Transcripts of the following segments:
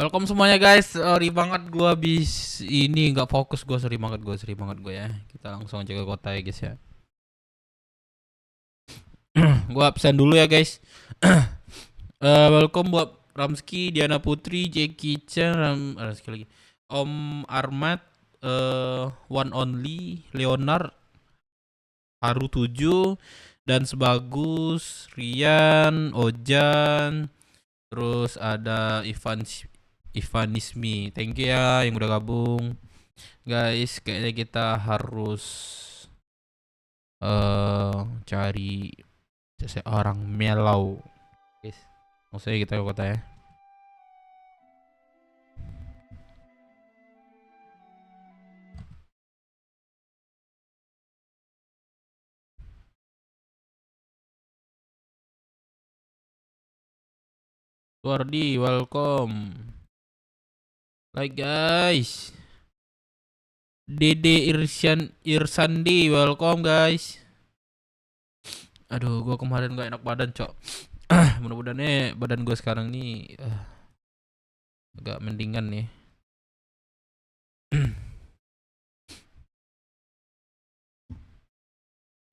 Welcome semuanya guys. Sorry banget gua habis ini nggak fokus gua, sorry banget gua ya. Kita langsung aja ke kota ya guys ya. Gua absen dulu ya guys. Welcome buat Ramski, Diana Putri, Jackie Chan, sekali lagi. Om Armat, One Only, Leonard, Haru 7 dan Sebagus, Rian, Ojan, terus ada Ivanismi. Thank you ya yang udah gabung. Guys, kayaknya kita harus cari seseorang melau. Guys, maksudnya kita ke kota ya. Wardi, welcome. Like guys. Dede Irsandi, welcome guys. Aduh, gua kemarin gak enak badan, cok. Mudah-mudahan badan gua sekarang nih agak mendingan nih.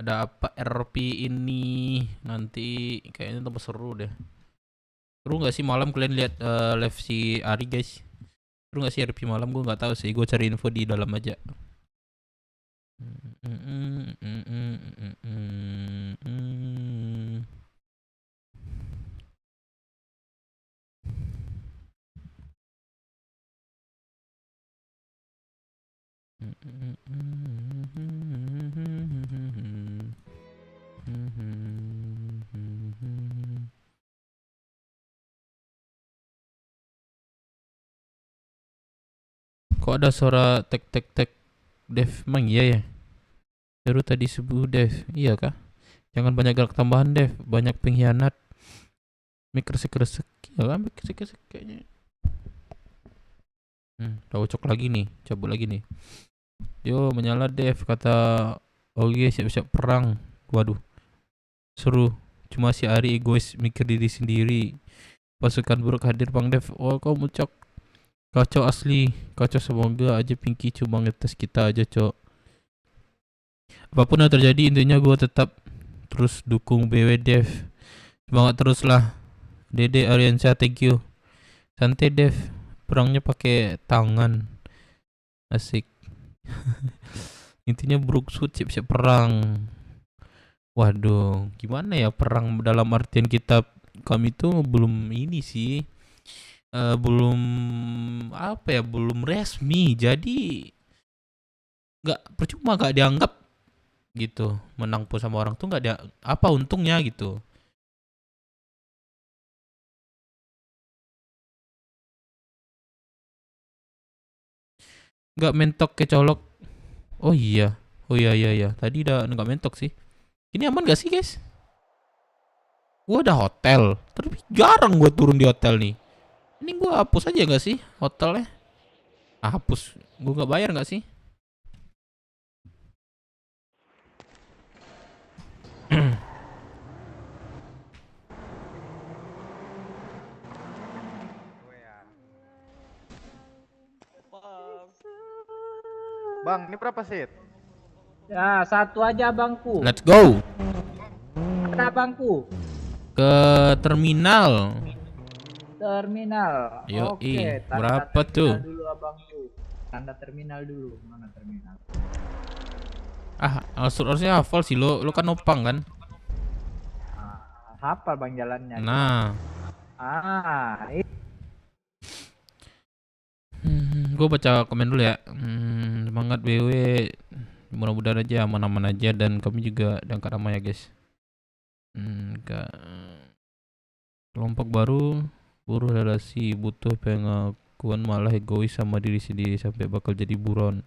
Ada apa RP ini? Nanti kayaknya tambah seru deh. Seru nggak sih malam kalian lihat live si Ari guys? Seru nggak sih RP malam? Gue nggak tahu sih. Gue cari info di dalam aja. Kok ada suara tek tek tek dev? Emang iya ya? Baru tadi subuh dev. Iya kah? Jangan banyak gerak tambahan dev. Banyak pengkhianat. Mik kresek-kresek. Iya kan? Mik kresek-kresek kayaknya. Udah cocok lagi nih. Cabut lagi nih. Yo menyala dev. Kata Oke siap-siap perang. Waduh. Seru. Cuma si Ari egois mikir diri sendiri. Pasukan buruk hadir Bang Dev. Oh kau mucok. Kacau asli. Kacau, semoga aja Pinky cuma ngetes kita aja cok. Apapun yang terjadi intinya gue tetap terus dukung BW Dev. Semangat terus lah. Dede Ariansyah, thank you. Santai Dev. Perangnya pakai tangan. Asik. Intinya Brookswood siap-siap perang. Waduh, gimana ya perang dalam artian kami tuh belum ini sih. Belum apa ya, belum resmi. Jadi nggak percuma, nggak dianggap gitu. Menang pun sama orang tuh nggak ada apa untungnya gitu. Nggak mentok kecolok. Oh iya. Oh iya. Tadi udah nggak mentok sih. Ini aman gak sih guys? Gua ada hotel. Tapi jarang gua turun di hotel nih. Ini gua hapus aja gak sih hotelnya? Hapus. Gua nggak bayar gak sih? Bang, ini berapa seat? Ya, satu aja bangku. Let's go. Mana bangku? Ke terminal. Terminal. Yoi, Oke, tanda berapa terminal tuh? dulu abangku. Tanda terminal dulu. Mana terminal? Harusnya hafal sih lo kan nopang kan? Hafal bang jalannya. Nah, Ini. gue baca komen dulu ya. Semangat BW, mudah-mudahan aja aman-aman aja dan kami juga diangkat nama ya guys. Kelompok baru buruh relasi butuh pengakuan, malah egois sama diri sendiri sampai bakal jadi buron.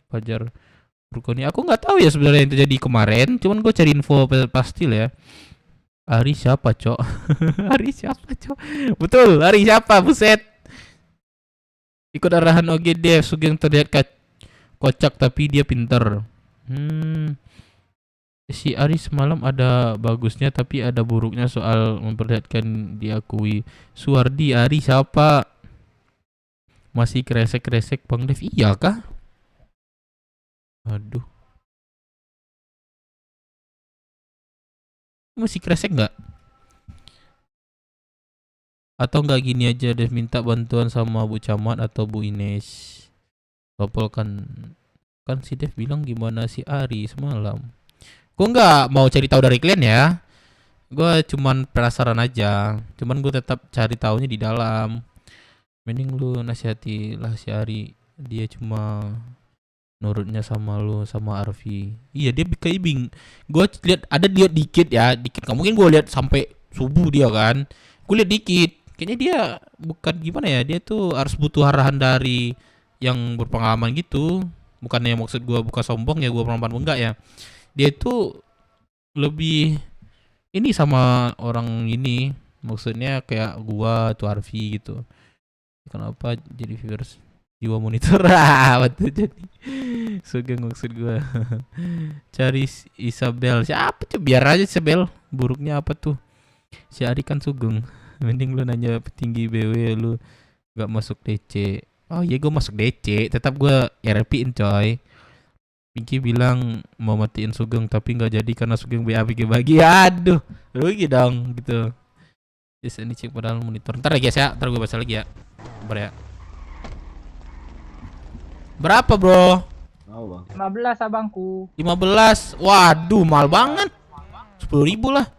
Fajar Rukoni, aku nggak tahu ya sebenarnya yang terjadi kemarin, cuman gue cari info pasti lah ya. Ari siapa cok? Ari siapa cok? Betul, Ari siapa? Buset. Ikut arahan OGD, Sugeng terlihat kocak tapi dia pinter. Si Ari semalam ada bagusnya tapi ada buruknya soal memperlihatkan diakui. Suardi Ari siapa? Masih kresek-kresek Bang Dev. Iya kah? Aduh. Masih kresek nggak? Atau nggak gini aja Dev minta bantuan sama Bu Camat atau Bu Ines. Topol kan si Dev bilang gimana si Ari semalam. Gue nggak mau cari tahu dari kalian ya. Gue cuman penasaran aja. Cuman gue tetap cari taunya di dalam. Mending lu nasihati lah si Ari. Dia cuma nurutnya sama lu sama Arfi. Iya dia kayak gue lihat ada dia dikit ya, dikit. Gak mungkin gue lihat sampai subuh dia kan. Gue lihat dikit. Kayaknya dia bukan gimana ya. Dia tuh harus butuh arahan dari yang berpengalaman gitu. Bukannya maksud gue bukan sombong ya, gue pengalaman enggak ya. Dia tuh lebih ini sama orang ini. Maksudnya kayak gua tuh Arfi gitu. Kenapa jadi viewers jiwa monitor? Betul jadi. Sugeng maksud gua. Cari Isabel. Siapa tuh? Biar aja Isabel. Buruknya apa tuh? Si Ari kan Sugeng. Mending lu nanya petinggi BW lu gak masuk DC. Oh iya gue masuk DC. Tetap gue RP-in coy. Pinky bilang mau matiin Sugeng tapi nggak jadi karena Sugeng BAB bagi. Aduh, rugi dong gitu. Yes, ini cek padahal monitor. Ntar ya guys ya, ntar gue baca lagi ya. Sabar ya. Berapa bro? Tahu bang. 15 abangku. 15. Waduh, mahal banget. 10.000 lah.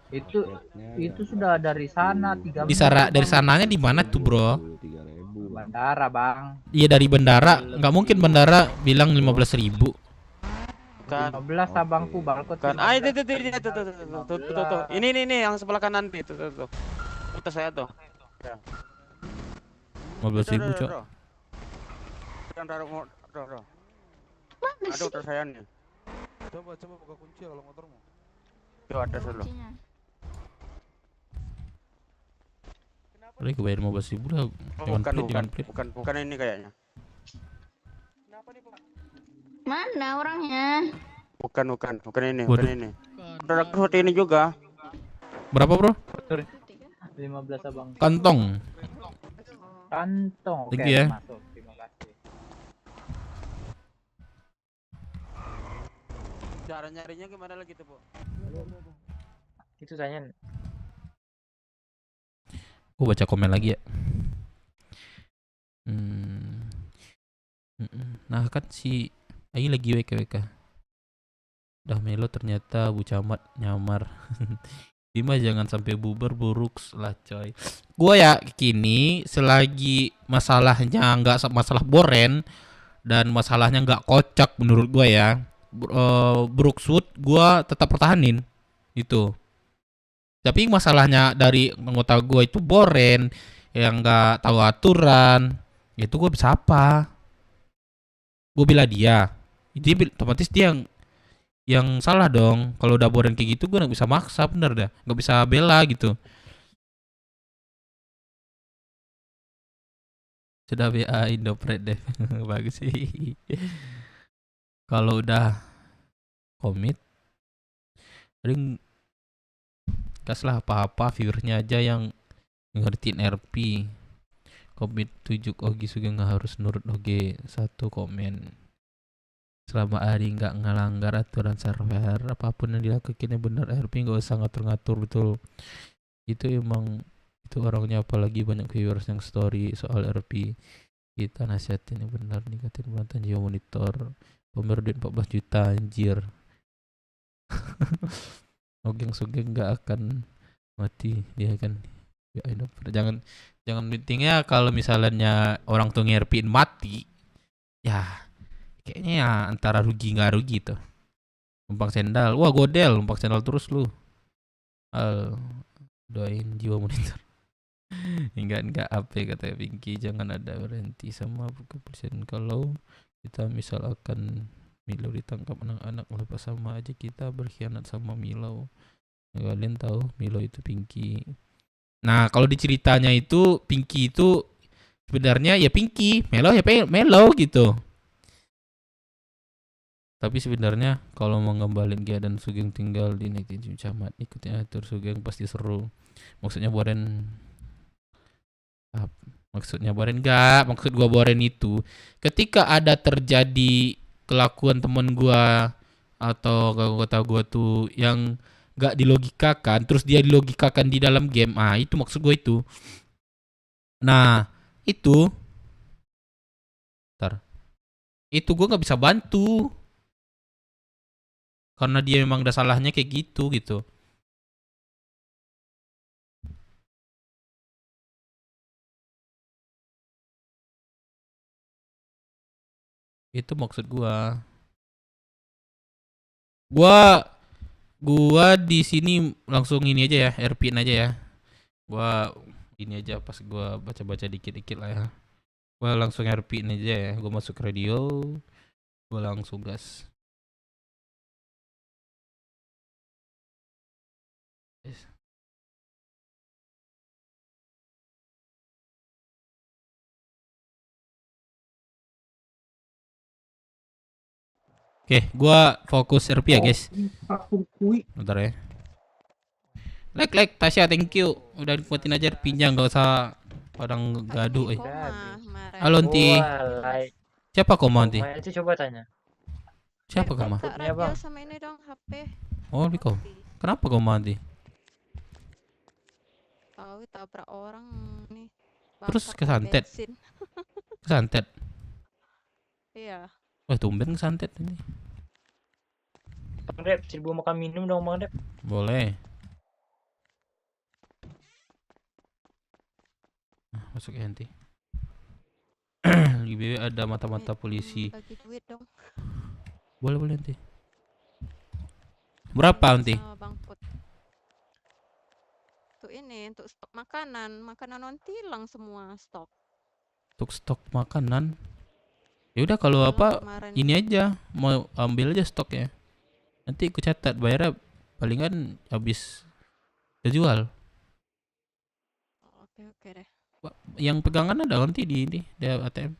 Itu sudah dari sana 3 Dari sananya di mana tuh bro? 3.000. bandara, Bang. Iya dari bandara. Nggak mungkin bandara bilang 15.000. Kan 15 abangku, Balkot. kan itu tuh. Ini yang sebelah kanan itu tuh. Atas saya tuh. 15.000 cok. Yang taruh. Aduh terus saya nih. Coba buka kunci kalau motormu. Coba atas dulu. Udah gue bayar 15.000 lah. Bukan ini kayaknya. Mana orangnya? Bukan ini, Waduh. bukan ini. Produk seperti ini juga. Berapa bro? 15 abang. Kantong. Kantong. Oke, Thank you ya. masuk. Terima kasih. Cara nyarinya gimana lagi tuh, Bu? Itu saya. Gue baca komen lagi ya. Nah kan si Ai lagi WKWK. Udah melo ternyata Bu Camat nyamar. Bima jangan sampai bubar buruk lah coy. Gue ya kini selagi masalahnya nggak masalah boren dan masalahnya nggak kocak menurut gue ya. Brookswood gue tetap pertahanin itu. Tapi masalahnya dari anggota gue itu boren yang nggak tahu aturan, itu gue bisa apa? Gue bela dia, otomatis dia yang salah dong. Kalau udah boren kayak gitu gue nggak bisa maksa, bener dah, nggak bisa bela gitu. Sudah BA Indopret deh, bagus sih. Kalau udah komit, paling gas lah apa-apa viewernya aja yang ngertiin RP. Komit 7 Ogi Sugeng nggak harus nurut Ogi 1 komen. Selama Ari nggak ngelanggar aturan server, apapun yang dilakukannya benar RP nggak usah ngatur-ngatur betul. Itu emang itu orangnya, apalagi banyak viewers yang story soal RP. Kita nasihatin yang benar, ningkatin penonton jiwa monitor. Pamer duit 14 juta anjir. Ogeng Sugeng nggak akan mati, dia kan ya, jangan meetingnya kalau misalnya orang tuh ngerpin mati ya kayaknya ya antara rugi nggak rugi tuh. Numpang sendal, wah godel numpang sendal terus lu. Doain jiwa monitor. enggak apa kata Pinky, jangan ada berhenti sama kepolisian. Kalau kita misalkan Milo ditangkap anak-anak lepas sama aja kita berkhianat sama Milo. Kalian tahu Milo itu Pinky. Nah kalau diceritanya itu Pinky itu sebenarnya ya Pinky, Melo ya Melo gitu. Tapi sebenarnya kalau mau ngembalin Gia dan Sugeng tinggal di Negeri Camat, ikutin atur Sugeng pasti seru. Maksudnya Boren maksudnya Boren enggak, maksud gua Boren itu ketika ada terjadi kelakuan temen gua atau kata gua tuh yang enggak dilogikakan, terus dia dilogikakan di dalam game, itu maksud gua itu. Nah, itu itu gua nggak bisa bantu karena dia memang udah salahnya kayak gitu gitu. Itu maksud gua. Gua di sini langsung ini aja ya, RP-in aja ya. Gua ini aja pas gua baca-baca dikit-dikit lah ya. Gua langsung RP-in aja ya. Gua masuk radio, gua langsung gas. Oke, gua fokus RP ya, guys. Bentar ya. Like, Tasya, thank you. Udah nikmatin aja RP-nya, enggak usah padang gaduh. Halo, Nti. Siapa koma, Nti? Itu coba tanya. Siapa koma? Tak Ya, Bang. radio sama ini dong HP. Oh, Biko. Kenapa koma, Nti? Tahu tabrak orang nih. Terus Bakar kesantet? bensin. Kesantet. Iya. Wah, tumben kesantet ini. Bang Dep, 1000 makan minum dong Bang Dep. Boleh. Masuk ya, Nti. Di BW ada mata-mata polisi. Bagi duit dong. Boleh, Nti. Berapa, Nti? Sama Bang Put. Untuk ini, untuk stok makanan. Makanan non hilang semua stok. Untuk stok makanan. Ya udah kalau apa Kemarin ini aja mau ambil aja stoknya. Nanti aku catat bayarnya palingan habis terjual. Oke deh. Yang pegangan ada nanti di ATM.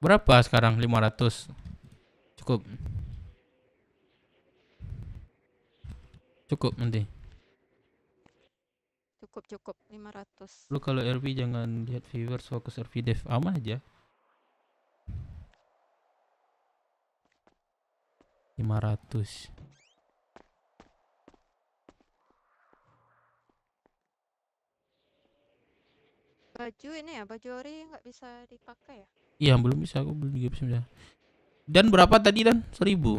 Berapa sekarang? 500. Cukup. Cukup nanti. Cukup 500. Lu kalau RV jangan lihat viewers, fokus RV dev aman aja. 500. Baju ini ya, baju ori nggak bisa dipakai ya? Iya, belum bisa, aku belum juga bisa. Dan berapa tadi Dan? 1000.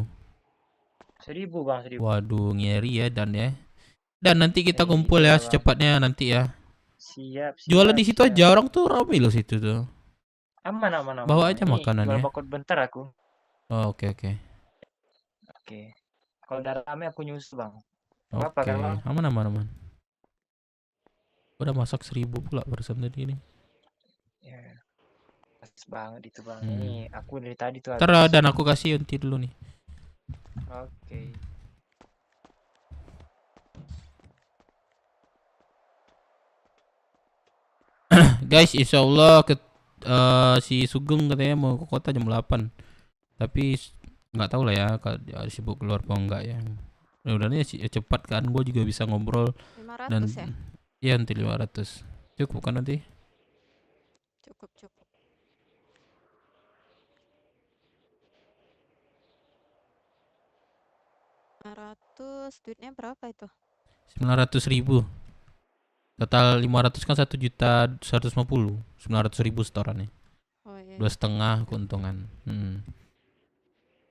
1000 Bang, 1000. Waduh, ngeri ya Dan ya. Dan nanti kita Iya, kumpul ya Bang. secepatnya nanti ya. Siap. Jualan di situ siap. aja, orang tuh ramai loh situ tuh. Aman. Bawa aja Ini makanan jual ya. bakut bentar aku. Oh, oke. Oke. Kalau udah rame aku nyusul Bang. Oke, Apa kan, Bang? aman. Udah masak 1000 pula barusan tadi ini. Ya. Pas banget itu Bang. Hmm. Ini aku dari tadi tuh Ntar habis. Dan aku kasih Yonti dulu nih. Oke. Guys, insyaallah si Sugeng katanya mau ke kota jam 8. Tapi nggak tahu lah ya kalau dia sibuk keluar apa enggak ya. Mudah-mudahan ya cepat kan, gue juga bisa ngobrol 500 dan ya? iya nanti 500. Cukup kan nanti? Cukup. 500, duitnya berapa itu? 900.000. Total 500 kan 1.150.000. 900.000 setorannya. Oh iya. 2,5 keuntungan.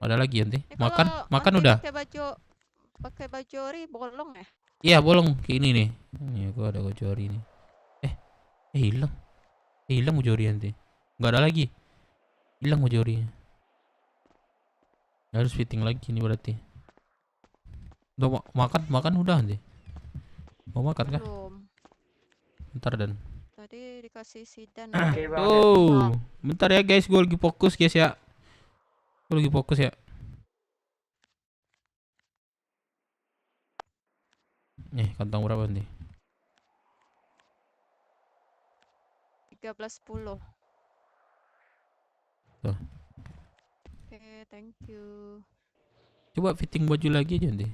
Ada lagi nanti? Eh, Makan kalau Andi udah. pakai baju ori bolong ya? Iya bolong kayak ini nih. Nih gua ada baju ori nih. Hilang. Hilang baju ori nanti. Nggak ada lagi. Hilang baju ori. Harus fitting lagi nih berarti. Udah makan udah nanti. Mau makan kah? Belum. Bentar Dan. Tadi dikasih sidan. Oke Bang. Oh, bentar ya guys, gue lagi fokus guys ya. Gue lagi fokus ya. Nih, kantong berapa nih? 13.10. Tuh. Oke, thank you. Coba fitting baju lagi aja nanti.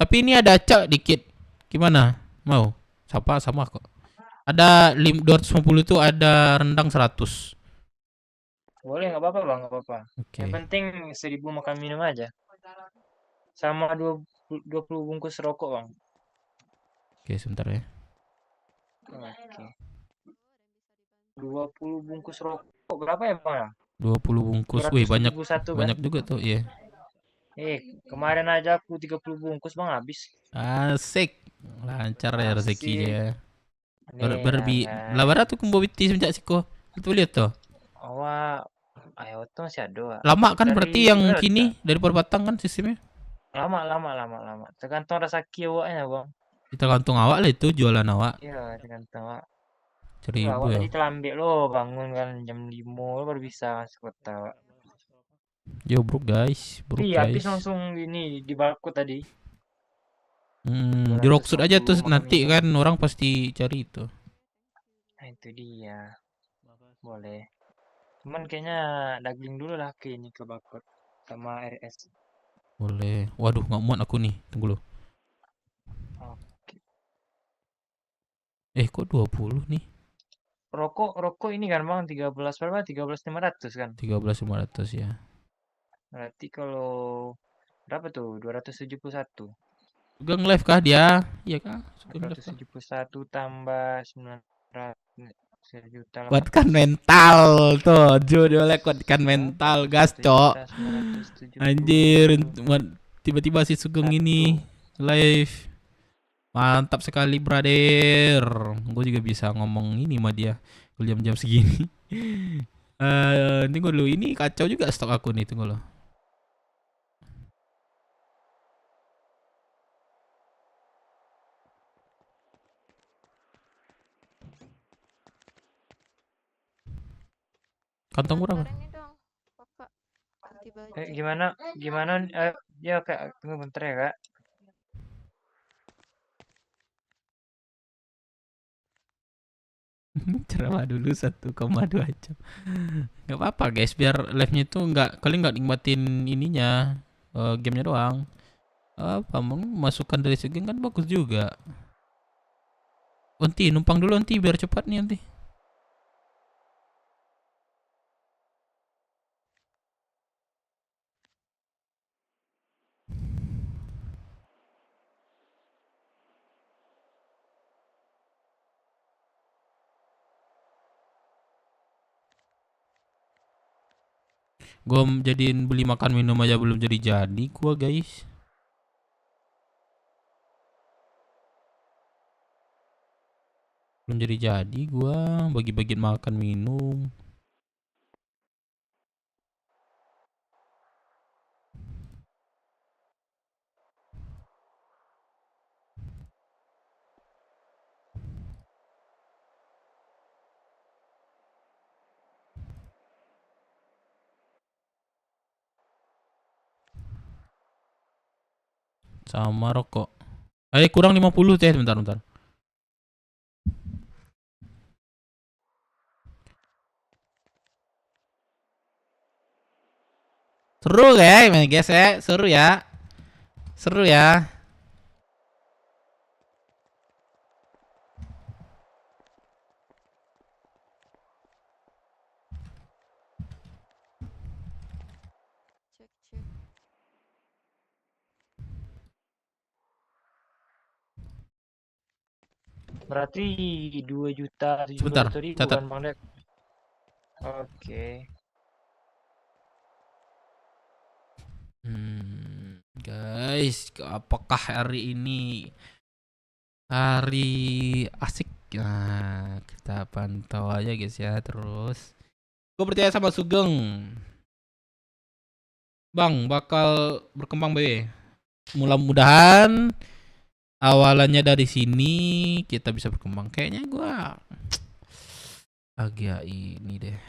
Tapi ini ada acak dikit. Gimana? Mau? Sama kok. Ada 250 itu ada rendang 100. Boleh, nggak apa-apa bang, nggak apa-apa. Oke. Yang penting 1.000 makan minum aja. Sama 20 bungkus rokok bang. Oke, sebentar ya. Oke. 20 bungkus rokok berapa ya bang ya? 20 bungkus. Wih, banyak 271 kan? banyak juga tuh, iya. Kemarin aja aku 30 bungkus bang habis. Asik. Lancar ya Asik. rezekinya. Nih, Berbi jangan. labara tuh kumbo biti semenjak siko. Itu lihat tuh. Awak, ayo tuh masih ada. Lama kan Dari berarti yang mana kini dari Perbatang kan sistemnya. Lama. Tergantung rezeki awaknya bang. Kita gantung awak lah itu jualan awak. Iya, tergantung awak. 1.000 Awak ya. tadi terlambat lo bangun kan jam 5 lo baru bisa masuk kota. Wak. Yo bro guys, Habis langsung ini di balkon tadi. Di Rocksuit aja tuh 250 nanti minum. kan orang pasti cari itu. Nah itu dia. Boleh. Cuman kayaknya daging dulu lah ke ini ke bakot sama RS. Boleh. Waduh, nggak muat aku nih. Tunggu lo. Oke. Kok 20 nih? Rokok ini kan bang 13 berapa? 13.500 kan. 13.500 ya. Berarti kalau berapa tuh? 271. Sugeng live kah dia? Iya kah? Sugeng live kah? 271 tambah 900 sejuta. Kuatkan mental tuh, judulnya kuatkan mental, gas cok. Anjir, tiba-tiba si Sugeng ini live. Mantap sekali, brother. Gue juga bisa ngomong ini sama dia jam-jam segini. Tunggu dulu, ini kacau juga stok aku nih, tunggu lo. Kantong berapa? Antar ini dong, Kakak. Ganti baju. Gimana? Ya kak, tunggu bentar ya kak. Ceramah dulu 1,2 jam. Gak apa-apa guys, biar live-nya itu kalian nggak nikmatin ininya, gamenya doang. Apa masukan dari Sugeng kan bagus juga. Onti numpang dulu Onti biar cepat nih Onti. Gua jadiin beli makan minum aja belum jadi gua guys. Belum jadi gua bagi-bagiin makan minum. Sama rokok. Kurang 50 teh, bentar. Seru guys ya, seru ya. Seru ya. Cek. Berarti 2.700.000 Sebentar, catat. kan Bang Dek? Oke. Guys, apakah hari ini hari asik? Nah, kita pantau aja guys ya. Terus gue percaya sama Sugeng, Bang bakal berkembang be. Mudah-mudahan awalannya dari sini kita bisa berkembang. Kayaknya gue agak ini deh.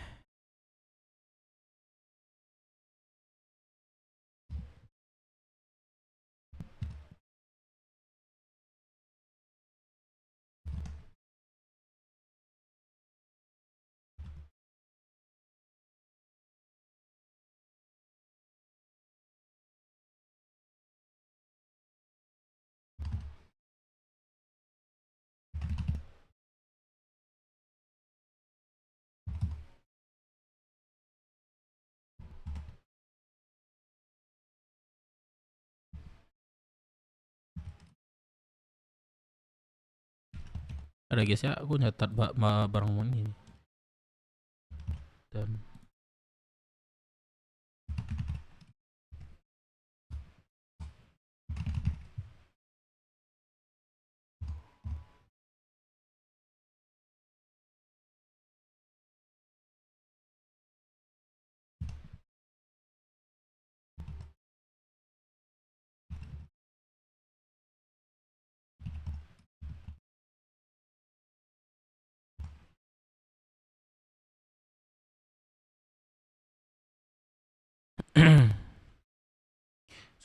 Ada guys ya, aku nyatat barang ini. Dan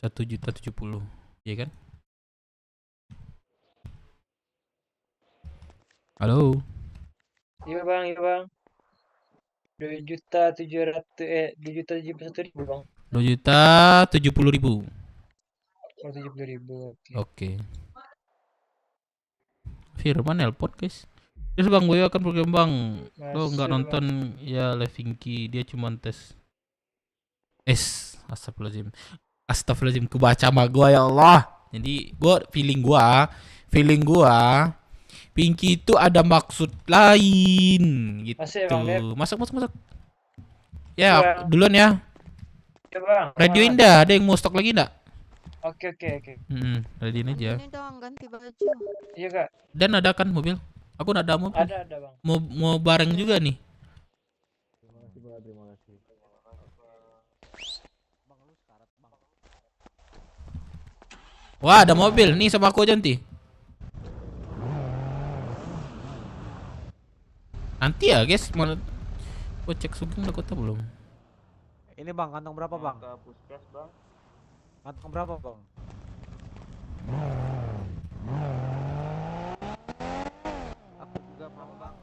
Rp1.070.000, ya kan? Halo. Iya bang, iya bang. 2.700.000 bang. 2.070.000. Oh 70.000. Oke. Oke. Firman nelpon guys. Terus bang, gue akan program bang. Lo nggak Masuk, nonton ya live Vinky, dia cuma tes. Astagfirullahaladzim. Astagfirullahaladzim, kebaca sama gue ya Allah. Jadi gue feeling gue Pinky itu ada maksud lain gitu. Masuk ya, Bang, Dep? Masuk. Ya, Bang. duluan ya. Ya bang. Radioin dah, ada yang mau stok lagi enggak? Oke. Radioin aja. Ini dong ganti baju. Iya kak. Dan ada kan mobil? Aku nggak ada mobil. Ada bang. Mau bareng juga nih. Wah, ada mobil nih sama aku aja nanti. Nanti ya guys, mau cek Sugeng udah kota belum? Ini bang, kantong berapa bang? Kantong berapa bang? Aku juga berapa bang?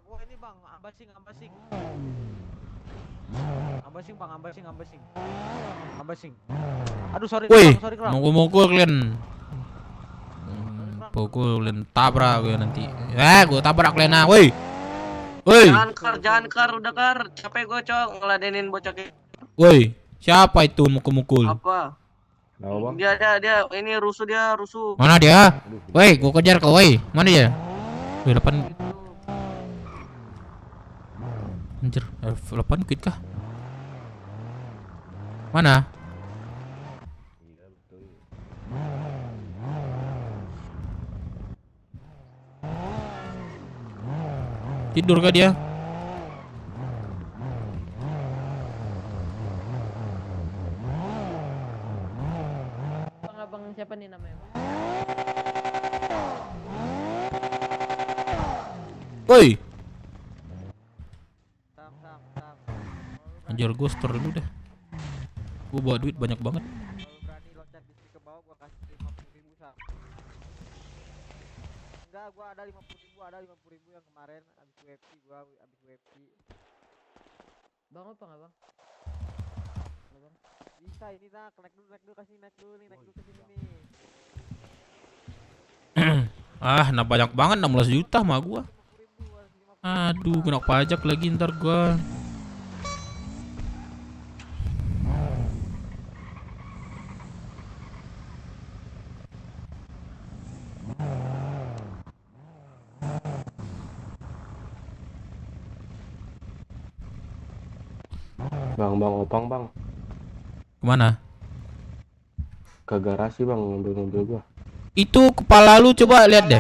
Wah ini bang, ambasing. Ambasing. Aduh sorry Woi, Kram. mau mukul kalian. Pukulin, tabrak gue nanti. Gue tabrak kalian ah, woi. Jangan kar, udah kar. Capek gue cok ngeladenin bocah kayak. Woi, siapa itu mukul-mukul? Apa? Dia ini rusuh. Mana dia? Woi, gue kejar kau, woi. Mana dia? Woi, depan. Anjir, F8 quit kah? Mana? Tidur kah dia? Abang siapa nih namanya? Woi. Anjir, gue store dulu dah. Gue bawa duit banyak banget. Kalau berani loncat di ke bawah gua kasih 50.000 sam. Enggak, gua ada 50.000 yang kemarin habis UFC Bang apa nggak bang? Bisa ini nak, naik dulu kasih naik dulu ke sini nih. Nah banyak banget 16 juta mah gua. Aduh, kena pajak lagi ntar gua. Bang, Opang bang. Kemana? Ke garasi bang, ngambil mobil gua. Itu kepala lu coba lihat deh.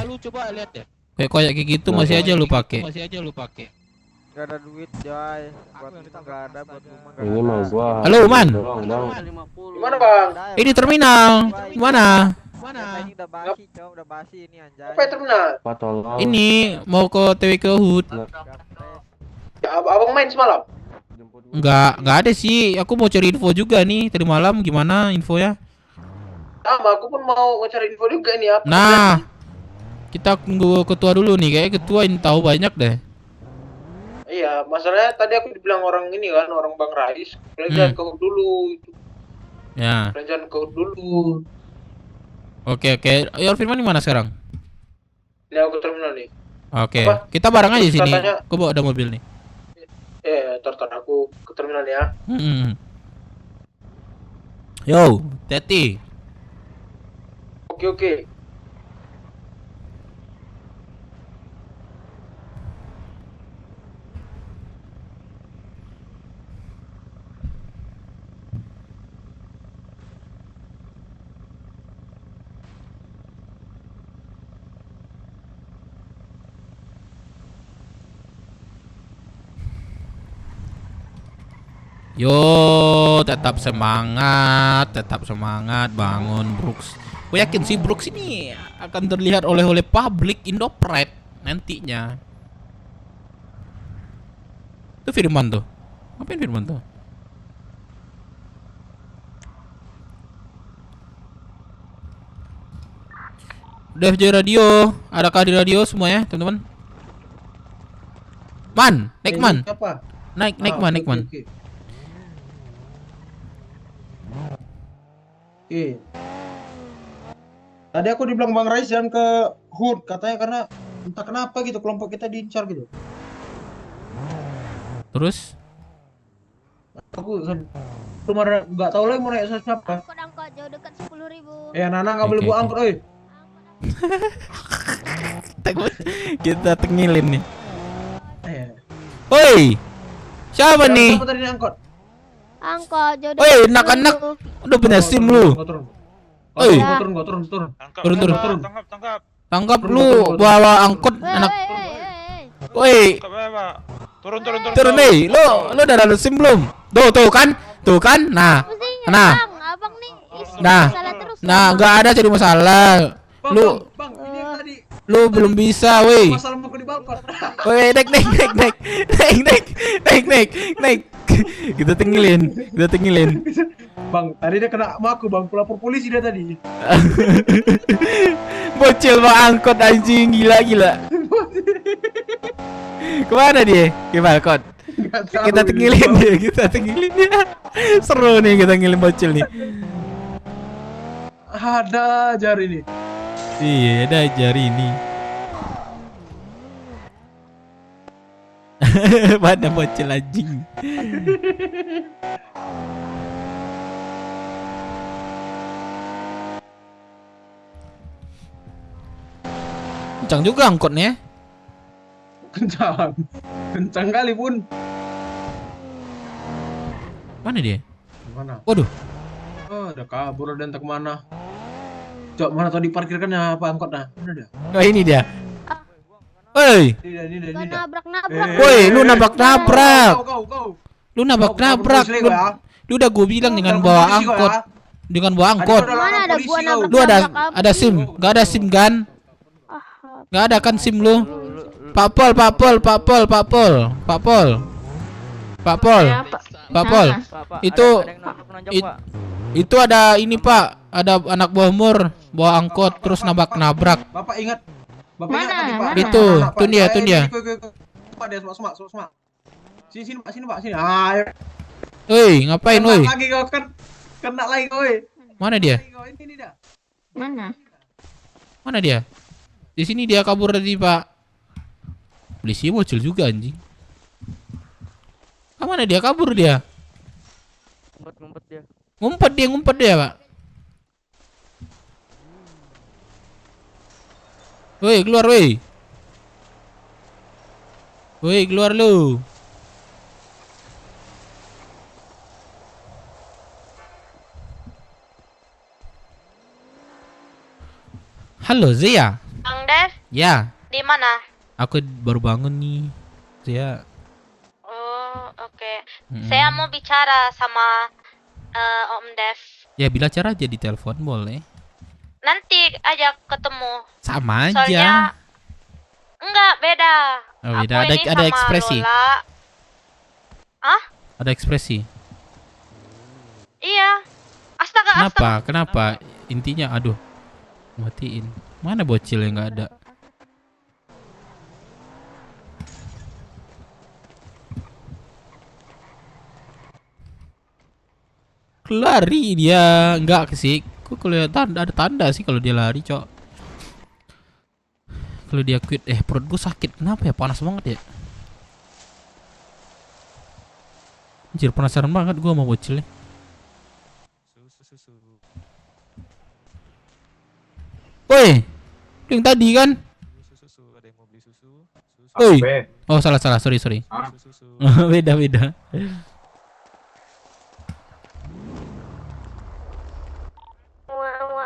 Kayak koyak gitu masih aja lu pakai. Gak ada duit Jai, buat rumah gak ada, buat rumah gak Ini ada. mau gua. Halo, Man. Doang, bang. Gimana bang? Ini terminal. Gimana? Ini udah basi cowok, udah basi ini anjay. Apa yang terminal? Pak tolong. Ini mau ke TWK Hood. Ya, abang main semalam? Enggak ada sih. Aku mau cari info juga nih tadi malam, gimana infonya? Sama, aku pun mau cari info juga nih apa. Nah, kita tunggu ketua dulu nih. Kayak ketua ini tahu banyak deh. Iya, masalahnya tadi aku dibilang orang ini kan, orang Bang Rais, jangan ke Hood dulu itu. Ya. Jangan ke Hood dulu. Oke. Ya, Firman di mana sekarang? Ini aku terminal nih. Oke, Apa? kita bareng aja Terus sini. katanya- Aku bawa ada mobil nih. Tar aku ke terminal ya. Yo, Teti. Oke. Yo, tetap semangat, bangun Brooks. Gue yakin sih Brooks ini akan terlihat oleh publik Indopride nantinya. Itu Firman tuh. Ngapain Firman tuh? Udah FJ Radio, adakah di radio semua ya, teman-teman? Man, naik man. Apa? Naik man. Oke. Tadi aku dibilang Bang Rais jangan ke HUD katanya karena entah kenapa gitu kelompok kita diincar gitu. Terus? Aku cuma nggak tahu lagi mau naik siapa. Angkot jauh dekat 10.000. Nana nggak boleh Oke, buang oke. angkot, oi. Kita tengilin nih. Eh, Woi, siapa nih? Siapa tadi ini angkot? Angkot jauh dekat. Woi, anak-anak, udah punya SIM lu. Oi, Gua turun. turun. Tangkap. Tangkap lu bawa angkot anak. Woi, Turun. turun nih. Lu udah ada SIM belum? Tuh kan? Nah. Abang nih isi Nah. masalah terus. Nah, enggak ada jadi masalah. Lu Bang, ini yang tadi lu belum bisa, woi. masalah mau di balkon. Woi, naik. Kita tinggalin. Bang, tadi dia kena sama aku, Bang. Pelapor polisi dia tadi. Bocil bawa angkot anjing, gila. Kemana dia? Ke balkon. Kita tinggalin dia. Seru nih kita ngilin bocil nih. Ada jari ini. Iya, ada jari ini. Mana bocil anjing. Kencang juga angkotnya. Kencang kali pun. Mana dia? Mana? Waduh. Oh, udah kabur dan entah kemana. Cok, mana tau diparkirkannya apa angkotnya? Mana dia? Oh, ini dia. Woi, Ini dia. Nabrak-nabrak. woi, lu nabrak-nabrak. Kau. Lu nabrak-nabrak. Kau ya? Lu udah gue bilang dengan Kau bawa polisi kau angkot. ya? Dengan bawa angkot. Ada Mana ada polisi gua kau. nabrak? Lu ada SIM? Gak ada SIM kan? Gak ada kan SIM lu? Pak Pol. Itu ada ini Pak, ada anak buah Mur bawa angkot terus nabrak. Bapak ingat? Bapak Mana? ingat tadi, Pak? Mana? Itu, Pak, tuh dia. Pak, dia semak. Sini, Pak, sini. Ah, ayo. Woi, ngapain Kena woi? lagi kau kan. Kena lagi kau, woi. Mana dia? Ini dia. Mana dia? Di sini dia kabur tadi, Pak. Polisi bocil juga anjing. Mana dia? Kabur dia. Ngumpet dia, Pak. Woi, keluar woi. Woi, keluar lu. Halo, Zia. Bang Dev, Ya, di mana? aku baru bangun nih. Zia. Oh, oke. Mm-mm. Saya mau bicara sama Om Dev. Ya, bila cara aja di telepon boleh. Nanti aja ketemu. Sama aja. Soalnya enggak beda. Oh, beda. Aku ini Ada sama ekspresi. Lola. Ada ekspresi. Iya. Astaga. Kenapa? Intinya, aduh. Matiin. Mana bocil yang nggak ada? Lari dia, enggak sih. Kok kelihatan ada tanda sih kalau dia lari, Cok. Kalau dia quit, perut gue sakit. Kenapa ya? Panas banget ya. Anjir, penasaran banget gue sama bocil nih. Woi, yang tadi kan? Woi. Oh, salah, sorry. Beda.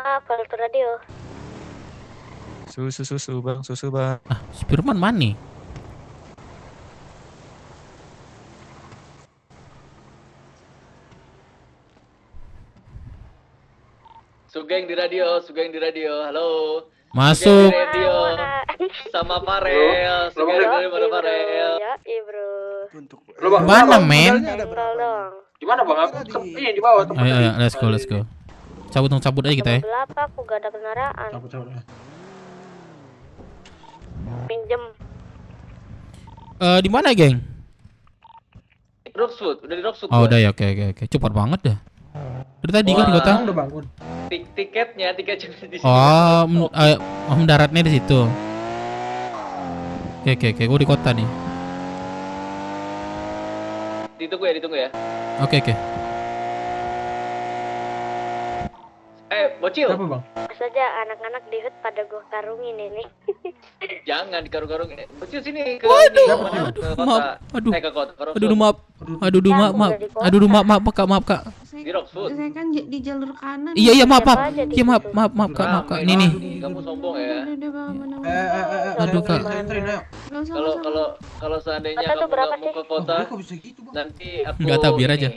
Apa itu radio? Susu bang. Ah, Firman mana nih? Sugeng di radio, halo. Masuk. Sugeng di radio sama Farel, Sugeng di radio sama Farel. Ya, bro. Lu bang, Mana, men? Tinggal dong. Gimana bang? Aku sepi di bawah. Ayo, let's go. Cabut aja kita ya. Berapa aku gak ada kendaraan. Cabut. Pinjem. Di mana, geng? Rockwood, udah di Rockwood. Oh, udah ya, oke. Cepat banget dah. Dari tadi kan di kota. Udah bangun. Tiketnya di sini. Mendaratnya di situ. Oke, gue di kota nih. Ditunggu ya. Oke. Bocil. Apa bang? Saja anak-anak di HUT pada gue karungin ini. Jangan dikarung-karung. Bocil sini ke Maaf. ke kota. Aduh, maaf, Kak. Di Rockwood. Saya kan di jalur kanan. Iya, maaf, Kak. Ini nih. Kamu sombong ya. Aduh, Kak. Kalau seandainya Kota tuh kamu berapa nggak mau sih? ke kota, Kok bisa gitu bang? nanti aku Nggak tahu, biar aja.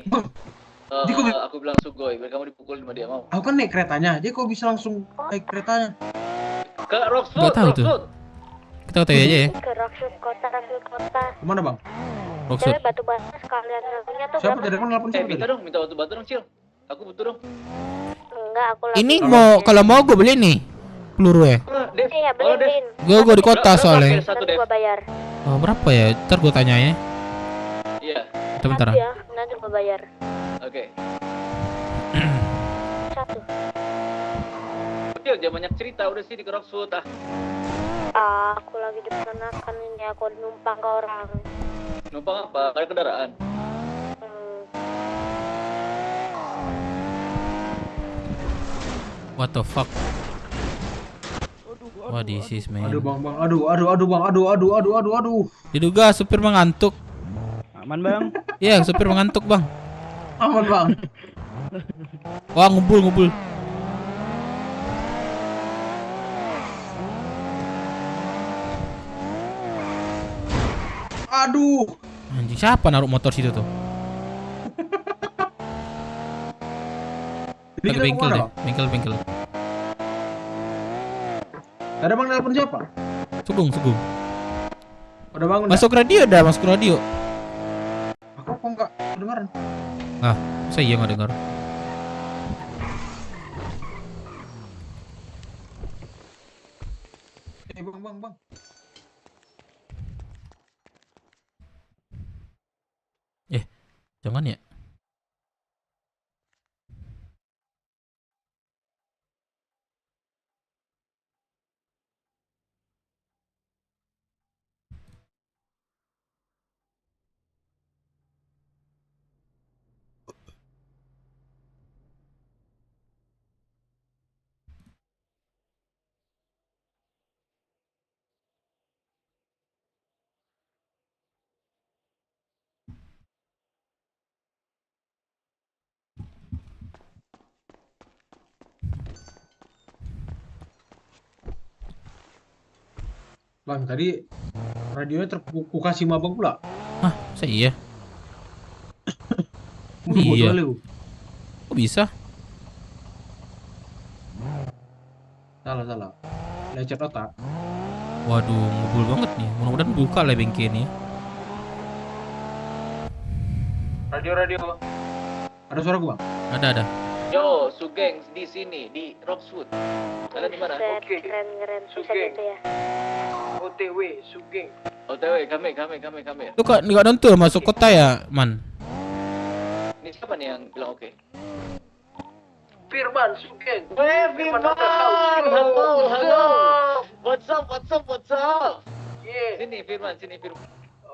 Aku bilang sugoi, biar kamu dipukul sama dia, mau? Aku kan naik keretanya, dia kok bisa langsung naik keretanya? Ke Rockwood. Nggak tahu tuh. Kita tahu aja ya. Ke Rockwood kota. Kemana bang? Rockwood. Cewek batu bata sekalian namanya tuh Siapa berapa? tadi kan nelfon siapa Minta tadi? dong, minta batu-batu dong, Cil. Aku butuh dong. Enggak, aku lagi. Ini kalau mau gue beli nih peluru ya. Dev, Iya, beliin. Gue di kota soalnya. Satu, Nanti Dev. gua bayar. Oh, berapa ya? Ntar gue tanya ya. Iya, Bentar. Satu ya, nanti gua bayar. oke. Satu. Cil, jangan banyak cerita, udah sih di Rockwood. Aku lagi dipenakan ini, aku numpang ke orang. Numpang apa? Ada kendaraan. What the fuck? What this is, man? Aduh bang, aduh. Diduga supir mengantuk. Aman bang. Iya, supir mengantuk, Bang. Aman bang. Wah, ngumpul. Aduh. Anjing, siapa naruh motor situ tuh? Ini Ke kita bengkel kemana, deh, Bang? bengkel. Ada bang nelfon siapa? Sugeng. Udah bangun? Masuk radio. Aku kok nggak kedengaran? Saya iya nggak dengar. Bang. Jangan ya. Bang, tadi radionya terpukul kasih mabang pula. Hah, saya iya. Iya. Kok bisa? Salah. Lecet otak. Waduh, ngebul banget nih. Mudah-mudahan buka lah bengkel ini. Radio. Ada suara gua? Ada. Yo, Sugeng di sini di Rockwood. Kalian di mana? Keren. Bisa gitu ya. OTW, Sugeng. OTW, kami. Lu kok nggak nonton masuk kota ya, Man? Ini siapa nih yang bilang oke? Firman, Sugeng. Firman, halo. What's up? Iya. Sini Firman.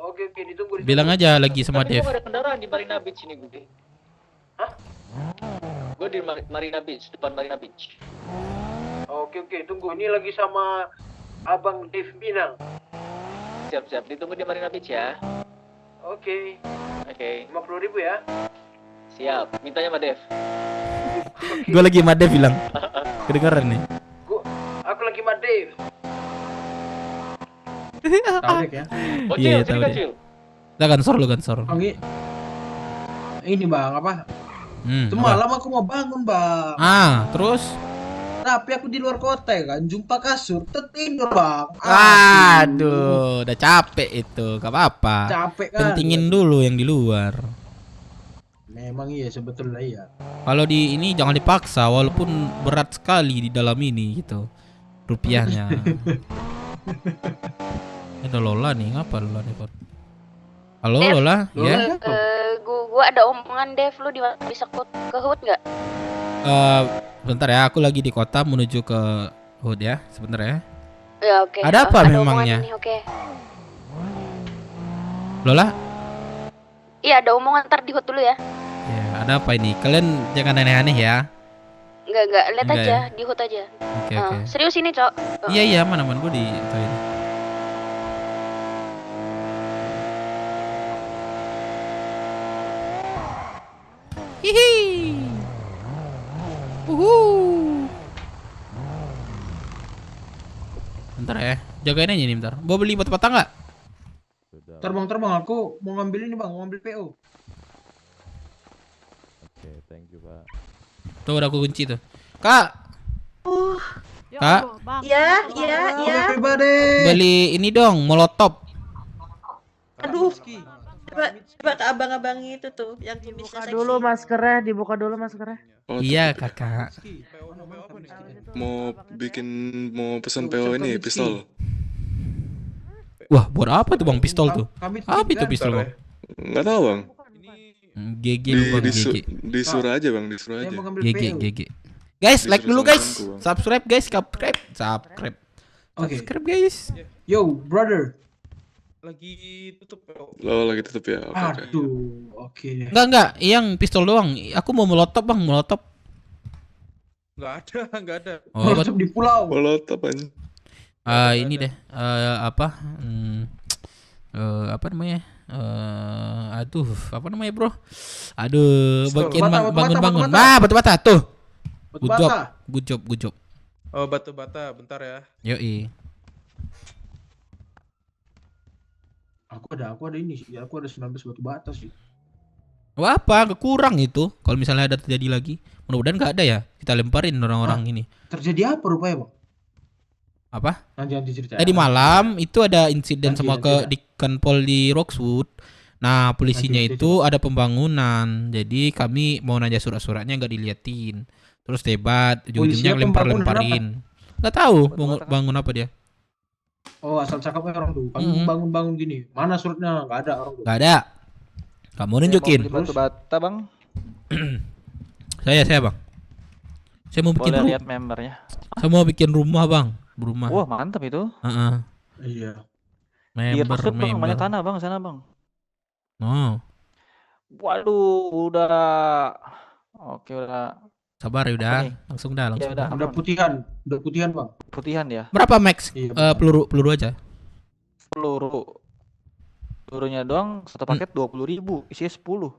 Oke, ditunggu. Bilang aja lagi sama Tapi Dev. gua ada kendaraan di Marina Beach ini gue. Hah? Gue di Marina Beach, depan Marina Beach. Oke, tunggu. Ini lagi sama Abang Dev Minang. Siap, ditunggu di Marina Beach ya. Oke. 50.000 ya. Siap, mintanya sama Dev. Gue lagi sama Dev bilang. Kedengeran nih. Aku lagi sama Dev. Tahu deh ya. Iya, Sini tahu deh. kecil. Lah kansor. Oke. Ini bang apa? Semalam aku mau bangun bang. Terus? Tapi aku di luar kota ya kan, jumpa kasur, tertidur bang. Aduh, udah capek itu, gak apa-apa. Capek kan? Pentingin dulu yang di luar. Memang iya sebetulnya iya. Kalau di ini jangan dipaksa, walaupun berat sekali di dalam ini gitu, rupiahnya. Ada Lola nih, ngapa Lola nih? Halo Dev. Lola, ya? Gua ada omongan Dev, lu bisa ke HUD nggak? Bentar ya, aku lagi di kota menuju ke HUD ya, sebentar ya. Ya oke. Ada apa Ada memangnya? omongan ini, oke. Lola? Iya ada omongan, ntar di HUD dulu ya. Ya, ada apa ini? Kalian jangan aneh-aneh ya. Enggak, lihat Enggak aja, ya? di HUD aja. Oke. Serius ini, Cok. Iya, mana gue di itu ini. Hihi. Bentar ya, jagain aja nih bentar. Mau beli batu bata nggak? Terbang, aku mau ngambil ini bang, mau ngambil PO. Oke, thank you Pak. Tuh udah aku kunci tuh. Kak. Kak. Iya. Beli ini dong, molotov. Aduh. Coba ke abang-abang itu tuh yang kumisnya seksi. Dibuka dulu maskernya. Iya kakak. Mau pesan PO ini pistol. Wah, buat apa tuh bang pistol tuh? Apa itu pistol bang? Nggak tahu bang. GG lu bang, GG. Disuruh aja bang, disuruh aja. GG. Guys, like dulu guys. Subscribe guys, subscribe. Oke. Subscribe guys. Yo, brother. Lagi tutup ya. Oke. Aduh, oke. Enggak, yang pistol doang. Aku mau molotov bang, molotov. Nggak ada. Oh, Molotov di pulau. Molotov aja. Ini deh, apa namanya? Aduh, apa namanya bro? Aduh, bikin bangun. Nah, batu bata tuh. Good job. Oh, batu bata, bentar ya. Yoi. Aku ada ini sih. Aku ada 19 batu bata sih. Wah, apa? Kekurang itu. Kalau misalnya ada terjadi lagi, mudah-mudahan nggak ada ya. Kita lemparin orang-orang ini. Terjadi apa rupanya bang? Apa? Jangan diceritain. Tadi malam itu ada insiden di Kanpol di Roxwood. Nah, polisinya itu ada pembangunan. Jadi kami mau nanya surat-suratnya nggak diliatin. Terus debat, ujung-ujungnya lempar-lemparin. Nggak tahu bangun apa dia. Oh, asal cakapnya orang tuh. Kami bangun-bangun gini. Mana suratnya? Nggak ada orang tuh. Nggak ada. Kamu nunjukin. Batu bata bang. Saya bang. Saya mau bikin Boleh lihat membernya. Saya mau bikin rumah bang. Rumah. Wah mantap itu. Iya. Member. Banyak tanah bang sana bang. Oh. Waduh, udah. Oke udah. Sabar ya udah. Langsung dah langsung. Ya, udah putihan bang. Putihan ya. Berapa max? Peluru aja. Pelurunya doang satu paket 20.000, isinya 10.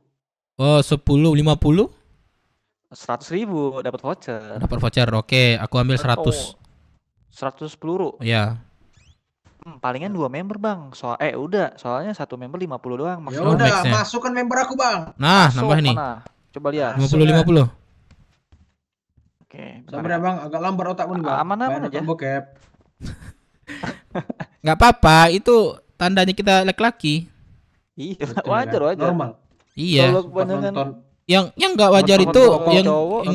Oh 10, 50? 100.000 dapat voucher. Dapat voucher, oke. Aku ambil 100. 100 peluru. Iya. Palingan 2 member bang. Soalnya satu member 50 doang. Ya udah, masukkan member aku bang. Nah, nambah nih. Coba lihat. 50. Oke. Sabar ya bang, agak lambat otakmu nih bang. Aman aja. Bokep. Nggak apa-apa, itu tandanya kita laki-laki. Iya, wajar. Normal. Iya. Kalau kebanyakan yang nggak wajar itu yang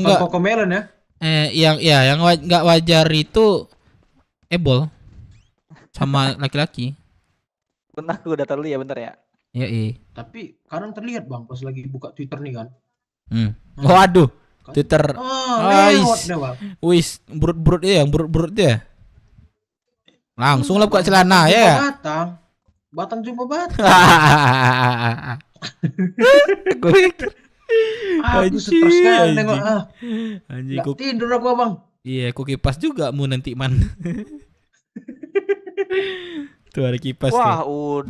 nggak Kokomelon ya. Yang nggak wajar itu ebol sama laki-laki. Bentar, aku data dulu ya bentar ya. Iya. Tapi kadang terlihat bang pas lagi buka Twitter nih kan. Waduh, Twitter. Lewat deh bang. Wis, burut-burut ya, burut-burut ya. Langsung lah buka celana Cuma ya. Batang. Batang cuma batang. Gue mikir. Aku stres kan nengok. Anjing, Nggak tidur aku abang. Iya, aku kipas juga mu nanti man. Tuh ada kipas Wah, tuh.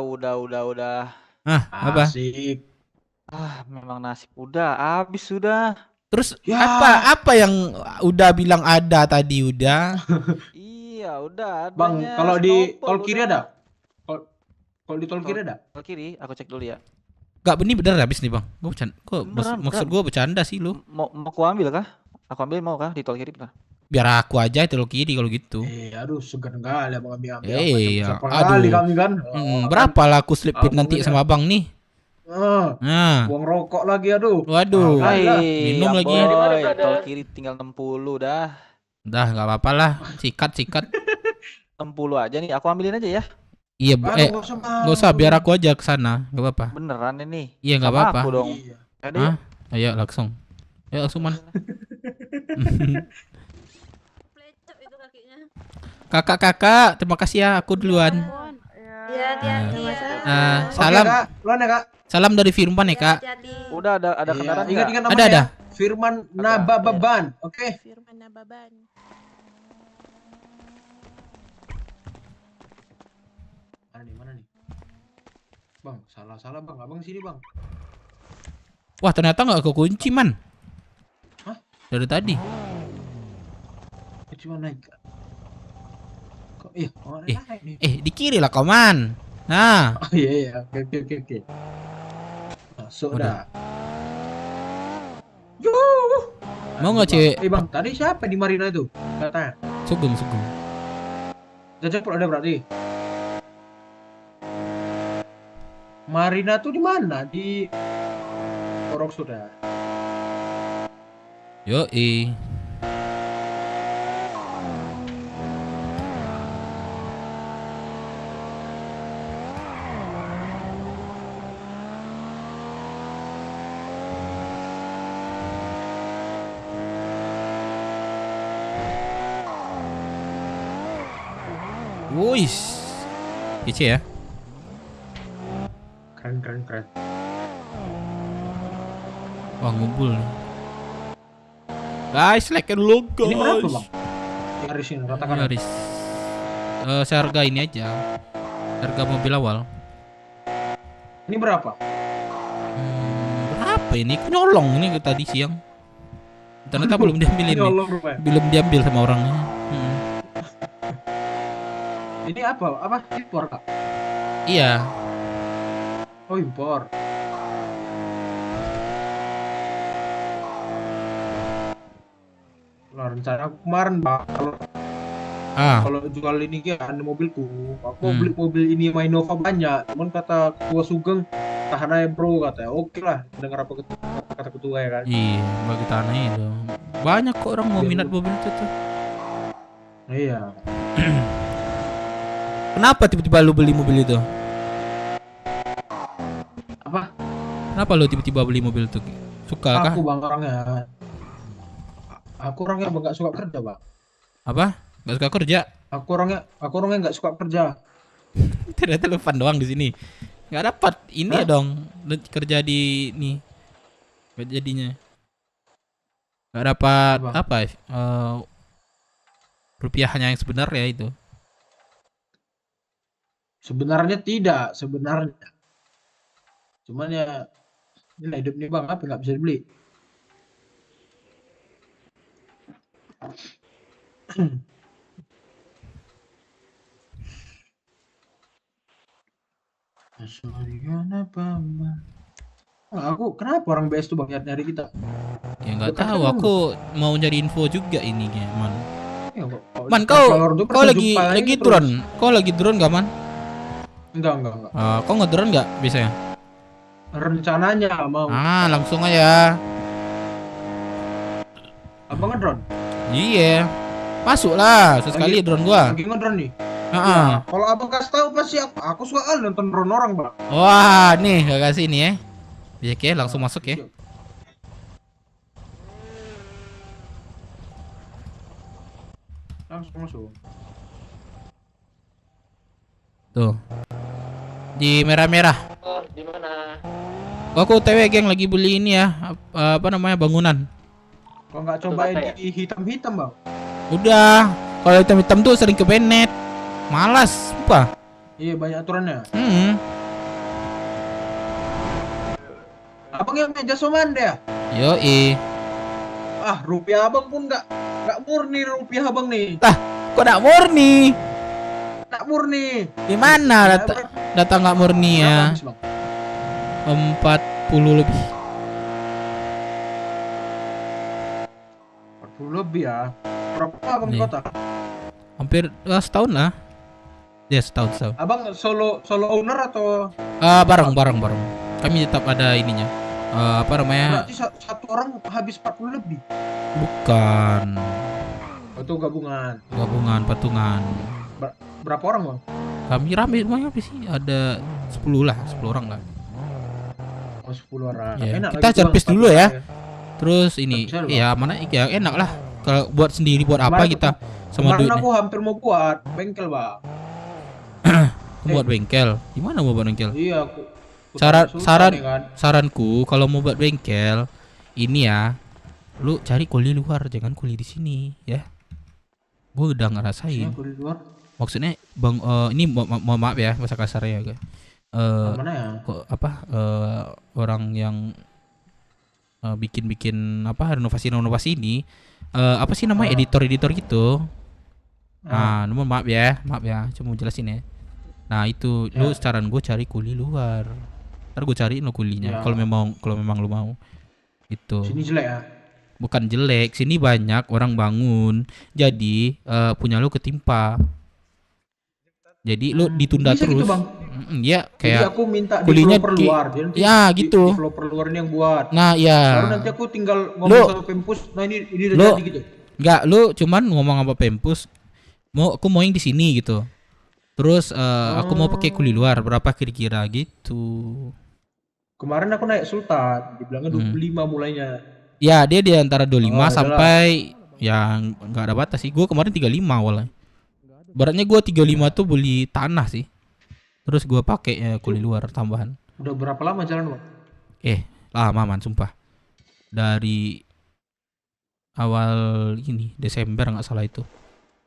udah. Apa? Asik. Memang nasib udah habis sudah. Terus Ya. apa yang udah bilang ada tadi udah? Iya, udah. Bang, adanya kalau di snowball tol kiri udah. ada? Kalau di tol kiri ada? Tol kiri, aku cek dulu ya. Gak bener habis nih bang. Gue bercanda. Beneran, Maksud gue bercanda sih lu. Mau aku ambil kah? Aku ambil mau kah di tol kiri kah? Biar aku aja itu lo kiri kalau gitu. Aduh, segan kali abang ambil. Iya, Kali kami kan. Berapa lah aku slipin nanti sama abang nih? Nah, Buang rokok lagi aduh. waduh, minum Yang lagi. boy, tol kiri tinggal 60 dah. Dah nggak apa-apa lah, sikat. 60 aja nih, aku ambilin aja ya. Iya, nggak usah, biar aku aja ke sana, nggak apa-apa. Beneran ini. Iya nggak Sama apa-apa. aku dong. Ada ya? Ayo langsung. Ayo langsung man. Kakak, terima kasih ya, aku duluan. Iya, hati-hati ya. Salam. Oke, Kak. Luan ya, Kak. Salam dari Firman ya kak. Udah ada kendaraan nggak? Ingat namanya. Ada. Firman Nababan. Oke. Firman Nababan. Mana nih? Bang, salah bang. Abang sini bang. Wah ternyata nggak kekunci man. Hah? Dari tadi. Cuma naik. Kok naik nih. Di kiri lah kau man. Nah. Oh iya. Oke. Masuk dah. Mau nggak cewek? Bang, tadi siapa di Marina itu? Katanya. Sugeng. Jajak ada berarti. Marina tuh di mana? Di Orok sudah. Yoi. Wuis, kece ya. Keren. Wah ngumpul nih. Guys, like dulu guys. Ini berapa bang? Yaris ini ratakan. Yaris. Seharga ini aja. Harga mobil awal. Ini berapa? Berapa ini? Nyolong ini tadi siang. Ternyata belum diambil ini. Belum diambil sama orangnya. Ini apa? Impor kak? Iya. Oh impor. Lah rencana aku kemarin bang kalau jual ini kan mobilku, aku beli mobil ini sama Innova banyak. Cuman kata ketua Sugeng tahan aja bro katanya. Oke lah, dengar apa kata ketua ya kan? Iya, bagi tanah itu. Banyak kok orang mau minat mobil itu tuh. Iya. Kenapa tiba-tiba lu beli mobil itu? Apa? Kenapa lu tiba-tiba beli mobil itu? Suka kah? Aku bang orangnya. Aku orangnya nggak suka kerja bang. Apa? Nggak suka kerja? Aku orangnya nggak suka kerja. Ternyata lu fun doang di sini. Nggak dapat ini ya dong kerja di nih. Nggak jadinya. Nggak dapat apa? Rupiahnya yang sebenarnya itu. Sebenarnya tidak, sebenarnya. Cuman ya ini hidup nih bang, apa nggak bisa dibeli. Aku kenapa orang BS tuh bang nyari kita? Ya nggak tahu, aku mau nyari info juga ini ya, man. Ya, Man kau lagi drone, nggak man? Enggak. Kau nge-drone nggak biasanya? Rencananya mau. Langsung aja. Abang ngedrone? Iya. Masuk lah sesekali drone gua. Lagi ngedrone nih. Ya, kalau abang kasih tahu pasti aku suka nonton drone orang bang. Wah nih gak kasih ini ya. Oke, langsung masuk ya. Langsung masuk. Tuh. Di merah-merah. Oh, di mana? Aku TW geng lagi beli ini ya. Apa namanya bangunan. Kok nggak cobain di hitam-hitam bang? Udah. Kalau hitam-hitam tuh sering ke Bennett. Malas, apa? Iya banyak aturannya. Abang yang meja soman deh. Yoi. Ah rupiah abang pun nggak murni rupiah abang nih. Tah, kok nggak murni? Nggak murni. Di mana data nggak murni ya? 40 lebih. 40 lebih ya. Berapa abang di kota? Hampir setahun lah. Ya setahun. Abang solo owner atau? Bareng. Kami tetap ada ininya. Apa namanya? Berarti satu orang habis 40 lebih. Bukan. Itu gabungan. Patungan. Berapa orang bang? Kami rame semuanya habis sih. Ada 10 orang lah. Oh 10 orang. Ya, Enak kita lagi servis bang, dulu ya. ya. Terus ini ya mana ya enak lah. Kalau buat sendiri buat apa kita sama duitnya. duitnya. Aku hampir mau buat bengkel bang. Buat bengkel. Gimana mau buat bengkel? Iya aku. Saranku kalau mau buat bengkel ini ya, lu cari kuli luar, jangan kuli di sini ya. Gue udah ngerasain. Kuli luar. Maksudnya bang, ini mohon maaf ya bahasa kasarnya ya. Mana ya? Orang yang bikin apa renovasi ini apa sih namanya editor gitu. Nah, mohon maaf ya, cuma mau jelasin ya. Nah itu lu saran gue cari kuli luar. Ntar gue cariin lo kulinya kalau memang lu mau. Itu. Sini jelek ya? Bukan jelek, sini banyak orang bangun. Jadi punya lu ketimpa. Jadi lu ditunda bisa terus. Gitu, bang? Ya Jadi kayak aku minta kulinya developer luar. Jadi ya gitu. Developer luar yang buat. Nah ya. Baru nanti aku tinggal ngomong sama Pempus. Nah ini udah jadi gitu. Enggak, lu cuman ngomong sama Pempus. Aku mau yang di sini gitu. Terus aku mau pakai kuli luar berapa kira-kira gitu. Kemarin aku naik Sultan, dibilangnya 25 mulainya. Ya, dia di antara 25 sampai yang enggak ada batas sih. Gue kemarin 35 awalnya. Baratnya gue 35 tuh beli tanah sih. Terus gue pakai kuli luar tambahan. Udah berapa lama jalan, Bang? Lama man, sumpah. Dari awal ini Desember nggak salah itu.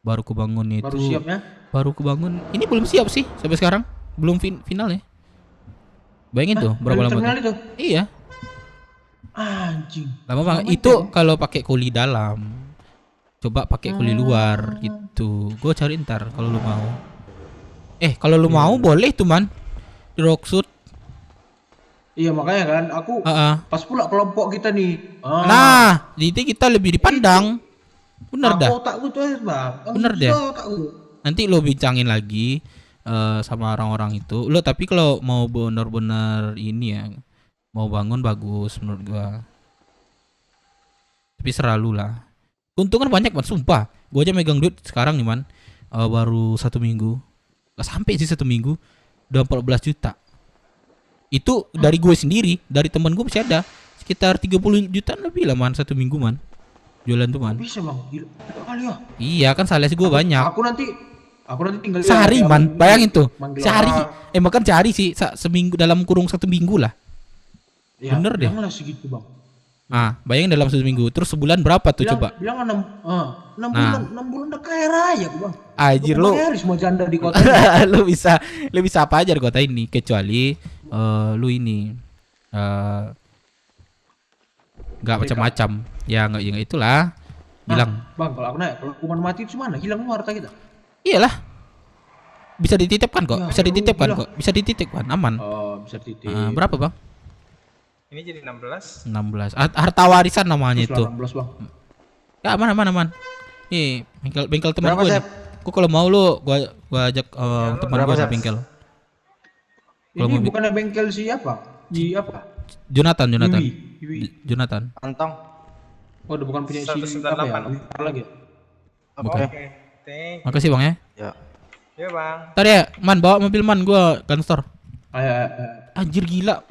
Baru kebangun itu. Baru siapnya? Baru kebangun. Ini belum siap sih sampai sekarang. Belum final ya. Bayangin tuh berapa lama itu? Iya. Anjing. Lama banget. Itu kalau pakai kuli dalam. Coba pakai kuli luar gitu. Gue cari ntar kalau lu mau. Kalau lu mau boleh tuh man. Di Rockshoot. Iya makanya kan aku pas pula kelompok kita nih. Nah, jadi kita lebih dipandang. Bener dah. Otakku tuh bang. Bener deh. Nanti lo bincangin lagi sama orang-orang itu. Lo tapi kalau mau benar-benar ini ya, mau bangun bagus menurut gua. Tapi selalu lah. Keuntungan banyak man, sumpah. Gua aja megang duit sekarang nih man. Baru 1 minggu. Gak sampai sih 1 minggu. Udah 14 juta. Itu dari gue sendiri, dari temen gue masih ada sekitar 30 jutaan lebih lah man 1 minggu man. Jualan tuh man. Bisa bang, gila kali ya. Iya kan sales gue banyak. Aku nanti tinggal sehari ya, man, bayangin tuh. Sehari. Orang. Makan sehari sih, seminggu dalam kurung 1 minggu lah. Ya, bener deh. Lah segitu bang. Bayangin dalam 1 minggu. Terus sebulan berapa tuh coba? Bilang 6 bulan udah kaya raya bang. Anjir lu. Semua janda di kota. lu bisa apa aja di kota ini kecuali lu ini nggak macam-macam ya nggak itulah bilang bang kalau aku kalau hukuman mati itu mana hilang semua harta kita. Iyalah bisa dititipkan kok, bisa dititipkan aman. Bisa dititip. Berapa bang? Ini jadi 16 harta warisan namanya itu. 16 bang. Ya aman. Nih bengkel teman gue nih. Gue kalau mau lu gua ajak teman gue ke bengkel. Ini bukannya bengkel siapa? Di apa? Jonathan. Iwi. Jonathan. Antong. Oh, udah bukan punya si apa ya? Lagi. Oke. Makasih bang ya. Ya bang. Tadi ya, man bawa mobil man gua kantor. Anjir gila.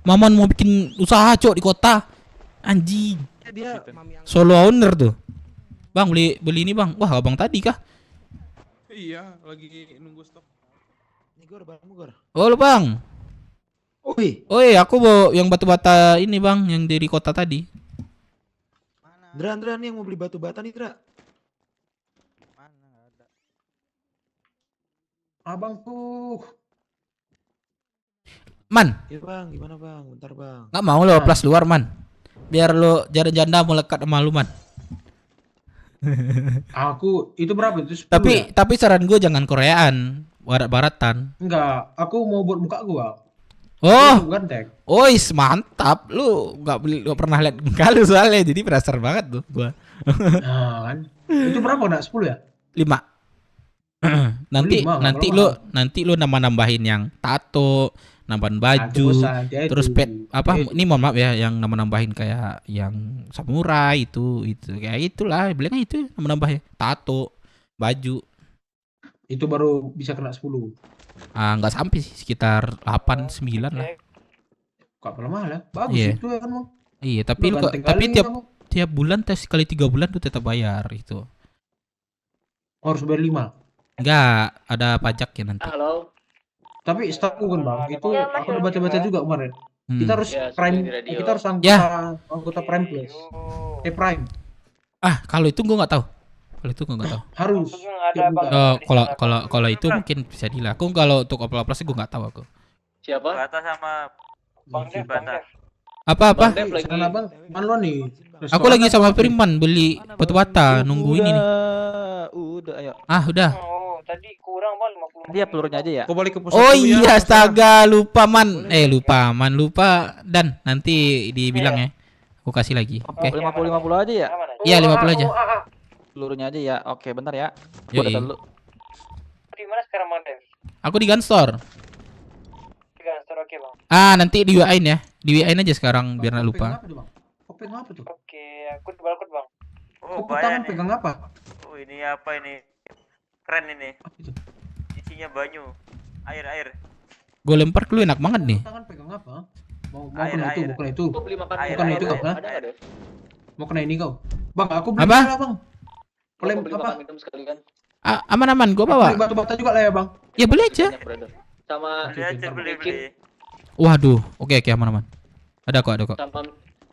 Maman mau bikin usaha cok di kota. Anjing. Dia solo owner tuh. Bang beli ini bang. Wah abang tadi kah? Iya, lagi nunggu stok. Oh lu bang. Oi, aku bawa yang batu bata ini bang, yang dari kota tadi. Dran nih yang mau beli batu bata nih, Dra. Abangku. Man. Iya bang, gimana bang? Bentar bang. Nggak mau lo plus luar man. Biar lo janda-janda melekat sama lu man. Aku itu berapa itu? 10 Tapi saran gue jangan Koreaan, barat-baratan. Enggak, aku mau buat muka gua. Oh, ganteng. Ois mantap. Lu nggak pernah lihat muka lu soalnya, jadi penasaran banget tuh gua. Nah, kan. Itu berapa nak? 10 ya? 5. nanti lu nambahin yang tato, nambahin baju, terus pet apa ini mohon maaf ya, yang nambahin kayak yang samurai itu kayak itulah bilangnya, itu nambahnya tato, baju. Itu baru bisa kena 10. Nggak sampai sih, sekitar 8 9 lah. Kok mahal ya? Bagus itu ya kan, Bang. Iya, tapi tiap bulan tes sekali 3 bulan tuh tetap bayar itu. Harus bayar 5. Enggak, ada pajak ya nanti. Halo. Tapi setahu kan bang, itu aku udah baca-baca juga kemarin. Kita harus prime, kita harus anggota Prime Plus. Prime. Kalau itu gua nggak tahu. Harus. Kalau itu mungkin bisa dilakukan. Kalau untuk Opel Plus gua nggak tahu aku. Siapa? Bata sama Bang Dev. Apa? Sana bang, mana nih? Aku lagi sama Firman beli batu bata, nunggu ini nih. Udah, ayo. Udah. Tadi kurang bang 50. Dia pelurunya aja ya. Aku balik ke pusat. Oh iya, astaga, lupa dan nanti dibilang ya. Aku kasih lagi. Oke. 50 aja ya? Iya, 50 aja. Pelurunya aja ya. Oke, bentar ya. Yo. Di mana sekarang Bang Dev? Aku di Gunstore. Oke bang. Nanti di WA-in ya. Di WA-in aja sekarang biar nggak lupa. Kopeng apa tuh? Oke, aku di balkon bang. Oh, tangan pegang apa? Oh, ini apa ini? Keren ini. Isinya banyu. Air. Gue lempar ke lu enak banget nih. Tangan pegang apa? Mau Air. kena itu. Aku beli makan Bukan itu kau, ha? ada. Mau kena ini kau. Bang, aku beli apa? Bang. Beli makan minum sekalian. Aman, gue bawa. Beli batu bata juga lah ya, Bang. Ya beli aja. Sama beli. Waduh, oke, aman. Ada kok.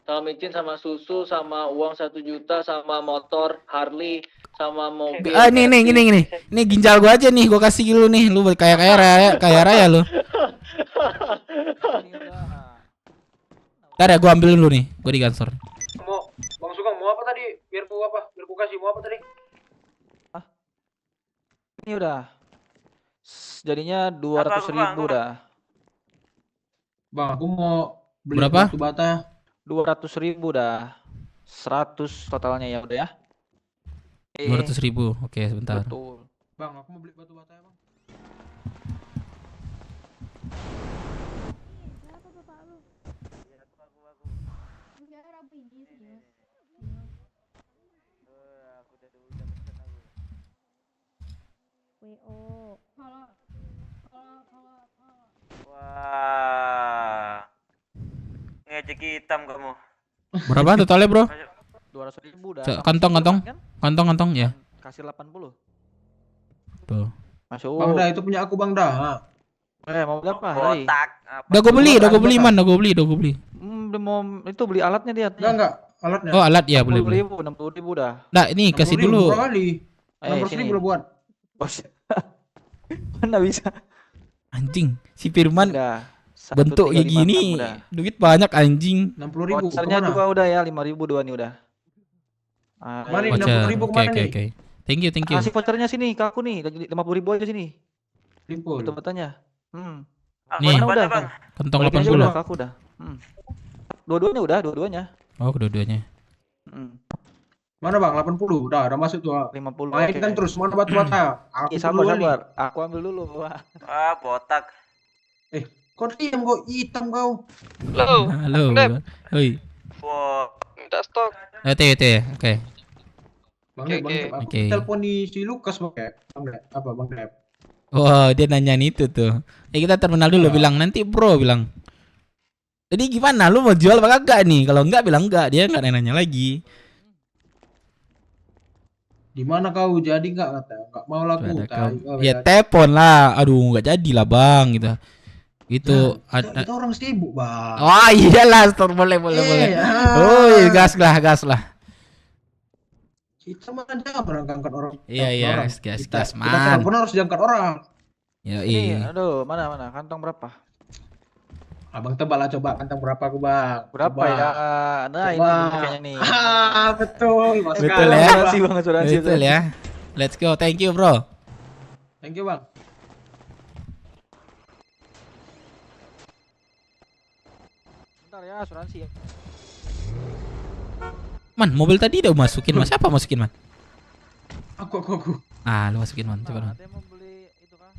Sama micin, sama susu, sama uang 1 juta, sama motor Harley, sama mobil. Ini ginjal gua aja nih, gua kasih lu nih, lu kaya raya lu. Ntar ya, gua ambil dulu nih, gua di kantor. Bang Sugeng mau apa tadi? Biar ku kasih, mau apa tadi? Ini udah. Jadinya 200.000 udah. Bang, aku mau beli berapa? Batu bata. 200.000 udah. 100 totalnya ya udah ya. 200.000, oke sebentar. Betul. Bang, aku mau beli batu bata ya bang. Wah. Ngejek hitam kamu. Berapa totalnya, Bro? 200.000 udah. Kantong ya. Kasih 80. Tuh. Masuk. Bang dah, itu punya aku Bang dah. Mau berapa? Rai? Udah gue beli, udah gue beli. Mau itu beli alatnya dia. Enggak, alatnya. Oh, alat ya, boleh. 60.000 udah. Nah, ini kasih dulu. 60.000 lo buat. Mana bisa? Anjing, si Firman bentuk kayak gini, duit banyak anjing. 60.000. Vouchernya juga udah ya, 5.000 dua nih udah. Mari 60.000 kemana nih? Oke. Thank you. Kasih vouchernya sini ke aku nih, 50.000 aja sini. Limpul. Itu betanya. Nih, udah. kantong 80. Aku udah. Dua-duanya. Oh, kedua-duanya. Mana Bang? 80. Udah masuk tuh. 50. Main kan terus, mana batu-bata? Aku sabar. Aku ambil dulu. Botak. Kau diam kau, hitam kau. Halo. Hoi. Wow. Minta stok. Oke. Bang telepon si Lukas pakai. Bang Dep. Wah, dia nanyain itu tuh. Kita terminal dulu, bilang nanti bro, bilang. Jadi gimana, lu mau jual apa kagak nih? Kalau enggak bilang enggak, dia enggak nanya lagi. Di mana kau jadi nggak kata? Nggak mau laku. Ada Tai, kau. kau Ya ya. telepon lah. Aduh, nggak jadi lah bang gitu. Gitu. Kita orang sibuk bang. Oh iyalah, Stor, boleh. Oh iya, gas lah. Kita mah jangan mengangkat orang. Iya, gas Kita man. pun harus diangkat orang. Ya Ini, iya. aduh, mana kantong berapa? Abang tebak lah coba kantong berapa aku bang. Berapa Coba. ya? Nah ini bener kayaknya nih. Betul. Betul ya. Asuransi. Betul ya. Let's go. Thank you bro. Thank you bang. Bentar ya asuransi ya. Man, mobil tadi udah masukin man. Siapa masukin man? Aku. Ah, lu masukin man. Coba man. Ada yang mau beli itu kah?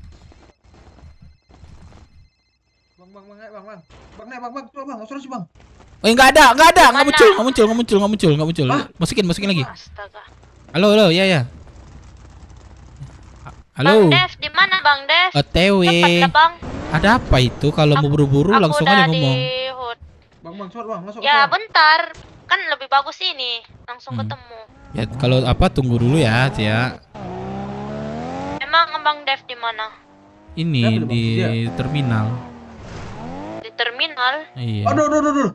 Bang, coba bang, asuransi bang. Oh, enggak ada. Enggak muncul. Masukin lagi. Astaga. Halo, ya. Halo. Bang Dev, di mana Bang Dev? OTW. Cepatlah Bang. Ada apa itu? Kalau mau buru-buru langsung aja ngomong. Bang, cepat bang, masuk. Ya bentar, kan lebih bagus ini, langsung ketemu. Ya kalau apa tunggu dulu ya, Cia. Emang Bang Dev di mana? Ini di terminal. Di terminal? Iya. Aduh.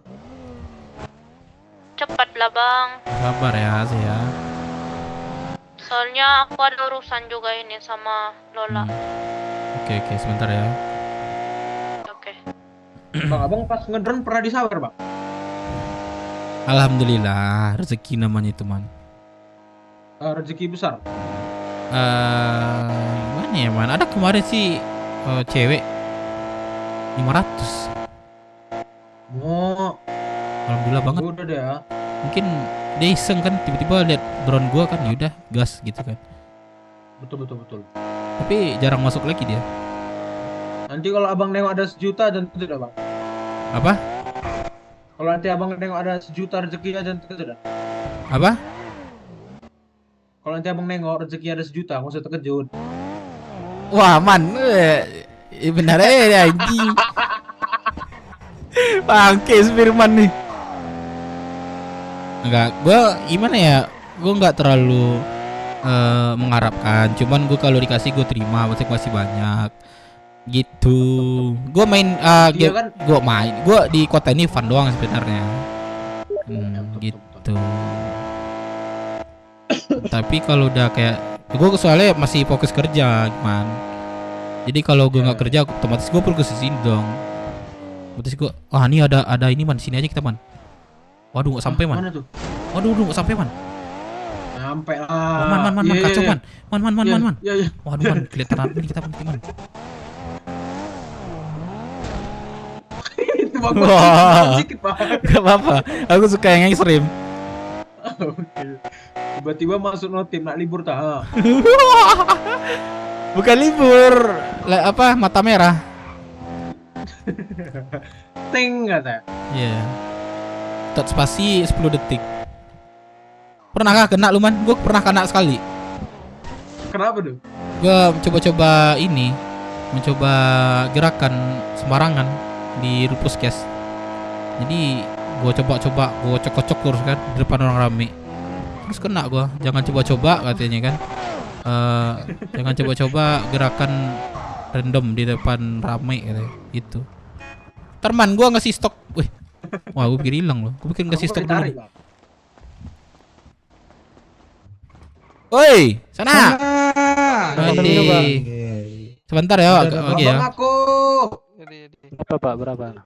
Cepatlah Bang. Sabar ya, Cia. Soalnya aku ada urusan juga ini sama Lola. Oke, sebentar ya. Oke. Bang, abang pas ngedrone pernah disawer bang? Alhamdulillah, rezeki namanya itu man. Rezeki besar. Gimana ya man? Ada kemarin sih cewek 500. Oh. Alhamdulillah banget. Udah deh ya. Mungkin dia iseng kan tiba-tiba lihat drone gua kan, yaudah gas gitu kan. Betul. Tapi jarang masuk lagi dia. Nanti kalau abang nengok ada 1 juta dan tidak bang. Apa? Kalau nanti abang nengok ada 1 juta rezekinya dan tidak. Apa? Kalau nanti abang nengok rezeki ada 1 juta, nggak usah terkejut. Wah man, benar ya anjing. Bangke Firman nih. Enggak, gua gimana ya? Gua nggak terlalu mengharapkan. Cuman gua kalau dikasih gua terima, masih banyak. Gitu. Gua main gua di kota ini fun doang sebenarnya. Gitu. Tapi kalau udah kayak gue soalnya masih fokus kerja man. Jadi kalau gue nggak kerja otomatis gue perlu ke sini dong. Otomatis gue ini ada ini man, sini aja kita man. Waduh nggak sampai man. Mana tuh? Waduh nggak sampai man. Sampai lah. Man kacau man. Man. Iya. Waduh man, kelihatan ini kita penting man. Itu bagus sedikit pak. Gak apa-apa, aku suka yang ekstrim. Tiba-tiba masuk notif nak libur tak? Bukan libur, mata merah. Ting kata. Iya. Tot spasi 10 detik. Pernah kena lu man? Gue pernah kena sekali. Kenapa tuh? Gue mencoba gerakan sembarangan di Rupuskes. Jadi gue coba gue cocok terus kan di depan orang rame. Terus kena gue. Jangan coba-coba katanya kan. Jangan coba-coba gerakan random di depan rame katanya. Itu. Terman gue ngasih stok. Wah gue pikir hilang loh. Gue pikir ngasih stok dulu. Woi, sana. Sebentar ya, oke ya. Berapa?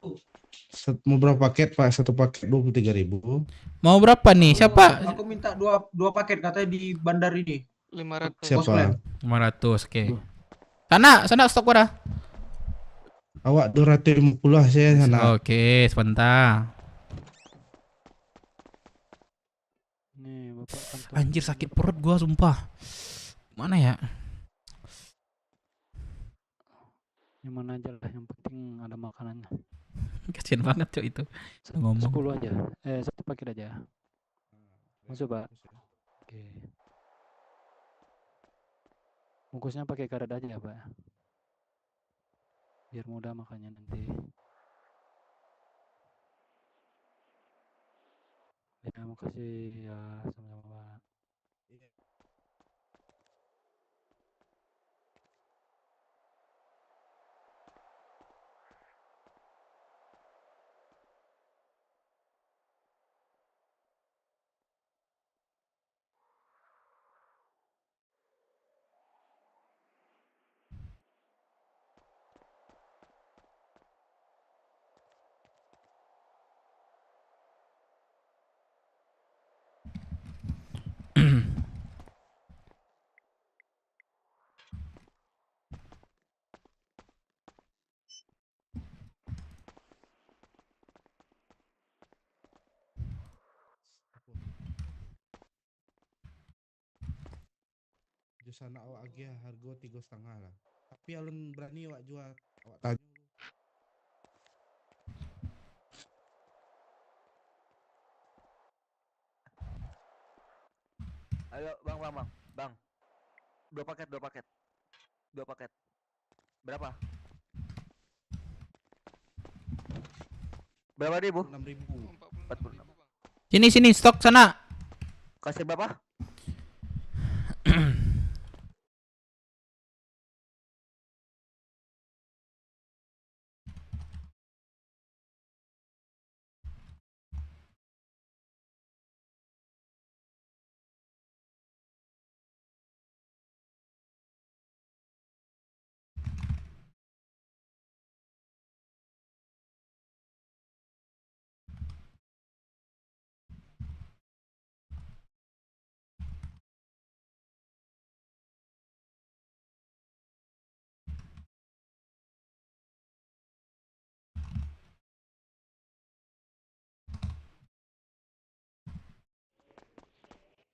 Mau berapa paket Pak? 1 paket 23.000. Mau berapa nih? Siapa? Aku minta dua paket katanya di bandar ini. 500. Siapa? 500, oke. Sana stok gua dah. Awak 250 saya sana. Oke, sebentar. Anjir sakit perut gua sumpah. Mana ya? Yang mana aja lah, yang penting ada makanannya. Kasian banget cok itu. Ngomong 10 aja. 1 paket aja. Masuk Pak. Oke. Bungkusnya pakai karet aja ya Pak. Biar mudah makannya nanti. Ya makasih ya, sama-sama Pak. baju sana awak agih harga 3,5 lah. Tapi alun berani awak jual, awak tanya. Ayo bang. 2 paket. Berapa? Berapa ribu? 6.000. 46. Sini stok sana. Kasih berapa?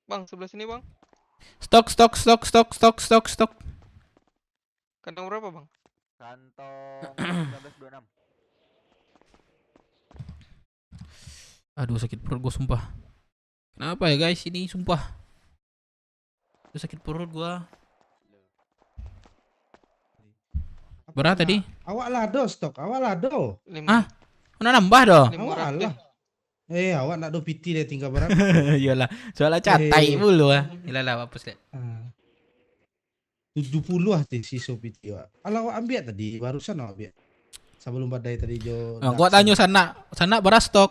Bang, sebelah sini bang. Stok. Kantong berapa bang? Kantong 1926. Aduh sakit perut gua sumpah. Kenapa ya guys ini sumpah? Aduh, sakit perut gua. Berapa tadi? Awak lado stok, awak lado. Ah, mana nambah doh? Awak lah. Awak nak do PT dia tinggal berapa? Iyalah, soalnya catai mulu ah. Iyalah hapus deh. 70 lah si PT awak. Kalau awak ambil tadi, barusan awak ambil. Sebelum badai tadi jo. Gua tanya sana beras stok.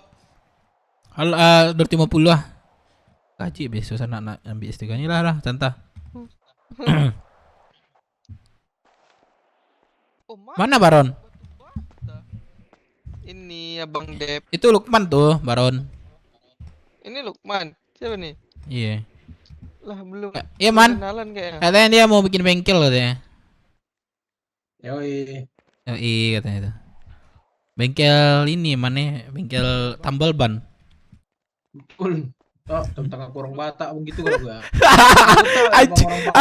250 lah. Gaji besok sana nak ambil setengahnya lah tanta. Mana Baron? Ini Abang Dep. Itu Lukman tuh, Baron. Ini Lukman. Siapa nih? Iya. Lah belum. Iya man. Kenalan kayaknya. Katanya dia mau bikin bengkel katanya. Yoi katanya itu. Bengkel ini mana? Bengkel tambal ban. Betul. Tentang aku orang Batak begitu kalau gua.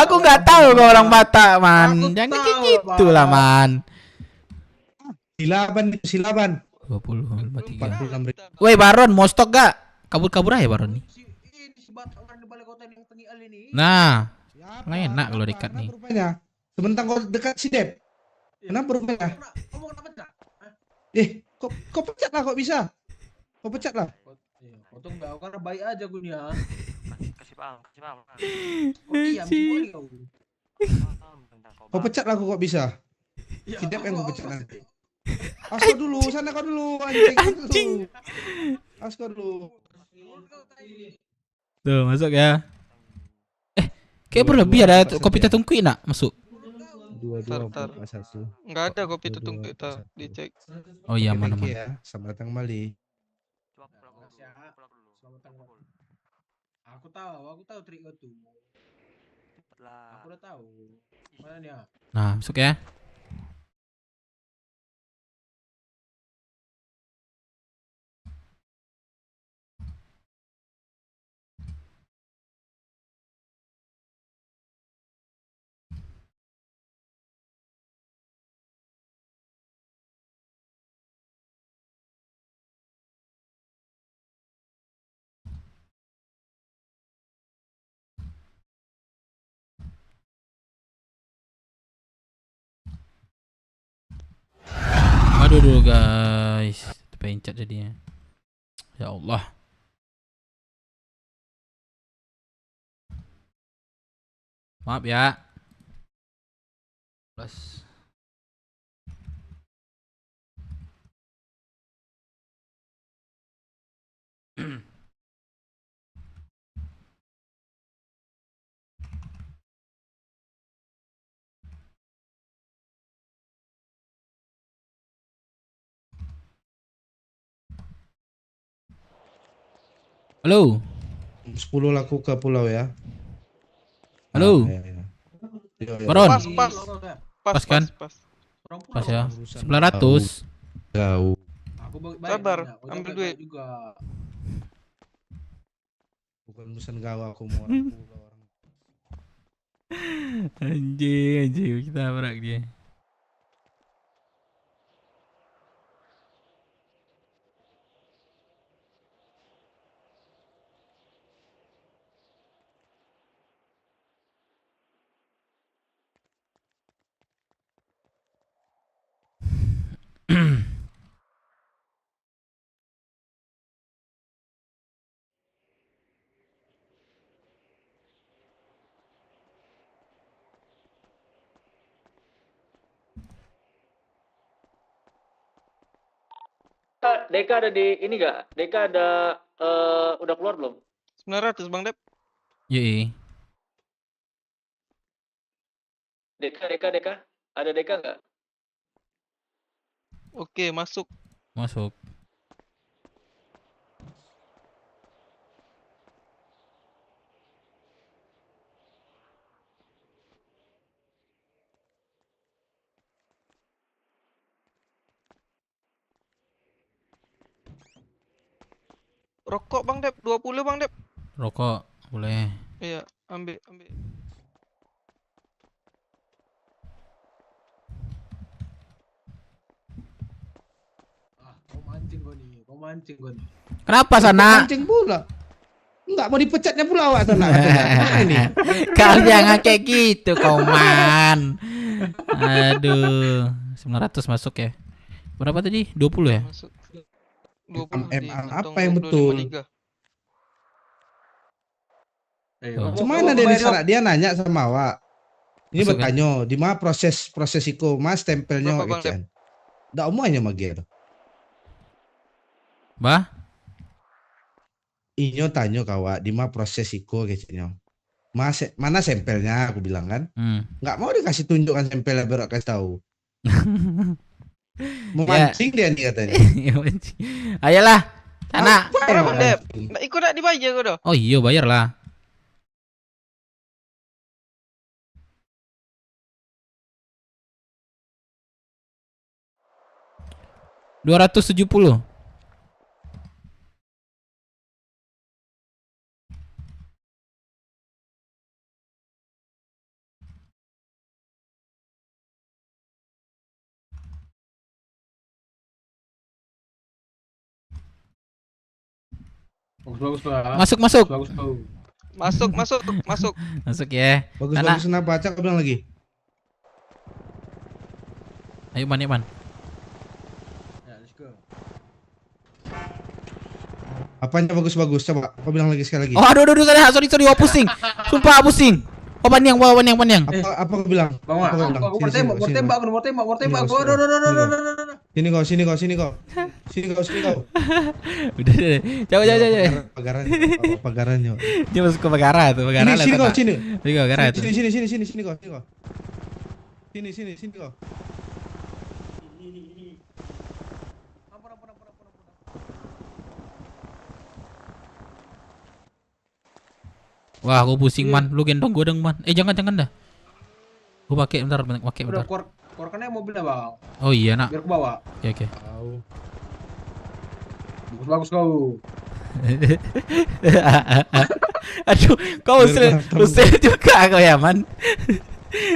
Aku nggak tahu kau orang Batak man. Jangan kayak gitu lah man. Silaban. 23. Woi Baron, mau stok gak? Kabur-kabur aja Baron nih. Nah, nggak enak kalau dekat nih. Sebentar kau dekat si Dep. Kenapa rupanya? Kau pecat lah kok bisa? Kau pecat lah. Kau tuh enggak, karena baik aja gue nih ya. Kasih paham. Kau diam boleh kau. Kau pecat lah kok bisa? Si Dep yang kau pecat nanti. Kau dulu, sana kau dulu, anjing. Kau dulu. Tuh masuk ya. Kayak berlebih ada kopi tetungkui nak masuk. 22 Enggak ada kopi tetungkui kita dicek. Oh iya mana. Selamat datang kembali. Aku tahu trik itu. Aku udah tahu. Mana dia? Nah, masuk ya. Aduh dulu guys, pencet jadinya. Ya Allah. Maaf ya. Plus. Halo. 10 laku ke pulau ya. Halo. Baron. Pas kan? Pas ya. 900. Jauh. Sabar, ambil duit. Bukan urusan gawa aku mau orang pulau orang. Anjing, kita tabrak dia. Deka ada di ini gak? Deka ada udah keluar belum? 900 Bang Dep. Iya. Deka. Ada Deka nggak? Oke, masuk. Masuk. Rokok Bang Dep, 20 Bang Dep. Rokok boleh. Iya, ambil. Kau mancing gua nih. Kenapa sana? Mancing pula. Enggak mau dipecatnya pula awak sana. Mana ini? Kau jangan kayak gitu, Koman. Aduh, 900 masuk ya. Berapa tadi? 20 ya? Masuk. 20 di apa yang betul? 253. Cuman dia di sana dia nanya sama awak. Ini Masuk, bertanya, di mana proses iko Mas tempelnya Berapa, Bang, kecian. Ndak umuannya magir. Bah? Inyo tanya kawak, di mana proses iko keciannya. Mas, mana sampelnya aku bilang kan? Nggak mau dikasih tunjukkan sampelnya biar kasih tahu. Mau mancing dia nih katanya. Ayolah, sana. Berapa Bang Dep? Nggak ikut tak dibayar kau dah. Oh iya, bayar lah. $270. Bagus, Pak. Masuk. Bagus. Masuk ya. Bagus nah baca aku bilang lagi. Ayo Man. Ya, let's go. Apanya bagus-bagus? Coba kau bilang lagi sekali lagi. Oh, aduh, sorry, wah pusing. Sumpah pusing. Oh, panjang. Apa kau bilang? Bang, aku mau tembak. Sini kau. Udah. Jauh. Pagarannya. Dia masuk ke Pagara tuh, Pagara. Sini kau. Sini kau. Sini kau. Sini kau. Wah, aku pusing Man. Lu gendong gue dong Man. Jangan dah. Gue pakai bentar. Udah keluarkannya mobilnya Bang. Oh iya nak. Biar ke bawah. Oke. Bagus kau. Aduh, kau usil juga kau ya Man.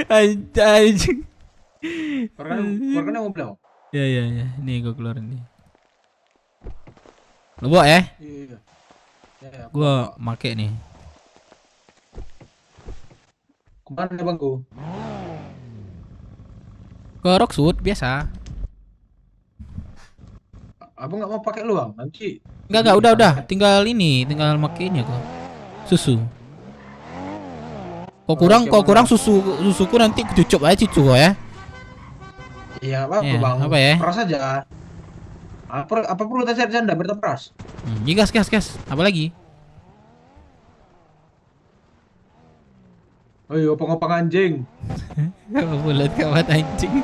Anjing. Keluarkannya mobil Bang. Ya. Nih gue keluarin nih. Lu bawa ya? Iya. Gue make nih. Kemana Bangku? Ke Rockwood biasa. Abang nggak mau pakai lu Bang? Nanti. Enggak, udah. Tinggal make ini aku. Susu. Kok kurang susuku nanti cucup aja cucu ya. Iya, apa Bang? Apa ya? Peras aja. Apa perlu tes janda berteperas? Gas. Apa lagi? Oh iya, opang anjing. Bulat kawat anjing.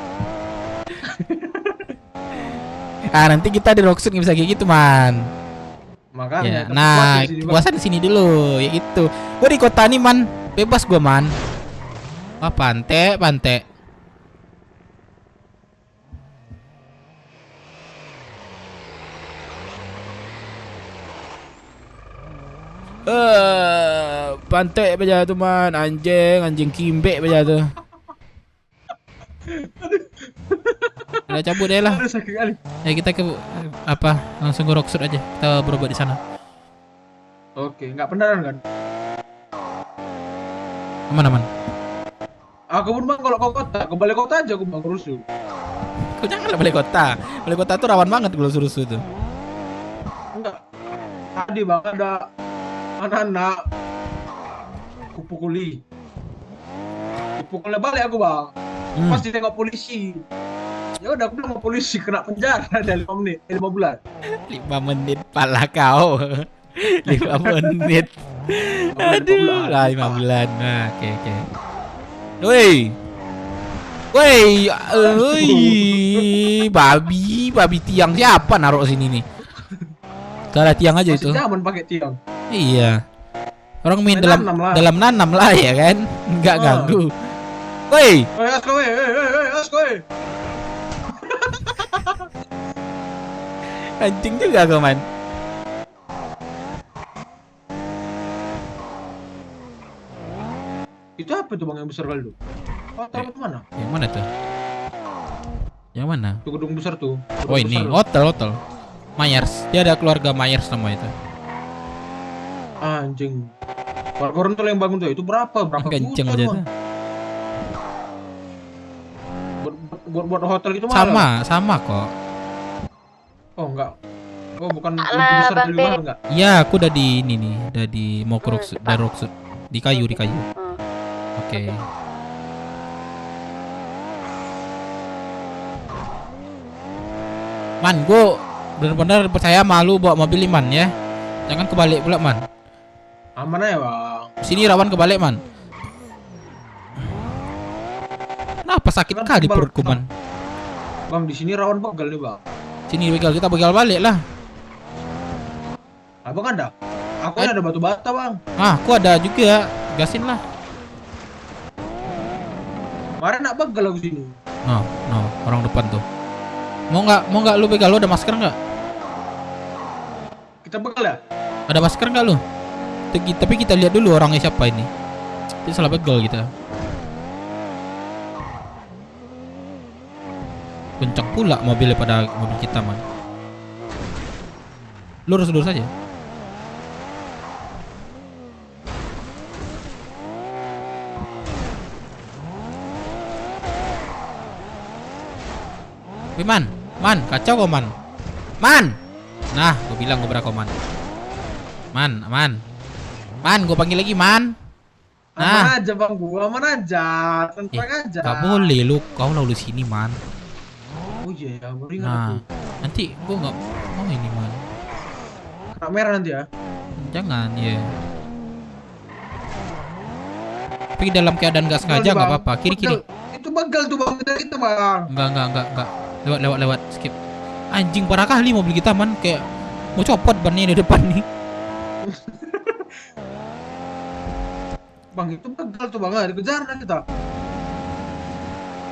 Nanti kita di Rockwood nggak bisa kayak gitu Man. Makanya. Ya, nah, puasa di sini dulu, ya itu. Gua di kota nih Man, bebas gua Man. Wah pantai. pantai aja tuh man, anjing kimbe aja tuh. Udah cabut deh lah. Ya kita ke apa? Langsung ke Rocksuit aja. Kita berobat di sana. Oke, nggak beneran kan? Aman. Aku pun bang kalau ke balai kota aja aku bang rusuh. Kau janganlah balai kota. Balai kota tuh rawan banget kalau rusuh tuh. Enggak. Tadi bang ada anak-anak kupukulnya balik aku bang. Pas ditengok polisi. Ya udah aku bilang sama polisi kena penjara ada 5 menit, 5 bulan. 5 menit pala kau. 5 menit. Aduh, lah 5 bulan. Nah, oke. Woi, babi tiang siapa naruh sini nih? Gak ada tiang aja itu. Zaman pakai tiang. Iya. Orang main dalam nanam lah ya kan? Enggak ganggu. Woi. Askoy. Anjing juga kau man. Itu apa tuh bang yang besar kali tuh? Hotel mana? Yang mana tuh? Yang mana? Tuh gedung besar tuh. Oh ini hotel. Myers. Dia ada keluarga Myers nama itu. Anjing. Warga rental yang bangun tuh itu berapa kenceng aja tuh. Buat hotel itu sama kok. Oh enggak. Oh bukan lebih besar dari luar enggak? Iya, aku udah di ini nih, udah di mau ke Rocksuit. Di kayu. Oke. Man, gua benar-benar percaya malu bawa mobil Man ya. Jangan kebalik pula Man. Aman aja bang. Sini rawan kebalik Man. Kenapa sakit kali perutku Man? Bang di sini rawan begal nih bang. Sini begal, kita begal balik lah. Abang ada? Aku ada batu bata bang. Aku ada juga. Gasin lah. Kemarin nak begal aku sini. No, orang depan tuh. Mau nggak lu begal? Lu ada masker nggak? Kita begal ya? Ada masker nggak lu? Tapi kita lihat dulu orangnya siapa ini. Dia salah begal kita. Kencang pula mobilnya pada mobil kita man. Lurus saja. Man, kacau kau man. Nah, gue bilang gue berako man. Man, gue panggil lagi man. Aman aja bang, gua aman aja, tenang aja. Gak boleh lu, kau lalu sini man. Oh iya ya, beringat aku. Nanti gue nggak mau ini man. Kena merah nanti ya. Jangan ya. Tapi dalam keadaan gak sengaja nggak apa-apa. Kiri. Itu begal tuh bang, kita bang. Enggak. Lewat. Skip. Anjing parah kali mobil kita man, kayak mau copot bannya di depan nih. Bang itu begal tuh bang, dikejar lah kita.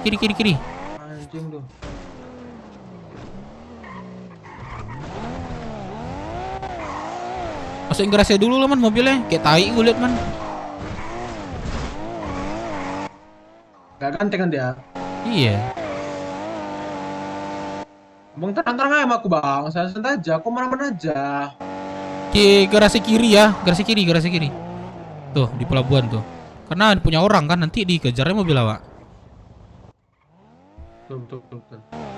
Kiri. Anjing tuh. Masukin garasi dulu lah man mobilnya, kayak tai gue liat man. Gak ganteng kan dia? Iya. Bang terang-terang aja sama aku bang, santai aja, aku mana-mana aja. Ke garasi kiri ya, garasi kiri. Tuh di pelabuhan tuh. Karena punya orang kan nanti dikejarnya mobil awak. Betul.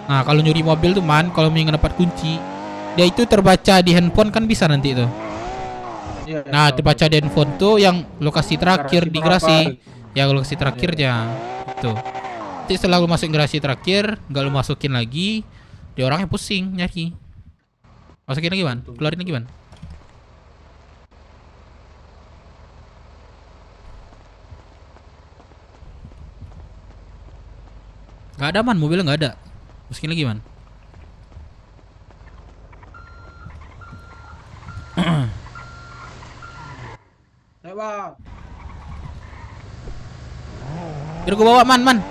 Nah kalau nyuri mobil tuh man, kalau ingin dapat kunci, dia itu terbaca di handphone kan bisa nanti tuh. Iya, Nah terbaca di handphone tuh yang lokasi terakhir di garasi. Ya lokasi terakhirnya. Itu. Nanti setelah lu masuk garasi terakhir, nggak lu masukin lagi, dia orangnya pusing nyari. Masukin lagi man, keluarin lagi man. Gak ada man, mobilnya gak ada. Masukin lagi man. Ayo bang. Biar gue bawa man.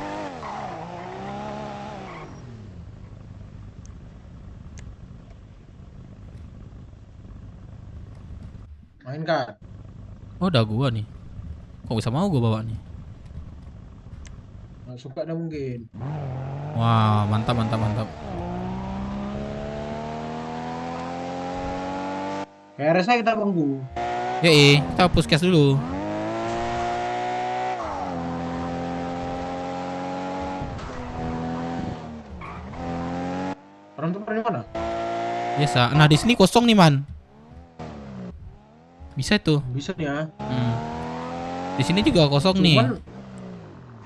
Main kan? Oh, udah gua nih. Kok bisa mau gua bawa nih? Nggak suka dah mungkin. Wah, mantap mantap mantap. Kayak RSA kita bangku. Kita puskes dulu. Orang tuh pada mana? Biasa. Nah, di sini kosong nih, Man. Bisa tuh. Bisa nih ya. Di sini juga kosong nih.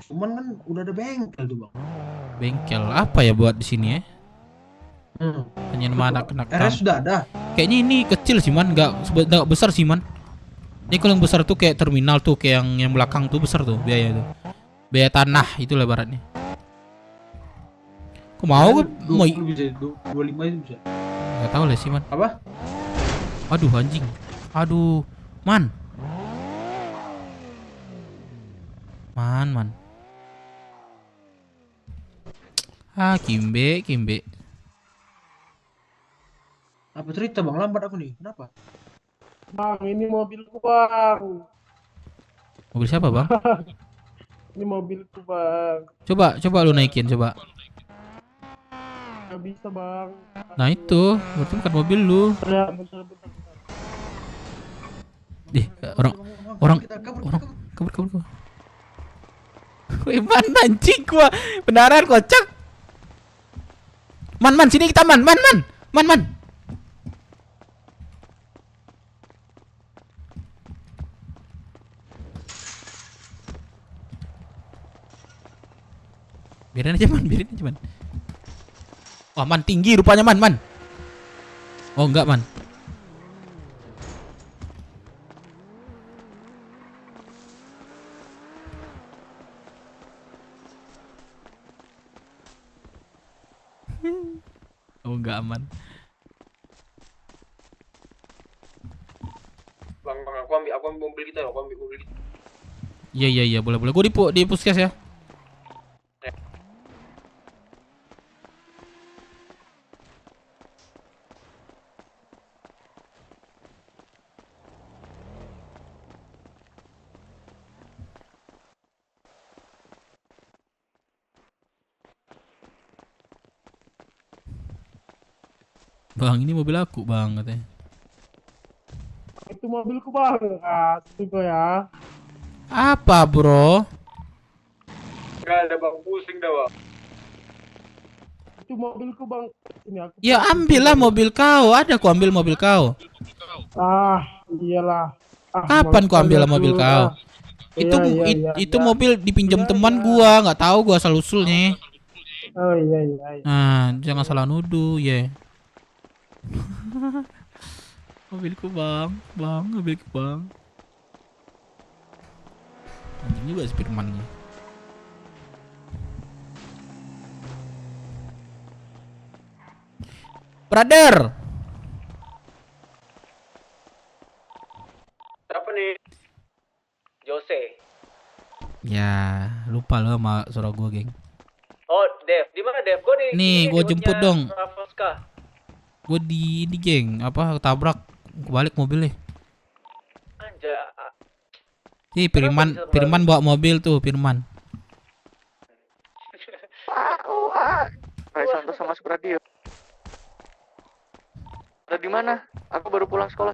Cuman kan udah ada bengkel tuh, Bang. Bengkel apa ya buat di sini ya? Hanya mana kena. RS sudah ada. Kayaknya ini kecil sih, Man. Nggak besar sih, Man. Ini kalau yang besar tuh kayak terminal tuh, kayak yang belakang tuh besar tuh biaya tuh. Biaya tanah itu lebarannya. Kok mau? 20 bisa, 25 itu bisa. Nggak tahu lah sih, Man. Apa? Aduh, anjing. Aduh, Man. Man. Kimbe. Apa cerita, Bang? Lambat aku nih. Kenapa? Bang, ini mobilku, Bang. Mobil siapa, Bang? Ini mobilku, Bang. Coba lu naikin, coba. Gak bisa, Bang. Nah itu, berarti bukan mobil lu. Bentar. Orang kabur. Wih, Man, anjing gua. Beneran kocak. Man, sini kita, Man. Biarin aja, Man. Wah, Man tinggi rupanya, Man. Oh, enggak, Man. Oh, enggak aman. Bang, aku ambil mobil kita, Iya, boleh. Gua di puskes ya. Bang, ini mobil aku, Bang, katanya. Itu mobilku, Bang. Tunggu ya. Apa, Bro? Gak ada, Bang. Pusing dah, Bang. Itu mobilku, Bang. Ini aku. Ya, ambillah mobil kau. Ada aku ambil mobil kau. Iyalah. Kapan ku ambil mobil kau? Itu mobil dipinjam teman gua, nggak tahu gua asal usulnya. Oh iya. Nah, jangan salah nuduh, ya. Mobilku, Bang. Anjing juga Spiderman nih. Brother. Siapa nih? Jose. Ya, lupa lo sama suara gua, geng. Oh, Dev. Di mana, Dev? Gua nih. Nih, gua jemput dong. Rafaska. Gue di geng, tabrak kebalik mobilnya. Firman bawa mobil tuh, Firman. Santos sama Supradio. Ada di mana? Aku baru pulang sekolah.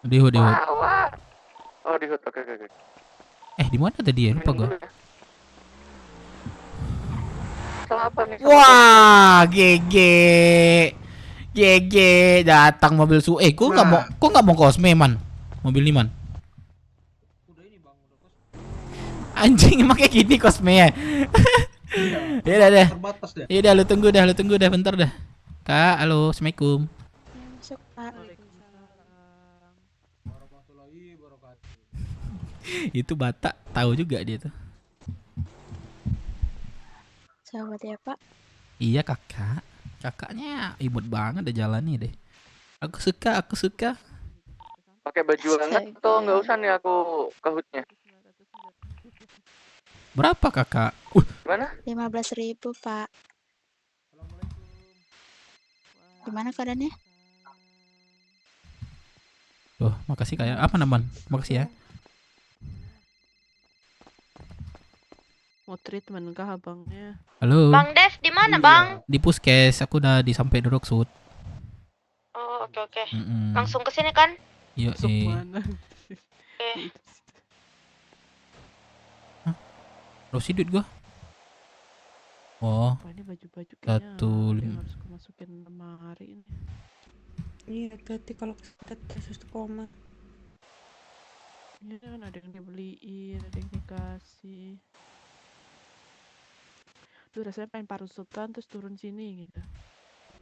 Di Hud. Oh, di Hud. Oke. Di mana tadi ya? Lupa gue. Apa nih? Wah, GG datang mobil kok nggak mau Cosme, Man? Mobil ini, Man. Anjing, emang kayak gini Cosme ya? Ya udah. Ya udah, lu tunggu dah bentar dah. Kak, halo, Assalamualaikum. Itu Batak tahu juga dia tuh. Selamat ya, Pak. Iya, kakaknya imut banget deh jalannya deh. Aku suka. Pakai baju hangat atau nggak usah nih aku ke Hudnya? Berapa kakak? Gimana? 15.000, Pak. Gimana keadaannya? Tuh, makasih kayak apa naman? Makasih ya. Mau treatment kah abangnya? Halo. Bang Dev di mana, Bang? Di puskes, aku udah sampai Dorok Sud. Oh, oke. Mm-mm. Langsung ke sini kan? Yuk, Mana? Oke. Rosi duit gua. Oh. Wah, ini baju-baju kayaknya harus aku masukin lemari ini. Iya, hati kalau kasus koma. Ini kan ada yang dibeliin, ada yang dikasih. Tuh rasanya pengen parusutan terus turun sini gitu.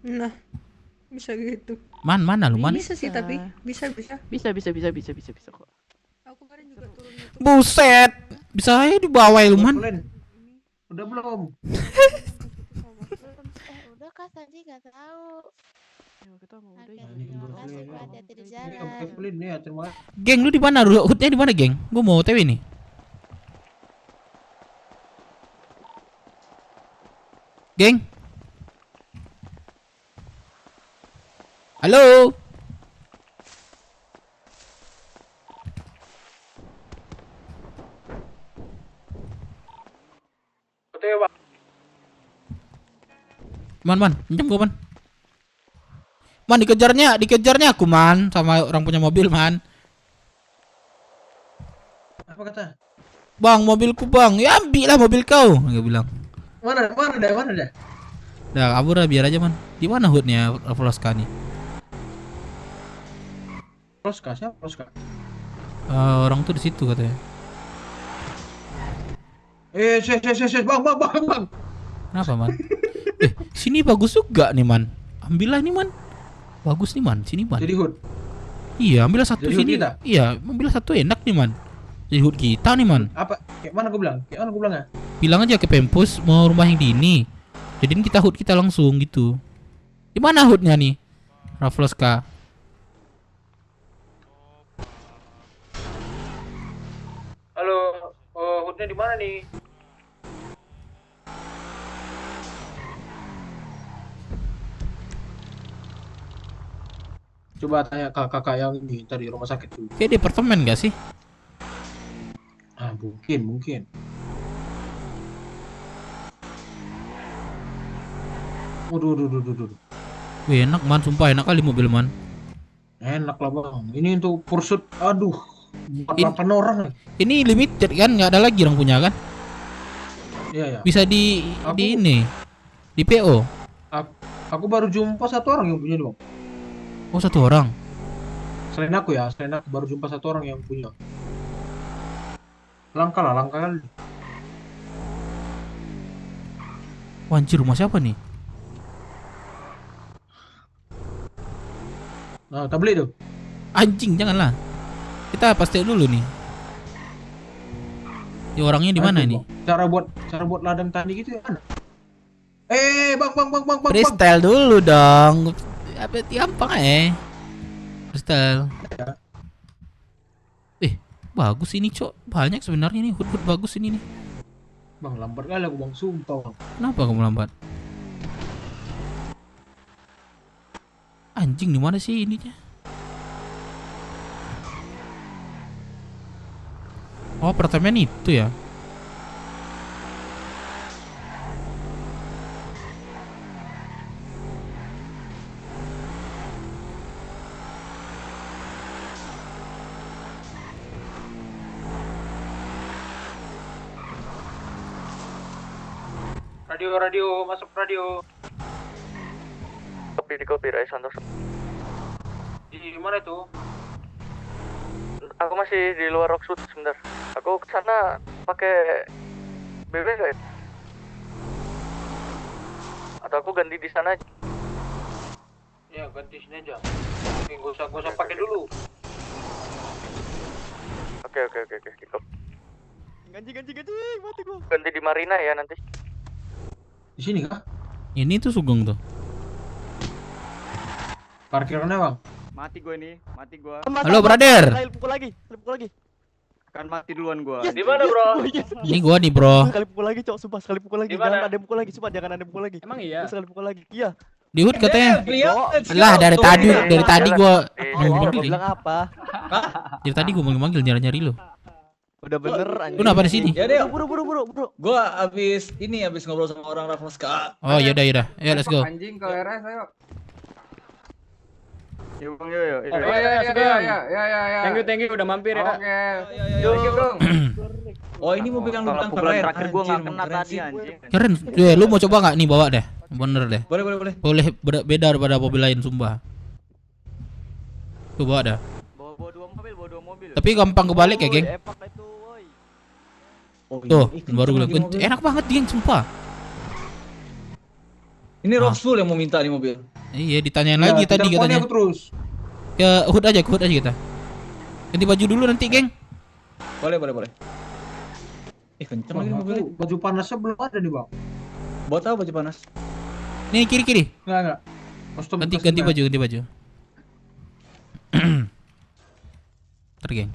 Nah, bisa gitu. Mana lu man? Bisa sih tapi bisa. Bisa kok. Aku kemarin juga turun itu. Buset. Bisa aja di bawah lu man. Udah belum? Udah kah tadi nggak tahu. Ya kita mau udah hati-hati di jalan. Kepelin nih ya, terima kasih. Geng lu di mana? Hutnya di mana, geng? Gua mau OTW nih. Geng. Halo. OTW, Bang. Man, pinjam gua, man. Man, dikejarnya aku, man, sama orang punya mobil, man. Apa kata? Bang, mobilku, Bang. Ya ambil lah mobil kau, dia bilang. Mana dah? Udah kabur lah, biar aja, man. Di mana hoodnya Vloska nih? Vloska siapa Vloska? Orang tuh di situ katanya. Bang. Kenapa, man? Sini bagus juga nih, man. Ambillah nih, man. Bagus nih, man. Sini, man. Jadi hood. Iya, ambillah satu Jadi sini. hood kita? Iya, ambillah satu enak nih, man. Jadi hood kita nih, man. Apa? Kayak mana gue bilang ya? Bilang aja ke Pempus mau rumah yang di ini. Jadiin kita hood kita langsung gitu. Di mana hoodnya nih? Rafloska. Halo, hoodnya di mana nih? Coba tanya kakak yang ini tadi rumah sakit tuh. Kayak di apartemen gak sih? Ah, mungkin. Waduh. Wih, enak, man. Sumpah enak kali mobil, man. Enak lah, Bang. Ini untuk pursuit, aduh. 48 orang. Ini limited kan? Nggak ada lagi orang punya kan? Iya. Bisa di ini. Di PO. Aku baru jumpa satu orang yang punya, Bang. Oh, satu orang. Selain aku baru jumpa satu orang yang punya. Langka kali. Wah, anjir, rumah siapa nih? Nah, tak beli tuh. Anjing, janganlah. Kita pasti dulu nih. Di orangnya di mana ini? Cara buat ladang tadi gitu ya. Bang. Freestyle dulu dong. Apa tiampang freestyle. Bagus ini, Cok. Banyak sebenarnya nih hood bagus ini nih. Bang, lambat kali aku, Bang. Sumpah, Bang. Kenapa kamu lambat? Anjing, di mana sih ininya? Oh, apartemen itu ya. Radio, masuk radio. Kopi, Rai Santoso. Di mana itu? Aku masih di luar Rocksud sebentar. Aku kesana pakai BB nggak ya? Atau aku ganti di sana aja? Ya, ganti sini aja. Gak usah pakai dulu. Oke. Ganti, mati gua. Ganti di Marina ya nanti. Di sini kah? Ini tuh Sugeng tuh. Parkirannya, Bang. Mati gua. Halo, brother. Pukul lagi. Kan mati duluan gua. Di mana, Bro? Ini gua nih, Bro. Sekali pukul lagi, Cok. Sumpah sekali pukul lagi. Di mana? Jangan ada yang pukul lagi. Sumpah jangan ada yang pukul lagi. Emang iya? Sekali pukul lagi. Iya. Di HUD katanya. Let's go. Lah dari tadi gua Gua manggil. bilang apa? Dari tadi gua manggil nyari lu. Udah bener anjing. Lu kenapa di sini? Ya deh. Buru. Gua abis ngobrol sama orang Rafoska. Oh, yaudah. Ya, let's go. Anjing ke RS ayo. Yuk bang, yuk. Ya. Thank you udah mampir ya. Oke. Thank you, Bro. Oh, ini mobil yang lu bilang Pukulan keren. terakhir gua nggak Anjir, kena keren tadi sih. anjing. Keren. Lu mau coba nggak nih bawa deh? Bener deh. Boleh. Boleh beda daripada mobil lain sumpah. Tuh bawa dah. Bawa dua mobil. Tapi gampang kebalik ya, geng. Epak itu, woi. Tuh, baru bilang enak banget, geng, sumpah. Ini Roxful yang mau minta nih mobil. Iya, ditanyain lagi tadi katanya. Aku terus. Ke HUD aja kita. Ganti baju dulu nanti, geng. Boleh. Kenceng lagi mobilnya. Baju panasnya belum ada nih, Bang. Buat apa baju panas? Nih kiri. Enggak. Ganti baju. Ntar, geng.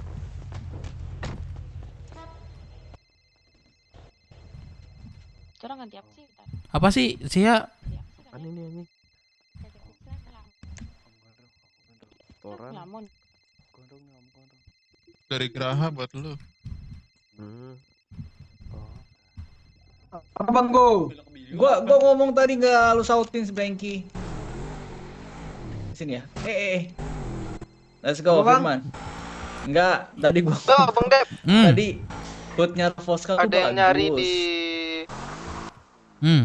Cara ganti apa sih? Apa sih? Saya Ini. Lamun. Dari Graha buat lu. Apa Bang Go? Gua ngomong tadi nggak lu sautin si Blanky. Sini ya. Let's go, Firman. Enggak, tadi gua. Bang Dep. Tadi hoodnya Voska tuh Ada yang bagus. nyari di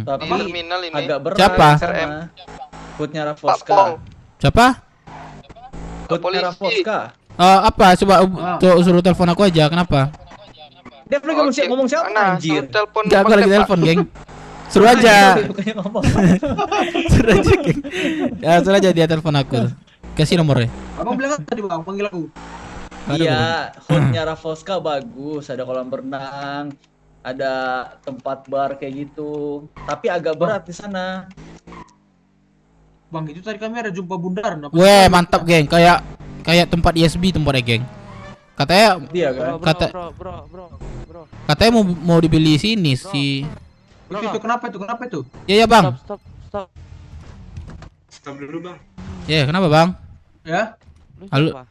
Tapi terminal ini. agak berat. Siapa? Sama hoodnya Voska. Siapa? Hoodnya Voska. Apa? Coba suruh telepon aku aja. Kenapa? Dia lagi ngomong siapa anjir? Enggak, aku lagi telepon, geng. Suruh aja. Suruh aja, geng. Ya, suruh aja dia telepon aku. Kasih nomornya. Abang bilang tadi, Bang, panggil aku. Iya, hoodnya Rafoska bagus, ada kolam renang, ada tempat bar kayak gitu. Tapi agak berat di sana. Bang, itu tadi kami ada jumpa bundaran. Weh, mantap, geng. Kayak tempat ISB tempatnya, geng. Katanya Bro. Katanya mau dibeli sini si. Itu kenapa itu? Ya, Bang. Stop. Stop dulu, Bang. Ya, kenapa, Bang? Ya. Halo.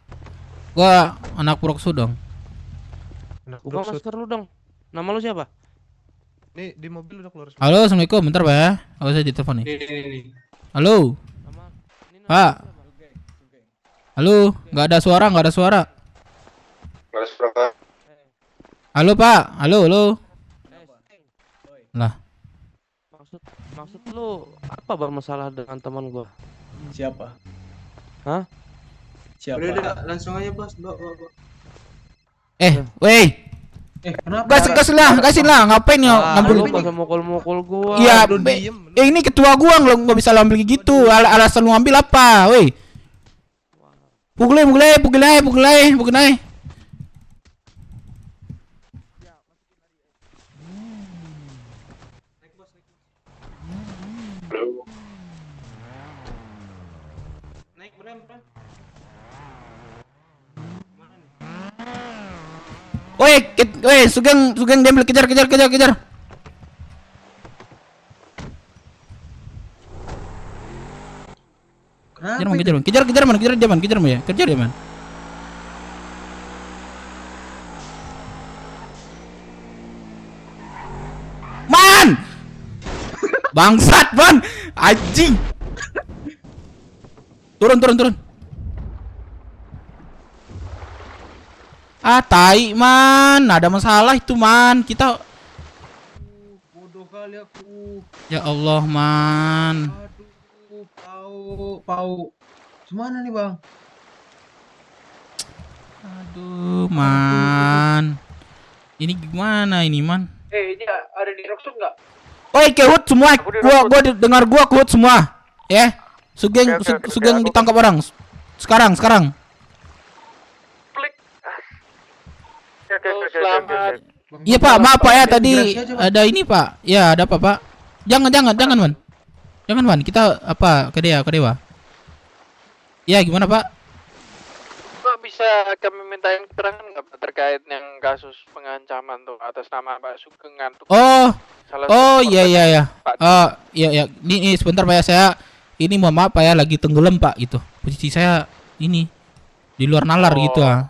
Gua anak Puroksu dong. Buka masker lu dong. Nama lu siapa? Nih di mobil udah keluar semua. Halo, assalamualaikum. Bentar, Pak ya. Aku saya ditelepon nih. Nih. Halo. Pak. Halo, nggak ada suara. Halo, Pak. Halo. Lah. Maksud lu apa bermasalah dengan teman gua? Siapa? Hah? Siapa? Udah, langsung aja, Bos. Bawa. Weh. Kenapa? Kasih lah. Ngapain ya ngambil? Lu masa mukul gua. Iya, ini ketua gua nggak bisa ambil gitu. Alasan lu ambil apa, weh? Pukul aja. Woi, Sugeng diambil, kejar. Kejar dia, man. Man! Bangsat, man. Anjing. Turun. Tai, man. Ada masalah itu, man. Kita Bodoh kali aku. Ya Allah, man. Aduh, Pau. Gimana nih, Bang? Aduh, man. Ini gimana ini, man? Ini ada di Rockstone nggak? Oi, kehut semua. Gua dengar kehut semua. Ya. Sugeng ditangkap orang. Sekarang. Selamat. Iya, Pak, maaf Pak ya, tadi ada ini, Pak. Ya, ada apa, Pak? Jangan, Man. Jangan, Man. Kita ke dewa. Ya, gimana, Pak? Pak, bisa kami minta keterangan nggak Pak terkait yang kasus pengancaman tuh atas nama Pak Sugeng tuh? Oh, iya. Iya. Ini sebentar Pak ya, ini mohon maaf Pak ya, lagi tenggelam Pak gitu. Posisi saya ini di luar nalar gitu ah.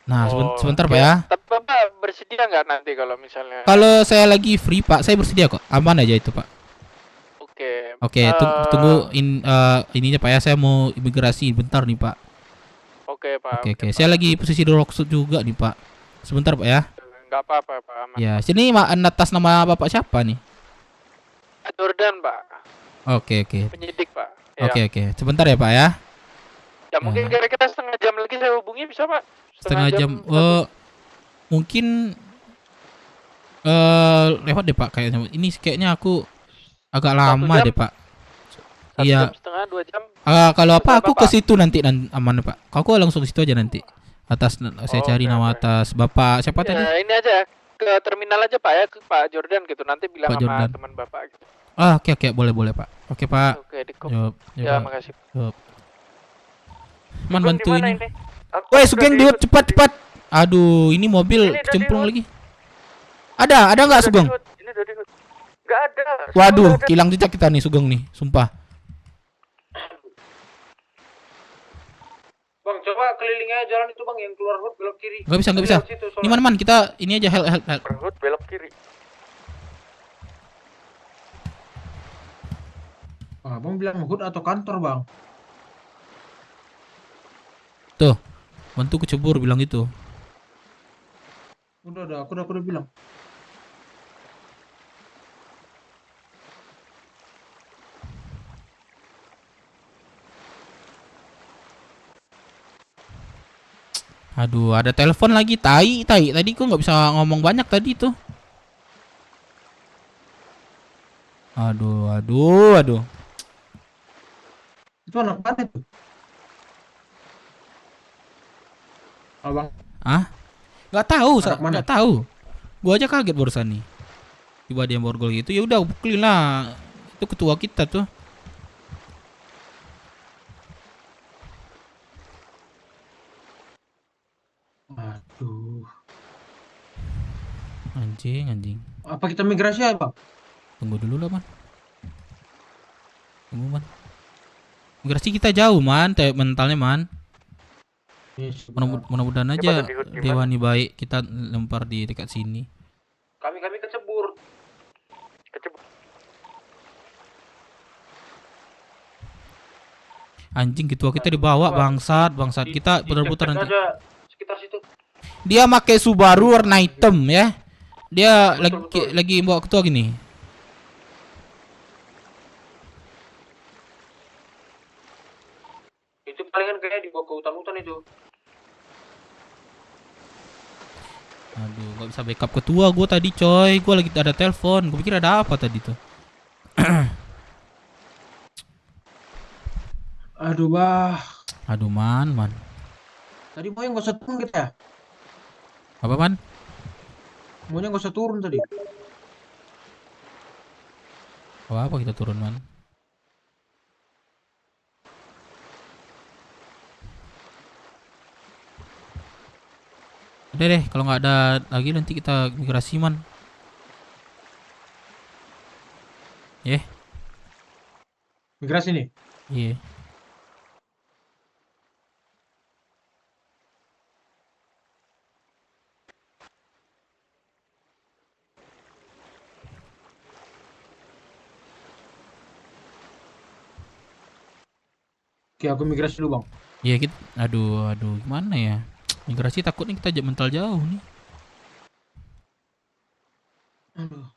Nah, sebentar Pak ya. Tapi Bapak bersedia nggak nanti kalau misalnya? Kalau saya lagi free Pak, saya bersedia kok. Aman aja itu Pak. Oke, tunggu ininya Pak ya, saya mau imigrasi bentar nih Pak. Oke Pak. Oke. Saya lagi posisi di Rocksuit juga nih Pak. Sebentar Pak ya. Nggak apa-apa Pak. Aman. Ya, sini atas nama Bapak siapa nih? Jordan Pak. Oke. Penyidik Pak. Ya. Oke. Sebentar ya Pak ya. Ya mungkin kira-kira setengah jam lagi saya hubungi bisa Pak? Setengah jam. Mungkin lewat deh Pak kayaknya. Ini kayaknya aku agak lama deh Pak. Iya. 1 jam setengah 2 jam. Kalau apa aku ke situ nanti aman Pak. Aku langsung ke situ aja nanti. Atas saya cari nama atas Bapak siapa tadi? Ini aja ke terminal aja Pak ya, ke Pak Jordan gitu. Nanti bilang Pak sama Jordan. teman Bapak gitu. Oke, boleh Pak. Oke Pak. Oke, Yup, ya, Pak. makasih. Yup. Man bantu ini. Woi, Sugeng diut cepat. Aduh, ini mobil kecemplung lagi. Ada nggak Sugeng? Ini udah dihut. Nggak ada. Waduh, hilang jejak kita nih Sugeng nih, sumpah. Bang, coba keliling aja jalan itu Bang yang keluar hut belok kiri. Nggak bisa. Ini man, kita ini aja help. Hut belok kiri. Abang bilang hut atau kantor Bang? Tuh, bantu kecebur bilang gitu. Aku udah bilang. Aduh, ada telepon lagi, tai. Tadi kok nggak bisa ngomong banyak tadi tuh. Aduh. Itu anak mana tuh? Abang. Nggak tahu. Gua aja kaget barusan nih. Tiba dia borgol gitu, ya udah pukulin lah. Itu ketua kita tuh. Aduh. Anjing. Apa kita migrasi ya Bang? Tunggu dulu lah, Man. Migrasi kita jauh, Man. Mentalnya, Man. Mudah-mudahan aja Dewani baik kita lempar di dekat sini. Kami kecebur. Anjing, ketua kita dibawa bangsat kita putar-putar nanti. Sekitar situ. Dia pakai Subaru warna hitam ya. Dia lagi bawa ketua gini. Itu palingan kayak dibawa ke hutan-hutan itu. Aduh, gak bisa backup ketua gue tadi coy. Gue lagi ada telepon. Gue pikir ada apa tadi tuh. Aduh, bah. Aduh, man. Tadi maunya nggak usah turun kita ya? Apa, Man? Maunya nggak usah turun tadi. Apa kita turun, Man? Udah deh, kalau nggak ada lagi nanti kita migrasi, Man. Migrasi nih? Iya. Oke, aku migrasi dulu Bang. Iya, kita aduh gimana ya? Migrasi takutnya kita mental jauh nih. Aduh.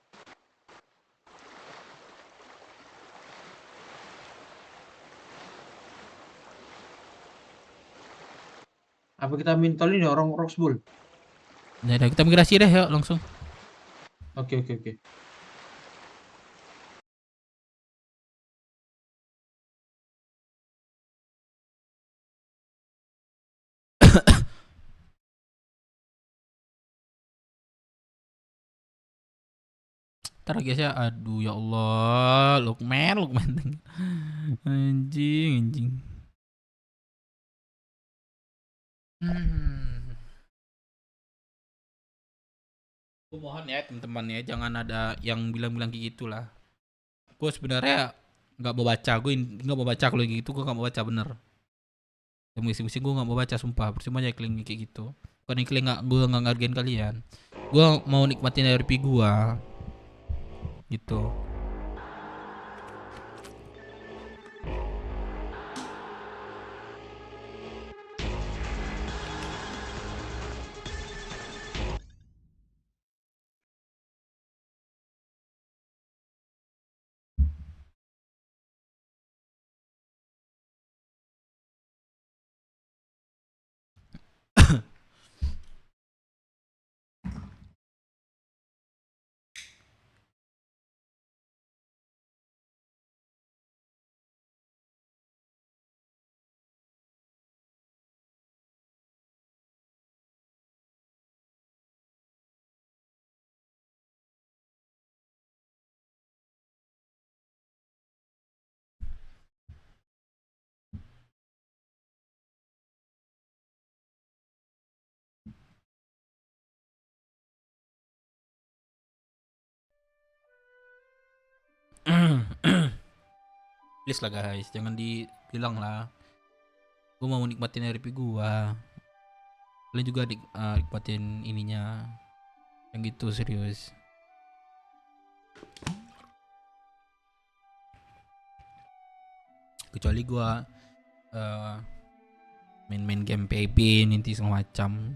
Apa kita mintal ini orang Roxbull? Nah, kita migrasi deh yuk langsung. Oke. Ntar guys ya, aduh ya Allah, Lukman. Anjing. Gue mohon ya teman-teman ya, jangan ada yang bilang-bilang kayak gitulah. Gue sebenarnya Nggak mau baca, gue nggak mau baca kalau gitu, gue nggak mau baca bener. Yang misi-misi gue nggak mau baca sumpah, percuma aja kalian kayak gitu. Bukan kalian nggak, gue nggak ngargain kalian. Gue mau nikmatin RP gue, gitu. Please lah guys, jangan dibilang lah. Gue mau nikmatin RP gue. Kalian juga nikmatin ininya. Yang gitu serius. Kecuali gue main-main game PvP nanti segala macam.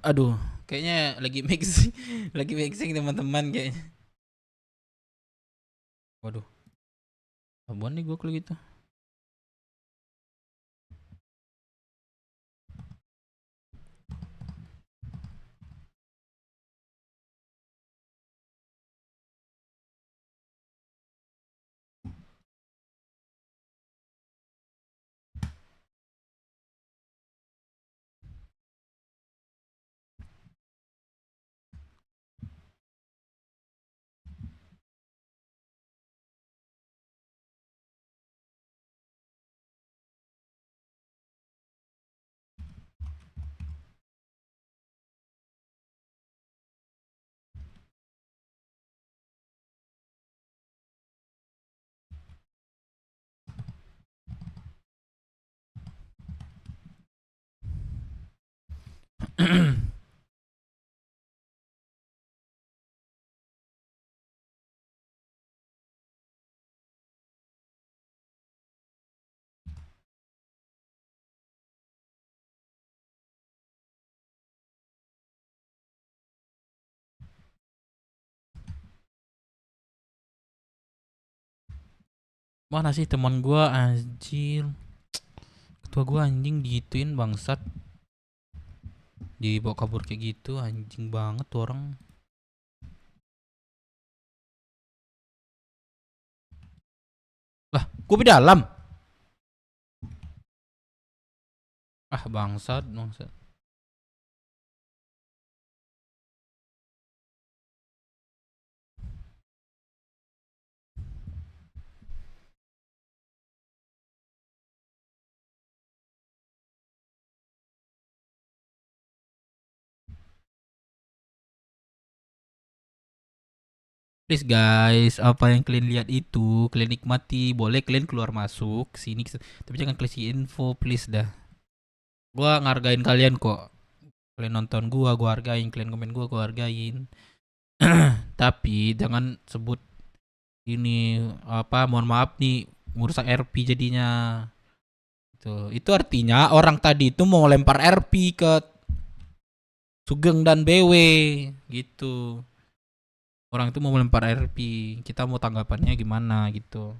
Aduh, kayaknya lagi mixing teman-teman kayaknya. Waduh, apaan nih gue kalau gitu. Mana sih teman gua anjir. Ketua gua anjing digituin bangsat. Dibawa kabur kayak gitu, anjing banget tuh orang. Gue di dalam. Ah bangsat. Please guys, apa yang kalian lihat itu kalian nikmati, boleh kalian keluar masuk sini, tapi jangan kasih info please dah. Gua ngargain kalian kok. Kalian nonton gua hargain, kalian komen gua hargain. Tapi jangan sebut ini apa, mohon maaf nih, merusak RP jadinya. Itu artinya orang tadi itu mau lempar RP ke Sugeng dan BW gitu. Orang itu mau melempar RP, kita mau tanggapannya gimana gitu.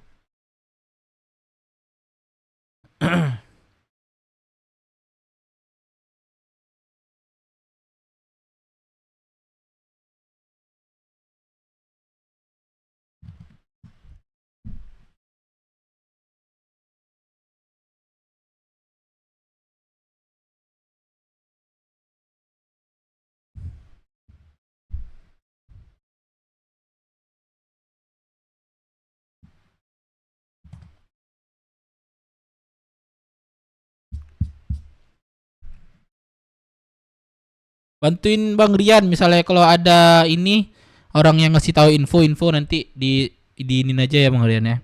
Bantuin Bang Rian misalnya kalau ada ini orang yang ngasih tahu info nanti di ini aja ya Bang Rian ya.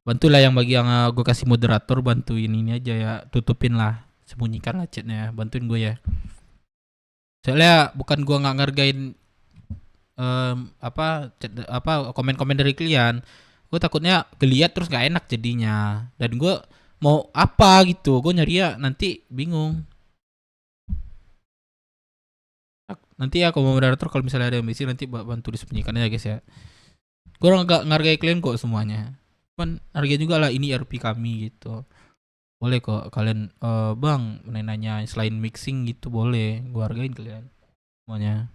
Bantulah yang bagi yang gue kasih moderator, bantuin ini aja ya, tutupin lah, sembunyikan lah chatnya, bantuin gue ya. Soalnya bukan gue nggak ngargain komen-komen dari kalian, gue takutnya keliat terus nggak enak jadinya, dan gue mau apa gitu, gue nyari ya nanti bingung. Nanti ya kalau moderator kalau misalnya ada yang misi nanti bantu disembunyikan ya guys ya. Gue nggak ngargai kalian kok semuanya. Kan harga juga lah ini RP kami gitu. Boleh kok kalian bang nanya selain mixing gitu boleh. Gue hargain kalian semuanya.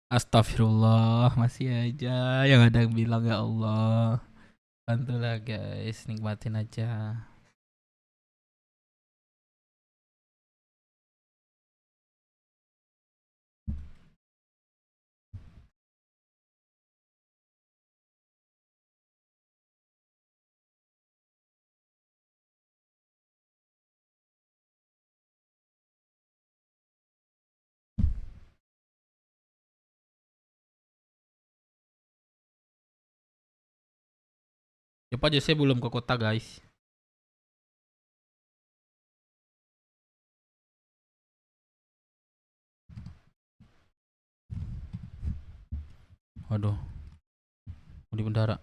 Astagfirullah, masih aja yang ada yang bilang ya Allah. Bantulah guys, nikmatin aja. Siapa aja saya belum ke kota guys. Waduh, mau di bendara.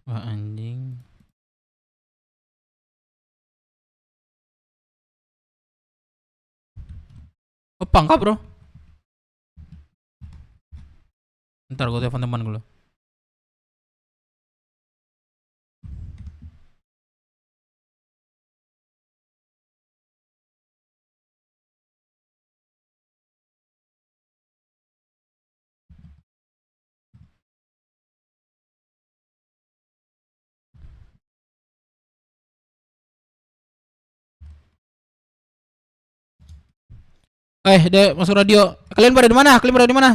Wah anjing. Oh pangkap bro. Ntar gue telepon teman gue. Dek, masuk radio. Kalian pada di mana? Kalian pada di mana?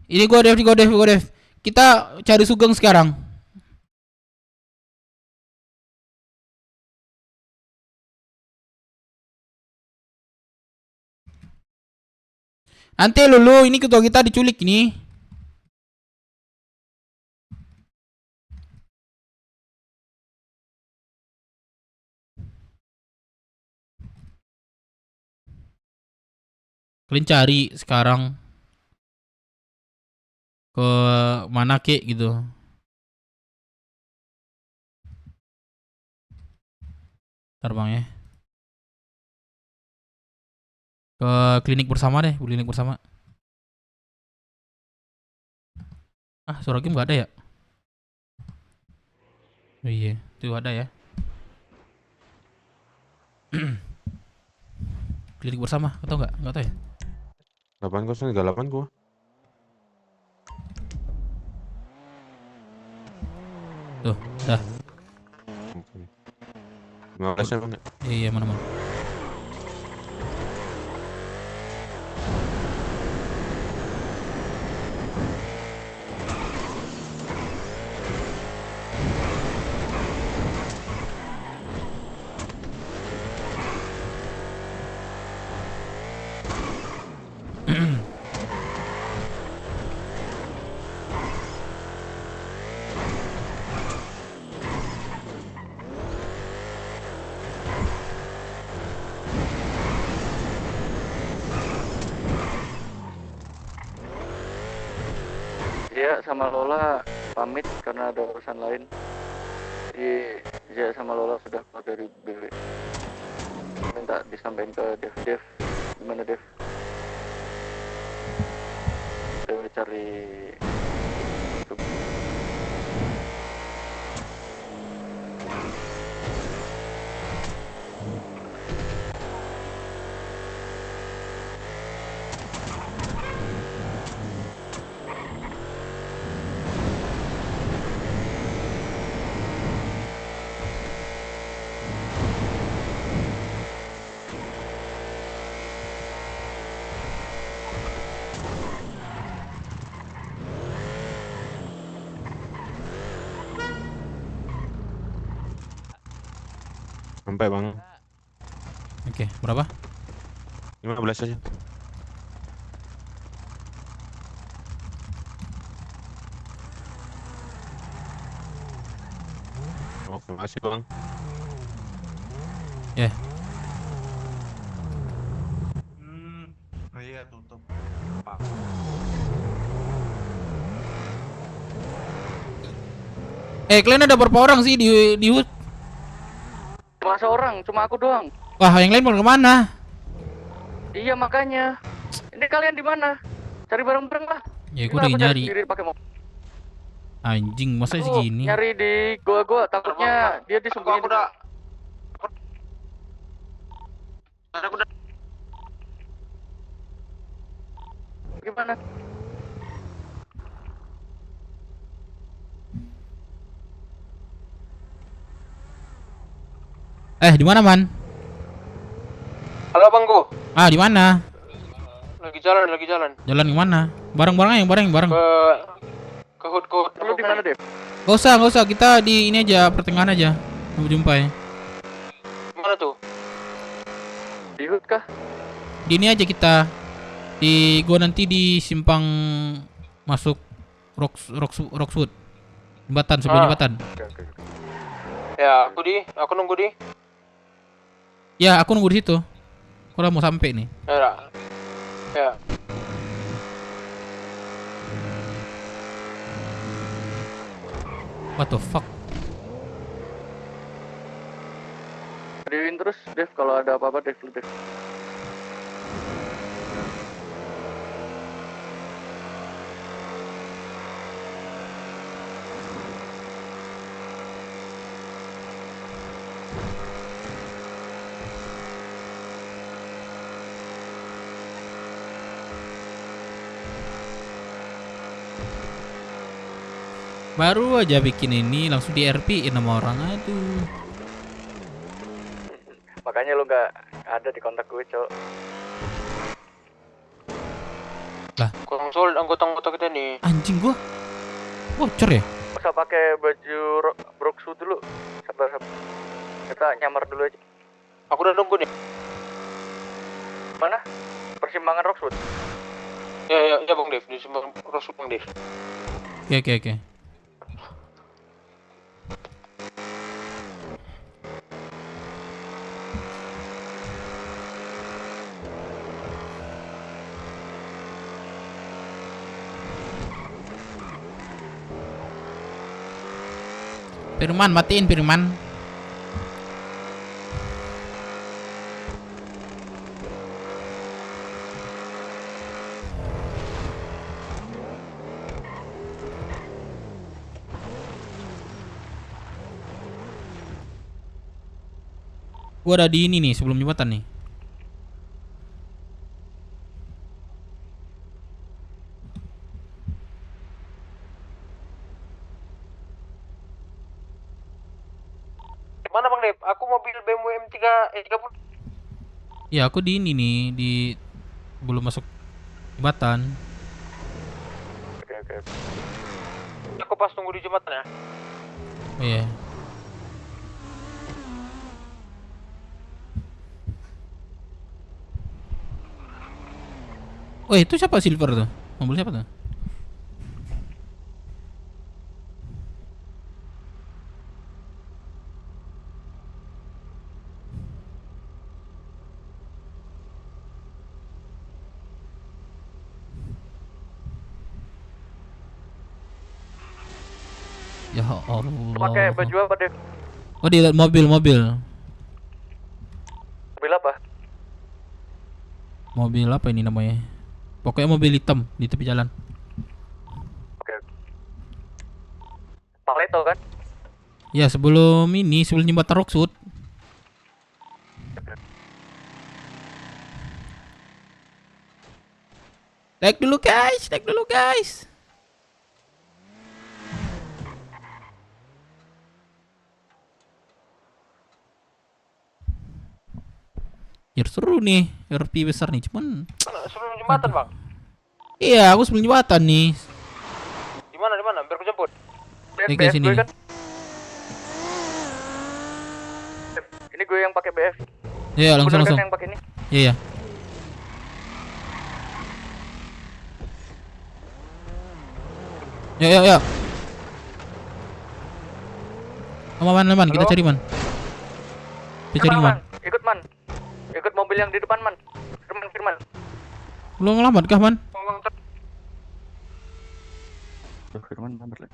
Ini gua Dev. Kita cari Sugeng sekarang. Nanti Lulu, ini ketua kita diculik ini. Kalian cari sekarang ke mana kek gitu. Ntar bang ya. Ke klinik bersama deh, klinik bersama. Suara game gak ada ya? Oh iya, itu ada ya. Klinik bersama, atau enggak? Enggak tahu ya. 8038 gua. Tuh, dah. 15 ya, Bang. Iya, mana. Zia sama Lola pamit karena ada urusan lain. Jadi Zia sama Lola sudah keluar dari BW. Minta disampaikan ke Dev. Gimana Dev? Saya cari Sampai Bang. Oke, berapa? 15 aja. Oke, makasih Bang. Ya. Iya tutup. Kalian ada berapa orang sih di HUT? cuma seorang, cuma aku doang. Wah, yang lain mau kemana? Iya makanya. Ini kalian di mana? Cari bareng-bareng lah. Ya, gua lagi nyari. Pakai mobil. Anjing, masa segini? Nyari di gua takutnya dia disembunyiin. Gimana? Di mana, Man? Halo, Bangku. Di mana? Lagi jalan. Jalan ke mana? Bareng-bareng yang bareng. Ke HUT. Lu di mana, Dev? Gak usah, kita di ini aja, pertengahan aja. Sampai jumpa ya. Mana tuh? Di HUT kah? Di ini aja kita. Gua nanti di simpang masuk Roxwood. Jembatan, sebelah jembatan. Ya, aku nunggu di. Ya, aku nunggu di situ. Aku udah mau sampai nih. Ya. What the fuck? Riwin terus, Dev. Kalau ada apa-apa, Dev. Baru aja bikin ini langsung di RP-in sama orang. Aduh. Makanya lu nggak ada di kontak gue, Cok. Kurang solid anggota-anggota kita nih. Anjing gua. Bocor ya? Usah pakai baju broxu dulu. Sabar. Kita nyamar dulu aja. Aku udah nunggu nih. Mana? Persimpangan Roxwood. Ya Bang Dev, di Simpang Roxwood Bang Dev. Oke. Firman, matiin Firman. Gua ada di ini nih sebelum jembatan nih. Mana Bang Dev? Aku mobil BMW M3 30. Ya aku di ini nih di belum masuk jembatan. Oke. Aku pas tunggu di jembatan ya. Oh iya. Oh itu siapa Silver tuh? Mobil siapa tuh? Ya Allah. Pakai baju apa, Dev? Oh di mobil. Mobil apa? Mobil apa ini namanya? Pokoknya mobil hitam di tepi jalan. Oke. Paleto kan? Ya sebelum jembatan Roxwood. Naik dulu guys. Ya seru nih, RP besar nih, cuman Sebelum jembatan Bang. iya aku sebelum jembatan nih. Di mana? Biar aku jemput. Kayak sini gue nih. kan. Ini gue yang pakai BF. Iya langsung. Bener kan yang pakai ini? Iya. Ya. Man, kita cari man. Ikut mobil yang di depan man. Firman. Lu ngelamat kah man? Firman lambat lagi.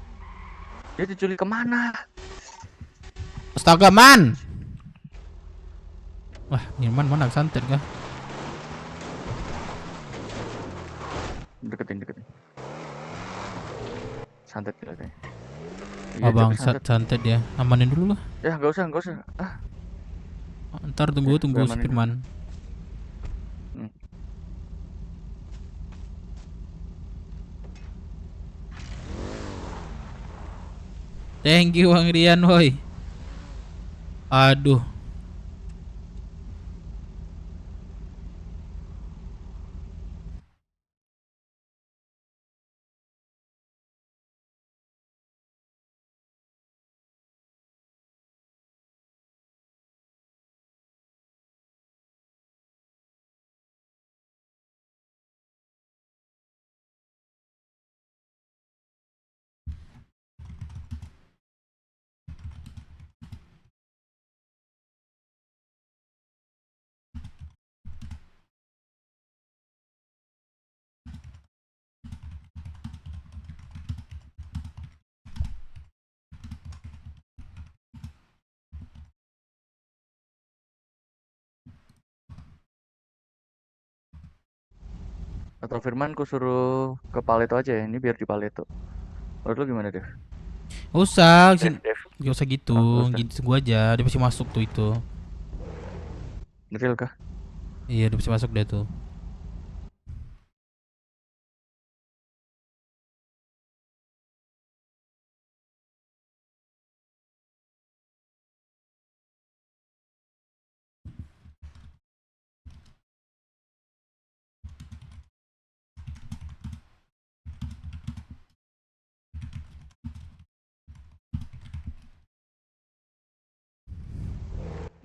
Dia diculik kemana? Astaga man. Wah, Firman mana santet kah? Deketin. Santet kayaknya. Oh bang, santet ya. Amanin dulu lah. Ya nggak usah. Ntar tunggu si Firman. Thank you Bang Rian, woi. Aduh. Atau Firman ku suruh ke Paleto aja ya. Ini biar di Paleto. Menurut lu gimana, Dev? Usah, Dev. gak usah gitu, gitu gua aja, dia pasti masuk tuh itu. Real kah? Iya, dia pasti masuk deh tuh.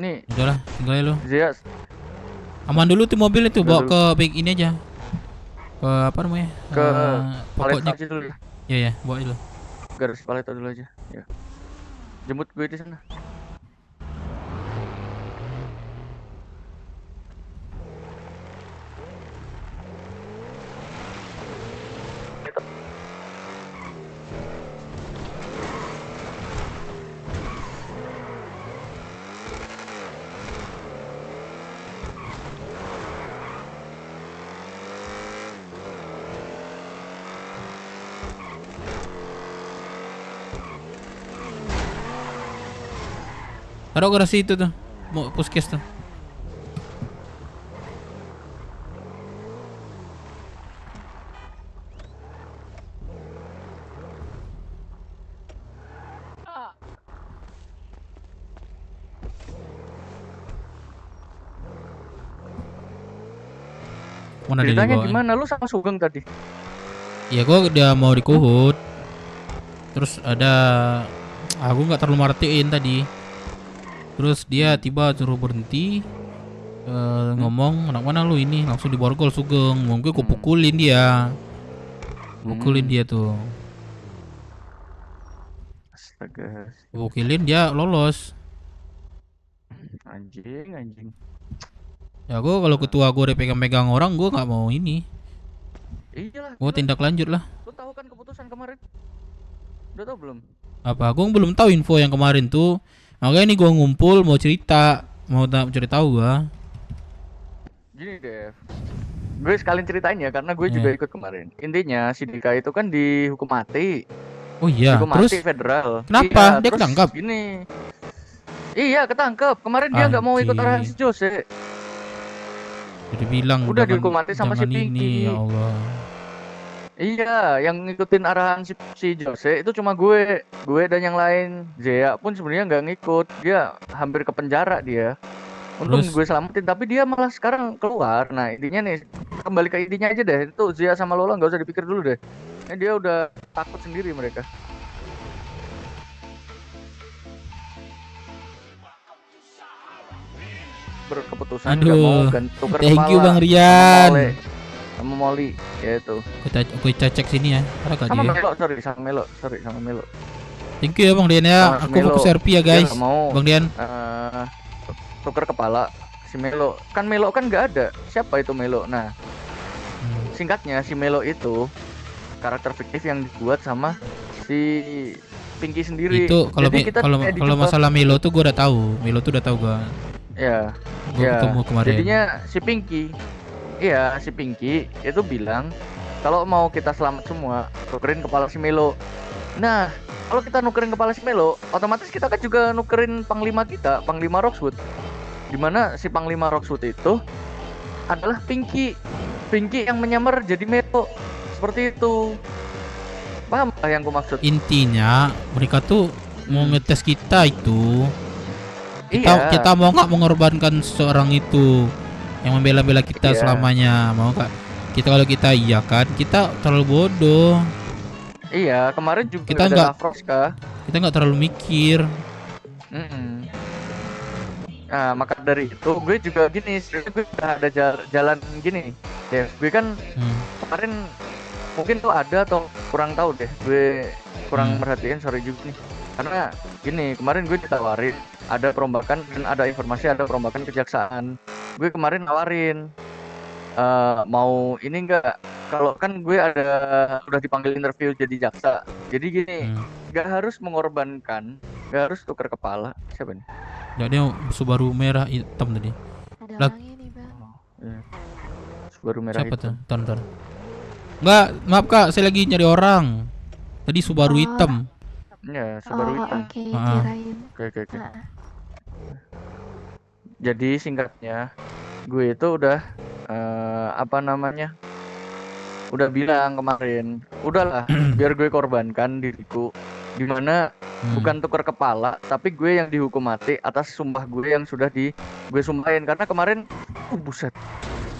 Nih. Udahlah, tinggal aja lu. Zia. Aman dulu tuh mobil itu, Udah bawa ke baik ini aja. Ke apa namanya? Ke pokoknya. paleta aja dulu. Iya ya, bawa dulu. Garis paleta dulu aja. Ya. Jemput gue di sana. Taruh garasi itu tuh, mau puskes tuh. Mana dia Ceritanya dibawa? gimana? Lu sama Sugeng tadi? Ya gua udah mau dikuhut. Terus ada aku nggak terlalu merhatiin tadi. Terus dia tiba suruh berhenti, ngomong anak mana lu ini, langsung diborgol Sugeng. Mungkin gue pukulin dia, dia tuh. Astaga. Pukulin dia lolos. Anjing. Ya gue kalau ketua gue udah pegang-pegang orang, gue nggak mau ini. Iyalah. Gue tindak lanjut lah. Lu tahu kan keputusan kemarin? Udah tahu belum? Apa? Gue belum tahu info yang kemarin tuh. Makanya ini gue ngumpul mau cerita, mau cari tahu gue. Gini Dev, gue sekalian ceritain ya karena gue juga ikut kemarin. Intinya si Dika itu kan dihukum mati. Oh iya. Dihukum Terus mati federal. kenapa? Iya, Dia terus ketangkap? Gini. Iya ketangkep. Kemarin dia nggak mau ikut arahan si Jose. Jadi bilang udah dihukum mati sama si ini, Pinky. ya Allah. Iya, yang ngikutin arahan si Jose itu cuma gue dan yang lain. Zea pun sebenarnya nggak ngikut, dia hampir ke penjara dia. Untung Terus? gue selamatin, tapi dia malah sekarang keluar. Nah intinya nih, kembali ke intinya aja deh. Itu Zea sama Lola nggak usah dipikir dulu deh. Ini dia udah takut sendiri mereka. Berkeputusan nggak mau tuker thank you kepala Bang Rian. sama Molly, ya itu. Kita cek sini ya. Sama Melo, sama Melo. Thank you ya Bang Rian ya. Aku fokus RP ya guys. Mau, Bang Rian. Tuker kepala si Melo. Kan Melo kan nggak ada. Siapa itu Melo? Nah, singkatnya si Melo itu karakter fiktif yang dibuat sama si Pinky sendiri. Itu kalau masalah Melo tuh gue udah tahu. Melo tuh udah tahu gue. Ya. Gua ketemu kemarin. Jadinya si Pinky itu bilang kalau mau kita selamat semua, nukerin kepala si Melo. Nah, kalau kita nukerin kepala si Melo, otomatis kita kan juga nukerin panglima kita, Panglima Roxwood. Dimana si Panglima Roxwood itu adalah Pinky yang menyamar jadi Melo. Seperti itu. Paham lah yang gue maksud? Intinya mereka tuh mau ngetes kita itu. Kita Iya. mau nggak mengorbankan seorang itu yang membela-bela kita selamanya, mau nggak? Kalau kita iya kan, kita terlalu bodoh. Iya, kemarin juga Kita ada nggak- Lafroska. Kita nggak terlalu mikir. Nah, maka dari itu gue juga gini, gue udah ada jalan gini. Ya, gue kan kemarin mungkin tuh ada atau kurang tahu deh. Gue kurang merhatiin, sorry juga nih. Karena gini, kemarin gue ditawarin ada perombakan dan ada informasi ada perombakan kejaksaan. Gue kemarin nawarin mau ini enggak, kalau kan gue udah dipanggil interview jadi jaksa. Jadi gini, nggak harus mengorbankan, nggak harus tukar kepala. Siapa nih? Jadi Subaru merah hitam tadi. Ada orang ini bang. Subaru merah Siapa hitam. tuh? Tonton. Enggak, maaf Kak, saya lagi nyari orang. Tadi Subaru hitam. Ya, Subaru hitam. Oke, kirain. Oke. Jadi singkatnya, gue itu udah udah bilang kemarin, udahlah biar gue korbankan diriku, dimana bukan tukar kepala, tapi gue yang dihukum mati atas sumpah gue yang sudah gue sumpahin. Karena kemarin, buset.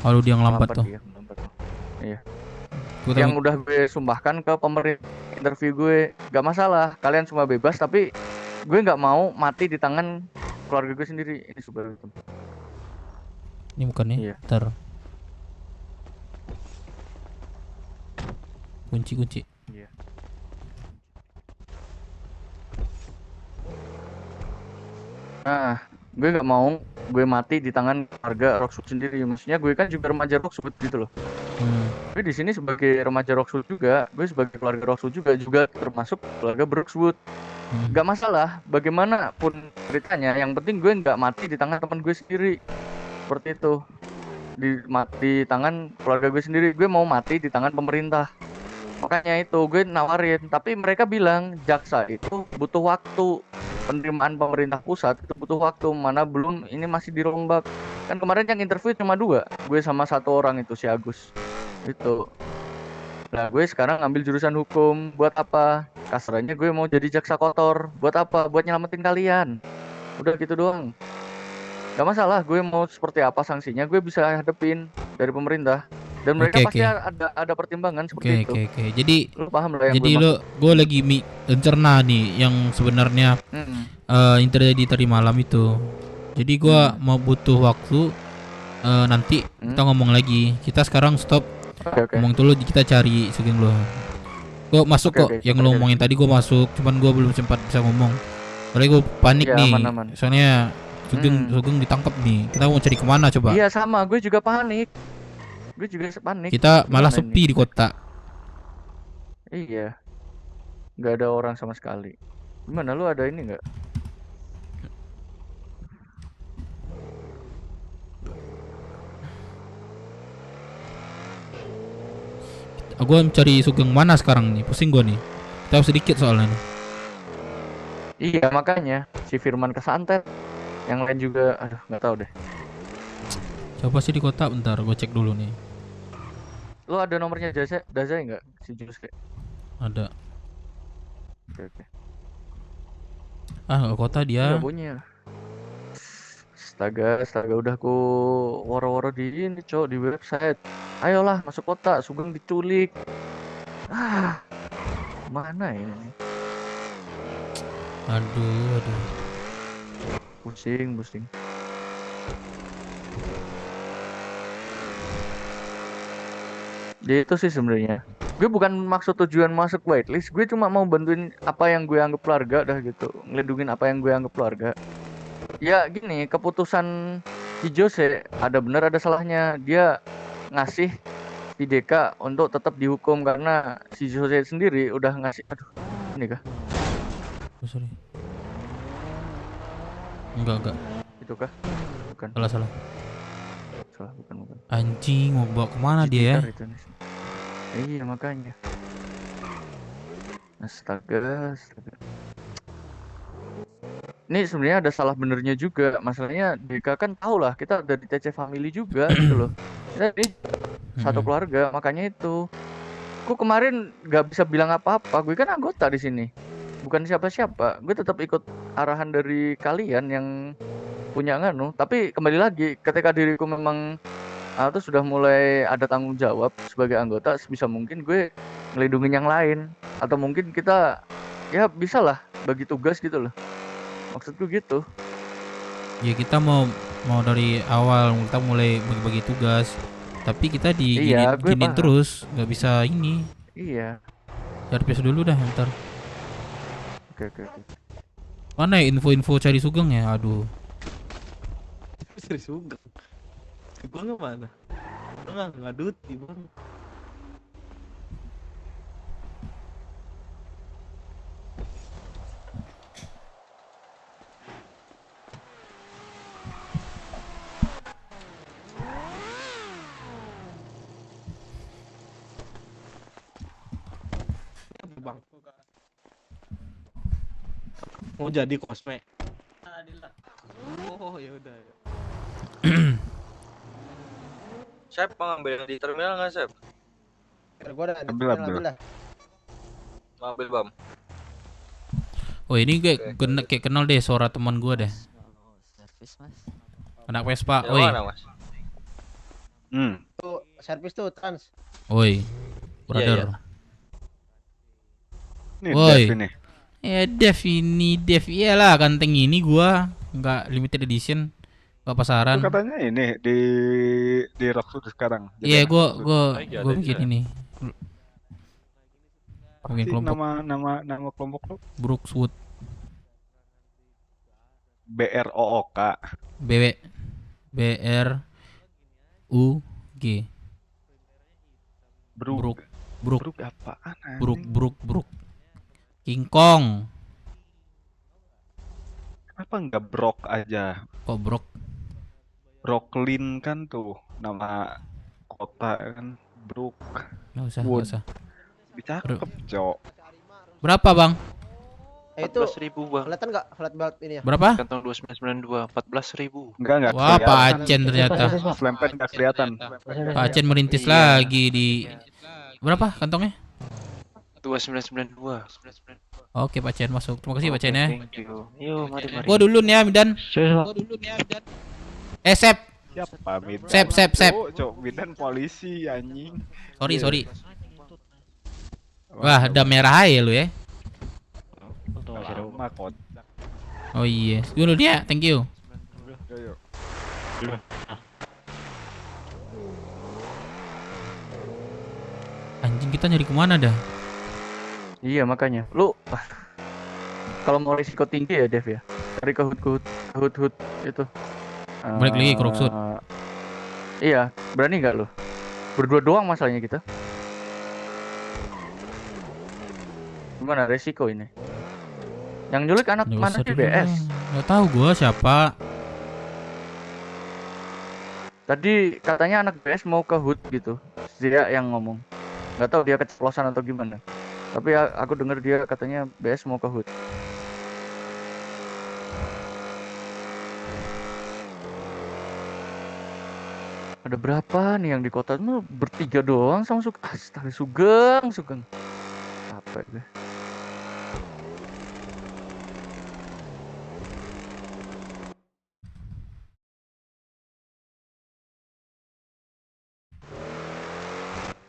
Kalau dia ngelambat tuh. Iya. Yang udah gue sumpahkan ke pemerintah interview gue, gak masalah, kalian semua bebas, tapi gue nggak mau mati di tangan keluarga gue sendiri. Ini Subaru hitam. Ini bukannya? Iya. Ntar. Kunci. Iya. Nah, gue nggak mau gue mati di tangan keluarga Rockswood sendiri. Maksudnya gue kan juga remaja Rockswood gitu loh. Gue di sini sebagai remaja Rockswood juga, gue sebagai keluarga Rockswood juga termasuk keluarga Brookswood. Gak masalah, bagaimanapun ceritanya. Yang penting gue nggak mati di tangan teman gue sendiri. Seperti itu. Di tangan keluarga gue sendiri. Gue mau mati di tangan pemerintah. Makanya itu gue nawarin. Tapi mereka bilang jaksa itu butuh waktu. Penerimaan pemerintah pusat itu butuh waktu. Mana belum, ini masih dirombak. Kan kemarin yang interview cuma 2. Gue sama 1 orang itu, si Agus. Itu. Nah gue sekarang ngambil jurusan hukum. Buat apa? Kasarnya gue mau jadi jaksa kotor. Buat apa? Buat nyelamatin kalian. Udah gitu doang. Gak masalah, gue mau seperti apa sanksinya gue bisa hadepin dari pemerintah. Dan mereka pasti ada pertimbangan seperti itu. Oke. Jadi lu paham lah yang jadi gue lagi mencerna nih yang sebenarnya yang terjadi tadi malam itu. Jadi gue mau butuh waktu nanti kita ngomong lagi. Kita sekarang stop. Ngomong dulu, kita cari Sugeng lo. Gue masuk kok. Yang lo ngomongin tadi gue masuk. Cuman gue belum sempat bisa ngomong. Soalnya gue panik nih. Aman. Soalnya Sugeng ditangkap nih. Kita mau cari kemana coba? Iya sama, gue juga panik. Panik. Kita malah sepi di kota. Iya. Gak ada orang sama sekali. Gimana, lu ada ini nggak? Gue mencari Sugeng mana sekarang nih? Pusing gue nih. Tahu sedikit soalnya nih. Iya makanya si Firman kesantet. Yang lain juga, aduh nggak tahu deh. Coba sih di kota, bentar gue cek dulu nih. Lo ada nomornya Dazai nggak? Si Juske? Ada. Oke. Ke kota dia. Nggak punya. Astaga, udah ku woro-woro di ini cok, di website. Ayolah masuk kota, Sugeng diculik. Mana ini? Aduh. Pusing. Jadi itu sih sebenarnya. Gue bukan maksud tujuan masuk whitelist, gue cuma mau bantuin apa yang gue anggap keluarga dah gitu, ngelindungin apa yang gue anggap keluarga. Ya gini, keputusan si Jose ada benar ada salahnya. Dia ngasih si Deka untuk tetap dihukum karena si Jose sendiri udah ngasih. Aduh, ini kah? Sorry. Enggak. Itu kah? Bukan. Salah. Bukan. Anjing, mau bawa kemana dia ya? Iya makanya. Astaga. Ini sebenarnya ada salah benernya juga. Masalahnya Deka kan tahu lah kita dari TC Family juga gitu loh. Kita di satu keluarga, makanya itu. Aku kemarin nggak bisa bilang apa-apa. Gue kan anggota di sini, bukan siapa-siapa. Gue tetap ikut arahan dari kalian yang punya nganu. Tapi kembali lagi, ketika diriku memang tuh sudah mulai ada tanggung jawab sebagai anggota, sebisa mungkin gue ngelindungin yang lain. Atau mungkin kita ya bisa lah bagi tugas gitu loh. Maksudku gitu. Ya kita mau dari awal kita mulai bagi-bagi tugas. Tapi kita diginin terus, nggak bisa ini. Iya. Cari PS dulu dah ntar. Oke. Mana ya info-info cari Sugeng ya? Aduh. Cari Sugeng. Bang mana? Nggak duti bang. Bang. Mau jadi kosme. Oh ya udah. Sep, ngambil di terminal nggak, Sep? Gua ada di terminal, ambil Bam. Oh ini kayak kenal deh suara teman gua deh. Servis mas. Anak Vespa, Ya, oi. mana, Mas? Tuh, servis tuh trans. Oi, brother. Iya. Woi. Ya Dev iyalah ganteng ini gua. nggak limited edition, nggak pasaran. Itu katanya ini di Rockwood sekarang. Iya, Jadi gua anak bikin ini. Bikin sih kelompok nama kelompok lu? Brookswood. BROOK. BRUG. Brook. Brook Apaan? Brook. King Kong. Kenapa nggak Brock aja? Kok Brook? Brooklyn kan tuh nama kota kan. Brook. Nggak usah. Lebih cakep, Cok. Berapa, Bang? Itu 14.000 bang. kelihatan nggak flat belt ini ya? Berapa? Kantong 2992, 14.000. Enggak Wah, Pak Acen ternyata. Slempet nggak kelihatan. Pak Acen merintis lagi di berapa kantongnya? 2992. Oke, Pak Acen masuk. Terima kasih Pak Acen ya. Thank you. Yo, mari. Gua dulu nih ya, Midan. Sep. Siapa Midan? Sep. Cok, Midan polisi anjing. Sorry. Wah, ada merah aja lu ya. Makot. Oh iya. Dulu dia, thank you. Yo. Anjing, kita nyari kemana dah? Iya makanya. Lu kalau mau risiko tinggi ya Dev ya. Cari ke hut itu. Balik lagi ke Rockwood. Iya, berani nggak lu? Berdua doang masalahnya kita. Gimana resiko ini? Yang nyulik anak mana sih BS? Nggak tahu gua siapa. Tadi katanya anak BS mau ke HUD gitu. Dia yang ngomong. Nggak tahu dia keceplosan atau gimana. Tapi aku dengar dia katanya BS mau ke HUD. Ada berapa nih yang di kota itu? Bertiga doang sama Astaga, Sugeng. Capek gue.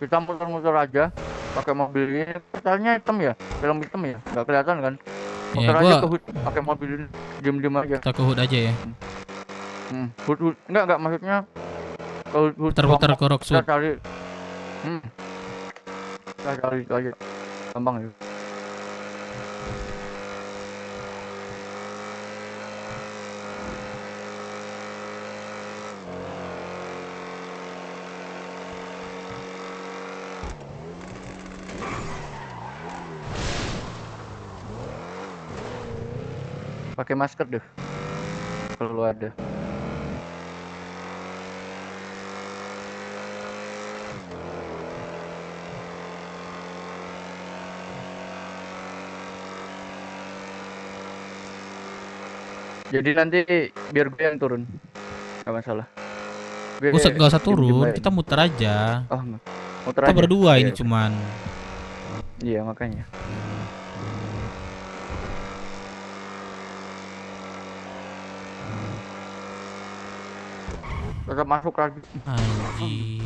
Kita muter-muter aja pakai mobil ini. Katanya hitam ya, film hitam ya, nggak kelihatan kan? Muter aja ke HUD pakai mobil ini, diem aja. Kita ke HUD aja ya. HUD enggak maksudnya ke HUD. Putar-putar ke Rockwood. Kita cari itu aja, gampang ya. Pakai masker deh kalau ada. Jadi nanti biar gue yang turun, nggak masalah. Usah nggak usah turun, kita muter aja. Oh, muter kita aja. berdua ini cuman. Iya makanya. Tetap masuk lagi. Anjir.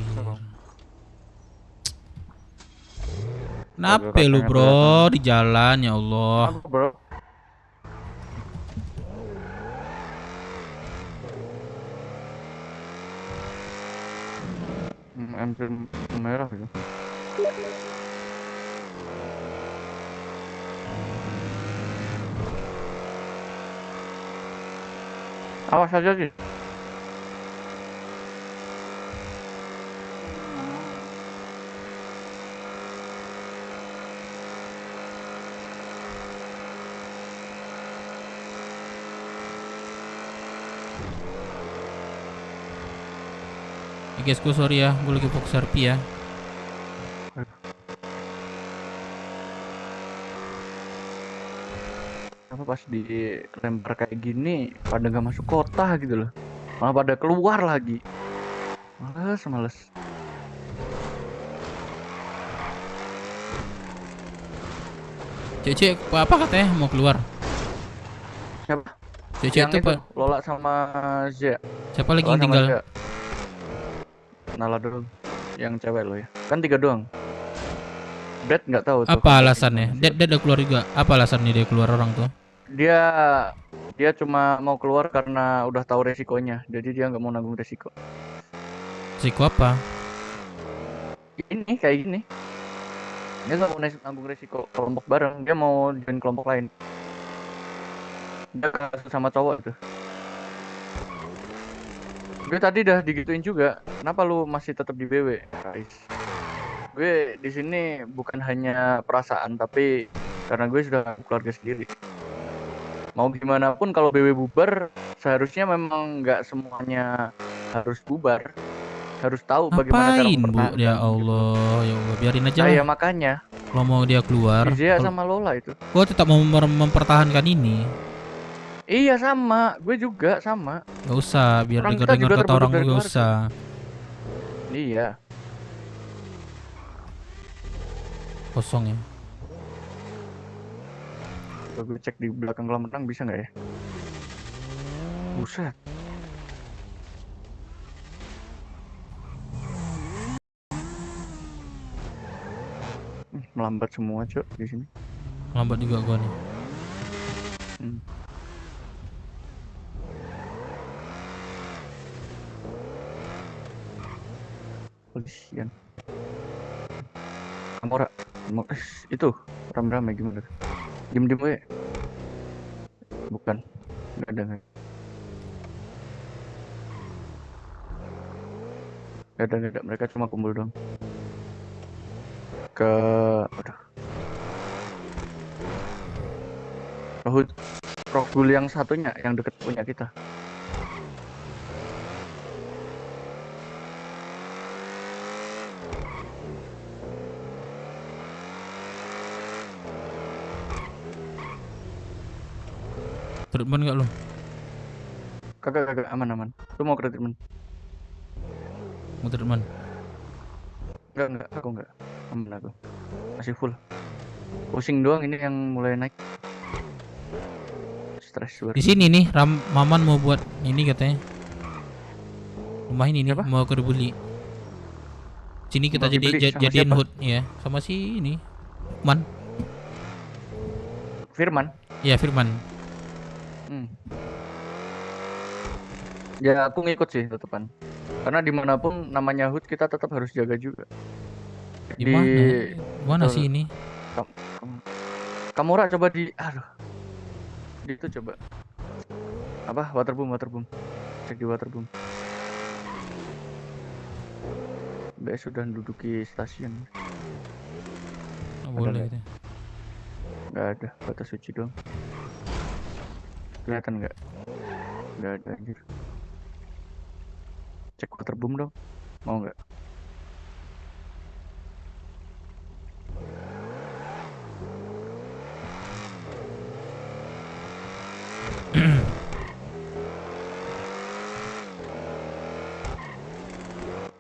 Kenapa lu bro di jalan ya Allah? Bro. Ambil merah gitu. Awas aja sih. Guys, gue sorry ya, gue lagi fokus RP ya. Apa pas dilempar kayak gini pada nggak masuk kota gitu loh, malah pada keluar lagi. Males. Cece apa katanya mau keluar? Siapa? Cece yang itu Pak. Lola sama Zia. Siapa lagi yang tinggal? Nala dulu, yang cewek lo ya. Kan 3 doang. Brad nggak tahu. Apa alasannya? Dia udah keluar juga. Apa alasannya dia keluar orang tuh? Dia Dia cuma mau keluar karena udah tahu resikonya, jadi dia nggak mau nanggung resiko. Risiko apa? Ini kayak gini. Dia nggak mau nanggung resiko kelompok bareng, dia mau join kelompok lain. Dia sama cowok tuh. Gue tadi udah digituin juga. Kenapa lu masih tetap di BW, Rais? Gue di sini bukan hanya perasaan, tapi karena gue sudah keluarga sendiri. Mau gimana pun kalau BW bubar, seharusnya memang nggak semuanya harus bubar. Harus tahu bagaimana cara Ngapain, Bu? mempertahankan. Ya Allah, biarin aja Nah, ya lah. makanya. Kalau mau dia keluar, Izia sama Lola itu. gua tetap mau mempertahankan ini. Iya sama, gue juga sama. Gak usah, biar Orang kita dengar-dengar juga kata terbentuk orang dari gak keluarga. usah. Iya. Kosong ya. Coba gue cek di belakang kolam renang bisa nggak ya? Buset. Melambat semua cok di sini. Lambat juga gua nih. Polisian. Amora, itu rame-rame gimana? Diem-diem gue. Bukan, nggak ada nggak. Nggak ada. Mereka cuma kumpul doang. Aduh. Rohul yang satunya, yang deket punya kita. Treatment gak lu? Kagak aman. Lu mau ke treatment? Mau treatment? Enggak, aku enggak. Aman aku. Masih full. Pusing doang ini yang mulai naik. Stres Di sini nih, Maman mau buat ini katanya. Rumah ini nih mau ke dibeli. Sini kita Mau dibeli sama jadiin siapa? hood ya, sama si ini. Firman. Iya, Firman. Ya aku ngikut sih tetepan. Karena dimanapun namanya HUT kita tetap harus jaga juga. Di mana sih ini? Kamura coba di itu coba. Apa? Waterboom. Cek di waterboom. BS sudah menduduki stasiun. Boleh itu. Nggak ada, batas suci doang. Kelihatan nggak? Nggak ada anjir. Cek waterboom dong. Mau nggak?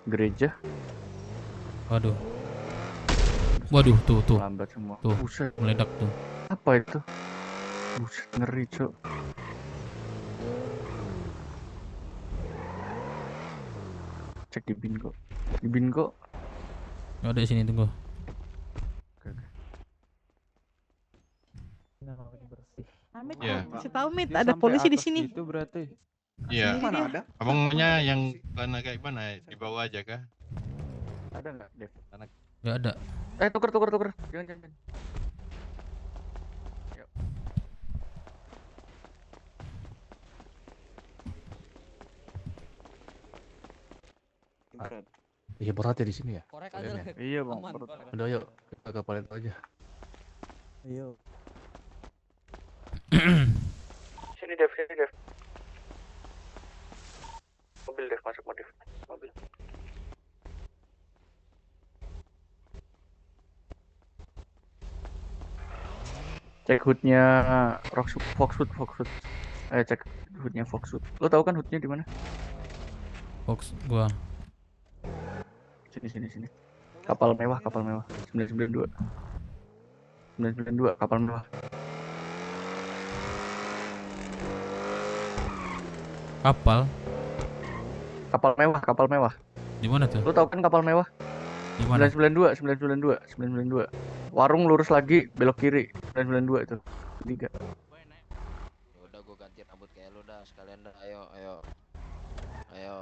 Gereja. Waduh, tuh. Lambat semua. Tuh, Buset. meledak tuh. Apa itu? Buset, ngeri cok. Cek di bingo. Nggak ada di sini, tunggu. Amit, Iya. kasih tahu Mit, Dia ada sampai polisi di atas sini. Itu berarti. Iya. Mana ada? Abangnya yang mana kayak mana? Di bawah aja kah? Ada nggak, Dev? Nggak ada. Tuker. Jangan. Yuk. Iya berat ya di sini ya. Korek aja lah. Iya bang. Udah yuk kita ke palet aja. Ayo. Sini Dev. Mobil Dev, masuk mobil. Cek hoodnya Foxwood. Cek hoodnya Foxwood. Lo tahu kan hoodnya di mana? Fox gua. Sini. Kapal mewah. 992 kapal mewah. Kapal mewah. Di mana tuh? Lo tahu kan kapal mewah? Di mana? 992. Warung lurus lagi belok kiri. 992 itu. 3. Udah gua ganti ganti rambut kayak lu dah sekalian dah. Ayo.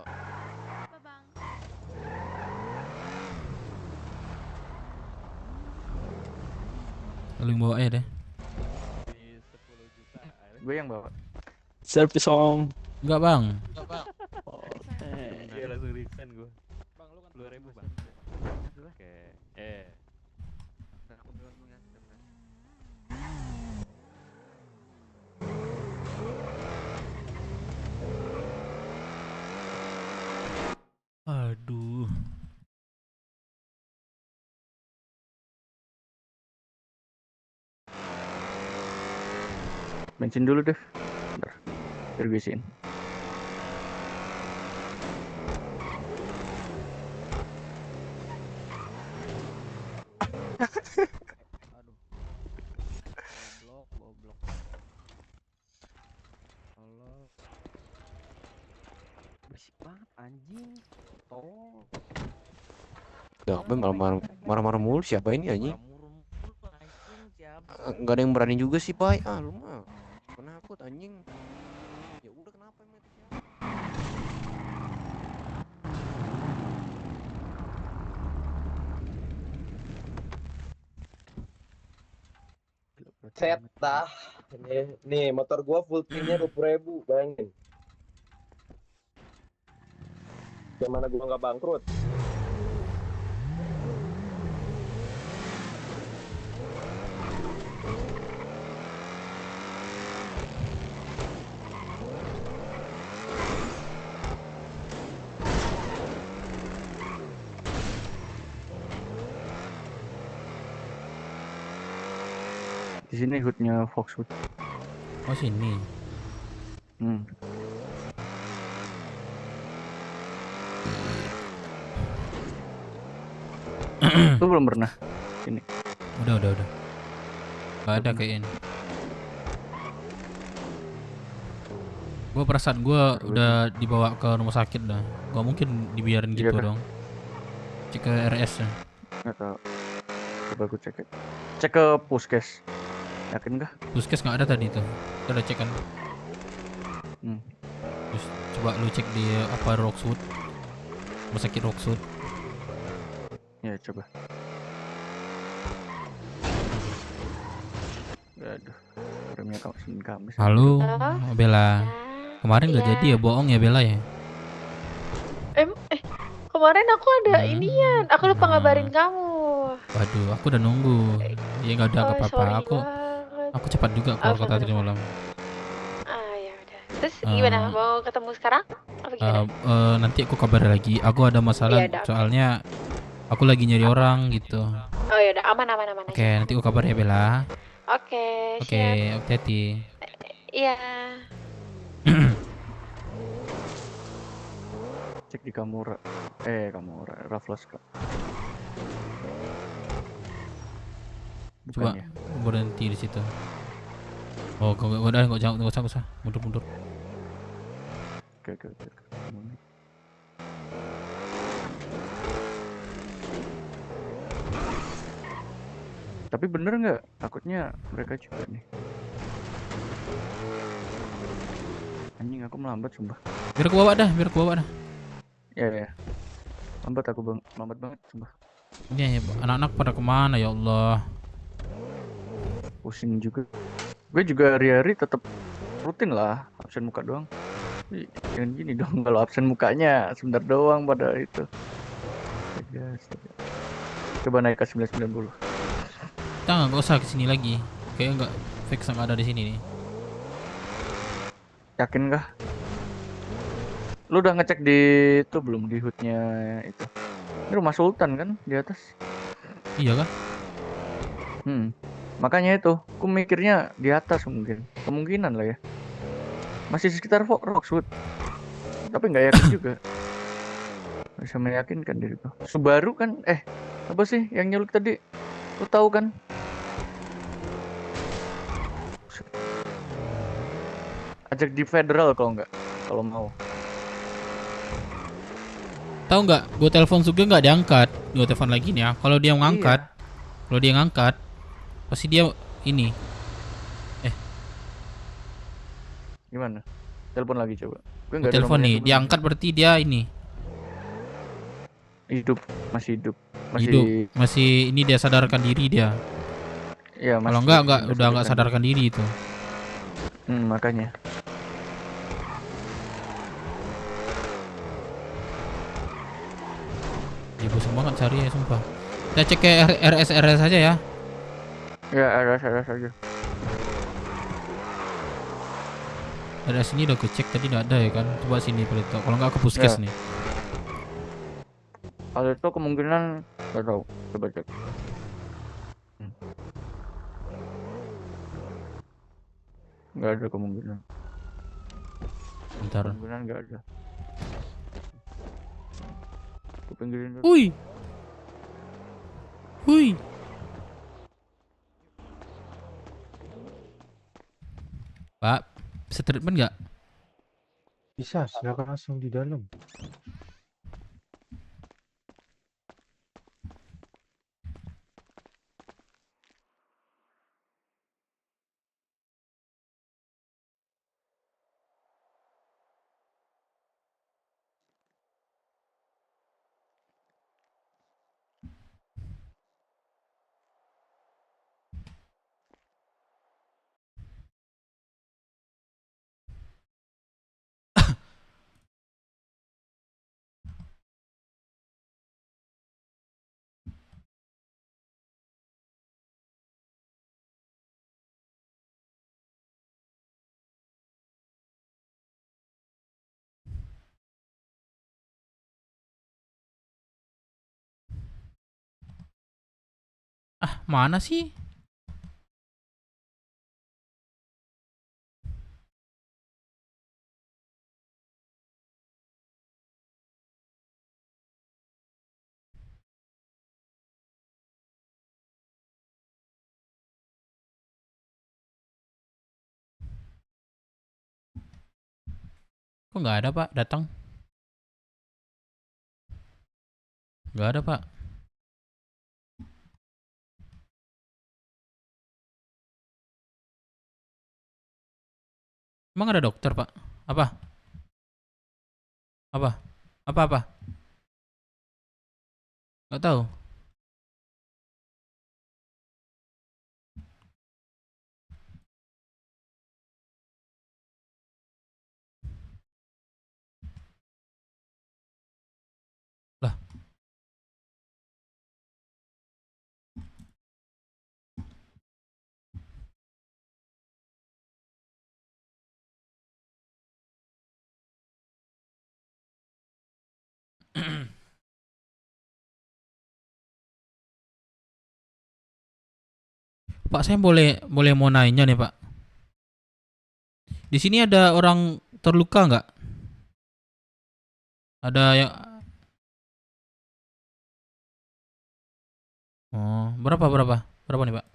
Apa bang? Lu yang bawa aja deh. Gue yang bawa. Service om. Enggak bang. Iya langsung resign gue. Bang lu kan 20.000 bang. Oke. Aku bilang ya. Aduh. Bensin dulu deh. Bentar. Biar gue isiin. Goblok. Allah. Berisik banget anjing. Tolong. Udah, marah-marah mulu siapa ini anjing? Enggak ada yang berani juga sih, Pai. Lu mah penakut anjing. Ya udah kenapa emang itu siapa? Set dah. Nih motor gua full trinya 20.000, bayangin. Gimana gua nggak bangkrut? Di sini hoodnya Foxwood. Oh sini. Lu belum pernah sini? Udah. Gak ada kayaknya. Gue perasaan gue udah dibawa ke rumah sakit dah. Gak mungkin dibiarin gitu dong. Cek ke RS ya. Nggak tahu. Coba gue cek. Cek ke puskes. Yakin kah? Puskes nggak ada tadi tuh. Kita udah cek kan. Terus coba lu cek di apa Roxwood. Rumah sakit Roxwood. Ya coba. Aduh. Remnya kamis. Halo, Bella. Kemarin nggak jadi ya, bohong ya Bella ya? Kemarin aku ada inian, aku lupa ngabarin kamu. Waduh, aku udah nunggu. Ya nggak ada apa-apa. Aku cepat juga keluar kota tadi malam. Ya udah. Terus gimana? Mau ketemu sekarang? Apa gimana? Nanti aku kabar lagi. Aku ada masalah soalnya aku lagi nyari orang gitu. Oh ya udah, aman. Oke, nanti aku kabar ya Bella. Oke, hati-hati. Iya. Cek di Kamura. Raffleska. Coba berhenti di situ. Oh, nggak usah. Mundur. Oke. Tapi bener nggak? Takutnya mereka juga nih. Anjing aku melambat sumpah. Biar aku bawa dah. Ya. Lambat banget sumpah. Ini anak-anak pada kemana ya Allah? Pusing juga. Gue juga hari-hari tetap rutin lah, absen muka doang. Jangan gini dong, kalau absen mukanya sebentar doang pada itu. Coba naik ke 990. Kita nggak usah kesini lagi. Kayaknya nggak fix nggak ada di sini nih. Yakin kah? Lu udah ngecek di itu belum, di hoodnya itu? Ini rumah Sultan kan di atas? Iya kah? Makanya itu, aku mikirnya di atas kemungkinan lah ya. Masih sekitar Roxwood, tapi nggak yakin juga. Bisa meyakinkan diriku. Subaru kan, apa sih yang nyulik tadi? Lu tahu kan? Ajak di Federal kalau mau. Tahu nggak? Gue telepon Sugeng nggak diangkat. Gue telepon lagi nih ya. Kalau dia ngangkat, pasti dia ini. Gimana? Telepon lagi coba. Gue Oh, nggak ada telepon nomornya nih, sebelumnya. diangkat berarti dia ini Hidup, masih hidup. hidup, masih ini dia sadarkan diri dia. Ya, Kalau masih enggak udah enggak sadarkan diri itu. Makanya. Ya bosan banget cari ya sumpah. Kita cek ke RS aja ya. Ya, RS aja. RS ini udah gue cek tadi nggak ada ya kan. Coba sini Pelito. Kalau nggak ke puskes Ya. nih. Kalau itu kemungkinan nggak tahu. Coba cek. Nggak ada kemungkinan. Bentar. Kemungkinan nggak ada. Ke pinggirin dulu. Hui. Hui. Pak, bisa treatment nggak? Bisa, silakan langsung di dalam. Ah, mana sih? Kok nggak ada Pak datang? Nggak ada Pak. Emang ada dokter Pak? Apa? Apa? Apa? Nggak tahu. Lah. Pak, saya boleh mau nanya nih Pak. Di sini ada orang terluka nggak? Ada yang Oh, berapa nih Pak?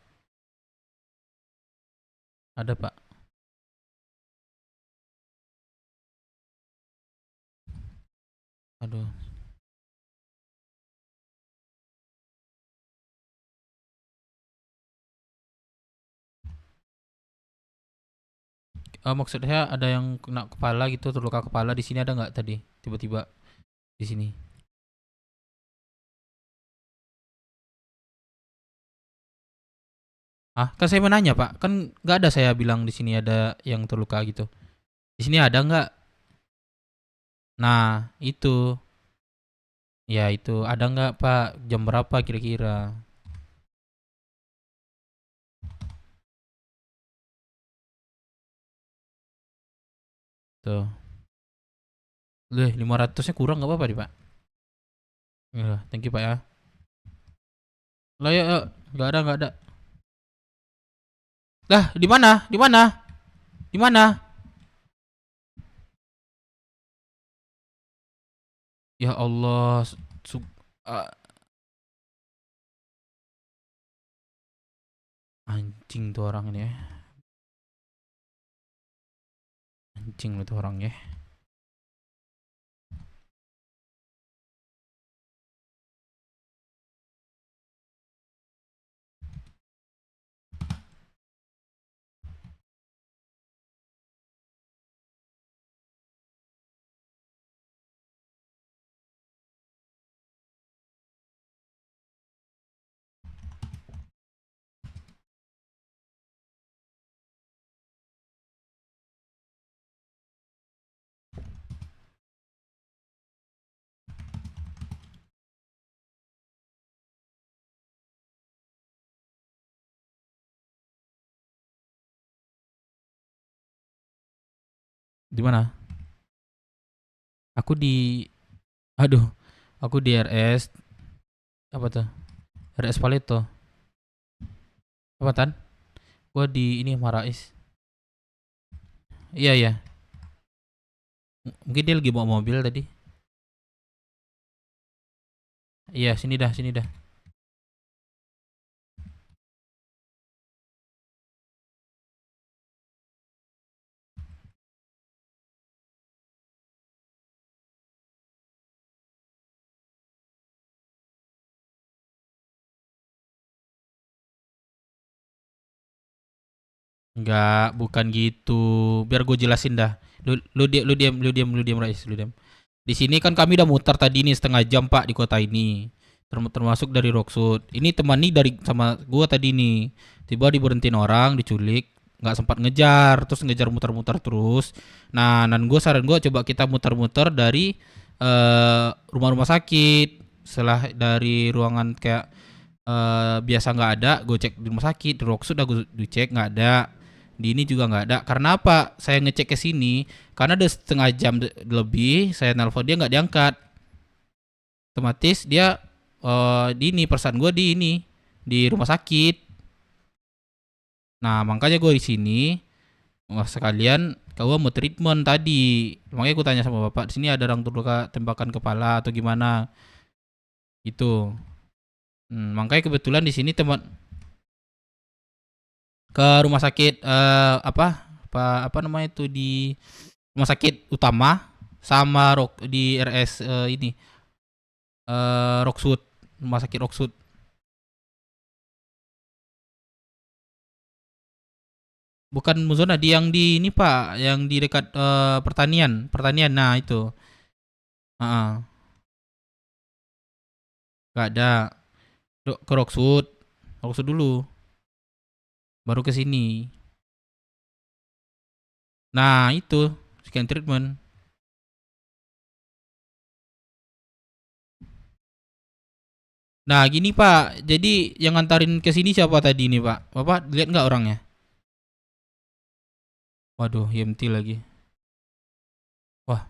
Ada Pak. Aduh. Maksud saya ada yang kena kepala gitu, terluka kepala di sini ada nggak tadi? Tiba-tiba di sini. Ah, kan saya menanya Pak, kan nggak ada saya bilang di sini ada yang terluka gitu. Di sini ada nggak? Nah, itu. Ya itu, ada nggak Pak? Jam berapa kira-kira? Tuh. 500-nya kurang nggak apa-apa nih Pak? Ya, thank you Pak ya. Lah ya, nggak ada. Lah, di mana? Di mana? Di mana? Ya Allah, anjing tuh orang ini ya. Anjing lu tuh orang ya. Di mana? Aku di aduh, aku di RS apa tuh? RS Paleto. Apa Tan? Gua di ini Marais. Iya iya. Mungkin dia lagi bawa mobil tadi. Iya, sini dah, sini dah. Enggak, bukan gitu. Biar gue jelasin dah. Lu diam, Rais, lu diam. Di sini kan kami udah muter tadi nih setengah jam Pak di kota ini. Termasuk dari Roksud. Ini teman nih dari sama gua tadi nih. Tiba diberhentiin orang, diculik, nggak sempat ngejar, terus ngejar muter-muter terus. Nah, saran gua coba kita muter-muter dari rumah-rumah sakit. Setelah dari ruangan kayak biasa nggak ada, gue cek di rumah sakit, di Roksud gue dicek nggak ada. Di ini juga nggak ada. Karena apa? Saya ngecek ke sini karena udah setengah jam lebih. Saya nelpon dia nggak diangkat. Otomatis dia di ini perasaan gue di ini di rumah sakit. Nah makanya gue di sini sekalian kau mau treatment tadi. Makanya gue tanya sama bapak, di sini ada orang terluka tembakan kepala atau gimana? Itu. Makanya kebetulan di sini teman ke rumah sakit apa namanya itu di rumah sakit utama sama di RS ini Roksud, rumah sakit Roksud. Bukan Muzona, di yang di ini Pak, yang di dekat pertanian. Nah itu. Gak ada. Ke Roksud dulu. Baru ke sini. Nah, itu scan treatment. Nah, gini Pak. Jadi yang ngantarin ke sini siapa tadi nih, Pak? Bapak lihat nggak orangnya? Waduh, EMT lagi. Wah.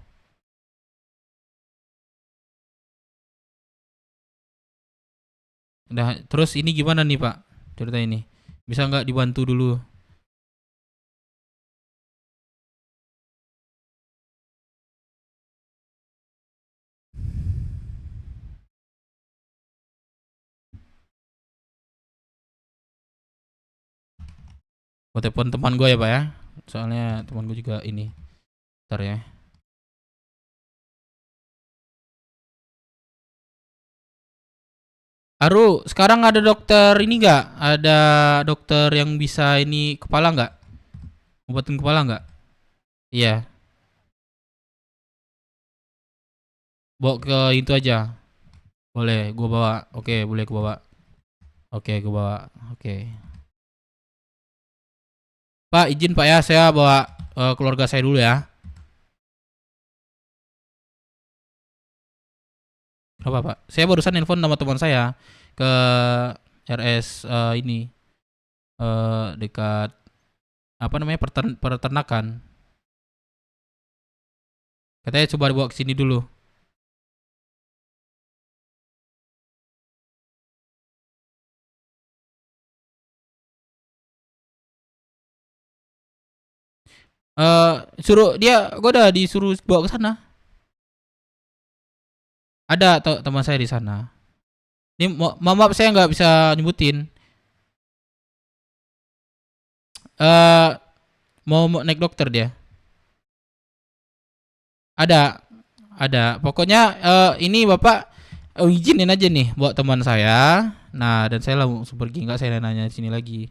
Nah, terus ini gimana nih, Pak? Cerita ini. Bisa nggak dibantu dulu? Mau telepon teman gue ya Pak ya. Soalnya teman gue juga ini. Bentar ya. Aru, sekarang ada dokter ini nggak? Ada dokter yang bisa ini kepala nggak? Obatin kepala nggak? Iya. Bawa ke itu aja. Boleh, gua bawa. Oke, boleh gua bawa. Oke, gua bawa. Oke. Pak, izin Pak ya, saya bawa keluarga saya dulu ya. Apa Pak? Saya barusan nelpon sama teman saya ke RS ini dekat apa namanya peternakan. Katanya coba dibawa ke sini dulu. Suruh dia, gue udah disuruh bawa ke sana. Ada teman saya di sana. Ini maaf saya nggak bisa nyebutin. Mau naik dokter dia. Ada. Pokoknya ini Bapak izinin aja nih buat teman saya. Nah, dan saya langsung pergi, nggak saya nanya sini lagi.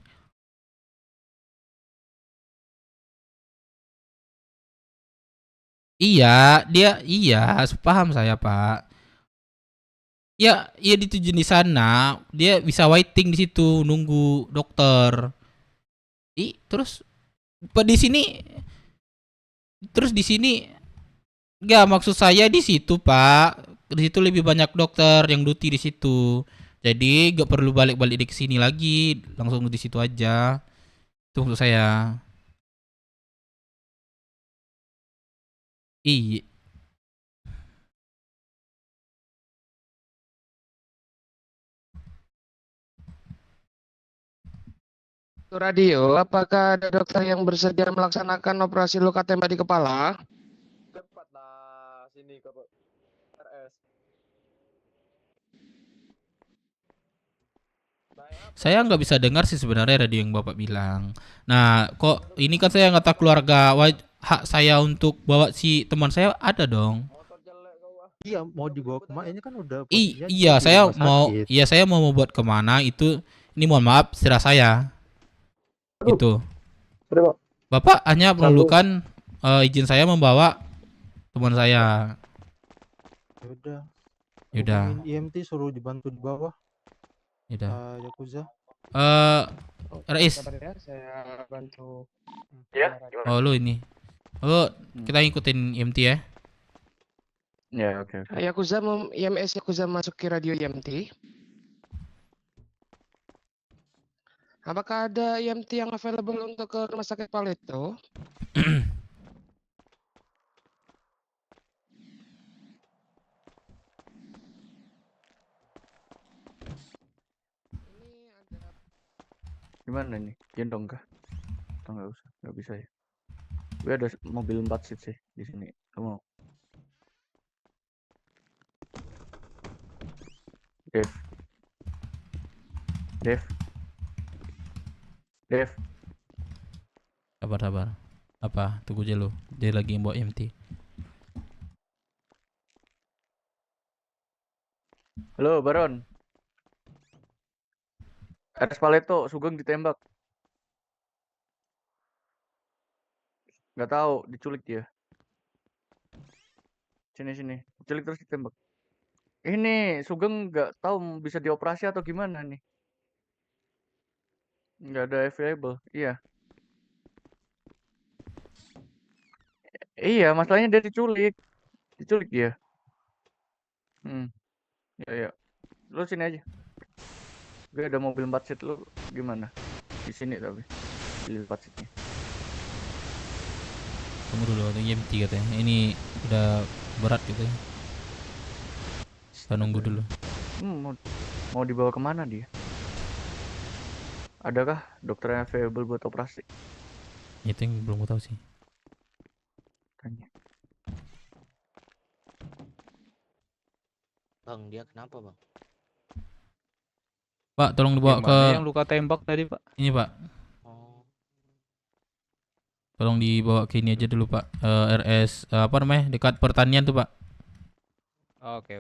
Iya, paham saya Pak. Ya ditujuin di sana, dia bisa waiting di situ nunggu dokter. Terus di sini enggak, maksud saya di situ Pak. Di situ lebih banyak dokter yang duty di situ. Jadi enggak perlu balik-balik di sini lagi, langsung di situ aja. Itu maksud saya. Iya. Radio, apakah ada dokter yang bersedia melaksanakan operasi luka tembak di kepala? Cepatlah sini ke RS. Saya nggak bisa dengar sih sebenarnya radio yang Bapak bilang. Nah, kok ini kan saya ngata keluarga, hak saya untuk bawa si teman saya ada dong. Iya, mau dibawa kemana? Ini kan udah Iya, saya mau, iya saya mau buat kemana itu. Ini mohon maaf, serah saya. Itu. Bapak hanya memerlukan izin saya membawa teman saya. Yaudah. Yaudah. Hubungin IMT suruh dibantu di bawah. Yaudah. Yakuza. Rais. Saya bantu. Ya. Oh lu ini. Oh kita ngikutin IMT ya. Ya oke. Yakuza, IMS Yakuza masuk ke radio IMT. Apakah ada IMT yang available untuk ke rumah sakit Paleto? Gimana nih? Gendong kah? Atau nggak usah? Nggak bisa ya. Gue ada mobil 4 seat sih di sini. Kamu mau? Dev. Sabar. Apa? Tunggu aja lu. Dia lagi bawa IMT. Halo, Baron. RS Paleto, Sugeng ditembak. Nggak tahu, diculik dia. Sini. Diculik terus ditembak. Ini Sugeng nggak tahu bisa dioperasi atau gimana nih. Nggak ada available. Iya. Iya, masalahnya dia diculik. Diculik dia. Ya. Lu sini aja. Gue ada mobil 4 seat, lu gimana? Di sini tapi. Di 4 seatnya. Tunggu dulu, ada IMT katanya. Ini udah berat gitu ya. Kita nunggu dulu. Mau dibawa kemana dia? Adakah dokter yang available buat operasi? Itu yang belum gue tahu sih. Tanya. Bang, dia kenapa bang? Pak, tolong dibawa ke yang luka tembak tadi, Pak. ini Pak. Tolong dibawa ke ini aja dulu Pak. RS apa namanya, dekat pertanian tuh Pak. Oke.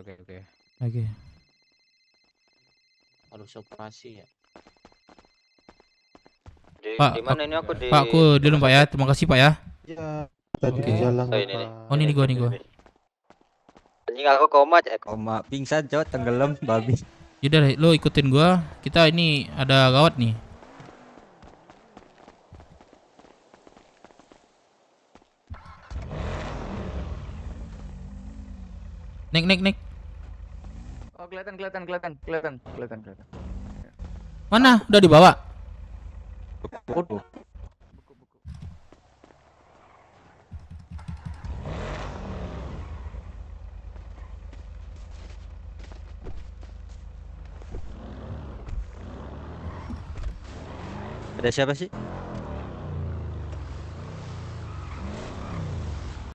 Harus operasi ya. Pak, Di mana ini aku di? Pak, aku dulu Pak ya. Terima kasih Pak ya. Ya, tadi di jalan. Oh ini gua. Anjing aku koma, pingsan cowok tenggelam babi. Yaudah lo ikutin gua. Kita ini ada gawat nih. Nek. Oh, kelihatan. Mana? Udah dibawa? Waduh. Ada siapa sih?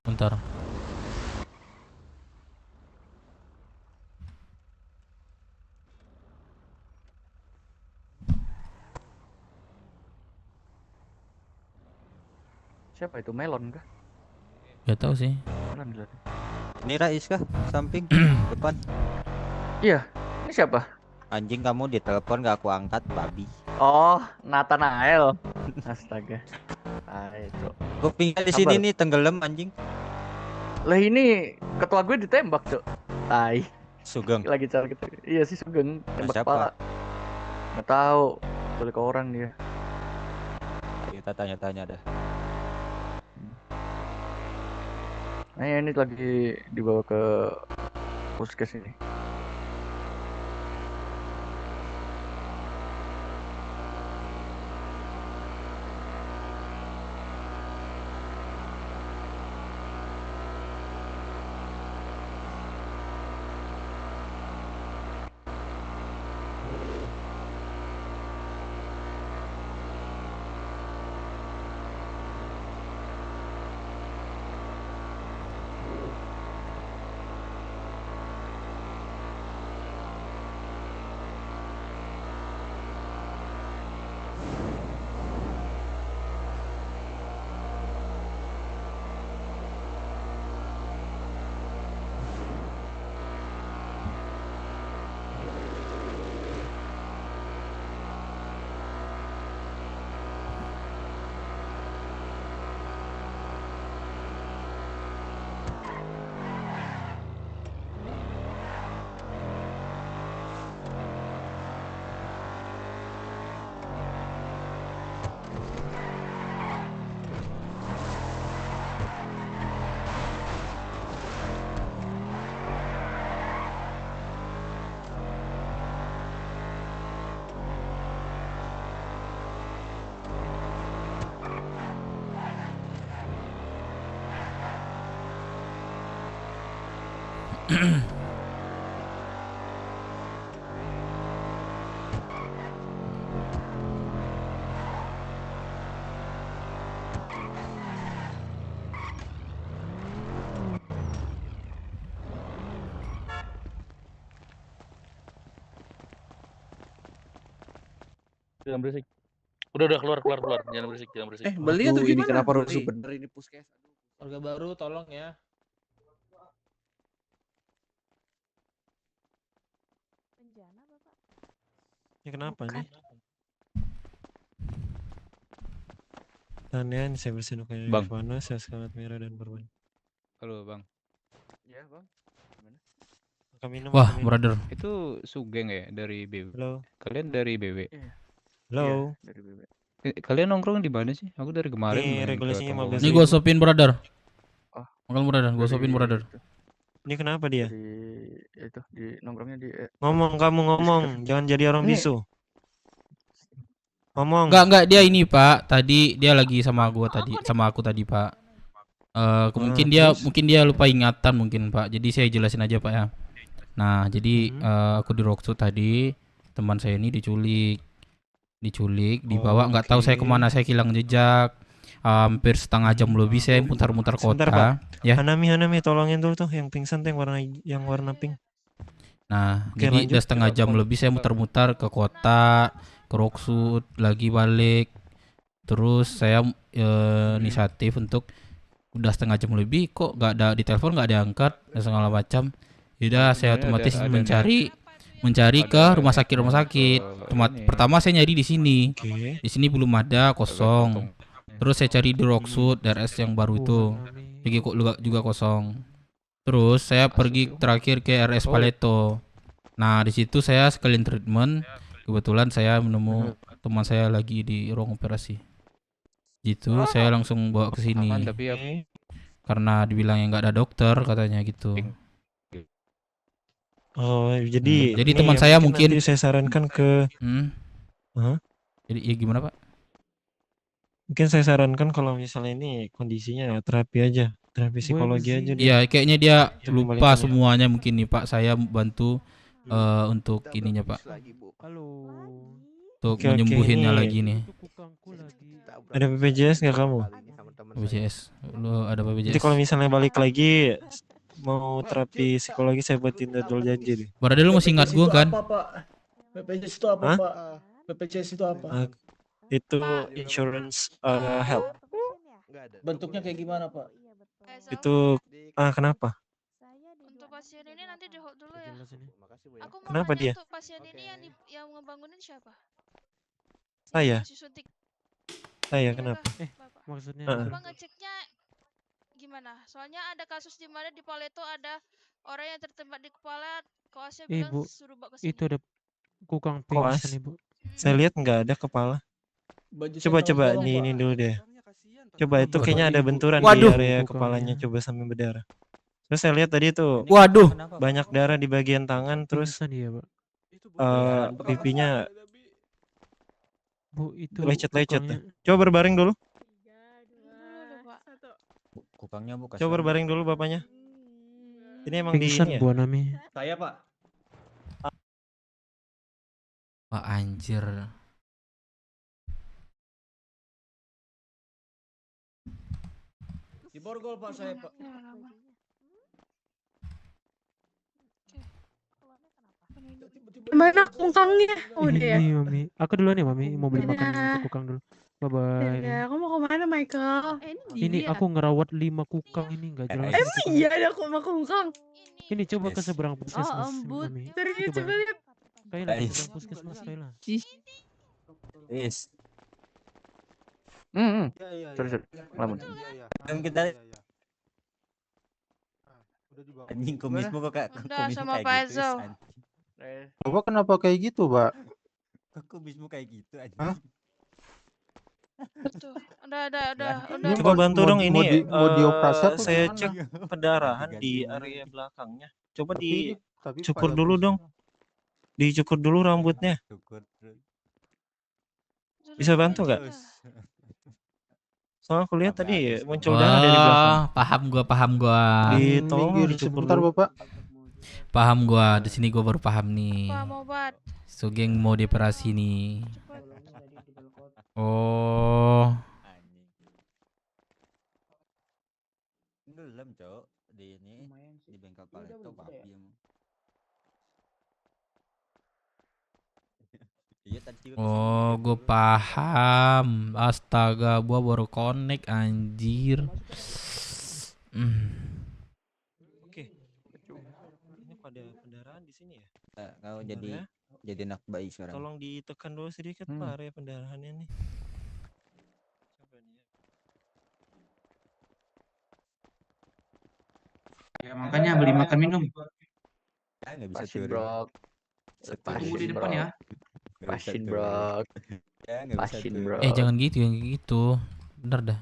Bentar. Siapa itu? Melon kah? Gak tahu sih. Melon dilihat. Ini Rais kah? Samping depan. Iya. Ini siapa? Anjing kamu ditelepon gak aku angkat babi. Oh, Nathanael. Astaga. Itu. Gue pingsan di sini nih tenggelam anjing. Lah ini ketua gue ditembak, Cok. Tai. Sugeng. Lagi cari gitu. Iya sih Sugeng tembak Siapa? kepala. Nggak tahu. Culik orang dia. Kita tanya-tanya dah. Nah, ini lagi dibawa ke puskes ini. Jangan berisik. Udah keluar. Jangan berisik. Beli atau Ini gimana? kenapa rusuh Beli. bener ini puskes? Warga baru tolong ya. Ya kenapa nih? Tanian saya bersihin kayak Bang. Rifana, saya semangat merah dan berban. Halo bang. Ya bang. Gimana? Makan minum. Wah, makan minum. brother. Itu Sugeng ya dari BW. Halo. Kalian dari BW. Halo. Dari BB. Kalian nongkrong di mana sih? Aku dari kemarin. Ini main ke regulasinya tongkrongan. 15.000. Ini gua sopin brother. Oh. Makan brother, gua sopin brother. Ini kenapa dia? Di itu di nongkrongnya di Ngomong kamu ngomong, jangan jadi orang Ini- bisu. Ngomong. Enggak dia ini, Pak. Tadi dia lagi sama gua tadi, sama aku tadi, Pak. Mungkin dia lupa ingatan mungkin, Pak. Jadi saya jelasin aja, Pak ya. Nah, jadi aku di Rocksu tadi, teman saya ini diculik, dibawa nggak tahu saya kemana, saya hilang jejak. Hampir setengah jam lebih saya mutar-mutar Sebentar, kota. Pak. Ya. Hanami tolongin dulu tuh yang pingsan tuh yang warna pink. Nah, Oke, jadi lanjut. udah setengah jam lebih saya mutar-mutar ke kota, ke Rocksu, lagi balik. Terus saya inisiatif untuk udah setengah jam lebih kok nggak ada di telepon, nggak diangkat dan segala macam. Yaudah saya otomatis mencari ke rumah sakit. Pertama saya nyari di sini. Di sini belum ada, kosong. Terus saya cari di Rocksu, DRS yang baru itu. Jadi kok juga kosong. Terus saya pergi terakhir ke RS Paleto. Nah, di situ saya sekalian treatment. Kebetulan saya menemu teman saya lagi di ruang operasi. Gitu, saya langsung bawa ke sini. Tapi ya, Karena dibilang yang nggak ada dokter katanya gitu. Oh, jadi Jadi ini teman ya, saya mungkin nanti saya sarankan ke Hah? Jadi ya gimana, Pak? Mungkin saya sarankan kalau misalnya ini kondisinya terapi aja, terapi psikologi aja dia. Iya, kayaknya dia Coba lupa balikan ya. semuanya mungkin nih, Pak. Saya bantu untuk ininya, Pak. Halo. Untuk Oke, menyembuhinnya ini lagi nih. Ada BPJS nggak kamu? BPJS. Lu ada BPJS. Jadi kalau misalnya balik lagi mau terapi psikologi saya buatin jadwal janji deh. Berarti lu masih ingat gua kan? BPJS itu apa, Hah? Pak? BPJS itu apa? Itu insurance help. Bentuknya kayak gimana, Pak? Itu kenapa? Untuk pasien ini nanti di hold dulu ya. Aku mau Kenapa nanya dia? untuk pasien ini yang ngebangunin siapa? Saya. Disuntik. Saya kenapa? Maksudnya Bapak ngeceknya gimana? Soalnya ada kasus di mana di Paleto ada orang yang tertembak di kepala, koasnya bilang Ibu, suruh bawa ke sini. itu ada kukang Koas. pingsan ibu. Saya lihat nggak ada kepala. Baju saya Coba tolong, Pak. ini dulu deh. Coba itu kayaknya ada benturan Waduh. di area kepalanya. Coba sampai berdarah. Terus saya lihat tadi tuh Waduh. banyak darah di bagian tangan. Terus Pingsan dia, Pak. pipinya Bu, itu lecet-lecet. kukangnya. Coba berbaring dulu. Kukangnya bukan. Coba berbaring dulu bapaknya. Ini emang di Pingsan ini ya? Bu Nami. Saya, Pak. Wah, anjir. Di borgol, Pak, saya, Pak. Mana kungkangnya? Udah ya. Ini Mami. Aku duluan ya Mami, mau beli makan Dadah. untuk kukang dulu. Bye bye. Dadah, aku mau kemana, Michael? Ini aku ngerawat 5 kukang ini nggak jelas. ini Emang kukang. iya ada kungkang? Ini coba ke seberang puskesmas. Oh, ampun. Mami. Serius, Coba. coba lihat. Kaila ke seberang puskesmas Kaila. Yes. Sorry. Lamun. Dan kita anjing kumismu kok kayak Udah kumismu sama kayak Pak gitu. Ezo. Bapak kenapa kayak gitu, Pak? Kok kumismu kayak gitu anjing. Hah? Tuh, udah. Coba bantu dong ini. mau dioperasi apa Saya gimana? cek pendarahan di area belakangnya. Coba Tapi dicukur Pak, dulu dong. Dicukur dulu rambutnya. Bisa bantu nggak? Soalnya aku lihat tadi muncul darah dari belakang. Wah, paham gua. Ditolong minggir dicukur sebentar, dulu. Bapak. Paham gua, di sini gua baru paham nih. Paham obat. Sugeng mau dioperasi nih. Oh. Gelem, Cok. Di ini di bengkel Paleto Babim. Iya tadi juga Oh, gue paham. Astaga, gua baru connect anjir. Oke. Ini pada pendarahan di sini ya? kau Bentar jadi ya. jadi anak bayi sekarang. Tolong ditekan dulu sedikit Pak area pendarahannya nih. Coba nih ya. Ya makanya beli makan minum. Nggak bisa Pasin turun. bro. Tunggu di depan ya. Nggak bisa Pasin turun. bro. Ya nggak bisa Pasin turun. bro. Jangan gitu, jangan gitu. Bener dah.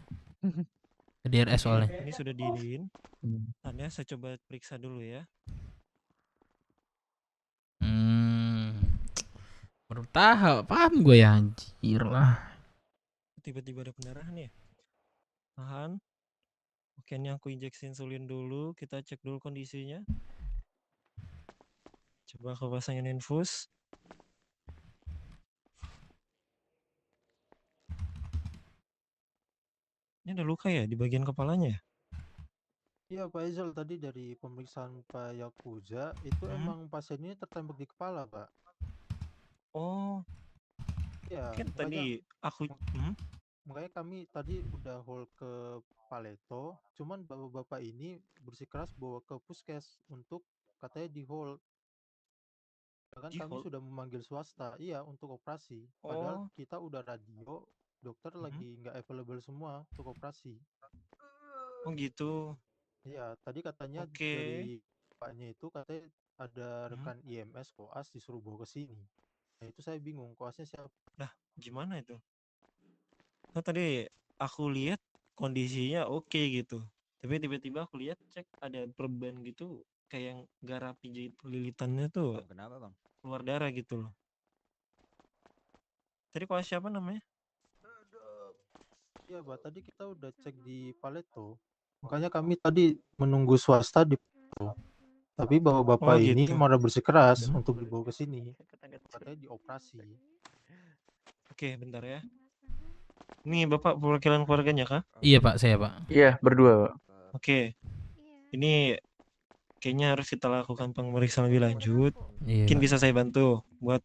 Ke DRS soalnya. Ini sudah diinin. Tanya saya coba periksa dulu ya. Baru tahu, paham gue ya anjir lah. Tiba-tiba ada pendarahan ya. Tahan. Oke, ini aku injeksi insulin dulu. Kita cek dulu kondisinya. Coba aku pasangin infus. Ini ada luka ya di bagian kepalanya ya? Iya Pak Izal, tadi dari pemeriksaan Pak Yakuza itu emang pasien ini tertembak di kepala Pak. Oh. Iya, Kan tadi aku makanya kami tadi udah hold ke Paleto, cuman bapak-bapak ini bersikeras bawa ke puskes untuk katanya di hold. Bahkan kami Di-hold? sudah memanggil swasta, iya untuk operasi. Padahal kita udah radio, dokter lagi nggak available semua untuk operasi. Oh gitu. Iya, tadi katanya Oke. dari paknya itu katanya ada rekan IMS koas disuruh bawa ke sini. Nah itu saya bingung, koasnya siapa? Lah, gimana itu? Nah, tadi aku lihat kondisinya oke gitu. Tapi tiba-tiba aku lihat cek ada perban gitu kayak yang gak rapi jahit lilitannya tuh. Kenapa, Bang? Keluar darah gitu loh. Tadi koas siapa namanya? Iya, Pak, tadi kita udah cek di Paleto. Makanya kami tadi menunggu swasta di Paleto. Tapi bapak-bapak Oh, ini gitu. malah bersikeras untuk dibawa ke sini. Katanya dioperasi. Oke, bentar ya. Nih, Bapak perwakilan keluarganya kah? Iya Pak, saya Pak. Iya, berdua Pak. Oke. Ini kayaknya harus kita lakukan pemeriksaan lebih lanjut. Iya, Mungkin Pak. bisa saya bantu buat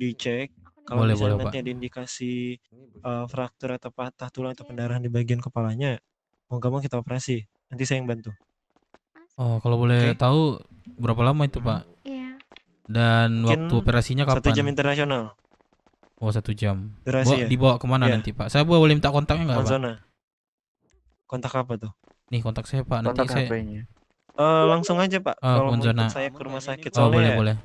dicek. Kalau Boleh, misalnya boleh, nanti Pak. ada indikasi fraktur atau patah tulang atau pendarahan di bagian kepalanya, mau gak mau kita operasi. Nanti saya yang bantu. Oh, kalau boleh tahu berapa lama itu Pak? Iya. Dan Mungkin waktu operasinya 1 kapan? jam internasional. Oh, 1 jam. Durasi ya? Dibawa kemana Iya. nanti Pak? Saya boleh minta kontaknya nggak Pak? Zona. Kontak apa tuh? Nih kontak saya Pak. Nanti Kontak saya. HP-nya. Langsung aja Pak. Oh, Kalau Zona. menurut saya ke rumah sakit Oh, boleh, soalnya boleh.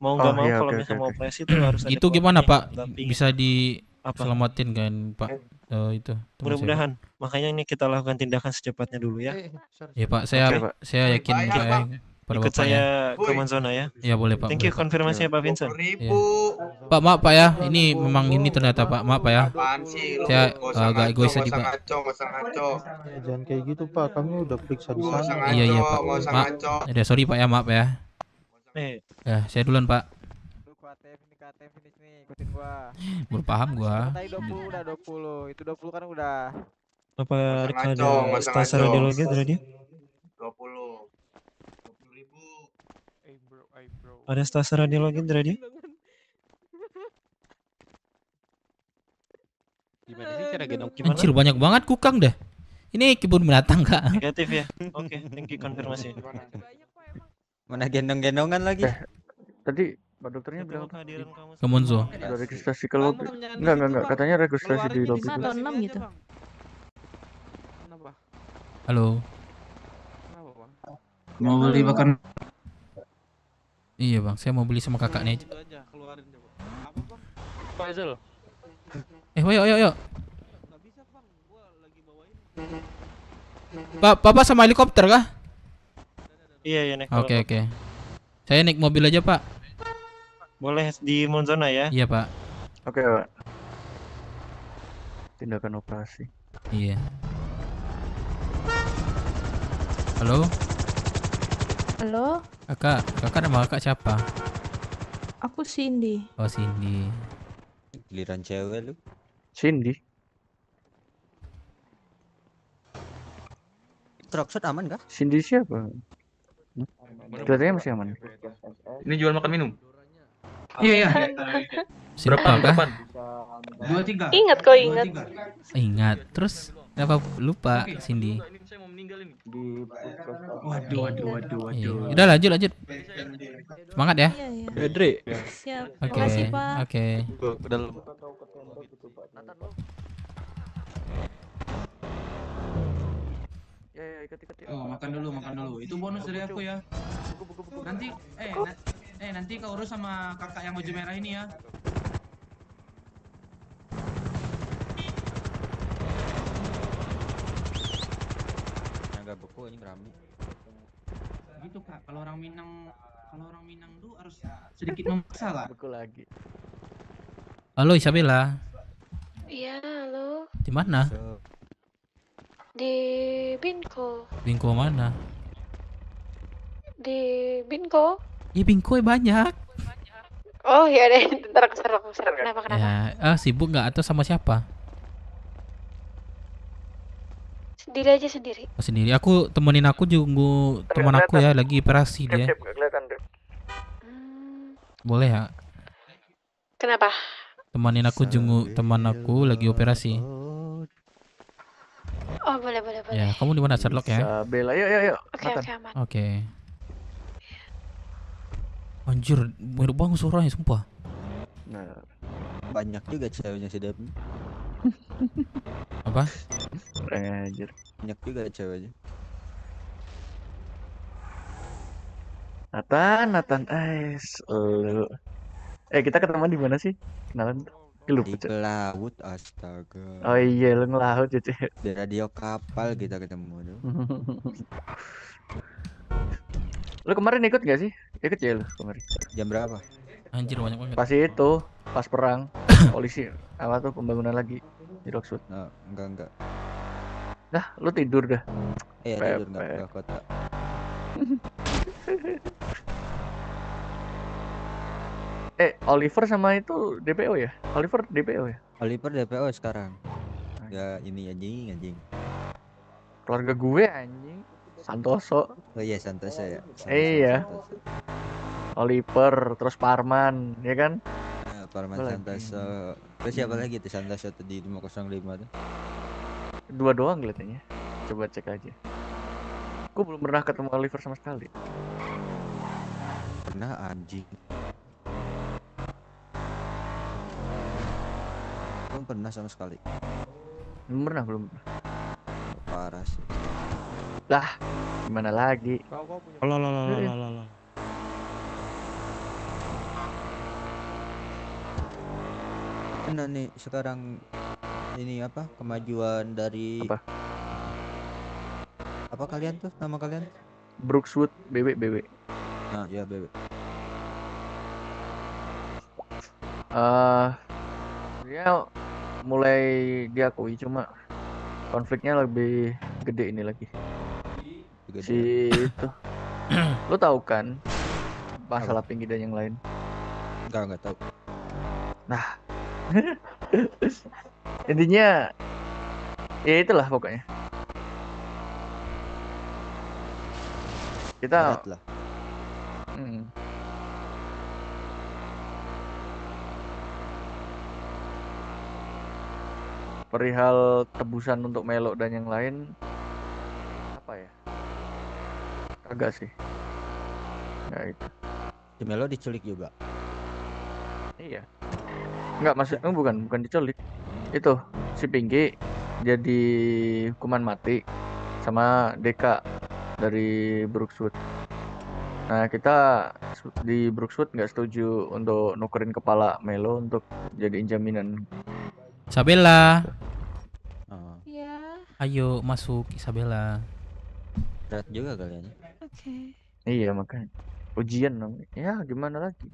mau nggak Oh, mau iya, kalau oke, misalnya oke, mau oke. operasi itu harus ada Itu gimana keluarganya Pak? dampingin. Bisa diselamatin kan Pak? Itu. teman saya, Pak. Mudah-mudahan. Makanya ini kita lakukan tindakan secepatnya dulu ya. Ya Pak, saya Oke, Pak. yakin Pak ya, pada Ikut Bapak ya. saya ke Monzona ya. Ya boleh Pak. Thank you boleh, Pak. konfirmasinya Pak Vincent. Iya. Pak, maaf Pak ya. Ini memang ini ternyata Pak. Maaf Pak ya. Saya agak egois tadi Pak. Ya, jangan kayak gitu Pak, kami udah periksa di sana. Iya iya Pak. Maaf. Ya sorry Pak ya, maaf ya. Ya, saya duluan Pak. Ikutin gua. Baru paham gua. Tadi 20 udah 20. Itu 20 kan udah. Apa ada stase radiologi tadi? 20. Ada stase radiologi tadi? Gimana sih cara gendong? Anjir banyak banget kukang dah. Ini kebun binatang Kak. Negatif ya. Oke, thank you konfirmasi. Mana gendong-gendongan lagi? Tadi Pak dokternya bilang apa? Ke Monzo. Udah registrasi ke lobby. Enggak. Katanya registrasi di lobby. 5 atau 6 gitu. Kenapa? Halo. Kenapa, Bang? Mau beli makan. Iya Bang, saya mau beli sama kakaknya aja. Itu aja, keluarin coba. Apa, Bang? Pak Izul. Yuk. Pak, Papa sama helikopter kah? Iya, naik. Oke. Saya naik mobil aja Pak. Boleh di Monzona ya? Iya Pak. Oke Pak. Tindakan operasi. Iya. Halo. Halo? Kakak nama kakak siapa? Aku Cindy. Oh, Cindy. Giliran cewek lu. Cindy. Rockshot aman kah? Cindy siapa? Kelihatannya masih aman. Ini jual makan minum. Iya. Berapa kah? 23. Ingat kok, ingat. Ingat. Terus kenapa lupa Cindy? Waduh. Iya. Udah lanjut. Semangat ya. Iya. Siap. Oke. Makasih, Pak. Oke. Ya, ikut. Oh, makan dulu. Itu bonus dari aku ya. Nanti nanti kau urus sama kakak yang baju merah ini ya. Agak beku ini rame. Gitu Kak, kalau orang Minang tuh harus sedikit memaksa Kak. Beku lagi. Halo Isabella. Iya, halo. Di mana? Di Binko. Bingko mana? Di Binko. Iya, Bingko banyak. Oh ya deh, ntar aku serok. Kenapa? Ya, sibuk nggak atau sama siapa? Sendiri aja sendiri. Oh, sendiri. Aku temenin aku juga teman aku ya lagi operasi dia. Gak kelihatan deh. Boleh ya? Kenapa? Temenin aku juga teman aku lagi operasi. Oh boleh. Ya, kamu di mana Sherlock ya? Isabella, yuk. Oke, aman. Oke. Anjir, mirip banget suaranya sumpah. Nah, banyak juga ceweknya si Demi. Apa? Anjir. Banyak juga ceweknya. Nathan, lu. Kita ketemu di mana sih? Kenalan. Di pelaut, astaga. Oh iya, lu ngelaut cuy. Di radio kapal kita ketemu tuh. Lu kemarin ikut gak sih? Ikut ya lu kemarin. Jam berapa? Anjir banyak banget. Pas itu, pas perang polisi apa tuh pembangunan lagi di Rockwood. Nah, enggak. Dah, lu tidur dah. Iya, tidur enggak kota. Oliver sama itu DPO ya? Oliver DPO ya? Oliver DPO sekarang. Ya ini anjing. Keluarga gue anjing. Santoso. Oh iya Santoso ya. Iya. Oliver, terus Parman, ya kan? Ya, Parman Santoso. Terus siapa lagi tuh Santoso tuh di 505 tuh? Dua doang kelihatannya. Coba cek aja. Gue belum pernah ketemu Oliver sama sekali. Pernah anjing. Belum pernah sama sekali. Belum pernah. Parah sih. Lah, gimana lagi? Lah. Nah nih sekarang ini apa kemajuan dari apa kalian tuh nama kalian? Brookswood BB. Nah ya BB. Dia mulai diakui, cuma konfliknya lebih gede ini lagi. Si itu lu tahu kan masalah Pinky dan yang lain? Enggak tahu. Nah intinya ya itulah pokoknya kita perihal tebusan untuk Melo dan yang lain apa ya? Kagak sih. Ya itu. Si Melo diculik juga. Iya. Enggak, maksudnya bukan diculik. Itu si Pinky jadi hukuman mati sama Deka dari Brookswood. Nah, kita di Brookswood nggak setuju untuk nukerin kepala Melo untuk jadiin jaminan. Isabella. Iya. Ayo masuk Isabella. Berat juga kalian. Oke. Iya makanya ujian dong. Ya gimana lagi?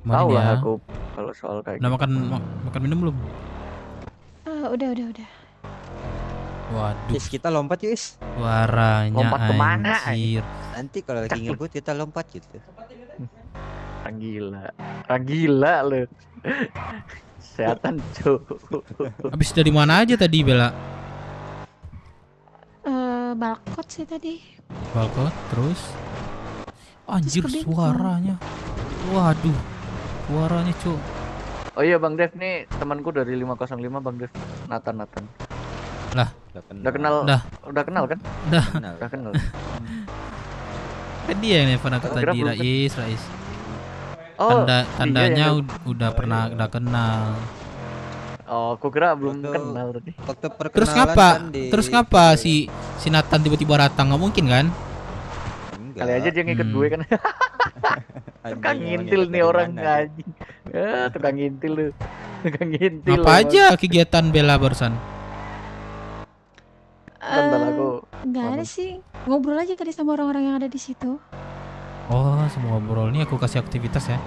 Tahu lah ya. aku kalau soal kayak Udah gitu. makan minum belum? Udah. Waduh. Kita lompat yuk. Suaranya Lompat kemana? anjir. Nanti kalau lagi ngebut kita lompat gitu. Gila lu. Kesehatan cu. Habis dari mana aja tadi Bella? Balkot sih tadi. Balkot terus. Anjir ke Bengkel. suaranya. Waduh. Suaranya cu. Oh iya Bang Dev nih temanku dari 505 Bang Dev. Nathan. Lah. Udah kenal. Udah kenal kan? Udah. Udah kenal. Kan dia yang nelfon aku Oh, kira tadi belum Rais. Oh, Tandanya iya, udah kenal. Oh, aku kira belum kenal tadi. Waktu Terus ngapa si Nathan tiba-tiba datang? Nggak mungkin kan? Kali aja dia ngikut gue kan. Tukang ngintil nih orang anjing. Tukang ngintil lu. Tukang ngintil. Apa aja kegiatan Bella barusan? Nggak ada sih. Ngobrol aja tadi sama orang-orang yang ada di situ. Oh, semua ngobrol nih aku kasih aktivitas ya.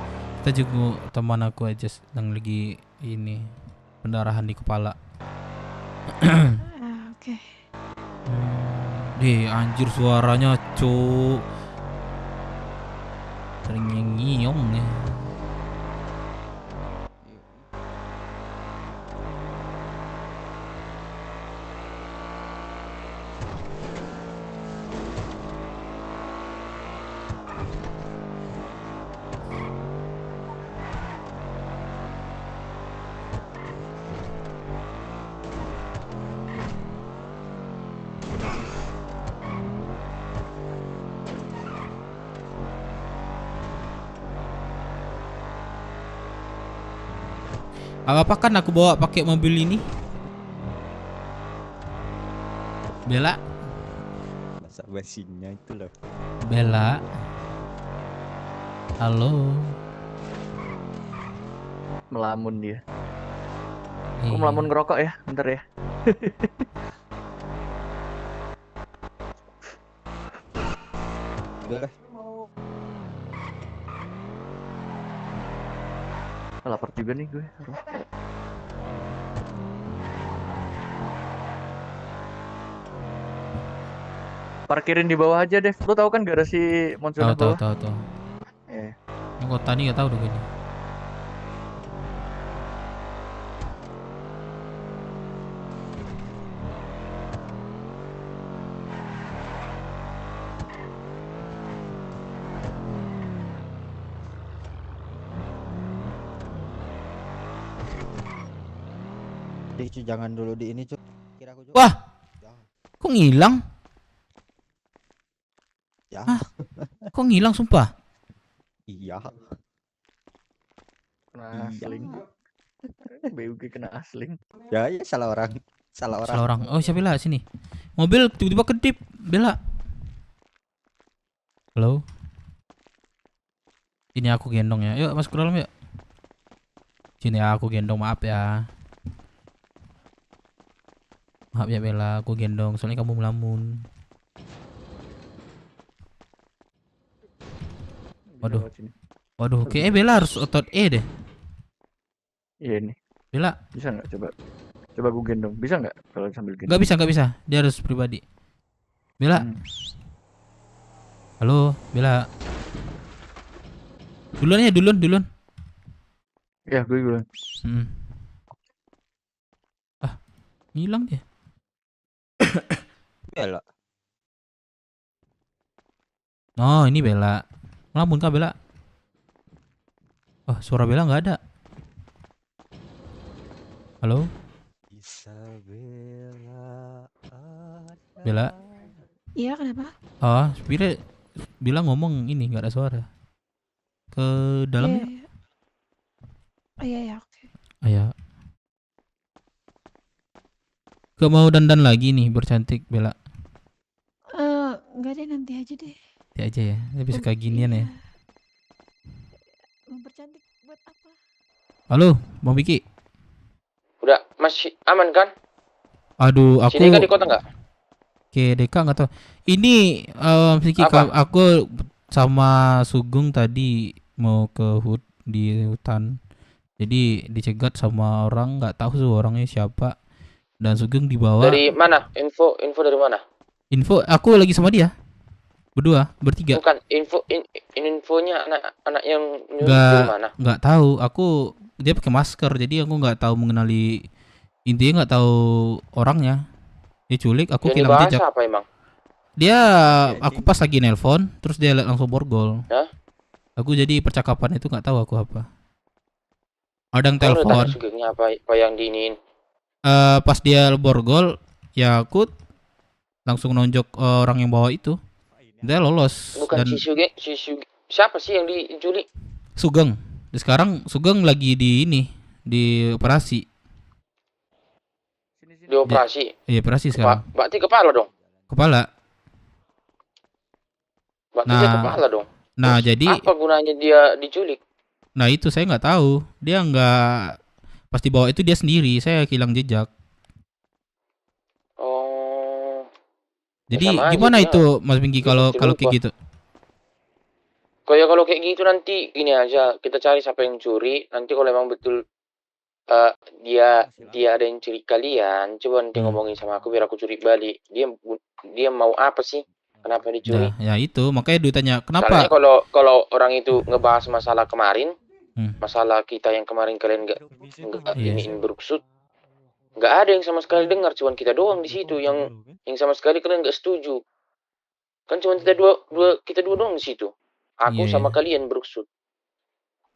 Kita juga teman aku aja sedang lagi ini pendarahan di kepala. Oke. Anjir suaranya cuk. Sering nyiong nih. Apa kan aku bawa pakai mobil ini? Bella? Bahasa basinya itu loh. Bella? Halo? Melamun dia. Aku melamun ngerokok ya, bentar ya. Udah lah. Lapar juga nih gue. Parkirin di bawah aja, Dev. Lu tahu kan garasi Monsunan bawah? Tahu. Yang kota nih nggak tahu deh kayaknya. Cuy, jangan dulu di ini cuy. Kira aku Wah, kok ngilang? Ya. Kok ngilang sumpah? Iya. Kena asling. BUG kena asling. Ya salah orang. Salah orang. Oh siapa Bella sini? Mobil tiba-tiba kedip Bella. Halo. Ini aku gendong ya. Yuk masuk ke dalam yuk. Sini aku gendong, maaf ya. Maaf ya Bella, aku gendong soalnya kamu melamun. Waduh, kayak Bella harus otot deh. Iya nih. Bella, bisa nggak coba gue gendong, bisa nggak kalau sambil gendong? Nggak bisa, dia harus pribadi. Bella, halo Bella. Duluan ya, duluan. Ya gue duluan. Hilang dia. Bella. Oh ini Bella. Melamun kah Bella? Oh suara Bella nggak ada. Halo? Bella? Iya kenapa? Oh Bella ngomong ini nggak ada suara. Ke dalam ya? Iya oke. Ayo. Gak mau dandan lagi nih bercantik Bella? Enggak deh, nanti aja deh. Nanti aja ya, lebih suka ginian ya. Mau bercantik buat apa? Halo, Bang Biki. Udah masih aman kan? Aduh, aku. Sini kan di kota nggak? Oke, Deka nggak tahu. Ini Biki, aku sama Sugeng tadi mau ke di hutan. Jadi dicegat sama orang, nggak tahu tuh orangnya siapa. Dan Sugeng dibawa. Dari mana? Info dari mana? Info aku lagi sama dia. Berdua, bertiga. Bukan infonya anak yang nyulik dari mana? Nggak tahu. Aku dia pakai masker, jadi aku nggak tahu mengenali, intinya nggak tahu orangnya. Dia culik, aku Yang hilang dibahas jejak. apa emang? Dia, aku pas lagi nelpon, terus dia langsung borgol. Hah? Aku jadi percakapan itu nggak tahu aku apa. Ada yang Kamu udah tanya telepon. Sugengnya apa yang diinin? Pas dia borgol, ya aku langsung nonjok orang yang bawa itu. Dia lolos. Bukan Dan si Sugeng. Siapa sih yang diculik? Sugeng. Sekarang Sugeng lagi di ini, di operasi. Di operasi. Iya, operasi sekarang. Berarti kepala dong. Kepala. Berarti dia kepala dong. Nah, jadi Apa gunanya dia diculik? nah itu saya nggak tahu. Dia nggak, pas dibawa itu dia sendiri. Saya hilang jejak. Oh. Jadi sama aja gimana dia. itu Mas Pinky kalau pasti lupa. kayak gitu? Kalau kayak gitu nanti gini aja, kita cari siapa yang curi. Nanti kalau emang betul dia ada yang curi kalian, coba nanti ngomongin sama aku biar aku curi balik. Dia mau apa sih? Kenapa dicuri? Nah, ya itu makanya ditanya Soalnya kenapa? kalau orang itu ngebahas masalah kemarin, masalah kita yang kemarin kalian nggak iniin beruksud, nggak ada yang sama sekali dengar, cuman kita doang di situ yang sama sekali kalian nggak setuju. Kan cuma kita dua doang di situ. Aku Iya, sama iya. kalian beruksud.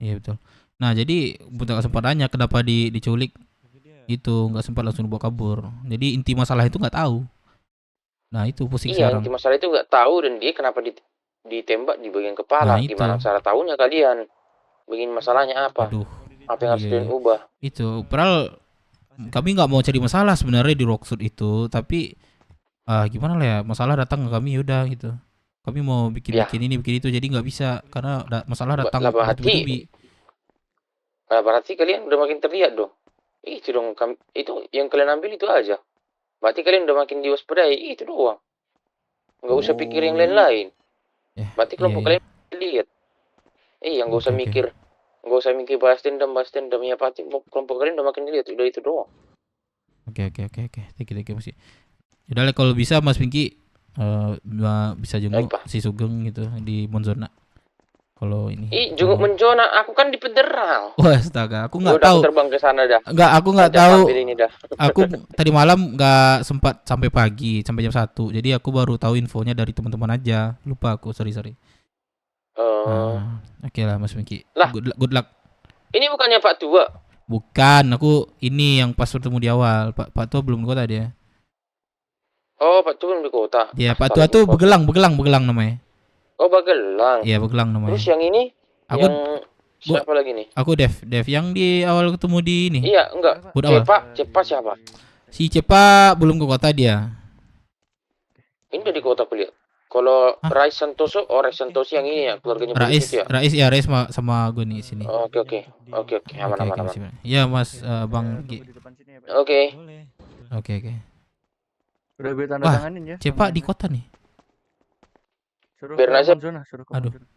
Iya betul. Nah jadi buta sempat tanya kenapa diculik itu, nggak sempat langsung dibawa kabur. Jadi inti masalah itu nggak tahu. Nah itu pusing Iya, sekarang. inti masalah itu nggak tahu dan dia kenapa ditembak di bagian kepala. Nah, itu. Gimana cara tahunya kalian? Begini masalahnya apa? Apa yang harus Iya, kalian iya. ubah? Itu padahal kami nggak mau cari masalah sebenarnya di Rocksuit itu, tapi gimana lah ya, masalah datang ke kami yaudah gitu. Kami mau bikin ini bikin itu, jadi nggak bisa karena masalah datang Lah bertubi-tubi. berarti kalian udah makin terlihat dong. Itu dong, itu yang kalian ambil itu aja. Berarti kalian udah makin diwaspadai, itu doang. Nggak usah pikir yang lain-lain. Berarti kelompok kalian lihat. Nggak usah mikir. Nggak usah mikir balas dendam ya pasti kelompok kalian udah makin lihat, udah itu doang. Oke. Thank you Mas. Yaudah lah, kalau bisa Mas Pinky bisa jenguk si Sugeng gitu di Monzona. Kalau ini. Jenguk Monzona, aku kan di Federal. Wah, astaga, aku nggak Udah tahu. aku terbang ke sana dah. Enggak, aku nggak Udah tahu. ambil ini dah. Aku tadi malam nggak sempat sampai pagi, sampai jam 1. Jadi aku baru tahu infonya dari teman-teman aja. Lupa aku, sorry. Oke lah Mas Pinky. Lah. Good luck. Ini bukannya Pak Tua? Bukan, aku ini yang pas bertemu di awal. Pak Tua belum di kota dia. Oh, Pak Tua belum di kota. Ya, Pak Tua tuh Begelang namanya. Oh, Bagelang. Iya, Begelang namanya. Terus yang ini? Aku siapa lagi nih? Aku Dev yang di awal ketemu di ini. Iya, enggak. Cepa siapa? Si Cepa belum ke kota dia. Ini udah di kota kuliah. Kalau Rais Santoso yang ini ya, keluarganya Rais begitu ya. Rais sama gue nih sini. Oke, aman. Ya, Mas Bang Gi. Oke. Udah gue tanda Wah, tanganin ya. Cepa di kota nih. Suruh Biar ke aja. Monzona, suruh ke Aduh. Monzona.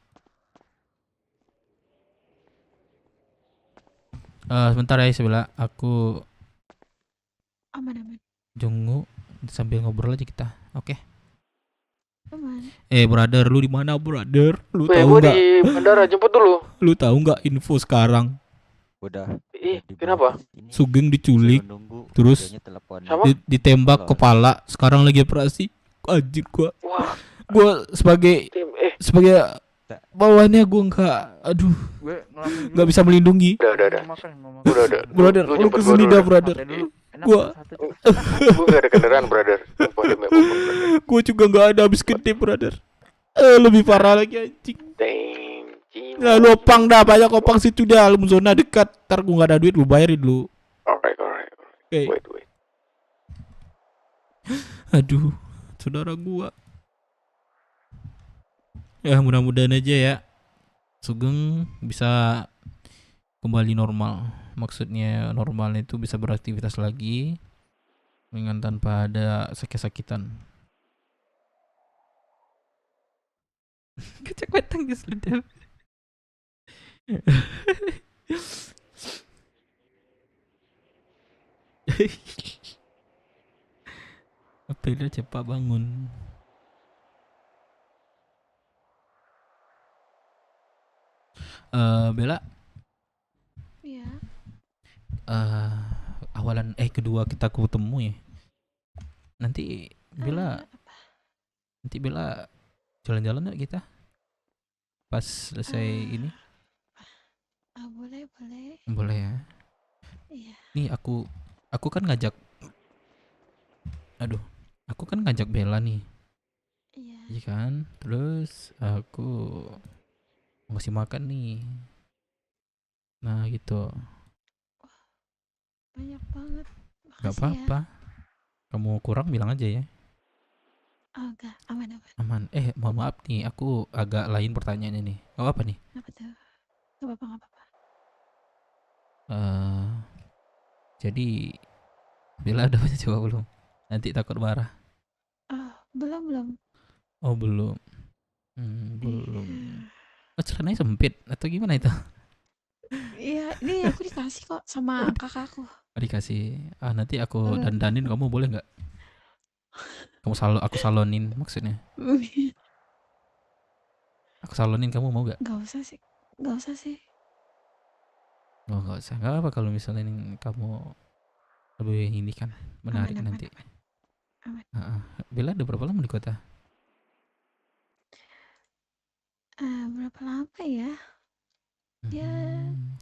Sebentar ya sebelah aku Aman. jenguk sambil ngobrol aja kita. Oke. Aman. Brother, lu di mana, brother? Lu Weh, tahu gua nggak? di bandara, jemput dulu. Lu tahu nggak info sekarang? Udah. Kenapa? Sugeng diculik, terus ditembak kepala, sekarang lagi operasi. Anjir gua sebagai bawahannya gua nggak bisa melindungi. Udah. Brother, lu kesini dah, brother. Gua nggak ada kendaraan, brother. Gua juga nggak ada habis gede, brother. Lebih parah lagi anjing. Nah, lu opang dah, banyak opang situ dah, lu zona dekat. Ntar gua nggak ada duit, lu bayarin dulu. Alright. Oke. Wait. Aduh, saudara gua. Ya mudah-mudahan aja ya Sugeng bisa kembali normal. Maksudnya normalnya itu bisa beraktivitas lagi dengan tanpa ada sakit-sakitan. Kecek-ketang dia sudah. Apa cepat bangun. Bella, Iya. kedua kita ketemu ya. Nanti Bella jalan-jalan yuk kita. Pas selesai ini. Boleh, boleh. Boleh ya. Iya. Nih aku kan ngajak Bella nih. Iya. Iya kan? Terus aku mau kasih makan nih. Nah, gitu. Banyak banget. Gak Makasih ya. apa-apa. Kamu kurang bilang aja ya. Oh, enggak. Aman. Aman. Mohon maaf nih, aku agak lain pertanyaan ini. Apa nih? Apa tuh? Gak apa-apa. Jadi Bella udah punya cowok belum? Nanti takut marah. Belum. Oh, belum. Belum. Oh, celananya sempit atau gimana itu? Iya, ini aku dikasih kok sama kakakku. Dikasih. Nanti aku dandanin, kamu boleh nggak? Aku salonin maksudnya. Aku salonin, kamu mau nggak? Gak usah sih. Oh, nggak usah. Nggak apa kalau misalnya kamu lebih ini kan menarik nanti. Aman. Bella udah berapa lama di kota? Berapa lama ya? Ya.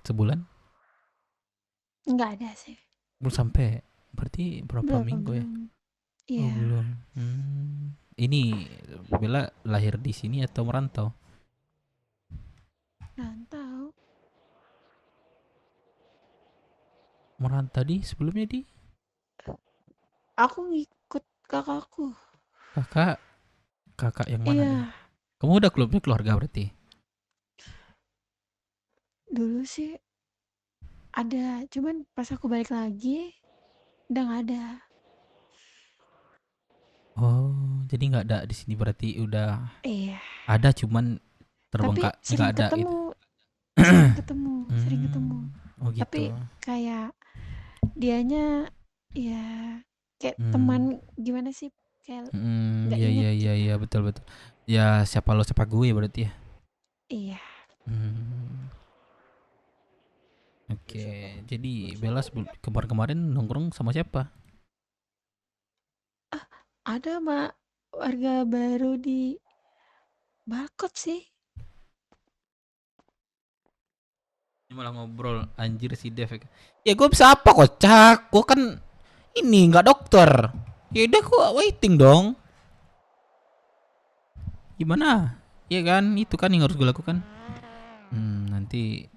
Sebulan? Nggak ada sih. Belum sampai. Berarti berapa minggu ya? Iya. Oh, belum. Ini Bella lahir di sini atau merantau? Rantau. Merantau sebelumnya di? Aku ngikut kakakku. Kakak yang mana? Iya. Nih? Kamu udah punya keluarga berarti? Dulu sih ada, cuman pas aku balik lagi udah nggak ada. Oh, jadi nggak ada di sini berarti udah. Iya. Ada cuman terbengkalai nggak ada gitu. Sering ketemu. Oh gitu. Tapi kayak dianya ya kayak teman gimana sih, kayak nggak inget. Iya betul. Ya siapa lo siapa gue berarti ya. Iya. Oke, jadi Bella kemarin nongkrong sama siapa? Ada sama warga baru di Balkot sih. Ini malah ngobrol anjir si Dev. Ya gue bisa apa kocak? Gue kan ini nggak dokter. Ya udah gue waiting dong. Gimana? Ya kan itu kan yang harus gue lakukan. Nanti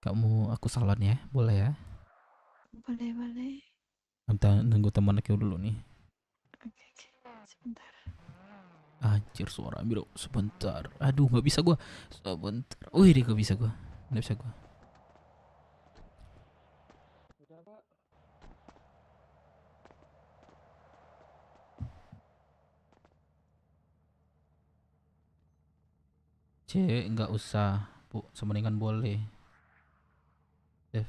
kamu aku salon ya, boleh ya? Boleh. Nunggu teman aku dulu nih. Oke, sebentar. Anjir suara biro sebentar. Aduh nggak bisa gua. Sebentar. Wih nggak bisa gua. Nggak usah bu, semendingan boleh. Dev,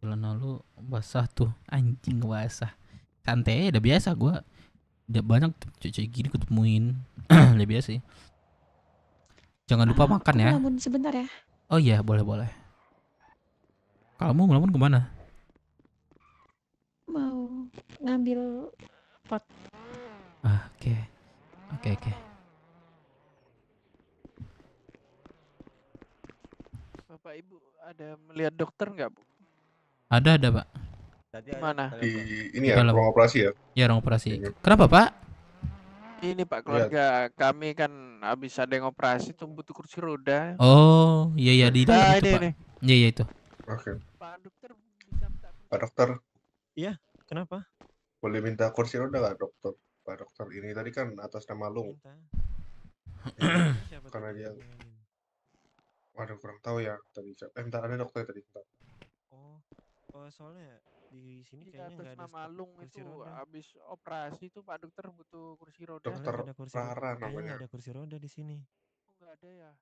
jalan lalu basah tuh, anjing basah. Santai udah biasa gua. Udah banyak cewek gini ketemuin. Udah biasa sih. Jangan lupa makan ya. Ngelamun sebentar ya. Oh iya boleh. Kamu ngelamun kemana? Mau ngambil pot. Oke. Bapak Ibu ada melihat dokter nggak, Bu? Ada Pak. Di mana? Di ini ya, ruang operasi ya? Ya, ruang operasi. Kenapa Pak? Ini Pak, keluarga kami kan habis ada yang operasi tuh butuh kursi roda. Oh, iya di dalam itu, Pak. Iya itu. Oke. Pak dokter bisa minta Pak dokter. Iya, kenapa? Boleh minta kursi roda nggak dokter? Pak dokter ini tadi kan atas nama Lung. Karena dia. Waduh kurang tahu ya tadi. Bentar ada dokter tadi. Bentar. Oh, soalnya di sini Jika kayaknya nggak ada nama Lung kursi itu roda. habis operasi itu Pak dokter butuh kursi roda. Dokter Rara Kayaknya namanya. nggak ada kursi roda di sini. Oh, nggak ada ya?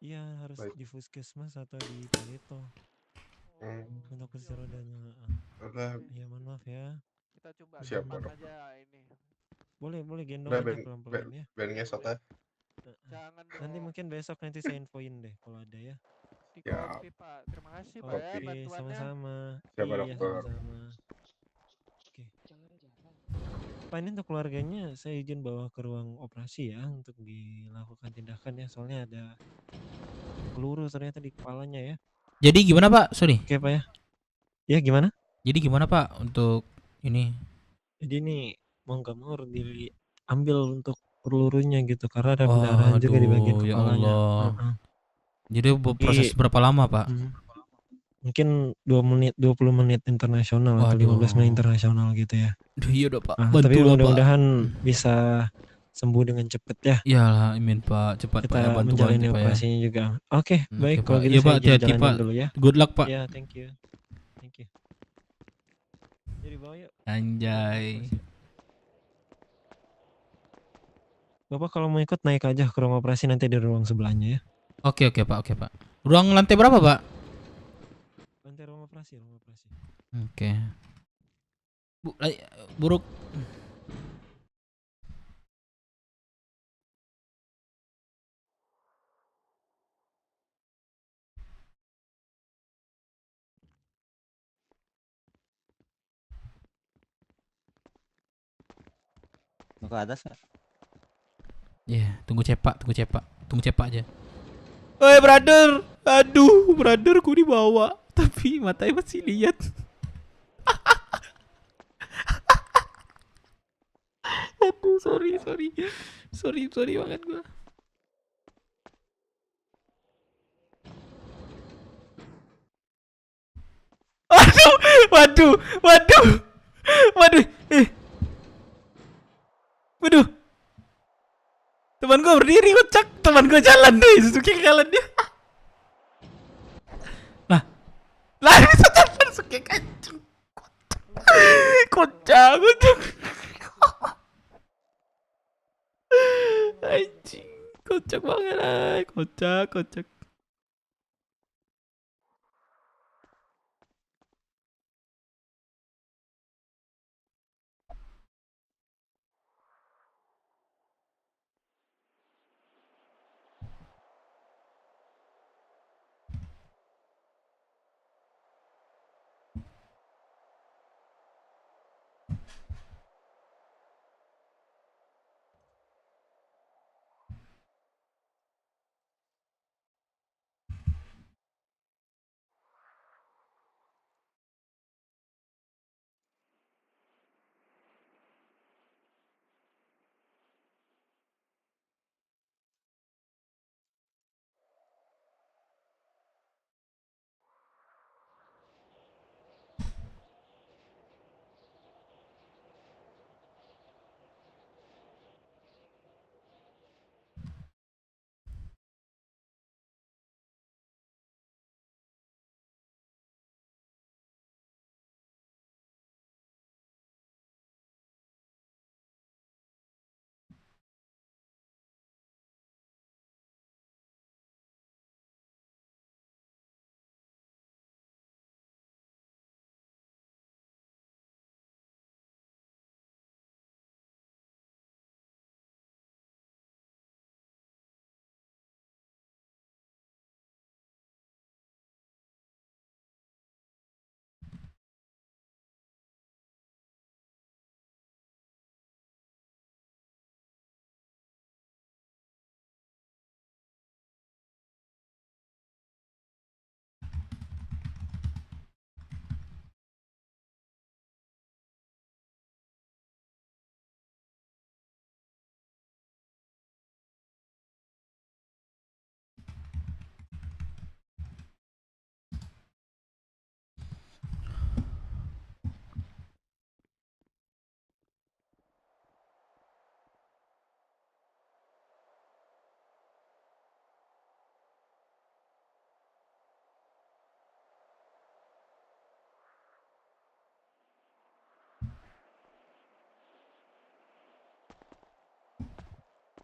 Iya, harus Baik. di Puskesmas atau di Paleto. Untuk kursi rodanya. Iya, mohon maaf ya. Kita coba Siap, gampang Pak aja ini. Boleh gendong Udah aja pelan-pelan ya. Ben ngesot ya. Nanti mungkin besok nanti saya infoin deh kalau ada ya. Di kopi Pak. Terima kasih Pak ya Oke, bantuannya. sama-sama. Siapa Iya, dokter? sama-sama. Oke. Pak, ini untuk keluarganya saya izin bawa ke ruang operasi ya untuk dilakukan tindakan ya. Soalnya ada peluru ternyata di kepalanya ya. Jadi gimana Pak? Sorry. Oke Pak ya. Ya gimana? Jadi gimana Pak untuk ini? Jadi ini mau nggak mau harus diambil untuk pelurunya gitu karena ada pendarahan juga di bagian Aduh, ya kepalanya. Allah. Heeh. Jadi proses Jadi, berapa lama Pak? Mungkin 20 menit internasional atau 15 menit internasional gitu ya. Duh, iya udah Pak. Tapi Bantulah Pak. mudah-mudahan bisa sembuh dengan cepet ya. Iyalah, amin Pak. Cepat Pak ya, Kita bantu menjalani Pak ya. operasinya juga. Oke, baik Oke, kalau Pak. gitu Iya, saya Pak, izin hati-hati, jalanin Pak. dulu ya. Good luck, Pak. Ya, thank you. Thank you. Jadi bawa yuk. Anjay. Bapak kalau mau ikut naik aja ke ruang operasi nanti di ruang sebelahnya ya. Oke Pak. Oke Pak. Ruang lantai berapa Pak? Lantai ruang operasi, ruang operasi. Oke. Buruk. Mau ke atas nggak? Iya, tunggu cepak aja. Woi brother, aduh brotherku dibawa, tapi matanya masih lihat. Aduh, sorry banget gua. Waduh, waduh. Teman gue berdiri kocak, teman gue jalan deh, Suzuki jalan dia. Lari jalan Suzuki kenceng. Kocak. Anjing, kocak banget, kocak.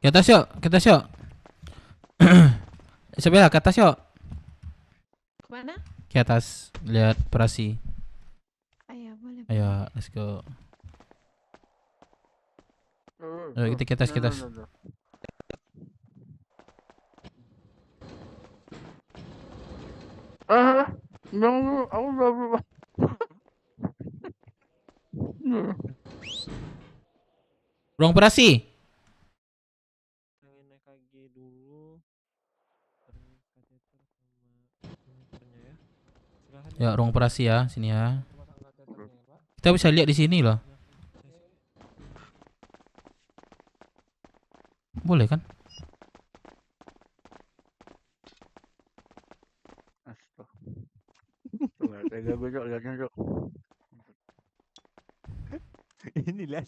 Ke atas yuk. Sebelah ke atas yuk. Kemana? Ke atas, lihat operasi. Ayo, boleh. Ayo, let's go. Ayo kita ke atas. Aku udah Ruang operasi. Pengen EKG dulu. Terus kateter sama monitornya ya. Silahkan Ya, ruang operasi ya, sini ya. pasang kateternya ya, Pak. Kita bisa lihat di sini loh. Boleh kan? Astaga. Tega gue Cok liatnya Cok. Ini lihat.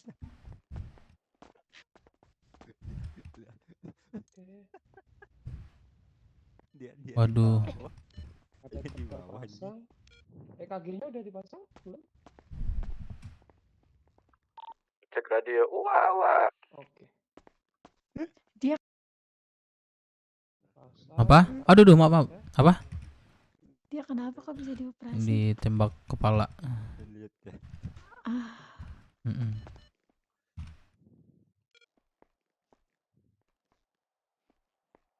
Dia Waduh. di bawah Pasang. EKG-nya udah dipasang belum? Cek radio. Wah. Oke. Dia Apa? Aduh, maaf. Apa? dia kenapa kok bisa dioperasi? Ditembak kepala. Lihat ya. Ah, Mm-mm.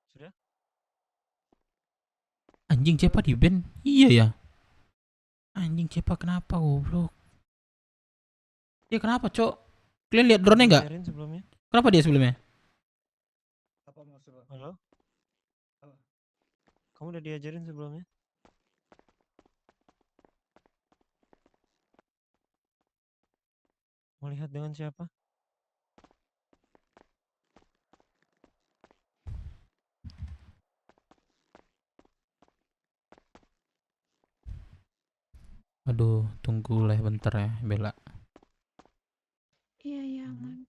Sudah? Anjing Cepa di band? Iya ya. Anjing Cepa kenapa goblok? Dia kenapa, Cok? Kalian lihat drone-nya enggak? Diajarin sebelumnya. Kenapa dia sebelumnya? Apa maksudnya? Halo? Kamu udah diajarin sebelumnya? Mau lihat dengan siapa? Aduh, tunggu lah bentar ya, Bella. iya aman.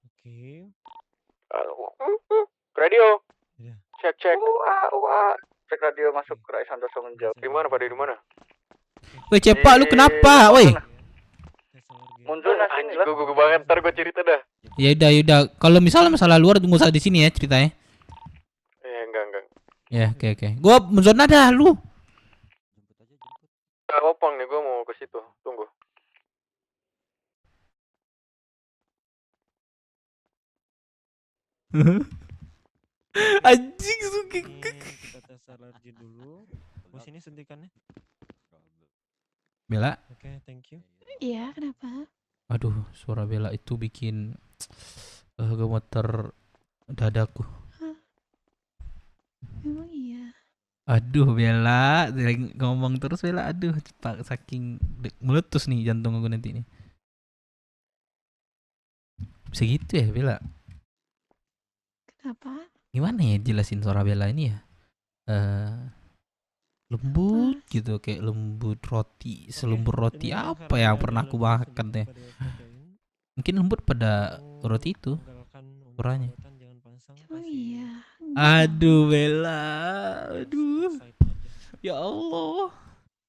Oke. Radio. Ya. Cek. Wah. Cek radio masuk ke Rai Santoso menjauh. Di mana Pak? Di mana? Woi Cepa, lu kenapa? Woi. Mundur sini lah. Gugup banget, ntar gue cerita dah. Ya udah. Kalau misalnya masalah luar tunggu usah di sini ya ceritanya. Enggak. Ya, oke. Gua menzona dah lu. Opang nih, gue mau ke situ. Tunggu. Anjing suki. Kita tes alergi dulu. Oh, sini suntikannya. Bella. Oke, thank you. Iya, kenapa? Aduh, suara Bella itu bikin gemeter dadaku. Memang iya. Aduh, Bella, ngomong terus Bella. Aduh, cepat saking meletus nih jantung aku nanti nih. Bisa gitu ya, Bella? Kenapa? Gimana ya jelasin suara Bella ini ya? Lembut gitu, kayak lembut roti, selembut roti apa yang pernah aku makan deh. Mungkin lembut pada roti itu suaranya. Emang iya. Aduh Bella, aduh. Ya Allah.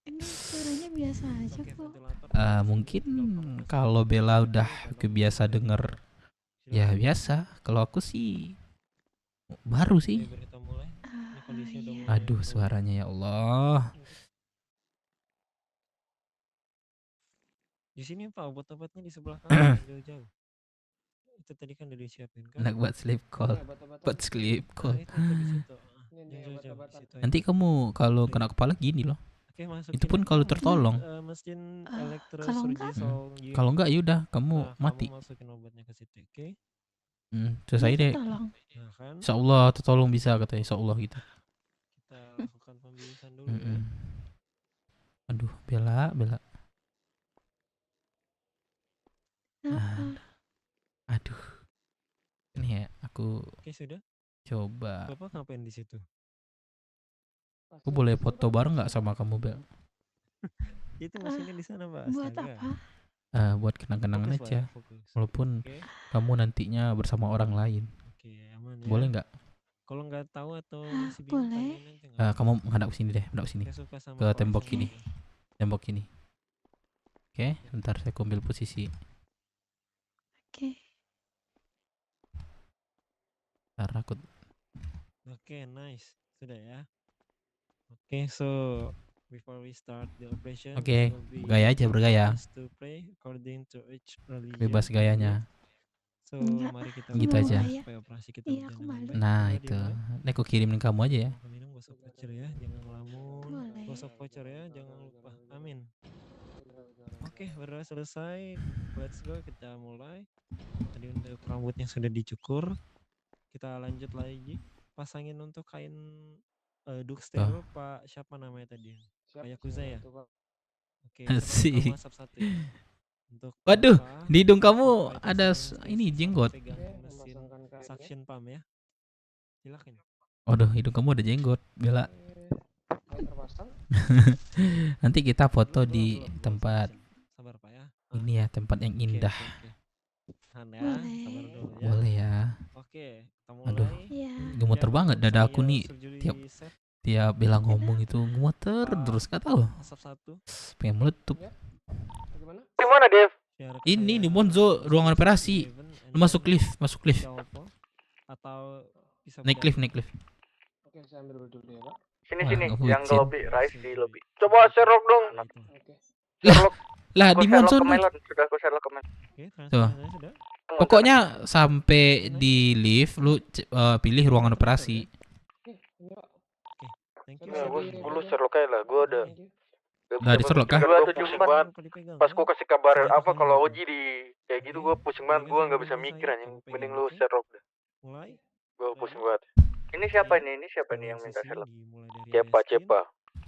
Ini suaranya biasa aja kok. Mungkin kalau Bella udah kebiasa denger ya biasa. Kalau aku sih baru sih. Aduh suaranya ya Allah. Di sini Pak, obat-obatnya di sebelah kanan jauh-jauh. Itu tadi kan udah disiapin kan? Enak buat sleep call. Buat sleep call. Situ Nanti kamu kalau kena kepala gini loh. Oke, Itu pun kalau tertolong. Mesin kalau elektrosurgi enggak? Kalau enggak yaudah kamu mati. Kamu masukin obatnya ke situ, oke? Selesai deh. Tolong. Ya kan? Insya Allah tertolong bisa katanya. Insya Allah gitu. Kita lakukan pembiusan dulu ya. Aduh Bella. Kenapa? Aduh. Ini ya aku Oke, sudah. coba. Bapak ngapain di situ? Aku boleh foto bareng nggak sama kamu Bel? Itu mesinnya di sana, Pak. Buat Astaga. Ah, buat kenang-kenangan Fokus, Pak, aja. fokus. Walaupun Oke. kamu nantinya bersama orang lain. Oke, aman ya. Boleh nggak? Kalau nggak tahu atau masih bingung boleh. tanyain aja nggak Kamu menghadap sini deh, menghadap sini. Saya suka sama Ke Pak tembok Hasan. ini. Tembok ini. Oke, bentar saya ambil posisi. Oke. Ntar aku Oke, nice. Sudah ya. Oke, so before we start the operation, Oke, will be gaya aja, bergaya. us to pray according to each religion. Bebas gayanya. So, Enggak, mari kita Gitu berdoa aja. supaya operasi kita Iya, aku berjalan dengan malu. baik. Nah Ready, itu, mulai? ini aku kirimin kamu aja ya. Minum bos of voucher ya, jangan ngelamun. Boleh. Bos of voucher ya, jangan lupa. Amin. Oke, udah selesai. Let's go, kita mulai. Tadi untuk rambutnya sudah dicukur. Kita lanjut lagi. Pasangin untuk kain duk steril Pak siapa namanya tadi? Pak Yakuza ya? Oke, Asik. sama satu ya. Untuk Waduh, Bapak, di hidung kamu Bapak itu ada senang ini jenggot. pegang mesin suction pump ya. Silakan. Waduh, hidung kamu ada jenggot, Bella. Terpasang. Nanti kita foto di tempat Sabar Pak ya. ini ya, tempat yang indah. Tahan ya, sabar dulu ya. Boleh ya. Oke, kita Aduh, mulai. Iya. gemeter banget dada aku nih. Surgery set. Tiap Bella ngomong itu gemeter terus, gak tahu. Asap satu. Pengen meletup. Bagaimana? Di mana, Dev? Ini di Monzo, ruangan operasi. Lu masuk lift, masuk lift. Atau bisa Naik lift, naik lift. Oke, saya ambil dulu ya, Pak. Sini Wah, sini, nggak yang ke bucin. lobby, Rise di lobby. Coba Sherlock dong. Lah Aku di Sherlock Monzo ke Melon, sudah aku Sherlock ke Melon. tuh. Pokoknya sampai di lift lu pilih ruangan operasi. Thank you. Gue lu Sherlock aja lah, gue udah. Lah di Sherlock kah? Gue pusing banget. Pas gue kasih kabar apa kalau Oji di kayak gitu gue pusing banget, gue nggak bisa mikir anjing. Mending lu Sherlock dah. Mulai. Gue pusing banget. Ini siapa ini? Ini siapa nih yang minta Sherlock? Cepa.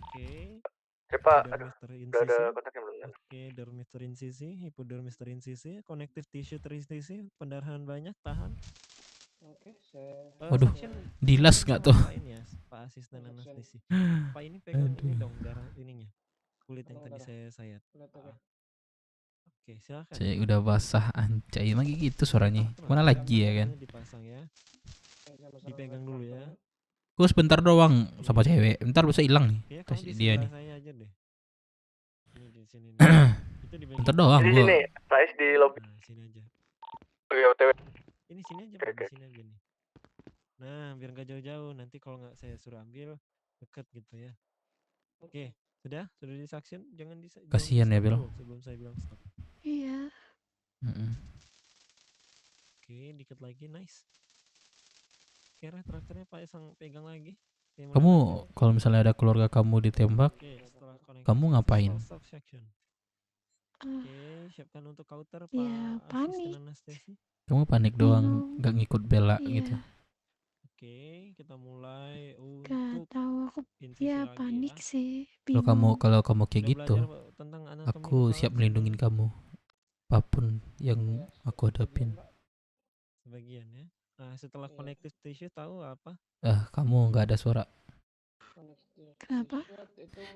Oke. Cepa, aduh. Udah ada kontaknya belum? Oke, dermister insisi, hipodermister insisi, connective tissue terinsisi, pendarahan banyak, tahan. Oke, saya Waduh, dilas nggak tuh? Pak ini ya, Pak asisten anestesi. Pak ini pegang ini dong darah ininya, kulit yang tadi saya sayat. Oke, silakan. Saya udah basah anjay, lagi gitu suaranya. Mana lagi ya kan? Dipasang ya. Dipegang dulu ya. Gue sebentar doang sama cewek, bentar bisa hilang nih. Ya, Tes kamu di dia nih. sebelah saya aja deh. Ini di sini nih. Itu di Bentar doang Di gua. sini, Rise di lobby. Nah, sini aja. Oke, OTW. Ini sini aja, Pak, di sini aja nih. Nah, biar nggak jauh-jauh. Nanti kalau nggak saya suruh ambil deket gitu ya. Oke, sudah di suction. Jangan Kasihan ya, Bel. sebelum saya bilang stop. Iya. Oke, dikit lagi, nice. Oke, terakhirnya Pak Esang pegang lagi. Kamu kalau misalnya ada keluarga kamu ditembak, Oke, setelah connect kamu ngapain? stop section. Oke, siapkan untuk counter Pak Ya, panik. asisten anestesi. Kamu panik doang, nggak ngikut Bella Iya. gitu. Oke, kita mulai Gak untuk tahu aku insisi ya lagi panik ya. sih. Kalau kamu kayak Udah gitu, belajar tentang anatomi aku kepala siap melindungi kamu. Apapun yang aku hadapin. sebagian ya. Nah, setelah connective tissue tahu apa? Kamu nggak ada suara. Kenapa?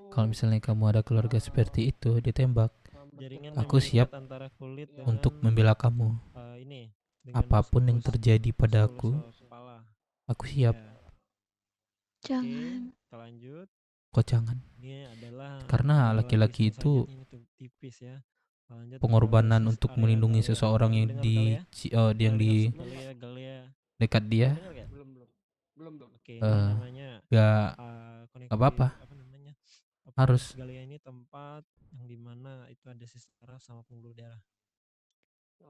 Kalau misalnya kamu ada keluarga seperti itu ditembak, Jaringan aku yang siap mengikat antara kulit untuk dengan, membela kamu. ini dengan Apapun yang muskulus- terjadi pada muskulus aku, kepala. aku siap. Ya. Jangan. Oke, kita lanjut. Kok jangan? Ini adalah Karena laki-laki lapisan itu sayapnya ini tuh tipis ya. Lanjut pengorbanan area untuk area melindungi galia. seseorang yang Dengar di yang di galia. dekat dia. Dengar nggak? Belum. Oke, ini Eh, namanya nggak connective apa-apa. apa namanya? Harus. Galia ini tempat yang dimana itu ada sistem saraf sama pembuluh darah.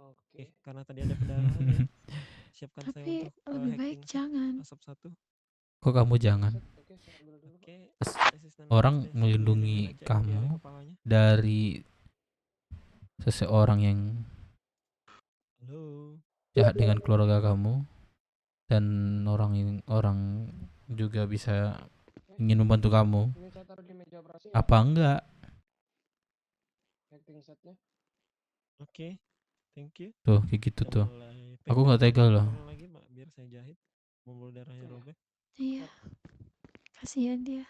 Oke, karena tadi ada pendarahan ya. Siapkan saya Tapi untuk lebih baik hacking jangan. asap satu. Kok kamu jangan? Oke, Orang melindungi kamu dari seseorang yang Halo. jahat dengan keluarga kamu, dan orang juga bisa ingin membantu kamu. Ini saya taruh di meja operasi. Apa enggak? Acting setnya. Oke, thank you. Tuh kayak gitu Kita tuh. mulai Aku pegang nggak tega loh. lagi, Mak, biar saya jahit. Pembuluh darahnya robek. Iya. Kasihan dia.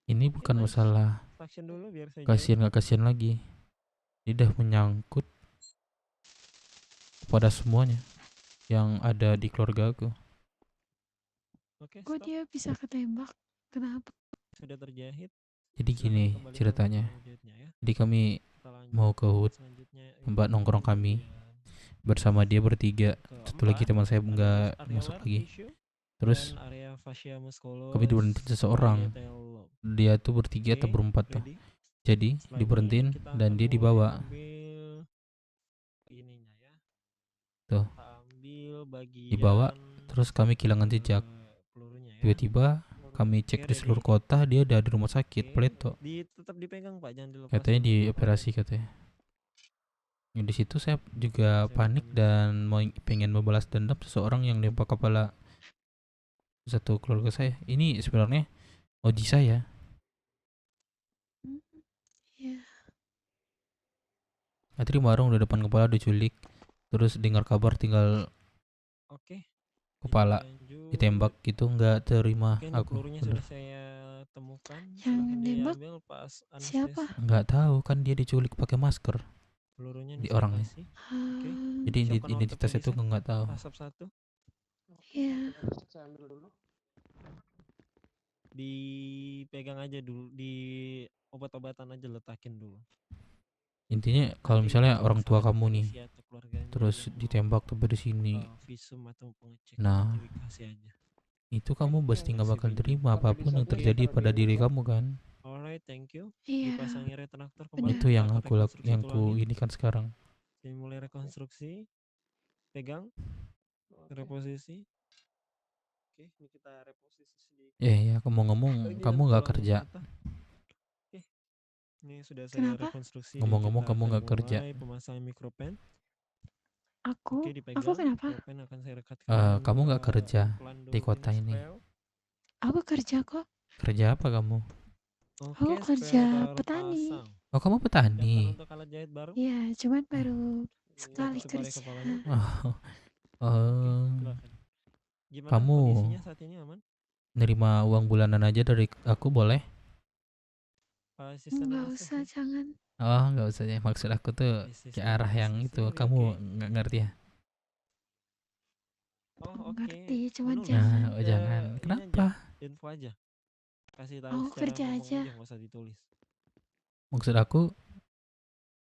Ini bukan masalah Suction dulu biar saya kasihan nggak kasihan lagi. Ini udah menyangkut pada semuanya yang ada di keluarga aku. Oke, Kok dia bisa ketembak? Kenapa? sudah terjahit. Jadi gini kembali ceritanya. ke jahitnya ya. Jadi kami Kita lanjut mau ke HUT, selanjutnya tempat nongkrong kami bersama dia bertiga. Satu lagi teman saya nggak masuk lagi. Terus dan area fascia musculus, kami diberhentiin seseorang. parietal. Dia tuh bertiga atau Oke, berempat tuh. ready? Jadi Setelah ini diberhentiin kita dan akan dia mulai dibawa. ambil ininya ya. Tuh. Kita ambil bagian Dibawa, terus kami kehilangan jejak. pelurunya Tiba-tiba kami cek di seluruh kota, dia ada di rumah sakit Paleto. Tetap dipegang Pak, jangan dilepas. Katanya dioperasi katanya. Di situ saya juga panik dan pengen membalas dendam seseorang yang nembak kepala satu keluarga saya. Ini sebenarnya Oji saya. Iya. Tadi warung udah depan kepala diculik. Terus dengar kabar tinggal kepala ditembak gitu, nggak terima aku. Pelurunya Bener. sudah saya temukan. Yang Silahkan nembak diambil pas siapa? Nggak tahu kan dia diculik pakai masker. Pelurunya Di saya orangnya. kasih. Jadi Siapkan identitas waktu itu nggak tahu. Asap 1. Iya. Saya ambil dulu. Dipegang aja dulu, di obat-obatan aja letakin dulu. Intinya kalau misalnya orang tua kamu nih polisi atau keluarganya terus ditembak tuh dari sini. Visum atau pengecekan Nah, itu dikasih aja. itu kamu pasti nggak bakal terima apapun yang terjadi pada diri kamu kan. Alright, thank you. Iya. Dipasangi retraktor kembali. Itu yang kita aku rekonstruksi yang ku ulangi. ini kan sekarang. Dimulai rekonstruksi. Pegang. Reposisi. Oke, ini kita reposisi sedikit. Ya, ngomong-ngomong kamu nggak kerja. Oke. Ini sudah saya Kenapa? rekonstruksi. Ngomong-ngomong Kita kamu akan nggak kerja. mulai pemasangan mikropen. Aku? Oke, dipegang. Aku kenapa? Mikropen akan saya rekatkan. Kamu nggak kerja pelan di dulu kota ini. spell. Aku kerja kok. Kerja apa kamu? Aku Oke, kerja spell petani. terpasang. Oh, kamu petani. Daftar untuk alat jahit baru. Iya, cuman baru sekali Tutup area kerja. kepalanya. Oh, Silakan. Gimana kamu kondisinya saat ini, aman? nerima uang bulanan aja dari aku boleh? Pak asisten Nggak anestesi. usah, jangan. Oh, nggak usah ya. Maksud aku tuh ke arah yang itu. Kamu nggak ngerti ya? Oh, oke. Ngerti, cuman Anu, jangan. Nah, jangan. ini Kenapa? aja, info aja. Kasih tahu Aku secara kerja ngomong aja. nggak usah ditulis. Maksud aku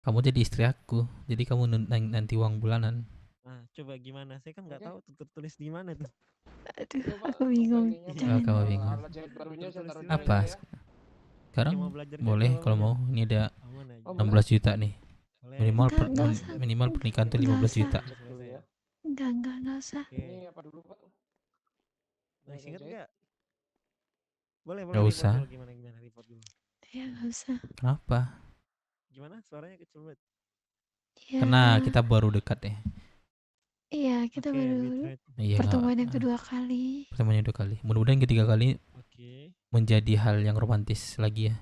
kamu jadi istri aku. Jadi kamu nanti uang bulanan. Nah, coba gimana? Saya kan nggak tahu tuh tertulis di mana tuh. Aduh, aku bingung. Oh, Jangan. kamu bingung. Alat jahit barunya saya taruh di Apa? meja ya. Sekarang Oke, mau belajar boleh jadwal kalau aja. mau. Ini ada Aman aja. Oh, 16 juta nih. Boleh. Minimal Nggak usah. minimal pernikahan tuh Nggak 15 usah. juta. Cek dulu ya. Nggak usah. Oke. Ini apa dulu, Pak? Masih ingat nggak? Boleh, boleh Nggak report usah. dulu gimana report dulu. Ya, nggak usah. Kenapa? Gimana? Suaranya kecil banget. Ya. Karena kita baru dekat ya. Iya, kita Oke, baru bitrate. Iya. pertemuan yang kedua kali. Pertemuan yang 2 kali. Mudah-mudahan ketiga kali Oke. menjadi hal yang romantis lagi ya.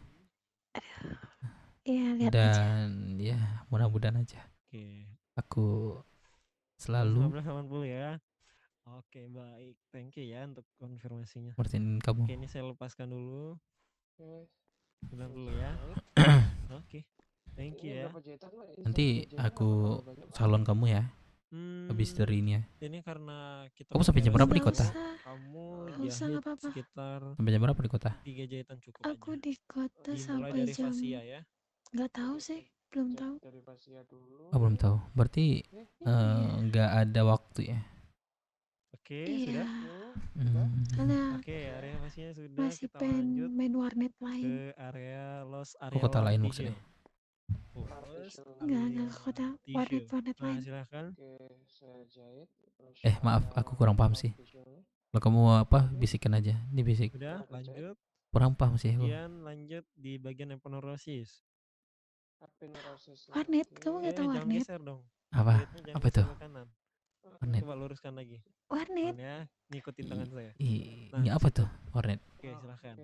Iya, lihat aja. Dan ya mudah-mudahan aja. Oke. Aku selalu 1580 ya. Oke, baik. Thank you ya untuk konfirmasinya. merhatiin kamu. Oke, ini saya lepaskan dulu. Oke. Bilang dulu ya. Oke. Thank you Ini ya. berapa jahitan, Pak? Ini Nanti satu jahitan aku apa terlalu banyak, Pak? salon kamu ya. Habis dari ini ya. Ini karena kita Kamu sampai jam berapa di Nggak kota? usah. Kamu Nggak usah, jahit nggak apa-apa. sekitar Sampai jam berapa di kota? 3 jahitan cukup Aku aja. di kota Dimulai sampai dari jam. fasia ya. Nggak tahu sih, belum tahu. Dari fasia dulu. Oh, belum tahu. Berarti Iya. nggak ada waktu ya. Oke, Iya. sudah. Karena Oke, area fasianya sudah. masih Kita pengen lanjut main warnet ke lain. area Los Oh, kota Areola lain Tissue. maksudnya. Fokus Enggak ke kota warnet tissue. Nah, lain. silakan. Oke, saya jahit. Terus Maaf, ada aku kurang paham sih. visualnya. Kalau kamu apa, bisikin aja. Ini bisik. Udah, lanjut. Kurang paham sih aku. Kemudian lanjut di bagian epineurolosis. Apineurosis. Warnet, kamu nggak tahu Jangan warnet? geser dong. Apa? Jahitnya jangan Apa geser itu? ke kanan. Warnet. Coba luruskan lagi. Warnet. Tahan ya, ngikutin tangan saya. Ini apa tuh? Warnet. Oke, silakan.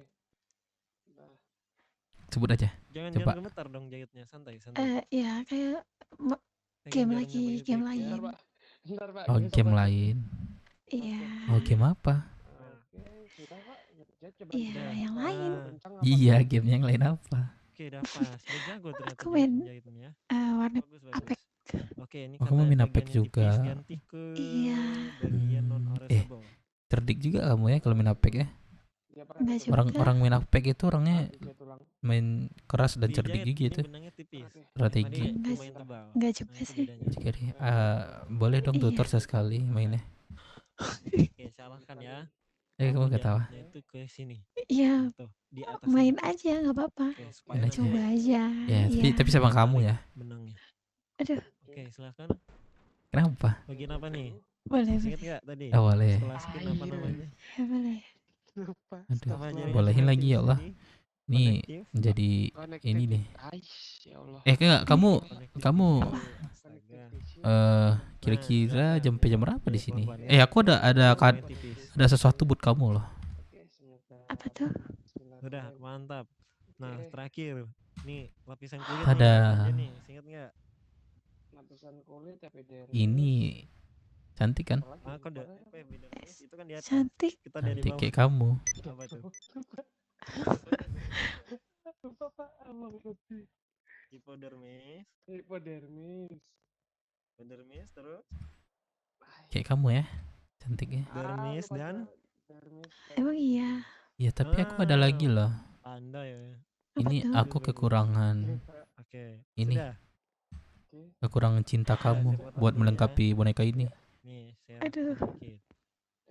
Sebut aja. Jangan Coba. gemetar dong jahitnya, santai, santai. Ya kayak Pegang game jarumnya lagi, baik-baik game ya. lain. Bentar, Pak. Oh, geser, game Pak. lain. Iya. Oh, game apa? Oke, sudah, Pak. Jahit coba Iya, digeser. yang lain. Kencang apa Iya, enggak? game yang lain apa? Oke, udah pas. Udah jago ternyata Aku main jahitnya. warnet Bagus, Apex. Oke, ini Oh, kamu karena main bagian Apex yang tipis juga. ganti ke Iya. bagian non aresable. Cerdik juga kamu ya kalau main Apex ya. Dia pakai Enggak satu juga. Orang main Apex itu orangnya dijahit ulang. main keras dan cerdik Dijahit, juga ini itu. benangnya tipis. Strategi. Tadi Enggak lumayan tebal. Enggak juga Nah, itu sih. bedanya. Jadi, boleh dong Iya. tutor sesekali mainnya. Oke, salahkan ya. Kamu ketawa. jahitnya itu ke sini. Iya. Tuh, di atas Main sedikit. aja nggak apa-apa. Oke, Main spiral aja. Coba aja. Ya, Iya. tapi sama kamu ya. benangnya. Aduh. Oke, silakan. Kenapa? Bagian apa nih? Boleh, Masih ingat boleh. nggak tadi? Oh, boleh. Setelah spin apa namanya? Ya boleh. Lupa. Aduh, Apa jadi bolehin lagi ya Allah. sini? Nih Konektif. jadi Connected ini deh. ya Allah. Enggak, kamu Konektif kamu astaga. kira-kira silakan. jam jam berapa di sini? Pelan-pelan ya. Aku ada sesuatu buat kamu loh. Apa tuh? Udah, mantap. Nah, terakhir. Nih, lapisan kulit Ada. nih. Apa aja nih? Ingat nggak? Lapisan kulit epidermis. Ini cantik kan? Ah, kok ada epidermis? Itu kan di atas. Cantik. Kita dari Cantik bawah. kayak kamu. Apa tuh? Lupa Pak, abang ngerti. Hipodermis. Epidermis. Epidermis terus. Kayak kamu ya. Cantiknya. Dermis dan Emang iya. Ya, tapi aku ada lagi loh. Anda ya. Ini tuh? aku kekurangan. Oke. Ini Sudah. kekurangan cinta kamu buat melengkapi boneka ini. Nih, saya Aduh. sedikit.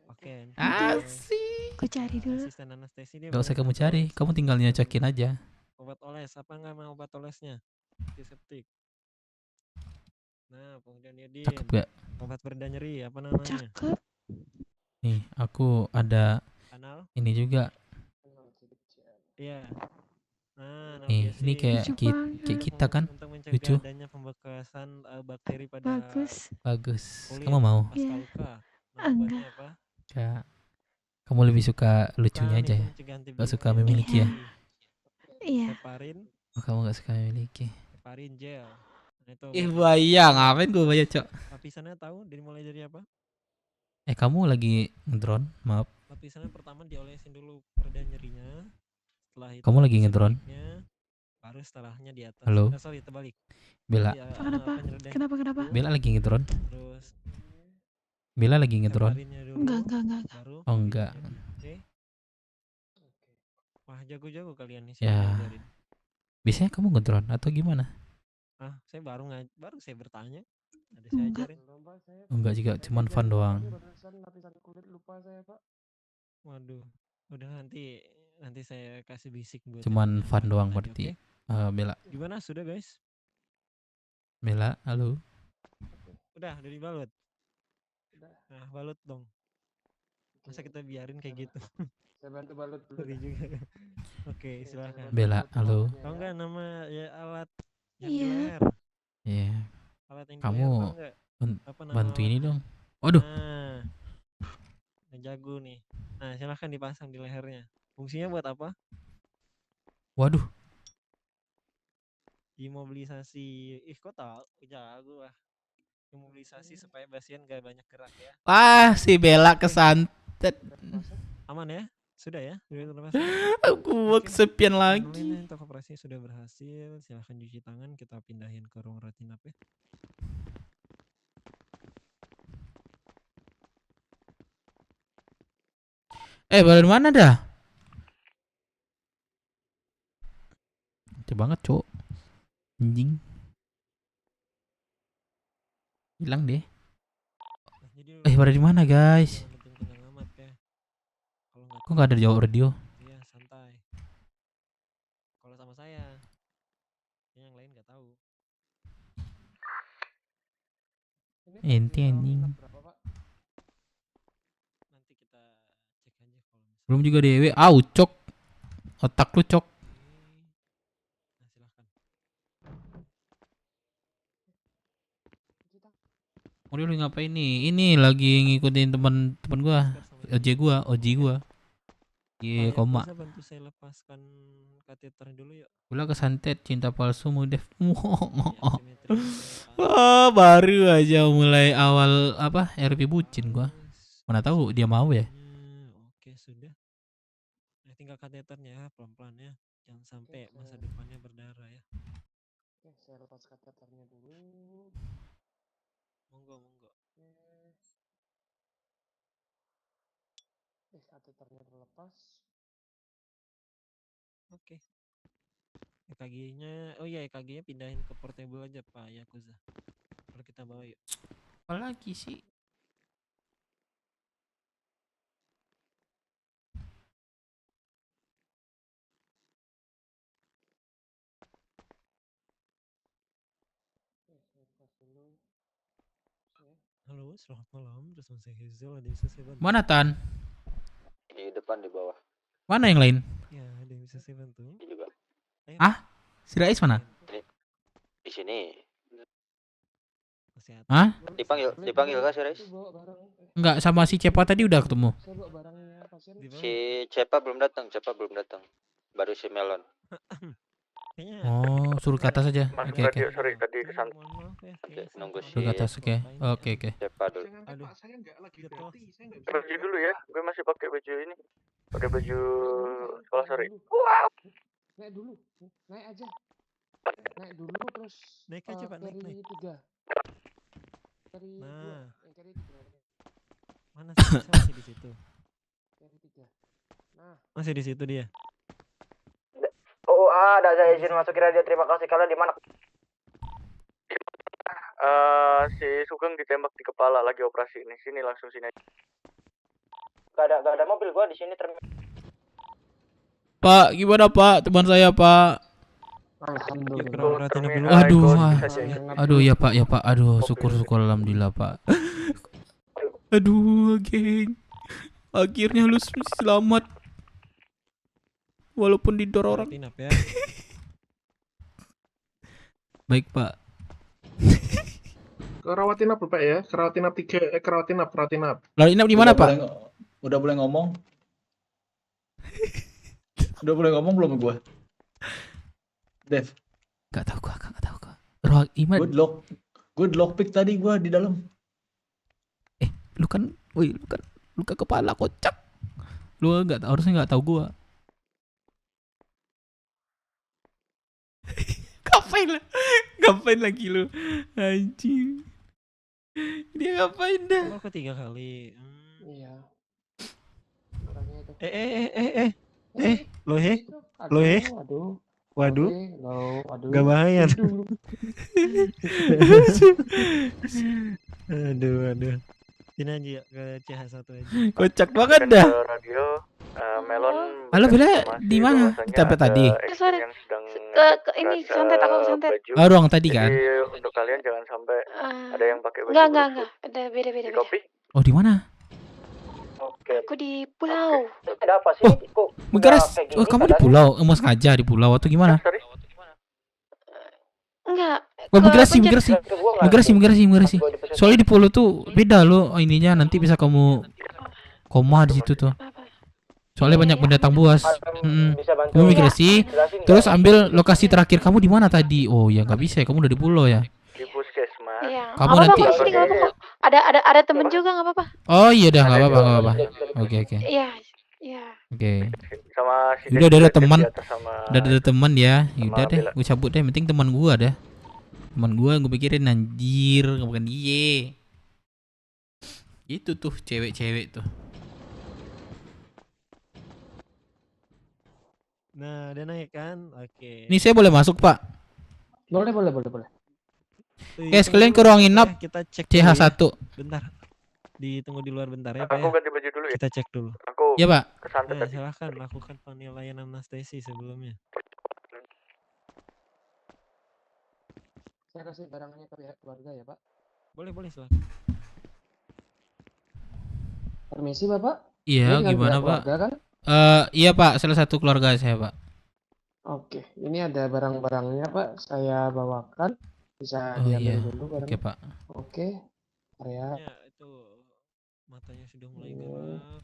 Oke. Asik. Aku cari dulu. Asisten anestesi dia Gak usah boleh kamu kasih cari, obat. kamu tinggal nyocokin aja. Obat oles, apa nggak mau obat olesnya? Antiseptik. Nah, kemudian iodin. Cakep gak? Obat pereda nyeri, apa namanya? Cakep. Nih, aku ada Kanal? ini juga. Iya. Nah, Nih, ini kayak Lucu kayak kita kan? untuk mencegah Lucu. adanya pembekasan bakteri pada Bagus. Bagus. kulit Kamu mau? pasca Iya. luka. Nah, Enggak. obatnya apa? Kak, kamu lebih suka lucunya Bukan, aja itu ya? mencegah Gak suka antibiotik. memiliki ya? Iya. Heparin, Oh, kamu gak suka memiliki. heparin gel. Nah, itu Ih, obatnya. bayang. Ngapain gue bayang, Cok? Lapisannya tahu dimulai dari apa? Kamu lagi ngedrone? Maaf. Lapisannya pertama diolesin dulu pereda nyerinya. Setelah itu Kamu lagi ngedrone? antiseptiknya, baru setelahnya di atas. Halo? Sorry, terbalik. Bella. Jadi, Kenapa? penyerudeng Kenapa? dulu, Bella lagi ngedrone? terus Bella lagi ngedrone? heparinnya dulu, Enggak. baru Oh, enggak. oke. Wah, jago-jago kalian nih, Ya. siapa yang ngajarin? Biasanya kamu ngedrone atau gimana? Ah, saya baru saya bertanya. Ada saya Enggak. ajarin. Oh, enggak juga, cuman fun doang. Lapisan kulit lupa saya Pak. Waduh. Udah nanti saya kasih bisik buat Cuman yang fun lanjut doang aja, berarti. oke? Bella. Gimana? Sudah, guys? Bella, halo. Udah dibalut. Nah, balut dong. Masa kita biarin kayak gitu? Saya bantu balut dulu. Sorry juga. Oke, silakan. Bella, halo. Tahu nggak nama ya alat yang di Iya. leher? Iya. Alat yang di Kamu leher tahu nggak? Apa nama bantu ini alatnya? dong. Waduh. Nah, jago nih. Nah, silahkan dipasang di lehernya. Fungsinya buat apa? Waduh. Imobilisasi. Ih, kok tahu? Jago ah. Imobilisasi supaya pasien gak banyak gerak ya. Wah, si Bella kesantet. Aman ya? Sudah ya? Sudah terlepas. Aku kesepian lagi. Untuk operasi sudah berhasil. Silahkan cuci tangan. Kita pindahin ke ruang retinap ya. Balen mana dah? Gede banget, Cok. Anjing. Hilang deh. Pada di mana, guys? Tenang amat ya. Kalau nggak Kok nggak ada jawab radio? Iya, santai. Kalau sama saya, yang lain nggak tahu. Ente anjing. Nanti kita cek aja kalau misalnya. Belum juga dewe. Cok. Otak lu, Cok. Nah, silahkan. Udah lu ngapain nih? Ini lagi ngikutin teman-teman gua. OJ gua. Iya, Pak, koma. bisa bantu saya lepaskan kateter dulu yuk. Gula kesantet cinta palsu Mudef. Asimetri. Baru aja mulai awal apa RP bucin gua. Mana tahu dia mau ya. Oke, sudah. Nah, tinggal kateternya ya, pelan-pelan ya. Jangan sampai masa depannya berdarah ya. Oke, saya lepas kateternya dulu. Monggo. Kateternya terlepas. Oke. EKG-nya, oh iya EKG-nya pindahin ke portable aja Pak Yakuza. Kalau kita bawa yuk. Apalagi sih? Halo, selamat malam. Bersama saya Hazel, ada yang bisa saya bantu? Mana Tan? Di depan depan di bawah. Mana yang lain? Ya, ada yang bisa saya bantu. Ini juga. Ah? Si Rais mana? Di sini. Hah? Dipanggil kah si Rais? Enggak, sama si Cepa tadi udah ketemu. Si Cepa belum datang. Baru si Melon. Oh, suruh ke atas aja. Masuk Oke, oke. radio, sorry tadi kesan. Oke, nunggu si Suruh ke atas, oke. Oke. Cepa dulu. Aduh. Baju dulu ya, gue masih pakai baju ini. Pakai baju sekolah sorry. Naik dulu, naik aja. Naik dulu terus Naik aja, Pak, naik. carry 3. Carry 2, Nah. carry 3. Mana sih? Saya masih di situ. Carry 3. Nah. Masih di situ dia. ada saya izin masuk ke radio. Terima kasih. Kalian di mana? Si Sugeng ditembak di kepala lagi operasi ini. Sini langsung sini aja. Gak ada mobil gua di sini terminal. Pak, gimana Pak? Teman saya Pak. Aduh ya Pak. Aduh, syukur alhamdulillah Pak. Aduh, geng. Akhirnya lu selamat. Walaupun didorong orang. Ya. Baik Pak. Kerawatin apa Pak ya? Kerawatin up 3, kerawatin up. Lalu inap di mana Pak? Udah boleh ngomong? Udah boleh ngomong belum gua? Dev. Gak tahu gua. Roh Iman. Gue lockpick tadi gua di dalam. Lu kan luka kepala kocak. Lu harusnya nggak tahu gua. Ngapain lagi lu? Anjing. Dia ngapain dah? Kalau 3 kali. Iya. Waduh. Gak bahaya. Aduh. Sini aja ya, ke CH1 aja. Kocak banget dah. Radio Melon. Halo Bella, di mana? Sampai tadi. Ke ini santet. Oh, ruang tadi kan? Jadi untuk kalian jangan sampai ada yang pakai baju. Enggak. Ada beda. Oh, di mana? Oke. Aku di pulau. Ada apa sih? Kamu di pulau? Mau sengaja di pulau atau gimana? Enggak. Migrasi. Soalnya di pulau tuh beda loh ininya, nanti bisa kamu koma di situ tuh. Soalnya banyak pendatang buas. Kamu migrasi, terus ambil lokasi terakhir kamu di mana tadi? Oh ya nggak bisa ya, kamu udah di pulau ya. Di puskesmas. Iya. Kamu nanti. Ada temen juga nggak apa-apa. Oh iya dah nggak apa-apa. Oke. Iya. Oke. Sama si udah ada teman ya. Udah deh, gue cabut deh. Penting teman gua dah. Teman gua gue pikirin anjir, bukan dia. Itu tuh cewek-cewek tuh. Nah, udah naik kan? Oke. Ini saya boleh masuk, Pak? Boleh. Sekalian ke ruang inap. Kita cek CH1. ya. Bentar. Ditunggu di luar bentar ya, Pak. Aku ganti baju dulu ya. Kita cek dulu. Ya, Pak. Silahkan lakukan penilaian anestesi sebelumnya. Saya kasih barangnya ke pihak keluarga ya, Pak. Boleh silakan. Permisi, Bapak. Iya, gimana, Pak? Kan? Iya, Pak. Salah satu keluarga saya, Pak. Oke, ini ada barang-barangnya, Pak. Saya bawakan. Bisa diambil dulu barangnya. Oke, Pak. Oke. Area. Ya, itu matanya sudah mulai gelap.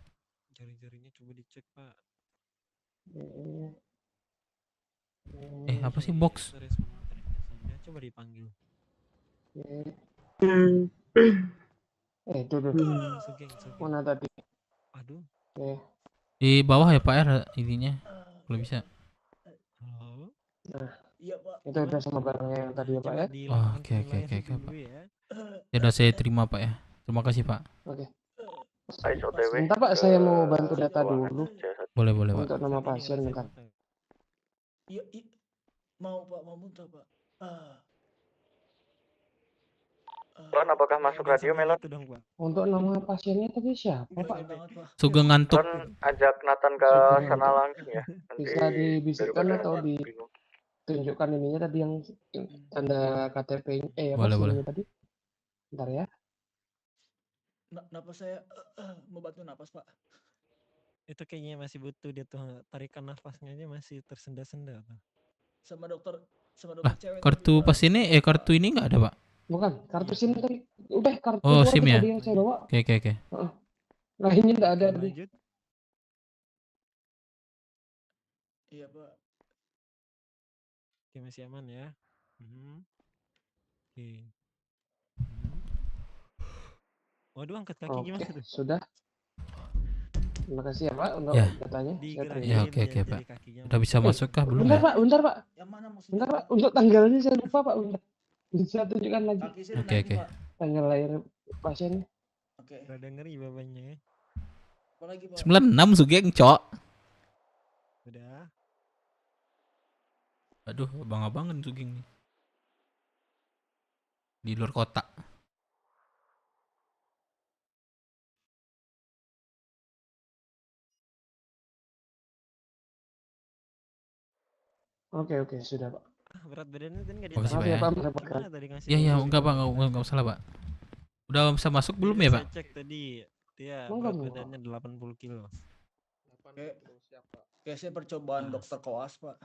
Jari-jarinya coba dicek, Pak. Apa sih box? Coba dipanggil. Itu mana tadi? Aduh. Di bawah ya Pak ininya. Kalau bisa. Nah, itu udah sama barangnya yang tadi ya Pak ya. Oke Pak. Ya udah saya terima Pak ya. Terima kasih Pak. Oke. Sebentar Pak, saya mau bantu data dulu. Boleh Pak. Untuk nama pasien bentar. Iya. Mau Pak, mau muntah Pak. Melon, apakah masuk radio Melon? Untuk nama pasiennya tadi siapa Pak? Sugeng ngantuk. Ajak Nathan ke sana langsung ya. Bisa dibisikkan atau ditunjukkan ininya tadi yang tanda KTP boleh. Tadi. Bentar ya. Napas saya mau bantu napas Pak. Itu kayaknya masih butuh dia tuh tarikan nafasnya aja masih tersenda-senda Pak. Sama dokter Lah, cewek kartu pas ini kartu ini nggak ada, Pak. Bukan, kartu SIM tadi. Udah, kartu Oh, itu SIM aja ya. tadi yang saya bawa. Oke, oke, oke. Heeh. Lainnya enggak ada tadi. Lanjut. Iya Pak. Oke, masih aman ya. Oke. Waduh, angkat kaki Oke, gimana tuh? sudah. Terima kasih ya Pak untuk Ya. datanya. Saya Digerakin terima. Ya, oke, oke, Pak. Udah bisa Eh, masuk kah belum Bentar ya? Pak, bentar Pak. Yang mana maksudnya? Bentar Pak, untuk tanggalnya saya lupa Pak. Bentar. Bisa tunjukkan lagi. Kaki saya Oke, naik oke. Pak. Tanggal lahir pasiennya. Oke. Rada ngeri bapaknya ya. Apalagi Pak? 96 Sugeng, Cok. Udah. Aduh, abang-abangan Sugeng nih. Di luar kota. Oke, oke, sudah Pak. Berat badannya tadi nggak Makasih, ditanya. Pak ya. Pak, merepotkan. Gimana tadi ngasih Iya, iya, tahu enggak, Pak, gitu? enggak masalah, Pak. Udah bisa masuk belum ya, Pak? Saya cek tadi dia Emang berat kamu? badannya 80 kilo. Kayak saya percobaan dokter koas Pak.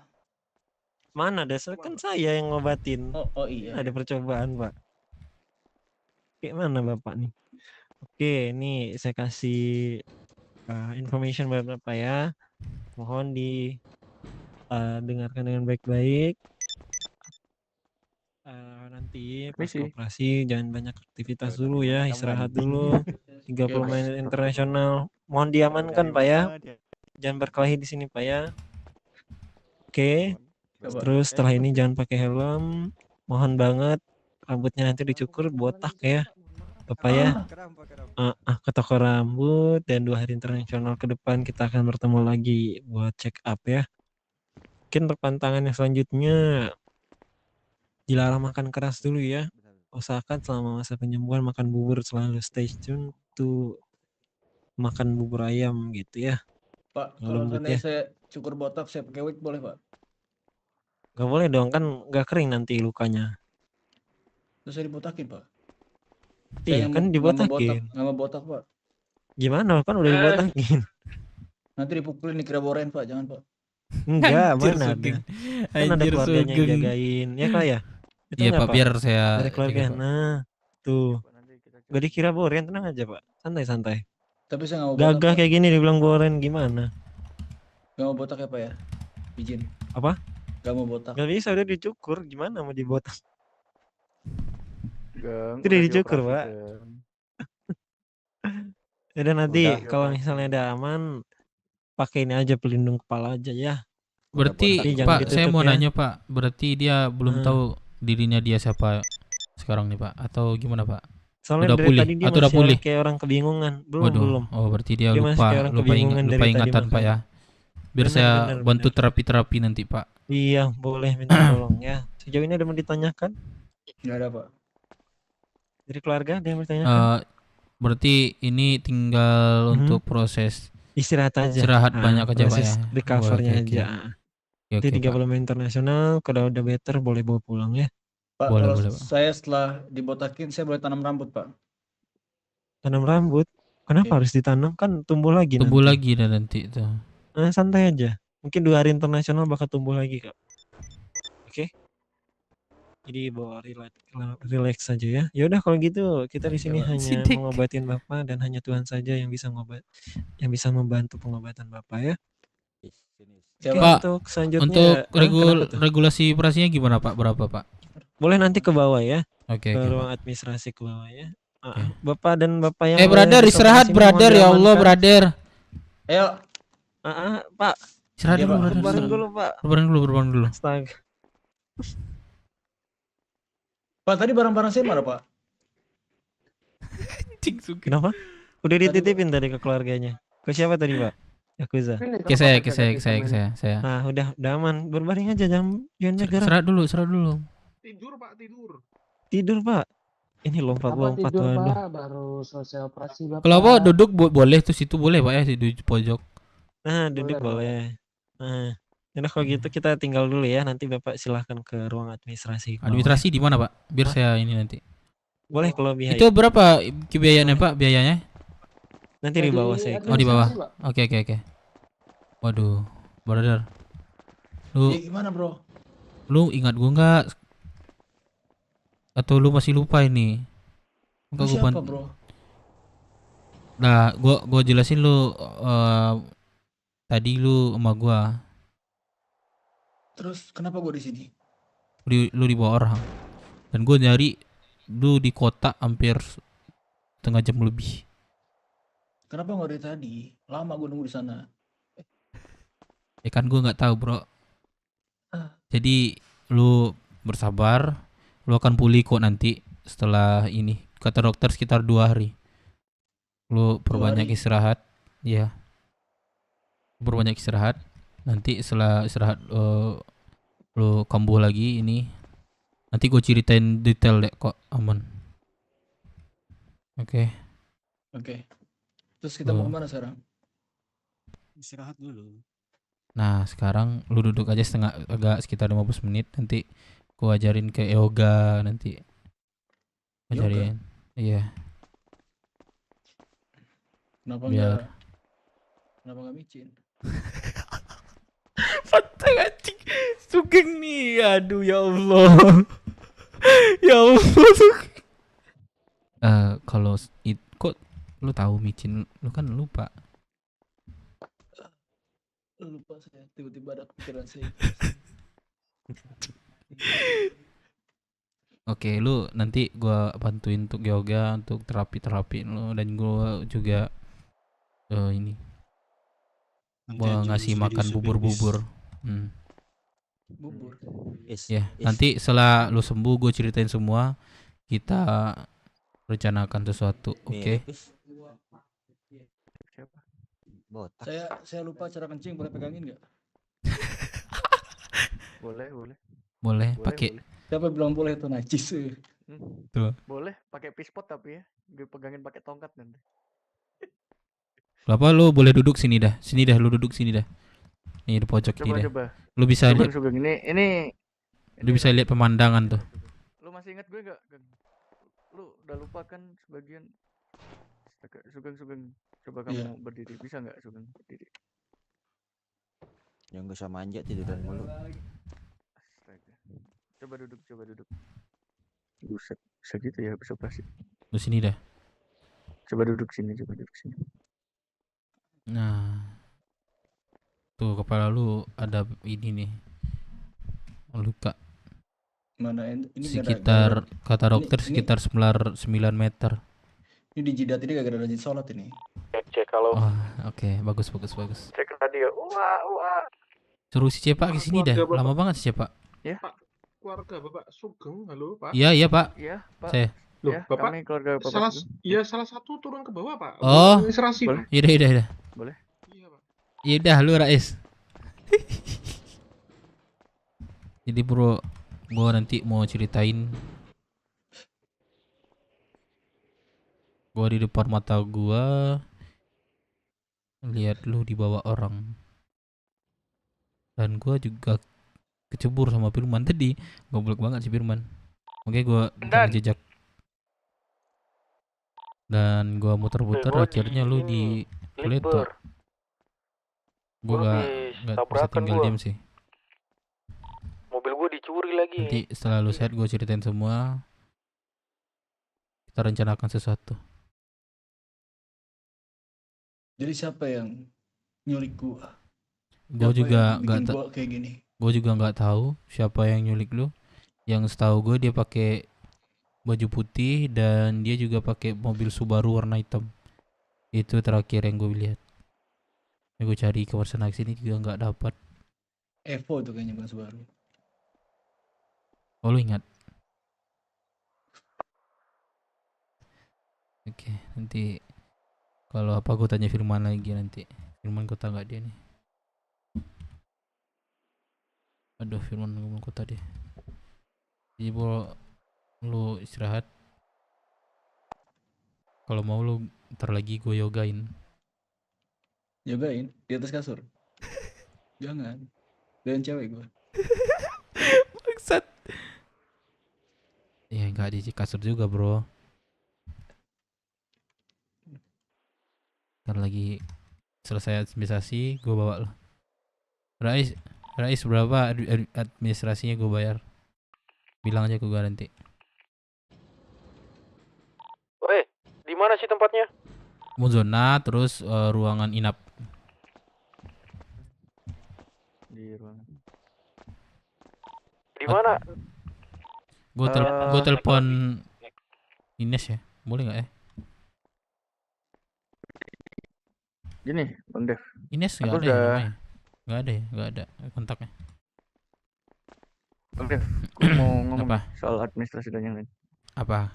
Mana dasar kan saya yang ngobatin. Oh iya. Ada percobaan Pak. Kayak mana Bapak nih? Oke, ini saya kasih information buat Bapak ya. Mohon dengarkan dengan baik-baik. Nanti pas Misi. operasi jangan banyak aktivitas dulu ya, istirahat dulu. 30 menit internasional. Mohon diamankan Pak ya. Jangan berkelahi di sini Pak ya. Oke. Terus setelah ini jangan pakai helm. Mohon banget rambutnya nanti dicukur botak ya. Bapak ya. Ke toko rambut dan 2 hari internasional ke depan kita akan bertemu lagi buat check up ya. Mungkin untuk pantangan yang selanjutnya dilarang makan keras dulu ya. Usahakan selama masa penyembuhan makan bubur, selalu stay tune to makan bubur ayam gitu ya. Pak, Yang kalau lembut seandainya ya. saya cukur botak, saya pakai wig boleh Pak? Gak boleh dong kan gak kering nanti lukanya. Terus saya dibotakin Pak? Iya kan dibotakin. Nggak mau botak Pak. Gimana kan udah dibotakin. Nanti dipukulin dikira boren Pak, jangan Pak. Enggak, Anjir, mana ada. Sugeng. Kan ada Anjir, keluarganya yang Sugeng. jagain. Ya Kak ya? Itu Iya, nggak, Pak, biar saya dari keluarga. jaga, Pak. Nah, tuh. Gak dikira boren, tenang aja Pak. Santai-santai. Tapi saya nggak mau botak Gagah Pak. kayak gini dibilang boren gimana? Nggak mau botak ya Pak ya? Izin. Apa? Nggak mau botak. Gak bisa udah dicukur, gimana mau dibotak? Gang, Itu udah dicukur Pak. Udah nanti Udah. kalau misalnya udah aman, pakai ini aja pelindung kepala aja ya. Berarti Tapi jangan Pak, saya ditutup mau ya. nanya Pak, berarti dia belum Hmm. tahu dirinya dia siapa sekarang nih Pak, atau gimana Pak? Soalnya Udah dari pulih tadi dia atau udah masih pulih? kayak orang kebingungan. Belum, Waduh, belum. oh berarti dia Dia masih lupa, kayak orang lupa kebingungan lupa dari tadi ingatan Pak makanya. ya. Biar Benar, saya benar, bantu benar. terapi-terapi nanti Pak. Iya, boleh minta tolong ya. Sejauh ini ada yang ditanyakan Nggak ada Pak. dari keluarga, ada yang ditanyakan? Berarti ini tinggal untuk proses Istirahat aja. Istirahat banyak aja Pak proses ya. recovernya Oke, oke. aja. Oke, Nanti oke, 30 menit internasional, kalau udah better boleh bawa pulang ya. Pak, Boleh, kalau boleh, Pak. saya setelah dibotakin, saya boleh tanam rambut Pak. Tanam rambut. Kenapa Iya. harus ditanam? Kan tumbuh lagi Tumbuh nanti. lagi dan nanti itu. Santai aja. Mungkin 2 hari internasional bakal tumbuh lagi Kak. Oke. Jadi bawa relax saja ya. Ya udah kalau gitu kita di sini hanya Sidik. mengobatin Bapak dan hanya Tuhan saja yang bisa membantu pengobatan Bapak ya. Oke, Pak, untuk selanjutnya untuk kenapa tuh? regulasi operasinya gimana Pak? Berapa Pak? Boleh nanti ke bawah ya. Oke, Ke oke, ruang Pak. administrasi ke bawah ya. Bapak dan Bapak yang Brother, ada di istirahat operasi brother, mohon ya Allah diamankan. brother. Ayo. Pak. Istirahat Iya, dulu Pak. brother. Berbareng istirahat. dulu Pak. Berbareng dulu. Astaga. Pak, tadi barang-barang saya mana Pak? Kenapa? Udah dititipin tadi ke keluarganya. Ke siapa tadi Pak? Yakuza. Ke saya. Nah, udah aman. Berbaring aja, jangan gerak. Istirahat dulu. Tidur Pak, tidur. Tidur Pak. Ini lompat-lompat tidur waduh. Pak, baru selesai operasi Bapak. Kalau Pak duduk boleh tuh situ boleh Pak ya, di pojok. Nah, duduk boleh. Nah, yaudah kalau gitu kita tinggal dulu ya. Nanti Bapak silahkan ke ruang administrasi. ke bawah. Administrasi di mana Pak? Biar saya ini nanti. Boleh kalau biaya. Itu berapa biayanya Pak? Biayanya? Nanti di bawah saya. Oh di bawah. Oke. Waduh, brother. Lu Gimana bro? lu ingat gua nggak? Atau lu masih lupa ini? Lu Enggak siapa bro? Nah, gua jelasin lu tadi lu sama gua Terus kenapa gue di sini? lu dibawa orang dan gua nyari lu di kota hampir setengah jam lebih. Kenapa nggak dari tadi? Lama gue nunggu di sana. Ya kan gua nggak tahu, bro. Jadi lu bersabar, lu akan pulih kok nanti setelah ini. Kata dokter sekitar 2 hari. Lu perbanyak hari? istirahat, ya. Perbanyak istirahat. Nanti setelah istirahat lu kambuh lagi ini. Nanti gue ceritain detail deh kok aman. Oke. Oke. Terus kita mau kemana sekarang? Istirahat dulu. Nah sekarang lu duduk aja agak sekitar 15 menit. Nanti gua ajarin ke yoga nanti. Ajarin. Iya. Kenapa Biar nggak micin? Patah anjing. Sugeng nih. Aduh ya Allah. Ya Allah. Kalau kok lu tahu micin, lu kan lupa. Lupa saya, tiba-tiba ada kepikiran saya. Oke, lu nanti gua bantuin untuk yoga, untuk terapi lu, dan gua juga ini gua ngasih makan bubur-bubur. Bubur. Ya, nanti setelah lu sembuh gua ceritain semua. Kita rencanakan sesuatu, oke? Saya lupa cara kencing, boleh pegangin nggak? Boleh pakai. Siapa bilang boleh tuh najis? Tuh. Boleh pakai pispot tapi ya, gue pegangin pakai tongkat nanti. Berapa lu boleh duduk sini dah. Sini dah lu duduk sini dah. Nih di pojok ini dah. Coba. Lu bisa lihat. Ini Lu bisa lihat pemandangan tuh. Lu masih ingat gue nggak? Lu udah lupa kan sebagian. Sugeng. Coba kamu berdiri, bisa nggak Sugeng berdiri? Yang gak usah manja tiduran mulu. Astaga. Coba duduk. Buset, bisa gitu ya, bisa plastik. Lu sini dah. Coba duduk sini. Nah. Tuh kepala lu ada ini nih. Luka. Mana ini sekitar kata dokter sekitar 9 meter. Ini di jidat ini gak ada rajin sholat ini. Cek kalau. Oke, bagus. Cek radio. Wah. Suruh si Cepak ke sini dah. Lama banget si Cepak. Ya. Pak, keluarga Bapak Sugeng, halo Pak. Iya Pak. Iya Pak. Saya. Loh, ya, Bapak kami keluarga Bapak salah satu turun ke bawah Pak. Oh. Administrasi. Iya. Boleh. Iya Pak. Iya dah lu Rais. Jadi bro, gua nanti mau ceritain. Gua di depan mata gua lihat lu dibawa orang. Dan gua juga kecebur sama Firman tadi. Goblok banget si Firman. Oke, gua jejak. Dan gua muter-muter akhirnya lu di Pleto. Gua enggak bisa tinggal diam sih. Mobil gua dicuri lagi. Nanti setelah lu set gua ceritain semua. Kita rencanakan sesuatu. Jadi siapa yang nyulik gua? Gua juga nggak tahu kayak gini. Gua juga nggak tahu siapa yang nyulik lu. Yang setahu gue dia pakai baju putih dan dia juga pakai mobil Subaru warna hitam. Itu terakhir yang gue lihat. Ya, gue cari ke sana sini juga nggak dapat. Evo tuh kayaknya bukan Subaru. Oh lu ingat? Oke, nanti kalau apa gue tanya Firman lagi nanti. Firman kota nggak dia nih? Aduh, Firman ngomong kota dia. Jadi bro, lu istirahat. Kalau mau lu ntar lagi gue yogain. Yogain di atas kasur? Jangan. Dengan cewek gue. Bangsat. Ya enggak di kasur juga bro. Ntar lagi selesai administrasi gue bawa lo. Rais berapa administrasinya gue bayar. Bilang aja ke gue nanti. Weh, di mana sih tempatnya? Muzona terus ruangan inap. Di ruangan. Di mana? Gue telepon Ines ya. Boleh nggak ya? Gini, Bang Dev. Ines nggak ada ya namanya? Nggak ada kontaknya. Bang Dev, gue mau ngomong Apa? soal administrasi dan yang lain. Apa?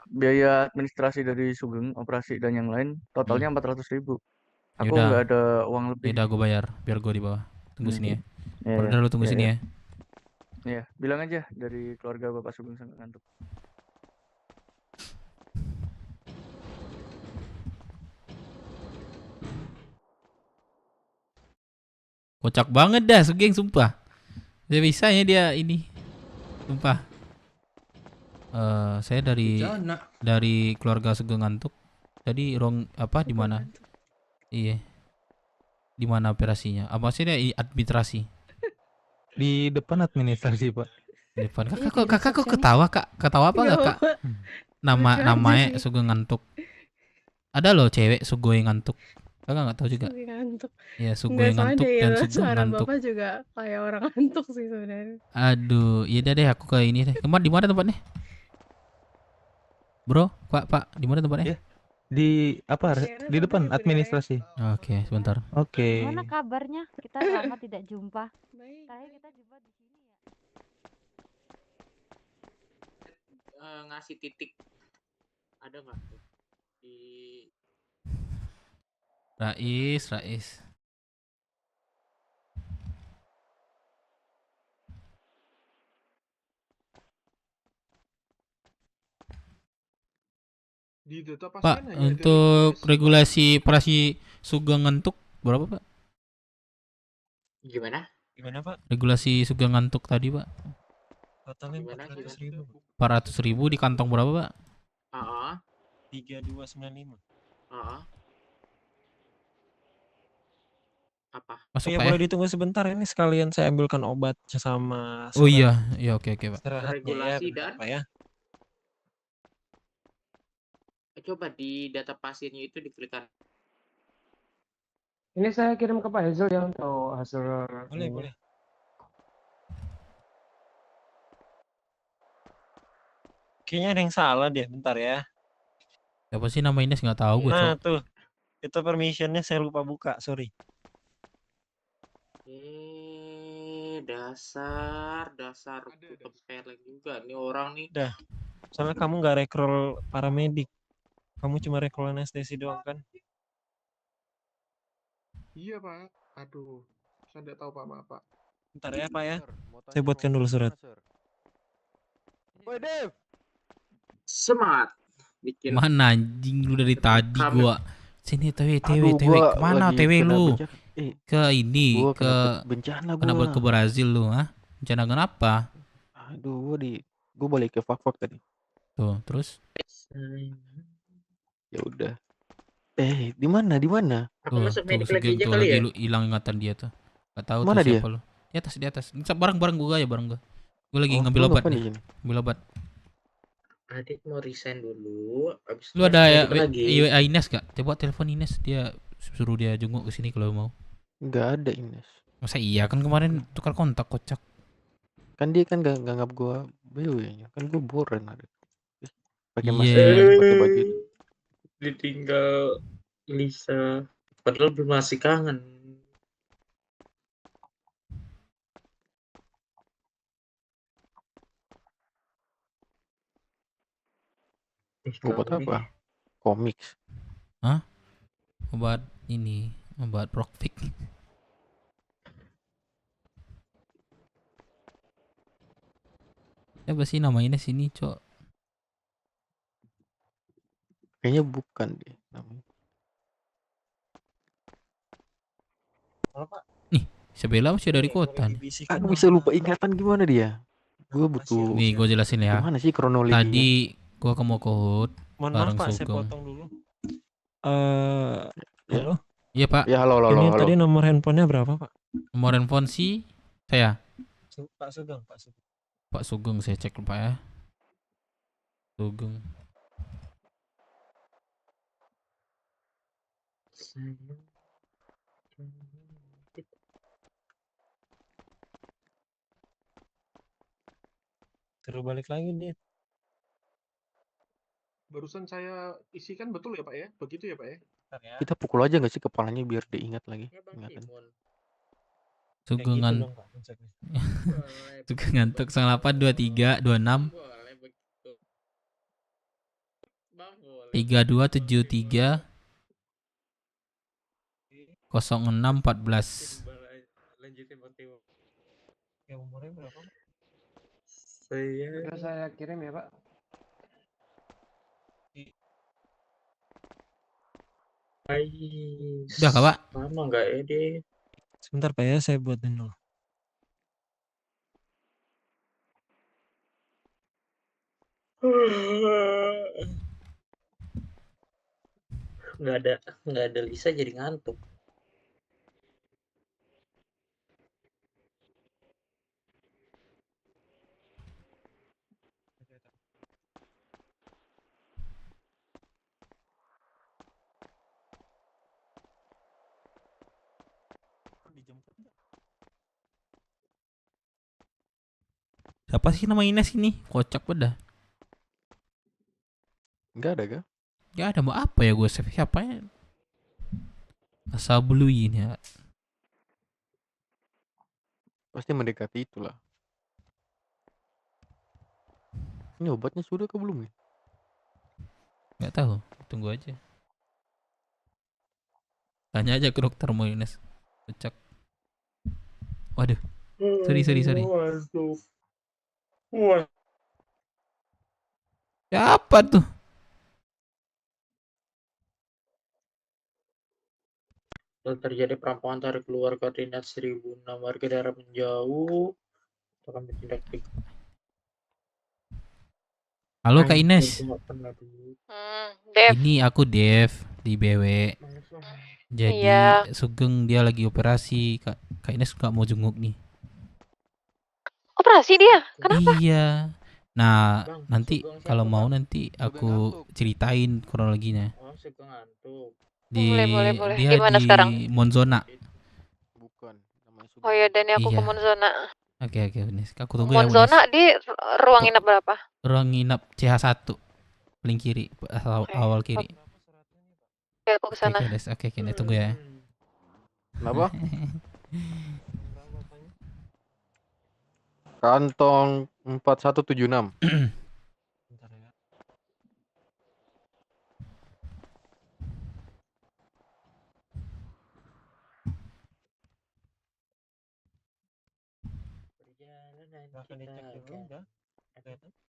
Biaya administrasi dari Sugeng, operasi dan yang lain totalnya 400.000. Aku Yaudah. nggak ada uang lebih. Yaudah gue bayar, biar gue di bawah. Tunggu sini ya. Iya, Udah lu tunggu iya, sini iya. ya. Iya, bilang aja dari keluarga Bapak Sugeng sangat ngantuk. Kocak banget dah Sugeng sumpah. Dia bisanya dia ini. Sumpah. Saya dari keluarga Sugeng ngantuk. Tadi di mana? Iya. Di mana operasinya? Apa sih dia administrasi? Di depan administrasi, Pak. Di depan. Kakak kok ketawa, Kak? Ketawa apa enggak, Kak? Namanya Sugeng ngantuk. Ada loh cewek Sugeng ngantuk. Kakak nggak tahu juga. Sugeng ngantuk. Ya, Sugeng ngantuk dan Sugeng suara ngantuk. Bapak juga kayak orang ngantuk sih sebenarnya. Aduh, iya deh aku ke ini deh. Di mana tempatnya? Bro, Pak, di mana tempatnya? Di apa? Di depan administrasi. Oke, sebentar. Oke. Gimana kabarnya? Kita lama tidak jumpa. Kayak kita jumpa di sini ya. Ngasih titik ada nggak tuh di Rais. Di data Pak, pasien hanya ada untuk regulasi operasi Sugeng ngantuk berapa, Pak? gimana? Gimana, Pak? Regulasi Sugeng ngantuk tadi, Pak. Totalnya 400.000. 400.000 di kantong berapa, Pak? 3295. Apa? Masuk, Ya Pak, boleh ya? ditunggu sebentar ini sekalian saya ambilkan obatnya sama Oh surat iya, oke, Pak. istirahatnya ya, Regulasi bentar, dan Pak ya. coba di data pasiennya itu diklikkan. Ini saya kirim ke Pak Hazel ya untuk hasil. Boleh. Kayaknya ada yang salah deh, bentar ya. Siapa sih nama Ines nggak tahu gue, Nah Cok. tuh, itu permissionnya saya lupa buka, sorry. Dasar tempeleng juga nih orang nih. Dah, soalnya kamu nggak rekrol paramedik, kamu cuma rekrol anestesi doang kan? Iya, Pak. Aduh, saya tidak tahu Pak, maaf, Pak. Bentar ya Pak ya, saya buatkan dulu surat. Woi, Dev. Semangat. Bikin Mana anjing lu dari tadi gua. Sini TW Aduh, TW gua kemana lagi TW kena lu? bencana. Ke ini Gua ke bencana kena gua. ke Brazil lu, ha? Bencana kenapa? Aduh, gua balik ke Fakfak tadi. Tuh, terus? Ya udah. Di mana? Aku masuk medik lagi aja tuh kali ya. hilang ingatan dia tuh. Gak tahu Mana tuh dia? siapa lu. Di atas. Barang gua ya, barang gua. Gua lagi Oh, ngambil lu obat ngapain nih. di sini? Ngambil obat. Adik mau resign dulu. Abis Lu ada ya lagi. Ines gak? Coba telepon Ines, dia suruh dia jenguk ke sini kalau mau. Nggak ada Ines. Masa iya kan kemarin tukar kontak, kocak. Kan dia kan nggak nganggap gua BW-nya. Kan gua boren ada. Pakai Iya. masker, pakai baju itu. Ditinggal Lisa. Padahal belum masih kangen. Obat apa? Comics. Hah? Obat ini, obat Proxfix. Apa sih namanya sini, Cok? Kayaknya bukan deh namanya. Nih, Isabella masih dari kota nih. Aku bisa lupa ingatan gimana dia? Gue butuh. Nih, gue jelasin ya. Gimana sih kronologinya? Tadi gue mau ke HUT Mohon maaf bareng Pak, saya Sugeng. potong dulu. Halo? Iya, Pak. Ya, halo. Ini tadi nomor handphonenya berapa Pak? Nomor handphone si saya. Pak Sugeng, Pak Sugeng. Pak Sugeng, saya cek lupa ya. Sugeng. Terus balik lagi dia. Barusan saya isikan betul ya Pak ya? Begitu ya Pak ya? Kita pukul aja nggak sih kepalanya biar dia ingat lagi. Ingatan. Sugeng gitu dong, Pak, konsepnya. Sugeng ngantuk 0823 26 3273 0614. Lanjutin Bang Timo. Ya umurnya berapa? Udah saya kirim ya Pak. Udah kak Pak? Lama nggak ya deh? Sebentar Pak ya, saya buatin dulu. Nggak ada Lisa jadi ngantuk. Siapa sih nama Ines ini? Kocak pada. Enggak ada kah? Gak ada, mau apa ya gue save siapa ya? Asal blue ini ya. Pasti mendekati itulah. Ini obatnya sudah ke belum nih? Gak tahu, tunggu aja. Tanya aja ke dokter mau Ines. Kocak. Waduh. Sorry. Siapa tuh? Terjadi perampokan tarik keluar koordinat 1006 warga daerah menjauh. Akan bertindak tegas. Halo Kak Ines. Dev. Ini aku Dev di BW. Jadi Iya. Sugeng dia lagi operasi. Kak Ines nggak mau jenguk nih. Operasi dia? Kenapa? Iya. Nah, nanti kalau mau nanti aku ceritain kronologinya. Oh, Sugeng ngantuk. Boleh. Dia Di mana di sekarang? Monzona. Bukan. Oh ya, dan aku ke Iya. Monzona. Oke, Unis. Aku tunggu ya, Unis. Monzona di ruang inap berapa? Ruang nginap CH1. Paling kiri, awal kiri. Oke, aku ke sana. Oke, Unis. Oke, Unis, tunggu ya. Kenapa? Kantong 4176.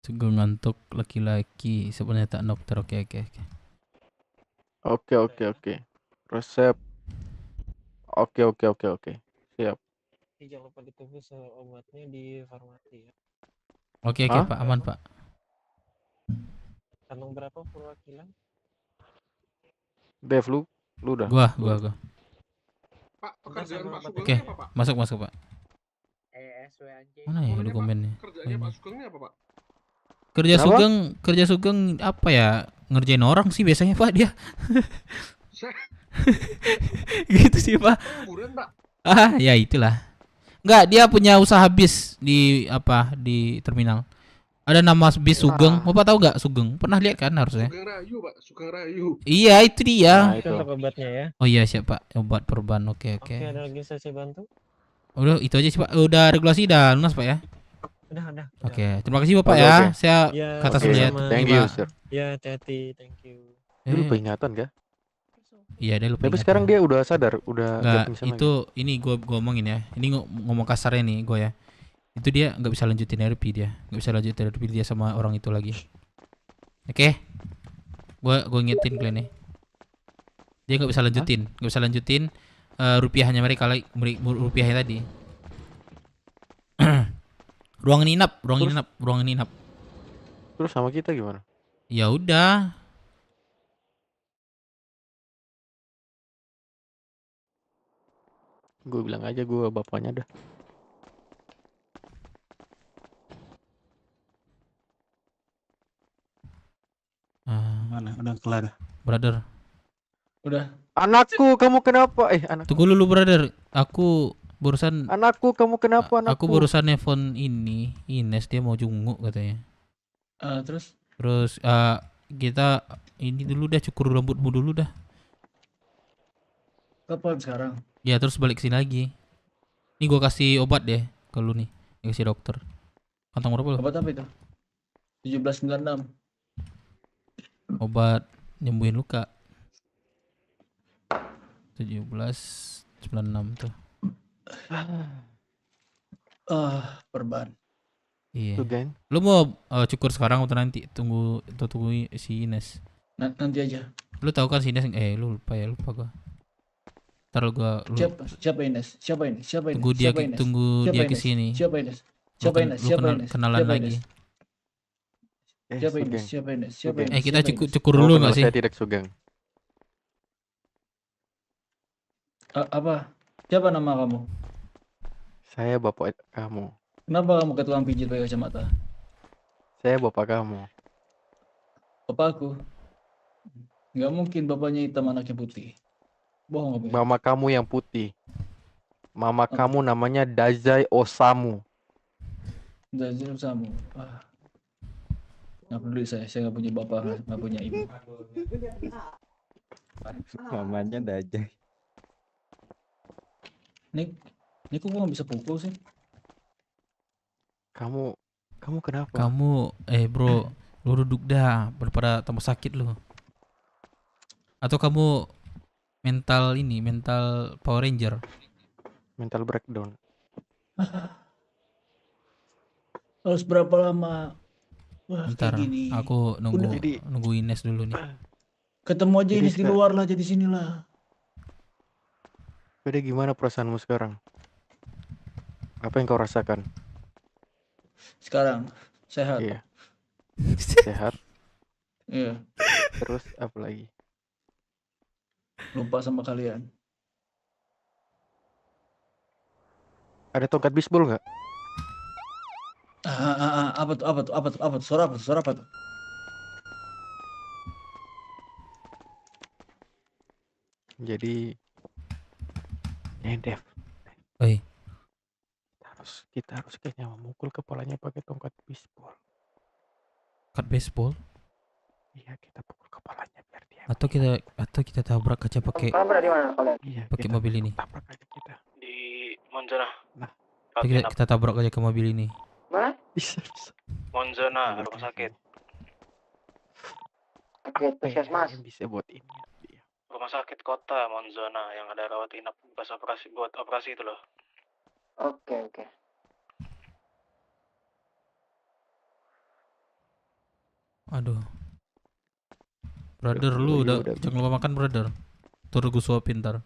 Sugeng ngantuk laki-laki sebenarnya tak dokter. Oke. Oke. Resep. Oke. Siap. Jangan lupa ditunggu obatnya di farmasi ya. Oke, Pak, aman, Pak. Kantong berapa perwakilan? Dev, lu udah. Gua. Pak, pekerjaan Pak Sugeng Oke, apa Pak? masuk, Pak. Mana ya dokumennya? Kerjanya Pak Sugeng ini apa Pak? Kerja Sugeng apa ya? Ngerjain orang sih biasanya Pak dia. Gitu sih Pak. Kuburan Pak. Ya itulah. Enggak, dia punya usaha bis di terminal. Ada nama bis Sugeng. Bapak tahu nggak Sugeng? Pernah lihat kan harusnya? Sugeng Rayu Pak, Sugeng Rayu. Iya, itu dia. Nah, itu untuk obatnya ya. Oh iya siap Pak, obat perban. Oke. Oke, ada lagi saya bantu? Udah itu aja sih Pak. Udah regulasi udah lunas Pak ya? Udah. Oke, terima kasih Bapak ya. Saya kata sulit. Thank you, sir. Ya, hati-hati. Thank you. Dia lupa ingatan kah? Iya, dia lupa. Tapi sekarang dia udah sadar, udah nggak pingsan itu lagi. ini gue ngomongin ya. Ini ngomong kasarnya nih gue ya. Itu dia nggak bisa lanjutin RP dia. Nggak bisa lanjutin RP dia sama orang itu lagi. Oke. Gue ngingetin kalian nih. Dia nggak bisa lanjutin rupiahnya mereka lagi, rupiahnya tadi. ruangan inap. Terus sama kita gimana? Ya udah. Gue bilang aja gue bapaknya dah. Mana? Udah kelar. Brother. Udah. Anakku, kamu kenapa? Anak. Tunggu dulu brother. Aku barusan. Anakku, kamu kenapa? Anakku. Aku barusan nelfon ini Ines, dia mau junguk katanya. Terus? Terus kita ini dulu dah, cukur rambutmu dulu dah. Kapan sekarang? Ya terus balik sini lagi. Nih gua kasih obat deh ke lu nih, kasih dokter. Kantong berapa lu? Obat apa itu? 1796. Obat nyembuhin luka. 1796 tuh. Perban. Iya. Tuh, geng. Lu mau cukur sekarang atau nanti? Tunggu si Ines. Nanti aja. Lu tahu kan si Ines? Lu lupa gua. Ntar gua Siapa Ines? Tunggu dia kesini. Siapa Ines? Kenalan lagi. Siapa Ines? Kita cukur dulu nggak sih? Saya tidak Sugeng. Apa? Siapa nama kamu? Saya bapak kamu. Kenapa kamu ke tukang pijit pakai kacamata? Saya bapak kamu. Bapakku? Nggak mungkin bapaknya hitam anaknya putih. Bohong kamu. Mama kamu yang putih. Mama kamu namanya Dazai Osamu. Dazai Osamu. Nggak peduli saya nggak punya bapak, nggak punya ibu. Mamanya Dazai. Nik kok nggak bisa pukul sih? Kamu kenapa? Kamu bro, lu duduk dah daripada tambah sakit lu. Atau kamu mental Power Ranger, mental breakdown. Harus berapa lama? Wah, bentar, gini. aku nunggu Ines dulu nih. Ketemu aja Ines di luar lah, jadi sinilah. Udah, gimana perasaanmu sekarang? Apa yang kau rasakan? Sekarang sehat. Iya. Sehat. Iya. Terus apa lagi? Lupa sama kalian. Ada tongkat bisbol nggak? Apa tuh? Suara apa tuh? Jadi, Dev. Oi. Kita harus kayaknya memukul kepalanya pakai tongkat bisbol. Tongkat baseball? Iya, kita pukul kepalanya biar dia. Atau kita tabrak aja pakai. Kalian berada di mana kalian? Iya, pakai mobil ini. Tabrak aja kita. Di Monzona. Nah, kita tabrak aja ke mobil ini. Mana? Bisa. Monzona, rumah sakit. Sakit puskesmas. Bisa buat ini. Rumah sakit kota Monzona yang ada rawat inap buat operasi itu loh. Oke. Aduh. Brother, lu udah jangan lupa makan brother. Turun gue suapin ntar.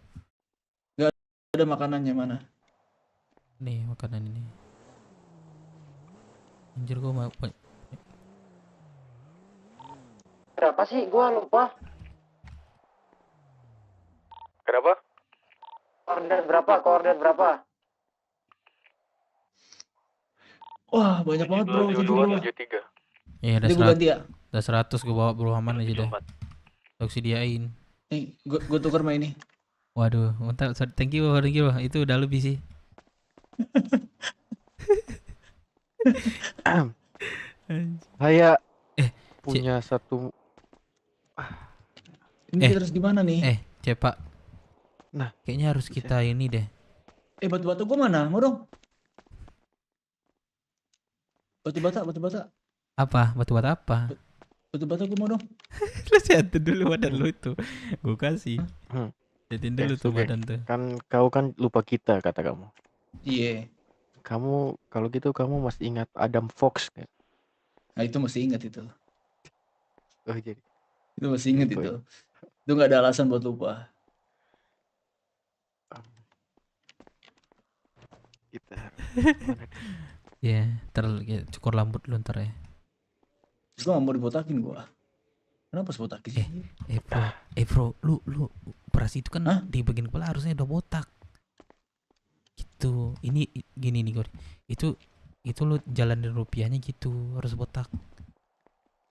Gak ada makanannya, mana? Nih makanan ini. Anjir gue mau apa? Berapa sih? Gua lupa. Kenapa? Koordinat berapa? Wah, banyak banget bro. 7273. Iya, ada 100 gue bawa bro, aman aja dah. Toksi diain. Nih, gue tukar sama ini. Waduh, mantap. Thank you. Itu udah lebih sih. Saya punya satu. Ini kita harus gimana nih? Cepak. Nah, kayaknya harus kita ini deh. Batu-batu gua mana? Mau dong? Batu bata. Apa? Batu bata apa? Batu bata gua mau dong. Lu siatin dulu badan lu itu. Gua kasih. Siatin dulu tuh badan tuh. Kan kau kan lupa kita kata kamu. Iya. Kamu kalau gitu kamu masih ingat Adam Fox kan? Nah, itu masih ingat itu. Oh, jadi. Itu masih ingat itu. Itu nggak ada alasan buat lupa. Kita. Ya, cukur rambut lu ntar ya. Terus gua mau dibotakin gua. Kenapa harus botakin sih? Bro, lu operasi itu kan di bagian kepala harusnya udah botak. gitu. Ini gini nih Gor. Itu lu jalanin rupiahnya gitu, harus botak.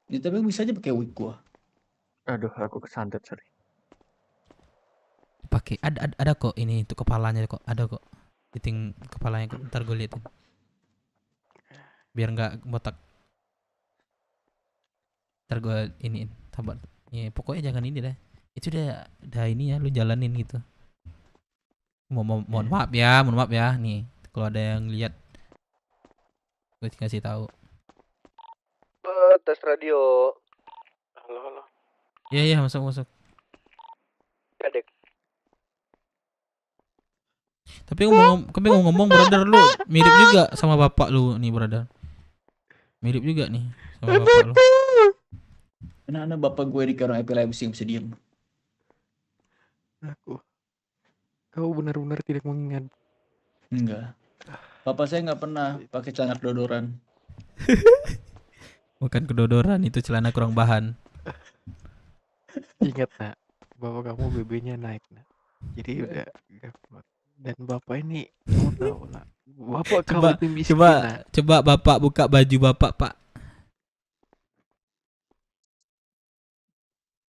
Ya, tapi bisa aja pakai wig gua. Aduh, aku kesantet, sorry. Pakai ada kok ini untuk kepalanya kok, ada kok. Fitting kepalanya kok. Ntar gue liatin. Biar nggak botak. Ntar gue iniin, sabar. Ya, pokoknya jangan ini dah. Itu udah ini ya, lu jalanin gitu. Mohon maaf ya, nih. Kalau ada yang lihat, gue kasih tahu. Tes radio. Halo. Iya, masuk. Kadek. Tapi ngomong brother, lu mirip juga sama bapak lu nih brother. Mirip juga nih sama bapak lu. Anak-anak bapak gue dikarang epilepsi bisa diem. Kau benar-benar tidak mengingat. Enggak. Bapak saya nggak pernah pakai celana kedodoran. Bukan kedodoran, itu celana kurang bahan. Ingat nak, bapak kamu BB-nya naik nak. Jadi udah dan bapak ini kamu tahu nak. Bapak kamu itu miskin nak. Coba bapak buka baju bapak, Pak.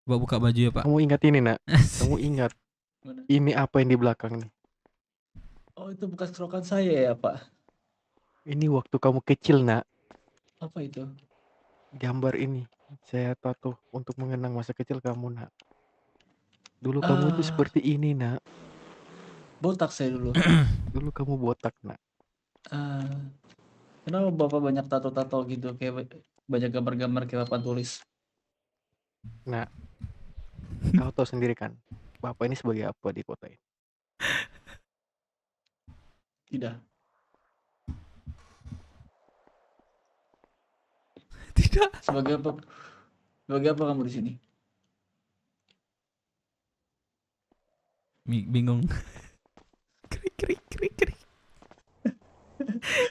Coba buka baju ya, Pak. Kamu ingat ini nak. Kamu ingat ini apa yang di belakang nih? Oh, itu bekas kerokan saya ya, Pak. Ini waktu kamu kecil nak. Apa itu? Gambar ini saya tato untuk mengenang masa kecil kamu nak. Dulu kamu itu seperti ini nak. Botak saya dulu. Dulu kamu botak nak. Kenapa bapak banyak tato-tato gitu, kayak banyak gambar-gambar kayak papan tulis? Nah, kau tahu sendiri kan, bapak ini sebagai apa di kota ini? Tidak. Tidak. Sebagai apa? Sebagai apa kamu di sini? Bingung. Krik.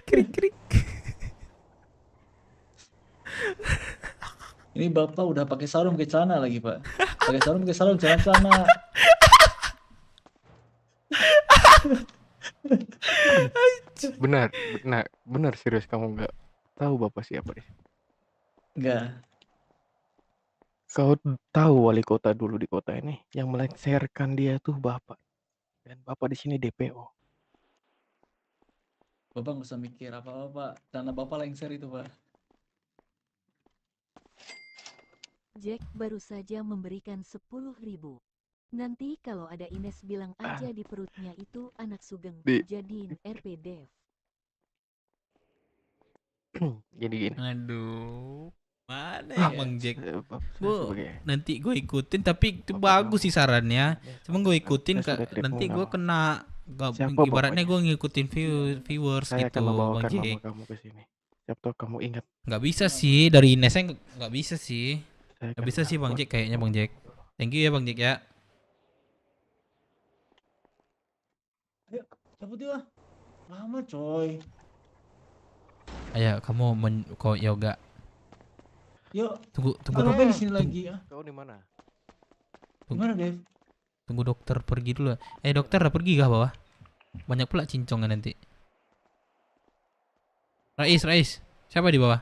Krik. Ini bapak udah pakai sarung ke celana lagi, Pak. Pakai sarung celana. Benar serius kamu nggak tahu bapak siapa deh? Enggak. Kau tahu wali kota dulu di kota ini yang melengsarkan dia tuh bapak, dan bapak di sini DPO. Bapak nggak usah mikir apa-apa, Pak. Celana bapak lengser itu, Pak. Jack baru saja memberikan 10.000. Nanti kalau ada Ines bilang aja di perutnya itu anak sugeng, jadiin RP Dev. Gini. Aduh. Mana ya Bang Jack? Nanti gue ikutin, tapi itu bagus sih sarannya. Cuma gue ikutin nanti gue kena ibaratnya gue ngikutin viewers saya gitu akan membawakan Bang Jack. mama kamu ke sini. Siapa tahu kamu ingat. Nggak bisa sih, dari Inesnya nggak bisa sih. Nggak bisa sih Bang Jack, kayaknya Bang Jack. Thank you ya Bang Jack ya. Ayo, cabut ya. Lama coy. Ayo kamu kok yoga. Yuk. Tunggu Ngapain di sini lagi ya? Kau di mana? Gimana, Dev? Tunggu dokter pergi dulu. Dokter udah pergi kah bawah? Banyak pula cincongnya nanti. Rais. Siapa di bawah?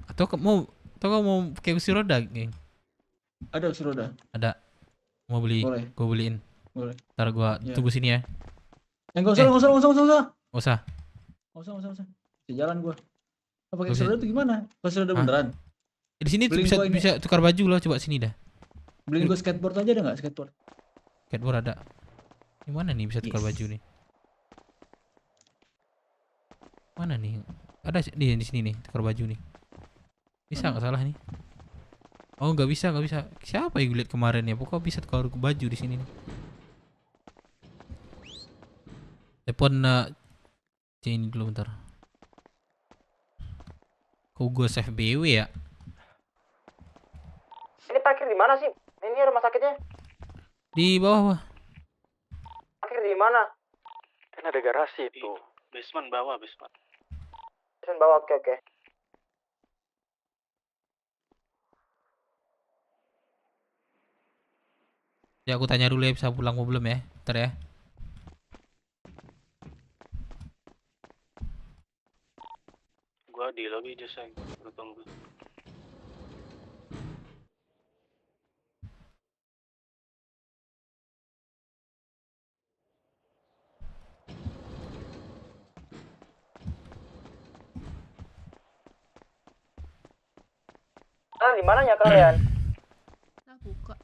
Atau kamu mau pakai kursi roda, geng? Ada kursi roda. Ada. Mau beli? Boleh. Gue beliin. Boleh. Ntar gua tunggu sini ya. Enggak usah. Usah. Jalan gua. Pakai kursi roda itu gimana? Kursi roda beneran? Di sini tuh bisa tukar baju loh, coba sini dah. Beliin gua skateboard aja ada nggak skateboard? Skateboard ada. Di mana nih bisa tukar baju nih? Mana nih? Ada di sini nih tukar baju nih. Bisa nggak salah nih? Oh nggak bisa. Siapa yang lihat kemarin ya? Pokoknya bisa tukar baju di sini nih. Telepon ini dulu bentar. Kok gue save BW ya? Ini parkir di mana sih? Ini rumah sakitnya. Di bawah. Parkir di mana? Kan ada garasi itu. Basement bawah. Basement bawah, oke. Ya aku tanya dulu ya bisa pulang mau belum ya. Ntar ya. Gua di lobby aja say. Gua tunggu. Di mananya kalian? Nah, buka.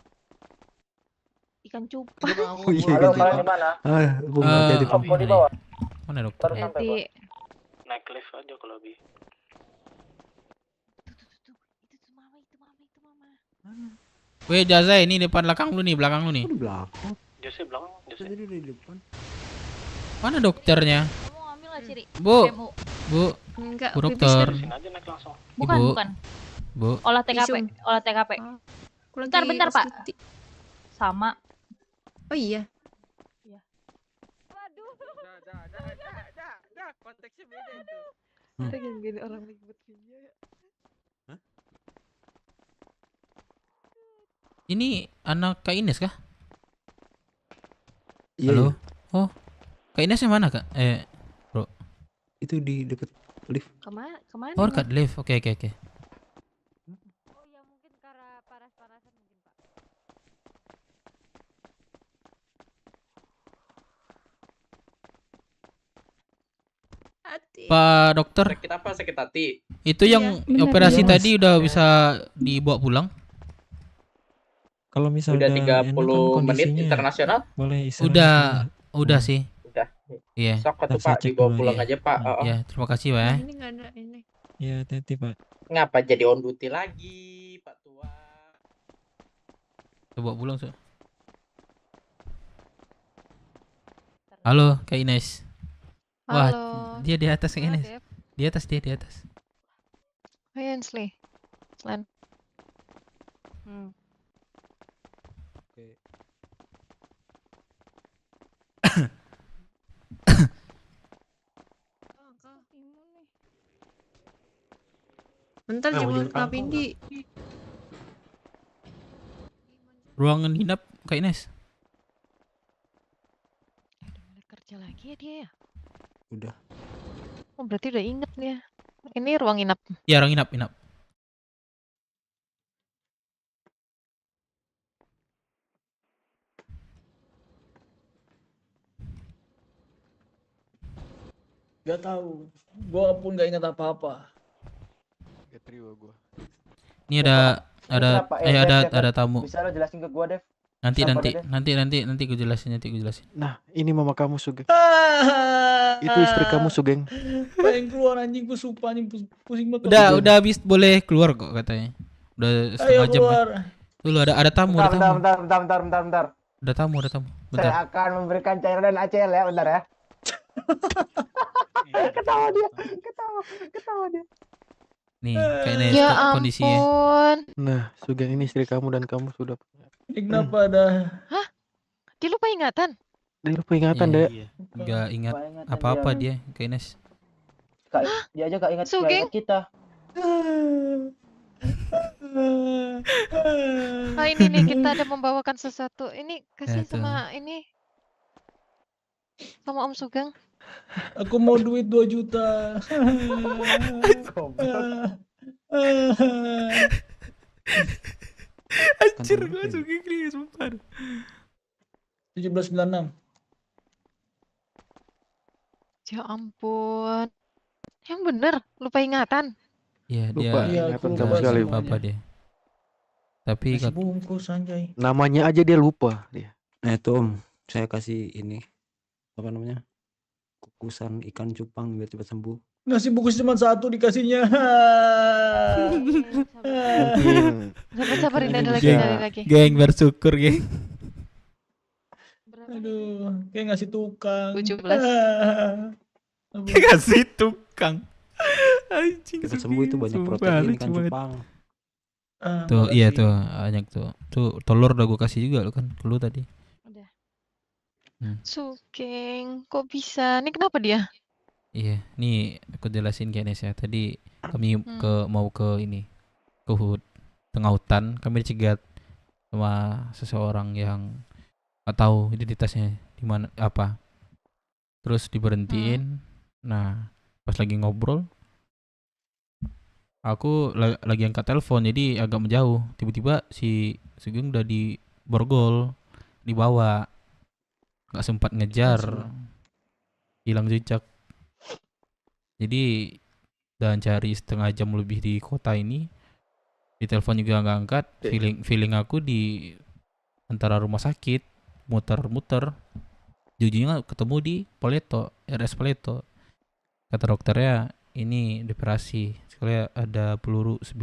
Ikan Oh cupang. iya, Halo, ganti. kalian di mana? Bung hati-hati Bung. Kok di bawah? Mana dokter? Baru sampai, Jadi Bang. Naik lift aja ke lobby. Weh Jazai ini depan belakang lu nih, belakang lu nih. Di belakang. Jose belakang, Jose. Tadi di depan. Mana dokternya? Kamu ambil nggak Ciri? Bu. PMU. Bu. Enggak, Bu pipis dokter. kan. Sini aja naik langsung. Bukan, Ibu. bukan. Bu. Olah TKP, Visum. olah TKP. Aku lagi Bentar, Pak. cuti. Sama. Oh iya. Konteksnya beda itu. Kita gini orang ribut video ya. Ini anak Kak Ines kah? Iya. Halo? Oh. Kak Ines yang mana, Kak? Bro. Itu di dekat lift. Kemana? Kemana? Oh, dekat lift. Oke. Oh ya mungkin karena panas-panasan mungkin Pak. Hati. Pak dokter, Sakit apa? Sakit hati. itu yang benar, operasi iya, Mas. tadi udah bisa dibawa pulang? Kalau misalnya Udah 30 enak kan menit kondisinya internasional. boleh istirahat dulu. Udah sih. Udah. Iya. Sok Ntar tuh saya Pak, cek dibawa dulu pulang ya. aja Pak. Oh, Ya, terima kasih, Pak. Nah, ini nggak ada ini. Iya, hati-hati Pak. Ngapa jadi on duty lagi, Pak Tua? Coba pulang, so. Halo, Kak Ines. Wah, Halo. dia di atas Kak Halo, Ines. Dep. Di atas dia, di atas. Hai Ainsley. Slan. Oke. Bentar mau jemput jemput Kak aku. Pindi. Ruangan hinap Kak Ines. Udah kerja lagi ya dia ya? Udah. Oh berarti udah inget dia. Ini ruang inap. Ya, ruang hinap. Gak tahu. Gua pun gak ingat apa-apa. Gak terima gua. Ini ada Kenapa? Dev, ada tamu. Bisa lo jelasin ke gua, Dev? Nanti Sabar, Dev. nanti gue jelasin, Nah, ini mama kamu Sugeng. Itu istri kamu Sugeng. Pengen keluar anjing, gua sumpah anjing pusing banget. Udah habis boleh keluar kok katanya. Udah Ayo setengah jam keluar. kan. Dulu ada tamu, Bentar, ada tamu. bentar. Ada tamu. Saya Bentar. akan memberikan cairan dan ACL ya, bentar ya. Ketawa dia. Nih, kayaknya Ya kondisinya. ampun. Nah, Sugeng ini istri kamu dan kamu sudah Ini kenapa ada? Hah? Dia lupa ingatan? dia lupa ingatan, Dek. Enggak ingat Lupa ingatan apa-apa dia. dia, Kak Ines. Dia aja gak ingat Sugeng? kita. Ah ini nih kita ada membawakan sesuatu. Ini kasih tuh. sama ini. Sama Om Sugeng. Aku mau duit 2 juta. Anjir, gue langsung gini, sumpah. 1796. Ya ampun. Yang bener, lupa ingatan. Iya, dia Lupa Iya, ingatan aku sama lupa sekali. semuanya. apa dia. Tapi Nasi bungkus anjay. Namanya aja dia lupa dia. Nah itu Om, saya kasih ini apa namanya? Kukusan ikan cupang biar cepat sembuh. Nasi bungkus cuma 1 dikasihnya. Mungkin Sabar, ini ada lagi, bisa. ada lagi. geng bersyukur, geng. Aduh, kayak ngasih tukang. 17. Kasih tukang. Anjing, Cepat sembuh itu banyak sumpah, protein lucu ikan banget. cupang. Tuh, iya tuh, banyak tuh. Tuh telur udah gue kasih juga lo kan, ke lu tadi. Udah. Hmm. Sugeng, kok bisa? Ini kenapa dia? Iya, nih aku jelasin Kak Ines ya. Tadi kami mau ke ini, ke tengah hutan. Kami dicegat sama seseorang yang nggak tahu identitasnya di mana apa. Terus diberhentiin. Nah, pas lagi ngobrol, aku lagi angkat telepon, jadi agak menjauh. Tiba-tiba si Sugeng udah di borgol, dibawa, nggak sempat ngejar, hilang jejak. Jadi dan cari setengah jam lebih di kota ini, di telepon juga nggak angkat. Feeling aku di antara rumah sakit, muter-muter. Jujurnya ketemu di Poleto, RS Poleto. Kata dokternya ini depresi, soalnya ada peluru 9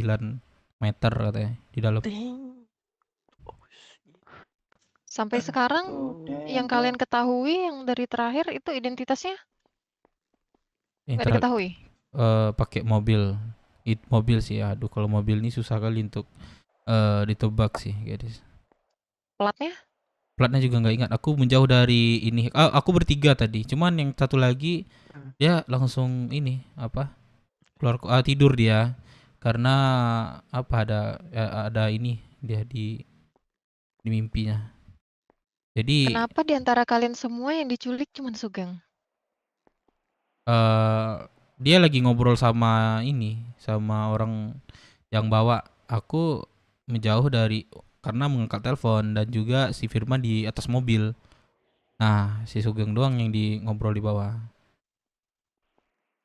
meter katanya di dalam. Sampai sekarang yang kalian ketahui yang dari terakhir itu identitasnya nggak diketahui. Pakai mobil, mobil sih. Aduh, kalau mobil ini susah kali untuk ditebak sih, guys. Platnya juga nggak ingat. Aku menjauh dari ini. Aku bertiga tadi. Cuman yang satu lagi dia langsung ini apa? Keluar tidur dia. Karena apa ada ini dia di mimpinya. Jadi Kenapa di antara kalian semua yang diculik cuman Sugeng? dia lagi ngobrol sama orang yang bawa. Aku menjauh dari karena mengangkat telepon, dan juga si Firman di atas mobil. Nah, si Sugeng doang yang ngobrol di bawah.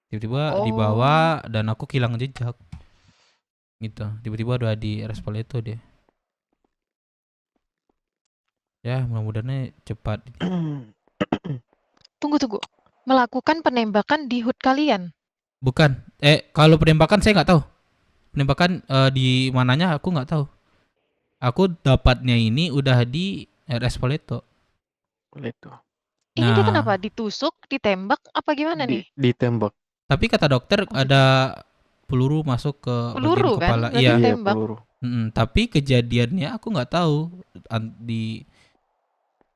Tiba-tiba dibawa dan aku hilang jejak. Gitu. Tiba-tiba udah di RS Poleto dia. Ya, mudah-mudahan cepat. Tunggu. Melakukan penembakan di HUD kalian? Bukan. Kalau penembakan saya nggak tahu. Penembakan di mananya aku nggak tahu. Aku dapatnya ini udah di RS Poleto. Ini dia kenapa ditusuk, ditembak, apa gimana nih? Ditembak. Tapi kata dokter ada peluru masuk ke Peluru bagian kan? kepala. Berarti Iya. ditembak. Tapi kejadiannya aku nggak tahu di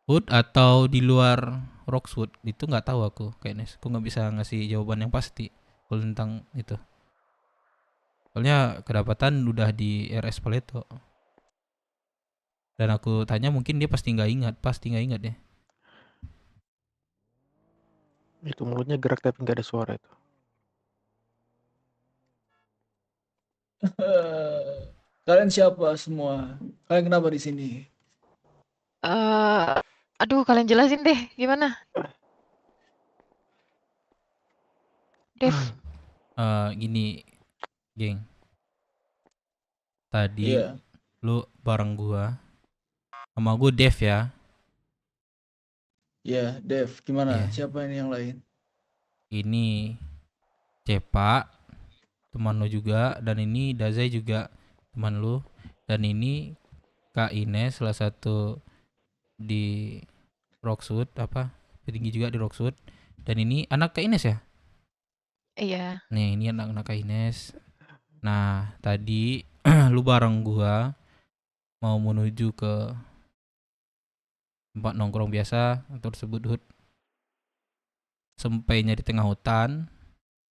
Hood atau di luar Roxwood, itu nggak tahu aku kayaknya. Aku nggak bisa ngasih jawaban yang pasti kalau tentang itu. Soalnya kedapatan udah di RS Poleto. Dan aku tanya mungkin dia pasti nggak ingat ya. Itu mulutnya gerak tapi nggak ada suara itu. Kalian siapa semua? Kalian kenapa di sini? Aduh, kalian jelasin deh, gimana? Dev. Gini, geng. Tadi lu bareng gua. Sama gue Dev ya. Ya, Dev. Gimana? Siapa ini yang lain? Ini Cepa, teman lu juga. Dan ini Dazai juga teman lu. Dan ini Kak Ines, salah satu di Roxwood, petinggi juga di Roxwood. Dan ini anak Kak Ines ya? Iya. Nih, ini anak-anak Kak Ines. Nah, tadi lu bareng gua mau menuju ke tempat nongkrong biasa atau disebut HUD. Sampainya di tengah hutan,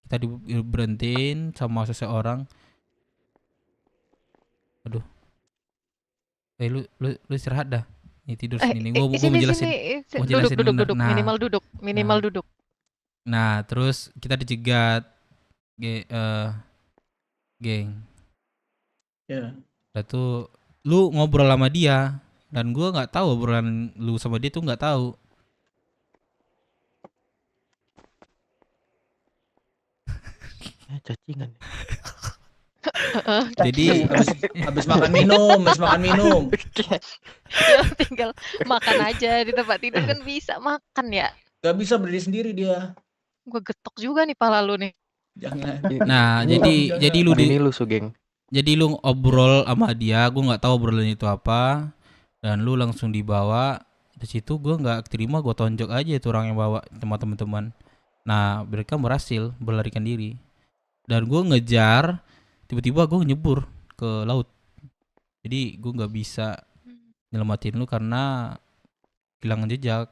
kita diberhentiin sama seseorang. Aduh. Lu istirahat dah. Nih tidur sini. Gua mau jelasin. Duduk. Minimal duduk. Nah, terus kita dicegat. Geng. Ya. Udah tuh lu ngobrol sama dia, dan gua nggak tahu obrolan lu sama dia tuh nggak tahu. Cacingan. Jadi habis makan minum. Ya tinggal makan aja di tempat tidur kan bisa makan ya. Gak bisa berdiri sendiri dia. Gue getok juga nih pala lu nih. Jangan. Nah, jadi lu Sugeng. Jadi lu obrol sama dia, gue nggak tahu obrolan itu apa, dan lu langsung dibawa. Di situ gue nggak terima, gue tonjok aja itu orang yang bawa sama teman-teman. Nah, mereka berhasil melarikan diri, dan gue ngejar. Tiba-tiba gue nyebur ke laut. Jadi gue nggak bisa nyelamatin lu karena kehilangan jejak.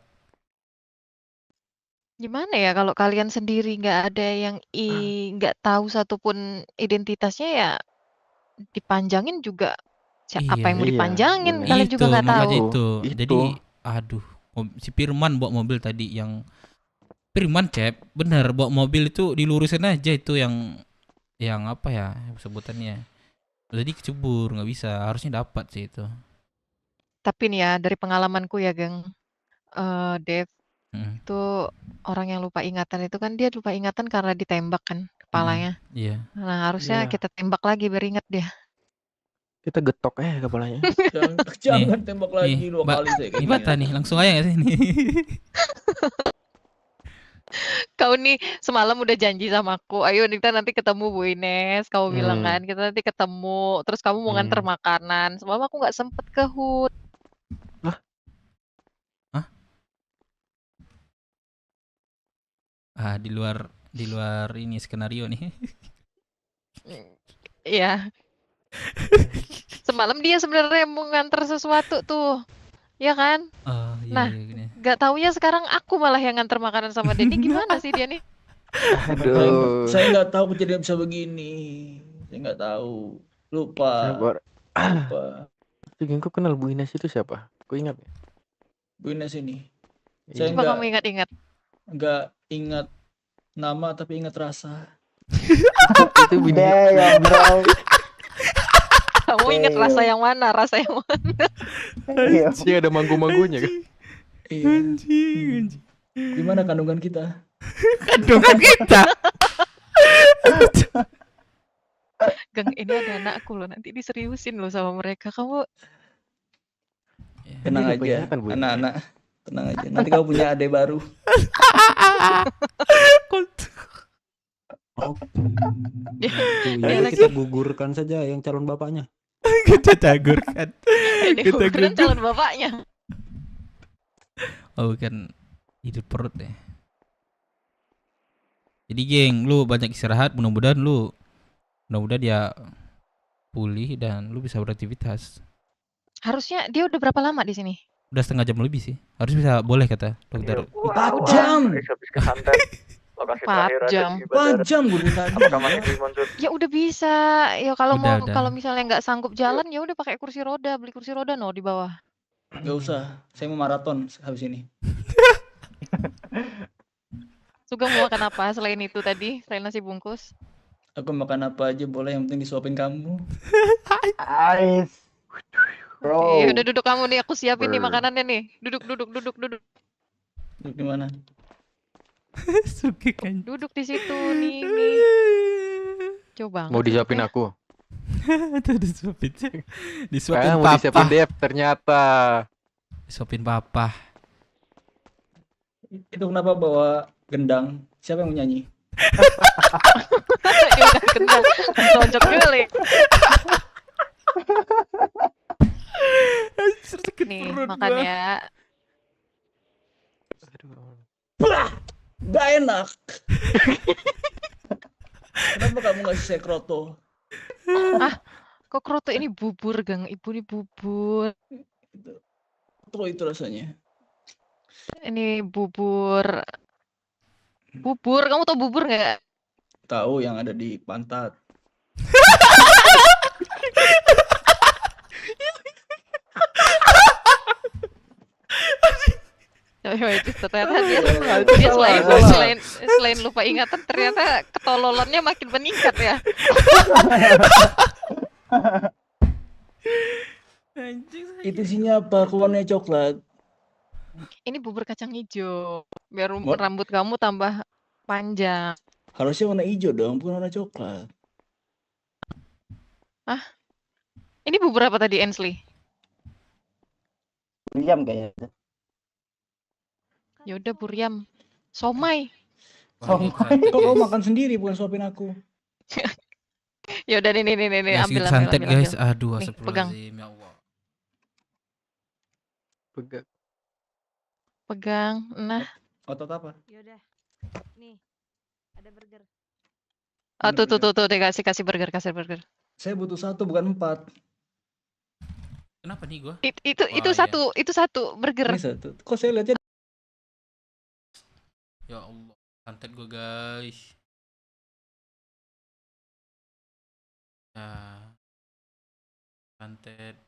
Gimana ya kalau kalian sendiri nggak ada yang nggak tahu satupun identitasnya ya dipanjangin juga. Apa yang mau dipanjangin kalian juga nggak tahu. Jadi aduh, si Firman bawa mobil tadi yang Firman Cep, bener bawa mobil itu dilurusin aja itu yang apa ya sebutannya. Jadi kecebur nggak bisa, harusnya dapat sih itu. Tapi nih ya dari pengalamanku ya, Geng. Dev, Mm. itu orang yang lupa ingatan itu kan dia lupa ingatan karena ditembak kan kepalanya. Iya. Nah, harusnya Iya. kita tembak lagi biar ingat dia. Kita getok kepalanya. Jangan tembak lagi 2 Mbak, kali saya kayak nih gini. Bata nih, langsung aja nggak sih nih? Kau nih semalam udah janji sama aku, ayo kita nanti ketemu Bu Ines. Kamu bilang kan, kita nanti ketemu. Terus kamu mau nganter makanan. Semalam aku nggak sempet ke HUT. Di luar ini skenario nih. Iya. Semalam dia sebenarnya mau nganter sesuatu tuh. Ya kan? Oh, iya, Nah, iya. nggak taunya sekarang aku malah yang nganter makanan sama dia. Ini gimana sih dia nih? Saya nggak tahu kejadian bisa begini. Saya nggak tahu. Lupa. Sabar. Lupa. Kau kenal Bu Ines itu siapa? Kau ingat ya? Bu Ines ini. Iya. Saya Coba kamu ingat-ingat. nggak ingat nama tapi ingat rasa. Itu video ya, bro. Kamu ingat rasa yang mana? Rasa yang mana? Iya, ada manggu-manggunya kan. Iya. Gimana kandungan kita? Kandungan kita. Geng, ini ada anakku loh, nanti diseriusin loh sama mereka. Kamu Tenang Ini aja, kebanyakan, Bu. anak-anak. Tenang aja. Nanti kamu punya adik baru. Ya kita gugurkan saja yang calon bapaknya. Kita gugurkan. ini Kita ukuran gugur. calon bapaknya. Oh kan hidup perut deh. Jadi geng, lu banyak istirahat, mudah-mudahan dia pulih dan lu bisa beraktivitas. Harusnya dia udah berapa lama di sini? Udah 1/2 jam lebih sih. Harus bisa boleh kata dokter. 4 jam. Habis ke santet. Lokasi 4 terakhir ada jam. di bandara. 4 jam gue tadi. Apakah masih dimaksud? Ya udah bisa. Ya kalau Udah, mau udah. kalau misalnya nggak sanggup jalan ya udah pakai kursi roda, beli kursi roda no di bawah. Gak usah. Saya mau maraton habis ini. Sugeng mau makan apa selain itu tadi? Selain nasi bungkus? Aku makan apa aja boleh, yang penting disuapin kamu. Ais. Bro. Iya udah duduk kamu nih, aku siapin nih makanannya nih. Duduk. Duduk di mana? Suki kan. Duduk di situ nih. Coba. Mau disuapin aku. Tuh disuapin. Disuapin Mau papa. disiapin Dev ternyata. Disuapin papa. Itu kenapa bawa gendang? Siapa yang mau nyanyi? Ini udah kendang. Cocok kali. Nih, makan ya. Gak enak. Kenapa kamu ngasih saya kroto? Kok kroto ini bubur, Gang? Ibu ini bubur. Kroto itu rasanya. Ini bubur. Bubur, kamu tau bubur nggak? Tahu yang ada di pantat. Itu ternyata dia selain lupa ingatan ternyata ketololannya makin meningkat ya. Itu isinya apa? Warnanya coklat. Ini bubur kacang hijau biar rambut kamu tambah panjang. Harusnya warna hijau dong, bukan warna coklat. Ini bubur apa tadi, Ensley? Diam kayaknya. Ya udah Buriam. Somai. Kok kamu makan sendiri bukan suapin aku? Ya udah nih Ya, ambil santet guys. ambil. Aduh, Nih, pegang. astagfirullahaladzim, ya Allah. Pegang. Nah. Otot apa? Yaudah. Nih. Ada burger. Oh, tuh kasih burger. Saya butuh 1 bukan 4. Kenapa nih gua? Itu satu burger. Ini 1. Kok saya lihatnya Ya Allah, santet gua guys. Nah, santet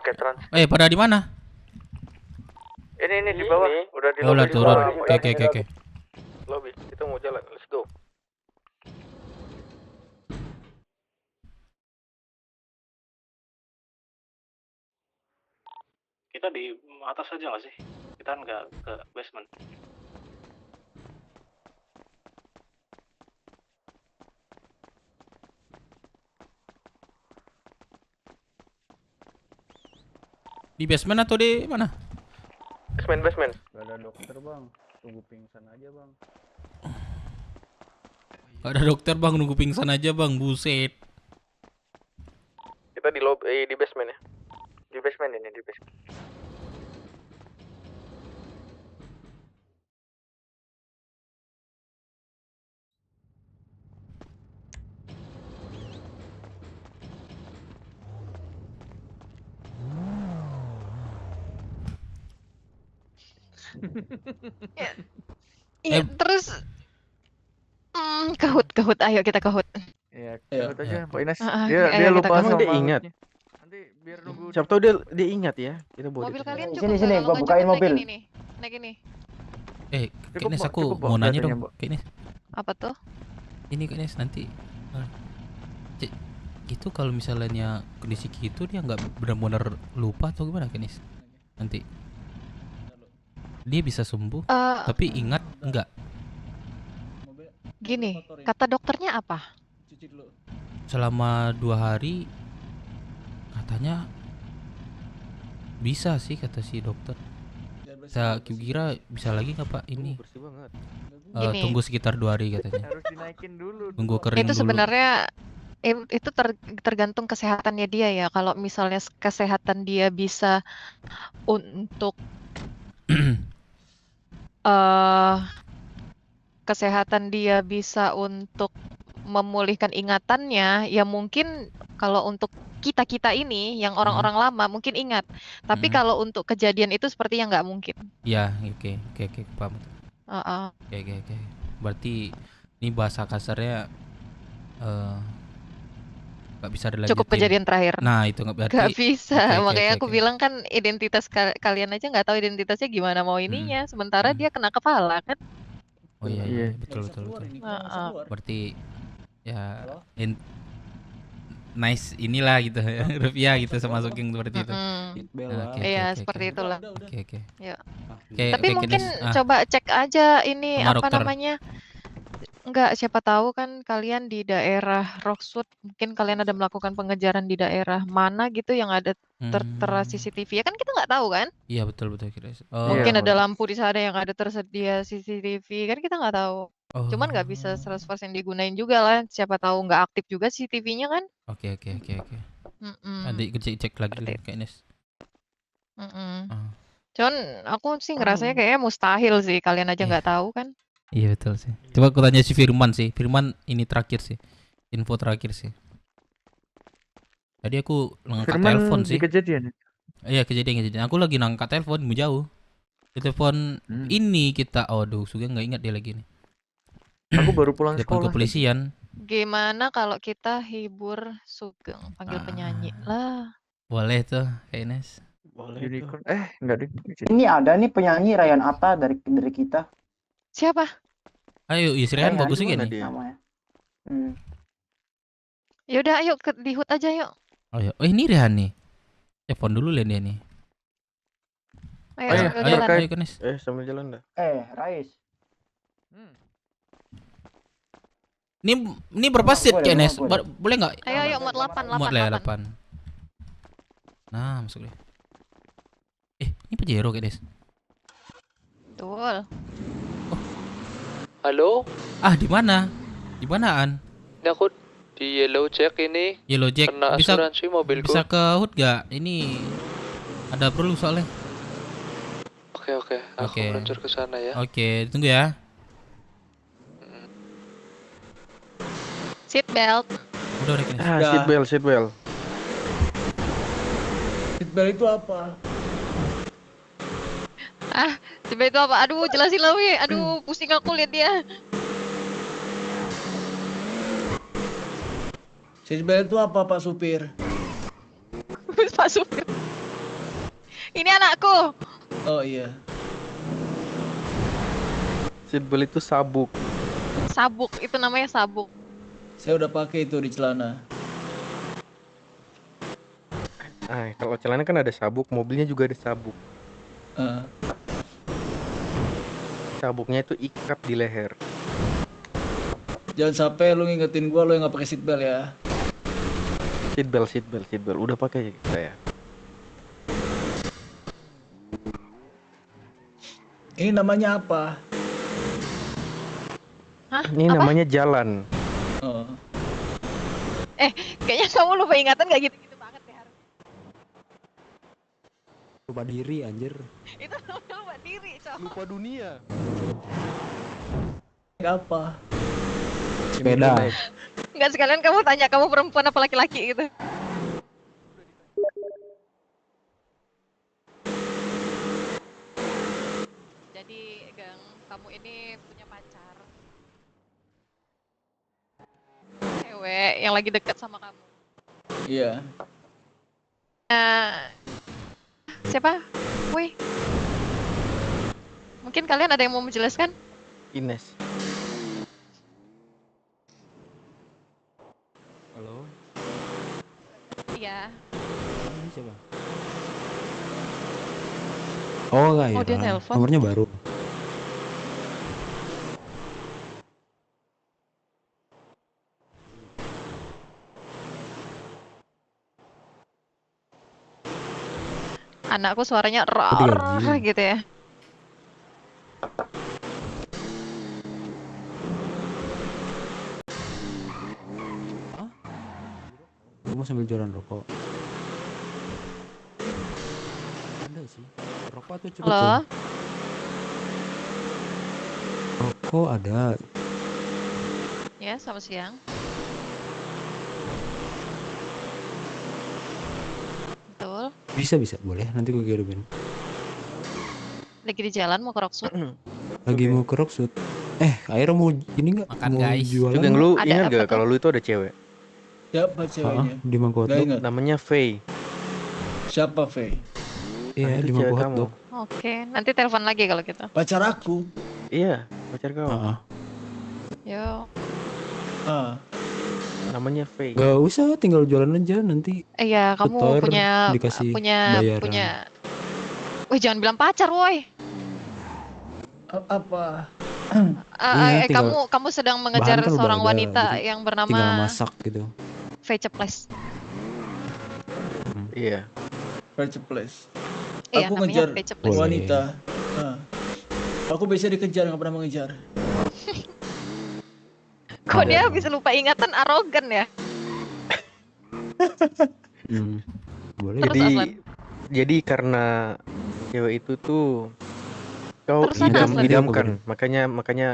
Oke, trans. Pada di mana? Ini di bawah, udah di Oh, lobby lah di turun. bawah. Oke. Lobby, kita mau jalan, let's go. Kita di atas aja nggak sih? Kita nggak ke basement. Di basement atau di mana? Basement. Gak ada dokter bang, tunggu pingsan aja bang. Gak ada dokter bang, nunggu pingsan aja bang, buset. Kita Iya, terus ke HUT, ayo kita ke HUT. Iya, Iya. ikut aja Pak Ines. Heeh, Dia ayo kita lupa ke Emang sama dia ingat? HUT-nya. Nanti biar nunggu Siapa tahu dia ingat ya. Kita bawa Mobil dia ke kalian sana. cukup Sini, nggak? sini, Kalau gua nggak bukain cukup naik mobil. ini nih, naik ini. Kak Cukup, Ines, Mbak, aku cukup, Mbak, mau nanya datanya, dong, Mbak. Kak Ines. Apa tuh? Ini Kak Ines nanti itu kalau misalnya kondisi gitu dia nggak benar-benar lupa atau gimana Kak Ines? Nanti dia bisa sembuh tapi ingat enggak? Gini, kata dokternya apa? Selama 2 hari katanya bisa sih kata si dokter. Saya kira bisa lagi nggak Pak ini? Bersih banget. Gini. Tunggu sekitar 2 hari katanya. harus dinaikin dulu. Tunggu kering Itu dulu. sebenarnya itu tergantung kesehatannya dia ya. Kalau misalnya kesehatan dia bisa untuk kesehatan dia bisa untuk memulihkan ingatannya, ya mungkin kalau untuk kita ini yang orang-orang lama mungkin ingat. Tapi kalau untuk kejadian itu sepertinya nggak mungkin. Ya, oke, paham. Heeh. Oke. Berarti ini bahasa kasarnya nggak bisa dilanjutin. Cukup kejadian terakhir. Nah, itu nggak berarti. Nggak bisa. Oke, Makanya aku oke. bilang kan identitas kalian aja nggak tahu identitasnya gimana mau ininya. Sementara dia kena kepala kan. Oh iya, Iya. betul. Heeh. Berarti ya nice inilah gitu ya, rupiah gitu masukin seperti itu. Oke, Iya, oke, seperti oke. itulah. Oke. Ya. Oke, Tapi oke, mungkin Kines. coba cek aja ini Sama apa dokter. namanya? Enggak, siapa tahu kan kalian di daerah Rockwood, mungkin kalian ada melakukan pengejaran di daerah mana gitu yang ada tertera CCTV. Ya kan kita nggak tahu kan? Iya, betul Kines. Mungkin ada lampu di sana yang ada tersedia CCTV, kan kita nggak tahu. Cuman nggak bisa 100% digunain juga lah. Siapa tahu nggak aktif juga CCTV-nya kan? Oke. Mm-mm. Nanti cek lagi dulu Kak Ines. Mm-mm. Cuman aku sih ngerasanya kayaknya mustahil sih, kalian aja nggak tahu kan? Iya betul sih. Coba aku tanya si Firman sih. Firman ini terakhir sih. Info terakhir sih. Tadi aku ngangkat Firman telepon di sih. kejadian. Iya, kejadian. Aku lagi ngangkat telepon jauh. Di telepon ini kita. Aduh, Sugeng nggak ingat dia lagi nih. Aku baru pulang Telepon sekolah. kepolisian. Gimana kalau kita hibur Sugeng, panggil penyanyi lah. Boleh tuh, Kak Ines. Boleh Unicorn. Enggak deh. Ini ada nih penyanyi Ryan Atta dari kita. Siapa? Ayo, Yusrian bagus juga nih. Namanya. Yaudah, ayo di HUT aja yuk. Oh, iya. Ini Rehan nih. Telepon dulu lihat dia nih. Ayo, sambil jalan. Ayo, Kak Ines. Sambil jalan dah. Rais. Ini berapa seat Kak Ines? Boleh nggak? Ayo, mod 8. Mod lah 8. Nah, masuk deh. Ini Pajero Kak Ines. Betul. Halo? Di mana? Di manaan? Ini aku di Yellow Jack ini. Yellow Jack. Kena asuransi mobilku. Bisa ke HUT gak? Ini ada perlu soalnya. Oke. Aku meluncur ke sana ya. Oke, tunggu ya. Seat belt. Udah Kak Ines. Seat belt. Seatbelt itu apa? Tiba itu apa? Aduh, jelasin lah weh. Aduh, pusing aku lihat dia. Seatbelt itu apa Pak Supir? Pak supir. Ini anakku. Oh iya. Seat belt itu sabuk. Sabuk, itu namanya sabuk. Saya udah pakai itu di celana. Kalau celana kan ada sabuk, mobilnya juga ada sabuk. Sabuknya itu ikat di leher. Jangan sampai lu ngingetin gua lu yang nggak pakai seatbelt ya. Seatbelt. Udah pakai saya. Ini namanya apa? Ini namanya jalan. Oh. Kayaknya kamu lupa ingatan gak gitu-gitu banget deh. Lupa diri anjir. Itu namanya lupa diri, cowok. Lupa dunia. Apa? Sepeda. Enggak, sekalian kamu tanya kamu perempuan apa laki-laki gitu. Jadi, Gang, kamu ini punya pacar. Cewek yang lagi deket sama kamu. Iya. Siapa? Woi. Mungkin kalian ada yang mau menjelaskan? Ines. Halo, Iya. ini siapa? Oh, Oh, dia Gaira. nelpon. Nomornya baru. Anakku suaranya Ganti ror gaji. gitu ya. Kamu sambil jualan rokok. Ada sih. Rokok tuh cepet Halo? tuh. Rokok ada. Ya, selamat siang. Betul. Bisa boleh. Nanti gue kirimin. Lagi di jalan mau ke Rockwood. Lagi mau ke Rockwood. Akhirnya mau ini nggak? Makan, Mau guys. jualan? Juga lu Ada ingat apa gak tuh? kalau lu itu ada cewek? Siapa ceweknya? Di Mangkok Gak Hotdog. ingat. Namanya Faye. Siapa Faye? Iya, Itu di cewek Mangkok kamu. Hotdog. Oke, nanti telepon lagi kalau gitu. Pacar aku. Iya, pacar kau. Yo. Namanya Faye. Gak usah, tinggal jualan aja nanti. Iya, kamu Setor, punya dikasih punya bayaran. punya. Wih, jangan bilang pacar, woi. Apa? Iya, tinggal- Kamu sedang mengejar bahan kan udah seorang ada, wanita jadi yang tinggal bernama masak gitu. Veceples. Iya. Place. Iya, Aku namanya ngejar Veceples. wanita. Aku biasa dikejar, nggak pernah mengejar. Kok dia bisa lupa ingatan, arogan ya? Boleh. Terus, Jadi Aslan? jadi karena cewek itu tuh kau Terus apa, Aslan? idamkan. Makanya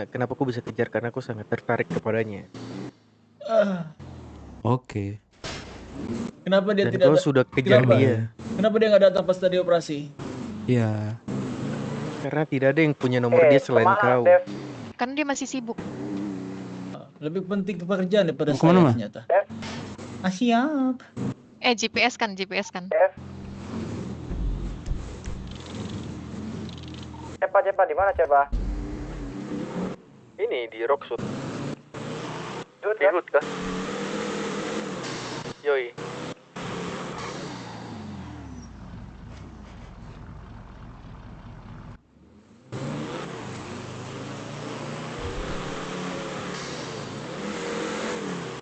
kenapa aku bisa kejar, karena aku sangat tertarik kepadanya. Oke. Kenapa dia Dan tidak kau sudah kejar Kenapa? dia. Kenapa dia nggak datang pas tadi operasi? Iya. Karena tidak ada yang punya nomor dia selain kau. Kan dia masih sibuk. Lebih penting pekerjaan daripada Mau kemana, saya Ma? ternyata. Siap. GPS kan. Cepat, di mana coba? Ini di Rockwood. Dut, Di Hood kah? Yoi.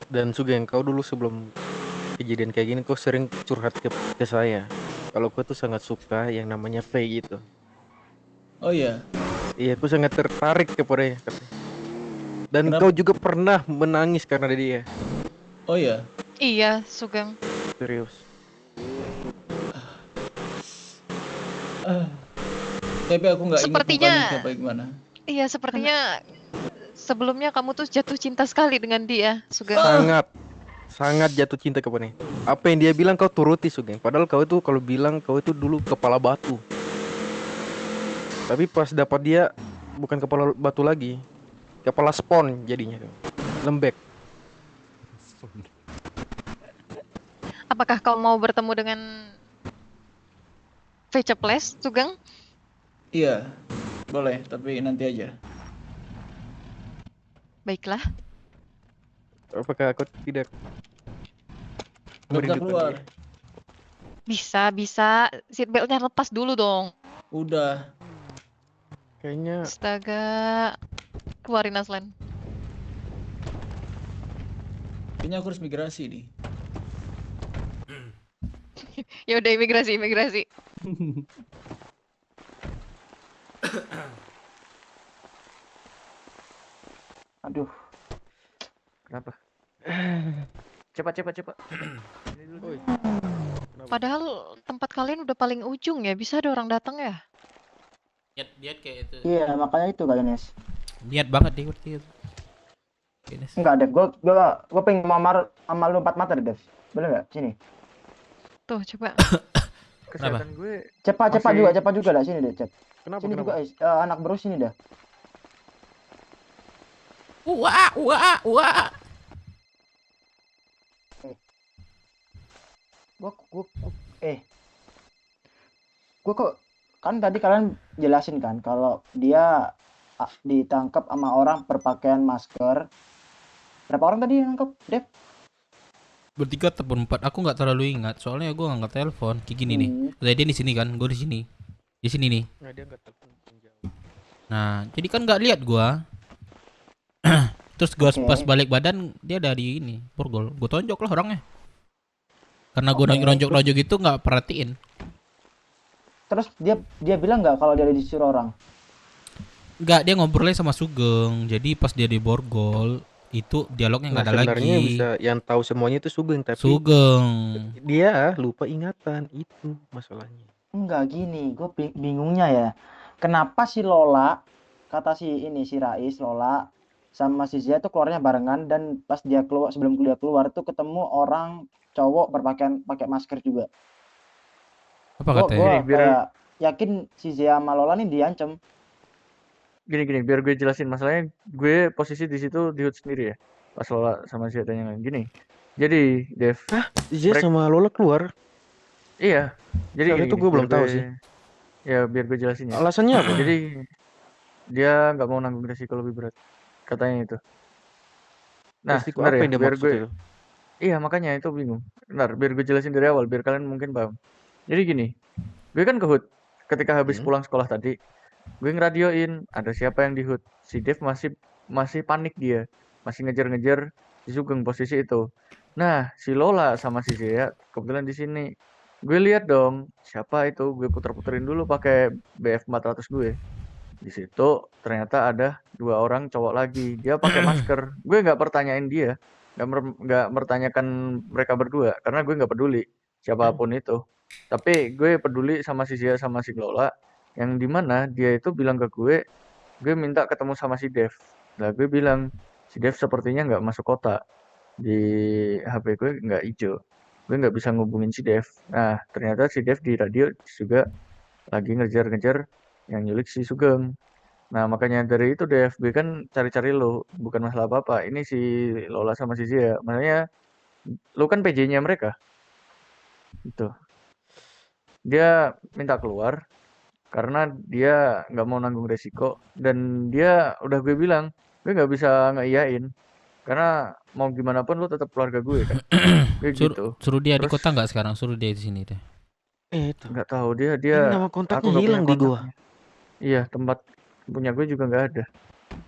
Dan juga yang kau dulu sebelum kejadian kayak gini, kau sering curhat ke saya. Kalau kau tuh sangat suka yang namanya Faye gitu. Oh iya. Iya, aku sangat tertarik kepadanya. Dan Kenapa? kau juga pernah menangis karena dia. Oh iya. Iya, Sugeng. Serius. Tapi aku nggak ingat Sepertinya- mukanya siapa gimana. Iya, sepertinya sebelumnya kamu tuh jatuh cinta sekali dengan dia, Sugeng. Sangat jatuh cinta kepadanya. Apa yang dia bilang kau turuti, Sugeng. Padahal kau itu kalau bilang kau itu dulu kepala batu. Tapi pas dapat dia bukan kepala batu lagi, kepala spon jadinya, lembek. Apakah kau mau bertemu dengan Veceples, Sugeng? Iya. Boleh, tapi nanti aja. Baiklah. Apakah kau tidak Nggak bisa keluar. Bisa. Seatbeltnya lepas dulu dong. Udah. Kayaknya Astaga. Keluarin, Aslan. Kayaknya aku harus migrasi nih. Ya udah, imigrasi. Aduh. Kenapa? Cepat. Padahal tempat kalian udah paling ujung ya, bisa ada orang datang ya? Lihat kayak itu. Iya, makanya itu kali Nes. Lihat banget dia. Enggak, Dev. Gua pengen mamar sama lu 4 mata deh, Dev. Boleh enggak? Sini. Tuh, coba. kesehatan gue Cepat juga dah sini deh, Cep. Kenapa? Sini juga anak bro sini dah. Wah. Gua kok kan tadi kalian jelasin kan kalau dia ditangkap sama orang berpakaian masker. Berapa orang tadi yang nangkep, Dev? Bertiga ataupun 4, aku nggak terlalu ingat soalnya gue ngangkat telepon kayak gini nih. Dia di sini kan, gue di sini nih. Nah, dia nggak telepon jauh. Nah jadi kan nggak lihat gue. Terus gue pas balik badan dia dari ini borgol, gue tonjok lah orangnya karena gue ronjok gitu nggak perhatiin. Terus dia bilang nggak kalau dia disuruh orang? Nggak, dia ngobrolnya sama Sugeng. Jadi pas dia di borgol itu dialognya nggak ada Sebenarnya lagi. bisa yang tahu semuanya itu Sugeng, tapi dia lupa ingatan, itu masalahnya. Enggak gini, gue bingungnya ya. Kenapa si Lola, kata si Rais, Lola sama si Zia tuh keluarnya barengan, dan pas dia keluar, sebelum dia keluar tuh ketemu orang cowok pakai masker juga. Apa katanya? Gue kayak yakin si Zia sama Lola nih diancam. Gini, biar gue jelasin masalahnya. Gue posisi di situ di HUD sendiri ya. Pas Lola sama Zia tanya gini. Jadi, Dev. Zia sama Lola keluar? Iya. Jadi itu gue belum tahu sih. Ya, biar gue jelasin ya. Alasannya apa? Jadi dia nggak mau nanggung resiko lebih berat. Katanya itu. Nah, resiko benar apa ya, yang dia biar maksud gue itu? Iya, makanya itu bingung. Benar, biar gue jelasin dari awal biar kalian mungkin paham. Jadi gini, gue kan ke HUD ketika habis pulang sekolah tadi. Gue ngeradioin ada siapa yang di HUD. Si Dev masih panik dia. Masih ngejar-ngejar si Sugeng posisi itu. Nah, si Lola sama si Zia kebetulan di sini. Gue lihat dong, siapa itu? Gue puter-puterin dulu pakai BF 400 gue. Di situ ternyata ada 2 orang cowok lagi. Dia pakai masker. Gue nggak pertanyain dia, nggak mertanyakan mereka berdua karena gue nggak peduli siapapun itu. Tapi gue peduli sama si Zia sama si Lola, yang dimana dia itu bilang ke gue minta ketemu sama si Dev. Nah, gue bilang si Dev sepertinya nggak masuk kota, di HP gue nggak hijau, gue nggak bisa ngubungin si Dev. Nah, ternyata si Dev di radio juga lagi ngejar-ngejar yang nyulik si Sugeng. Nah, makanya dari itu Dev, gue kan cari-cari lo, bukan masalah apa-apa. Ini si Lola sama si Zia, makanya lo kan PJ-nya mereka. Itu. Dia minta keluar karena dia nggak mau nanggung resiko, dan dia udah gue bilang gue nggak bisa ngeiyain karena mau gimana pun lo tetap keluarga gue kan. Gitu. Suruh dia di kota nggak sekarang? Suruh dia di sini deh. Itu nggak tahu dia ini nama kontaknya hilang di gua. Iya, tempat punya gue juga nggak ada.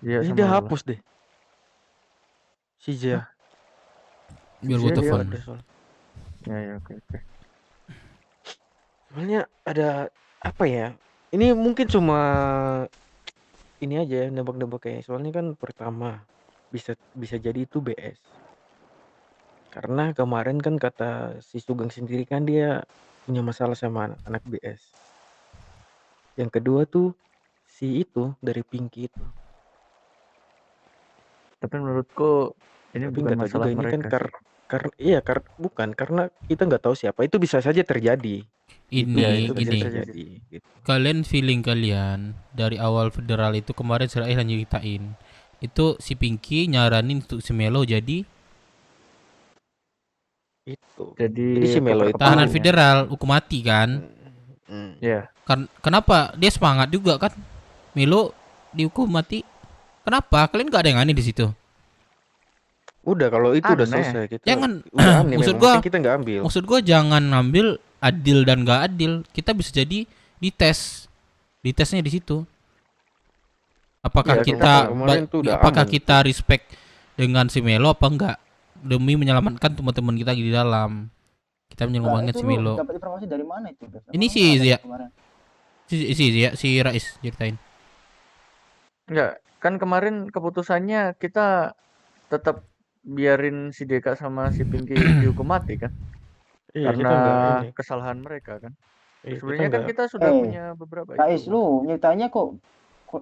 Ini dia hapus deh si Zia. Biar gue telepon. Ya, oke. Soalnya ada apa ya? Ini mungkin cuma ini aja nebak-nebak kayak. Soalnya kan pertama bisa jadi itu BS. Karena kemarin kan kata si Sugeng sendiri kan dia punya masalah sama anak BS. Yang kedua tuh si itu dari Pinky itu. Tapi menurutku ini bukan masalah juga, mereka. Ini kan bukan karena kita nggak tahu siapa. Itu bisa saja terjadi. Ini terjadi, gitu. Kalian feeling kalian dari awal federal itu kemarin Rais hanya nyeritain itu si Pinky nyaranin untuk si Melo jadi si Melo itu tahanan federal hukum mati kan. Ya. Kenapa dia semangat juga kan Melo dihukum mati? Kenapa kalian gak ada yang aneh di situ? Udah kalau itu udah selesai kita. Jangan maksud gua kita nggak ambil. Maksud gua jangan ngambil adil dan gak adil. Kita bisa jadi ditesnya di situ. Apakah kita respect dengan si Melo apa enggak demi menyelamatkan teman-teman kita di dalam. Kita menyelamatkan si Melo. Dapat informasi dari mana itu? Ini si Zia. Si Rais ceritain. Enggak, kan kemarin keputusannya kita tetap biarin si Deka sama si Pinky dihukum mati kan? Iya, karena kesalahan mereka kan. Sebenarnya kan kita sudah punya beberapa Rais, lu nyritanya kok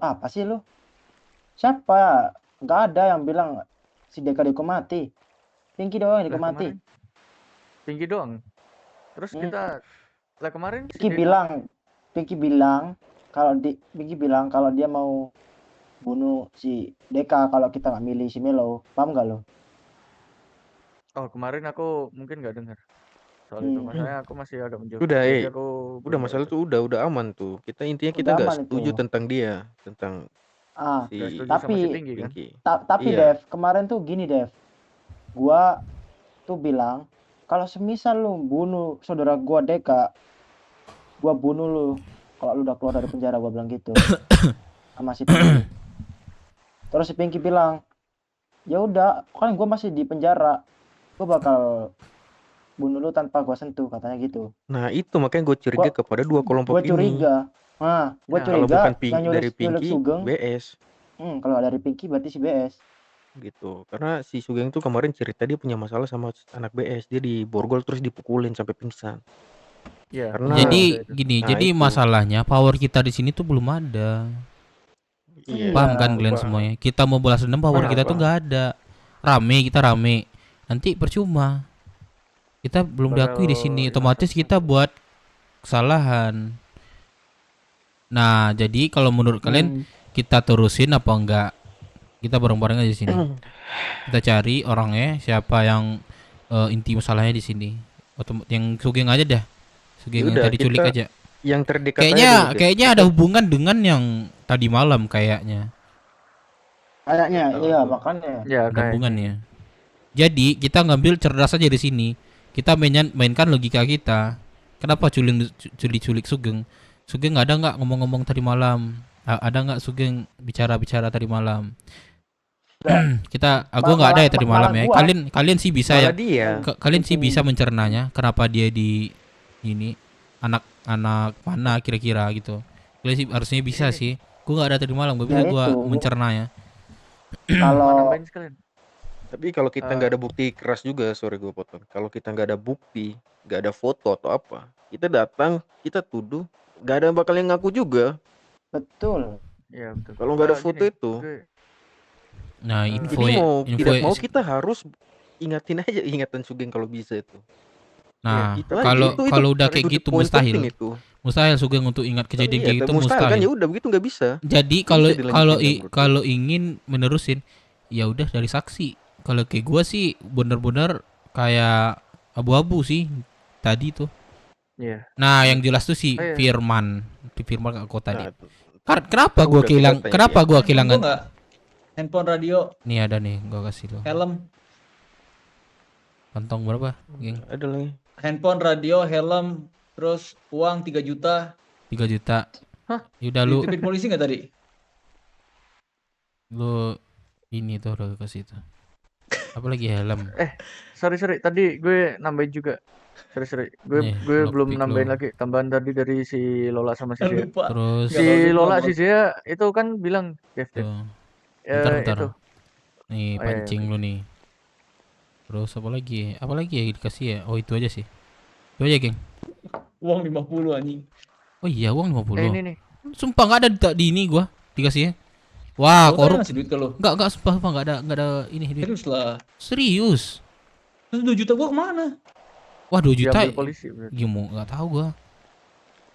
apa sih lu? Siapa? Nggak ada yang bilang si Deka dihukum mati. Pinky doang yang dihukum mati. Pinky doang. Terus kita Lah kemarin si Pinky bilang kalau dia mau bunuh si Deka kalau kita nggak milih si Melo. Paham nggak lo? Oh, kemarin aku mungkin nggak dengar soal itu. Masalahnya aku masih agak menjauh. Udah, Jadi aku udah belum masalah dapat. tuh udah aman tuh. Kita intinya kita Udah nggak aman setuju itu. tentang dia, tentang Ah, Nggak si setuju sama si tapi Pinky kan? Pinky. tapi Iya. Dev, kemarin tuh gini Dev. Gua tuh bilang kalau semisal lu bunuh saudara gua Deka, gua bunuh lu kalau lu udah keluar dari penjara, gua bilang gitu sama si Pinky. Terus si Pinky bilang, ya udah kan gua masih di penjara, gua bakal bunuh lu tanpa gua sentuh, katanya gitu. Nah itu makanya gue curiga kepada dua kelompok Gua ini. curiga. Nah, gua Kalau curiga bukan yang dari nyulik Pinky, Sugeng. BS Kalau dari Pinky berarti si BS. gitu. Karena si Sugeng tuh kemarin cerita dia punya masalah sama anak BS. Dia diborgol terus dipukulin sampai pingsan. Iya. Karena Jadi gini, nah jadi itu. masalahnya power kita di sini tuh belum ada. Iya, Paham kan kalian paham. semuanya? Kita mau balas dendam, power Paham, kita tuh paham. nggak ada. Kita rame. Nanti percuma. Kita belum diakui di sini, otomatis kita buat kesalahan. Nah, jadi kalau menurut kalian kita terusin apa enggak? Kita bareng-bareng aja di sini. Kita cari orangnya siapa yang inti masalahnya di sini. Yang Sugeng aja dah. Sugeng yang Yaudah, tadi culik kita aja. yang terdekat aja dulu deh. Kayaknya ada hubungan dengan yang tadi malam kayaknya. Kayaknya, iya makanya. Ya, Ada hubungannya. Jadi kita ngambil cerdas aja di sini. Kita mainkan logika kita. Kenapa culik Sugeng? Sugeng ada nggak ngomong-ngomong tadi malam? Ada nggak Sugeng bicara-bicara tadi malam? Aku nggak ada ya tadi malam ya. Kalian sih bisa ya. Kalian sih bisa mencernanya. Kenapa dia di ini anak mana kira-kira gitu. Kalian sih harusnya bisa sih. Gue nggak ada tadi malam. Gue bisa gue mencernanya. Kalau Tapi kalau kita nggak ada bukti keras juga, sorry gue potong. Kalau kita nggak ada bukti, nggak ada foto atau apa, kita datang, kita tuduh, nggak ada bakal yang ngaku juga. Betul. Iya betul. Kalau nggak ada foto itu. Nah, Jadi mau tidak mau kita harus ingatan Sugeng kalau bisa itu. Nah, itu aja. kalau udah kayak itu gitu poin mustahil. penting itu. Mustahil Sugeng untuk ingat kejadian Iya, kayak gitu mustahil kan, mustahil. ya udah begitu nggak bisa. Jadi Nggak bisa dilanjutin kalau ingin menerusin, ya udah dari saksi. Kalau kayak gua sih bener-bener kayak abu-abu sih tadi tuh. Iya. Nah, yang jelas tuh si Iya. Firman kok tadi. Nah, Kenapa gua kehilangan? Nggak? Handphone, radio, Nih ada nih, gua kasih lo. helm. Kantong berapa, geng? Ada lagi. Handphone, radio, helm, terus uang 3 juta. 3 juta. Hah? Yaudah lu Dititipin polisi nggak tadi? ini tuh udah kasih tuh. Apa lagi helm? Sorry tadi gue nambahin juga. Sorry gue Nih, belum lockpick nambahin lo. lagi tambahan tadi dari si Lola sama si Zia. Lupa. Terus Si Lola si Zia itu kan bilang Dev. tuh. Bentar. Itu. Nih Oh, iya, pancing lu nih. Terus apa lagi? Apa lagi ya dikasih ya? Oh, itu aja sih. Itu aja, geng. Uang 50 anjing. Oh iya, uang 50. Ini nih. Sumpah enggak ada di ini gua dikasih. Wah, Lo korup. kan ngasih duit ke lo. Enggak sumpah enggak ada ini duit. Serius lah. Serius. Terus 2 juta gua kemana? Wah, 2 juta. Diambil polisi berarti. Gimana enggak tahu gua.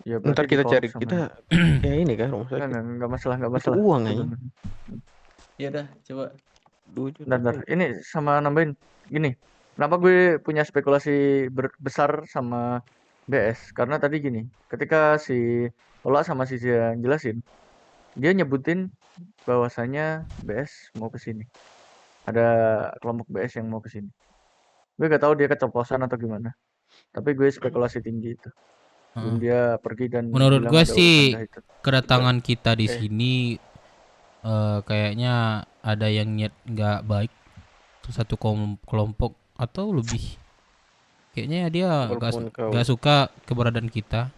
Ya, Ntar berarti kita dikorek cari sama kita ya ini kan rumah sakit. Enggak masalah Itu uang aja. Ya udah, coba. Bentar. Ini sama nambahin gini. Kenapa gue punya spekulasi besar sama BS? Karena tadi gini, ketika si Lola sama si Zia jelasin, dia nyebutin bahwasanya BS mau ke sini. Ada kelompok BS yang mau ke sini. Gue gak tahu dia keceplosan atau gimana. Tapi gue spekulasi tinggi itu. Sebelum dia pergi dan Menurut bilang gua ada sih urusan dah itu. kedatangan kita di sini kayaknya ada yang niat nggak baik. Satu kelompok atau lebih. Kayaknya dia nggak suka keberadaan kita.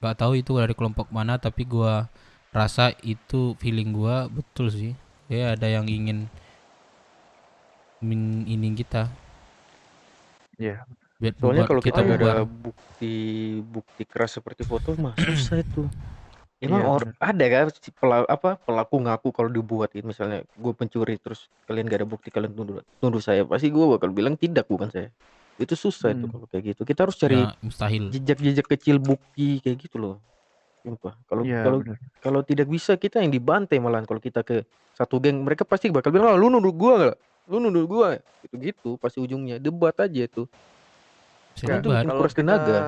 Gak tahu itu dari kelompok mana, tapi gua rasa itu feeling gua betul sih. Ya ada yang ingin ini kita. Iya. Soalnya kalau kita nggak ada bukti keras seperti foto mah susah itu. Emang ada kan pelaku ngaku kalau dibuatin, misalnya gue pencuri terus kalian gak ada bukti, kalian tuduh saya, pasti gue bakal bilang tidak, bukan saya. Itu susah itu kalau kayak gitu. Kita harus cari Ya mustahil. jejak-jejak kecil bukti kayak gitu loh. Sumpah. Kalau Iya, kalau benar. kalau tidak bisa kita yang dibantai malahan kalau kita ke satu geng, mereka pasti bakal bilang, "Ah, lu nuduh gua nggak? Lu nuduh gua." Gitu-gitu pasti ujungnya debat aja itu. Bisa Karena itu Enggak, bikin debat. kuras tenaga.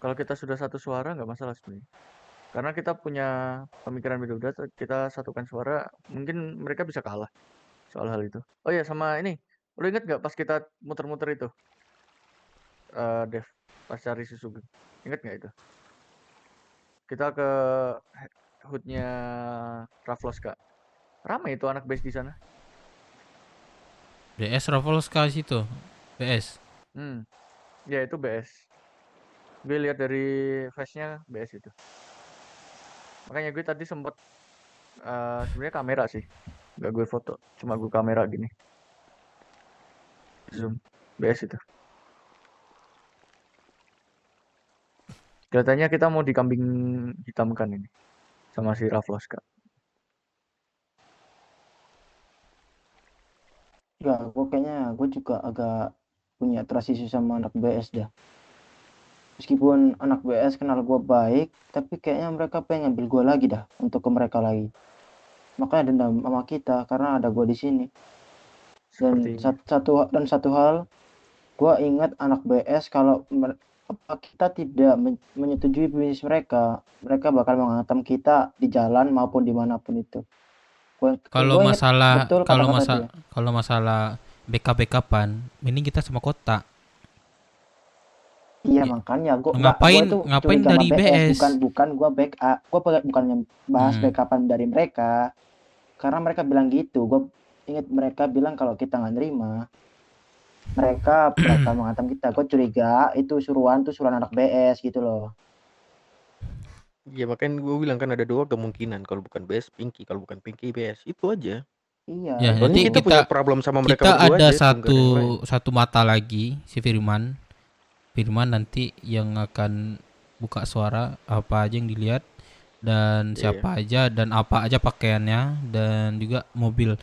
kalau kita sudah satu suara nggak masalah sebenarnya. Karena kita punya pemikiran beda-beda, kita satukan suara, mungkin mereka bisa kalah soal hal itu. Oh ya, sama ini, lu inget nggak pas kita muter-muter itu, Dev, pas cari si Sugeng, inget nggak itu? Kita ke hoodnya Ravloska, ramai itu anak base di sana. BS Raffleska situ. BS. Ya itu BS. Gue lihat dari face-nya BS itu. Makanya gue tadi sempet sebenarnya kamera sih, nggak gue foto, cuma gue kamera gini, zoom, BS itu. Kelihatannya kita mau dikambing hitamkan ini sama si Ravloska. Ya, gue juga agak punya trust issue sama anak BS dah. Meskipun anak BS kenal gue baik, tapi kayaknya mereka pengen ngambil gue lagi dah untuk ke mereka lagi. Makanya dendam sama kita karena ada gue di sini. Dan Sepertinya. satu hal, gue ingat anak BS kalau kita tidak menyetujui bisnis mereka bakal menghantam kita di jalan maupun dimanapun itu. Kalau Gua ingat masalah betul kata-kata dia. kalau masalah backup-backupan, mending kita sama kota. Iya, makanya Ngapain curiga dari sama BS? bukan gua backup. Gua bukannya bahas backupan dari mereka. Karena mereka bilang gitu. Gua ingat mereka bilang kalau kita nggak nerima, mereka bakal menghantam kita. Gua curiga itu suruhan anak BS gitu loh. Ya makanya gue bilang kan ada dua kemungkinan, kalau bukan BS Pinky, kalau bukan Pinky BS, itu aja. Iya. Ya, Soalnya nanti kita punya problem sama mereka kita berdua ada aja, itu nggak ada yang lain. satu mata lagi si Firman nanti yang akan buka suara apa aja yang dilihat dan siapa aja dan apa aja pakaiannya dan juga mobil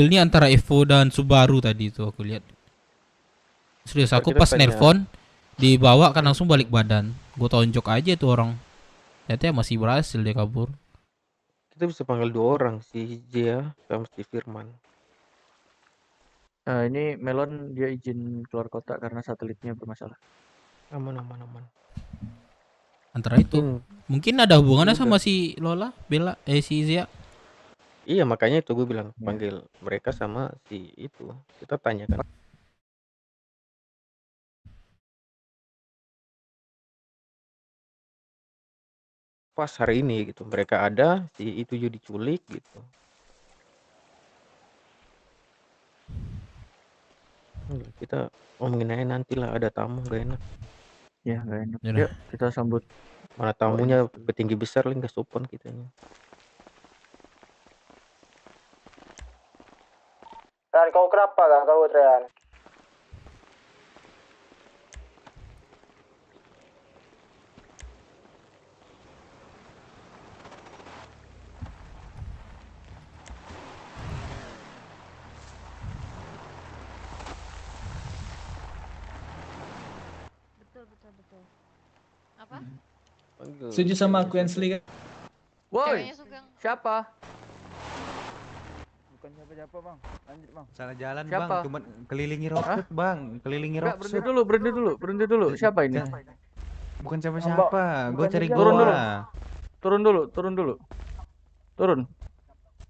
ini antara Evo dan Subaru tadi itu aku lihat. Serius, aku Kita pas tanya- nelpon dibawa kan langsung balik badan, gue tonjok aja tuh orang, ternyata masih berhasil dia kabur. Kita bisa panggil dua orang, si Jia sama si Firman. Nah, ini Melon dia izin keluar kota karena satelitnya bermasalah. Aman. Antara itu mungkin ada hubungannya sama si Lola, Bella, si Zia. Iya, makanya itu gue bilang panggil mereka sama si itu. Kita tanyakan. Pas hari ini gitu, mereka ada, si itu juga diculik gitu. Kita ngomongin aja nanti lah, ada tamu gak enak. Ya, nggak enak. Yaudah. Yuk, kita sambut. Mana tamunya petinggi besar lah, nggak sopan kitanya. Dan kau kenapa gak kau Trian? Betul. Apa? Setuju sama aku Ensley kan? Woi, siapa? Bukan siapa-siapa bang, lanjut bang. Salah jalan Siapa? bang, cuma kelilingi roadshoot bang, kelilingi Enggak, roadshoot. berhenti dulu. Siapa ini? Bukan siapa-siapa, gue cari Turun dulu. gua. Turun dulu. Turun.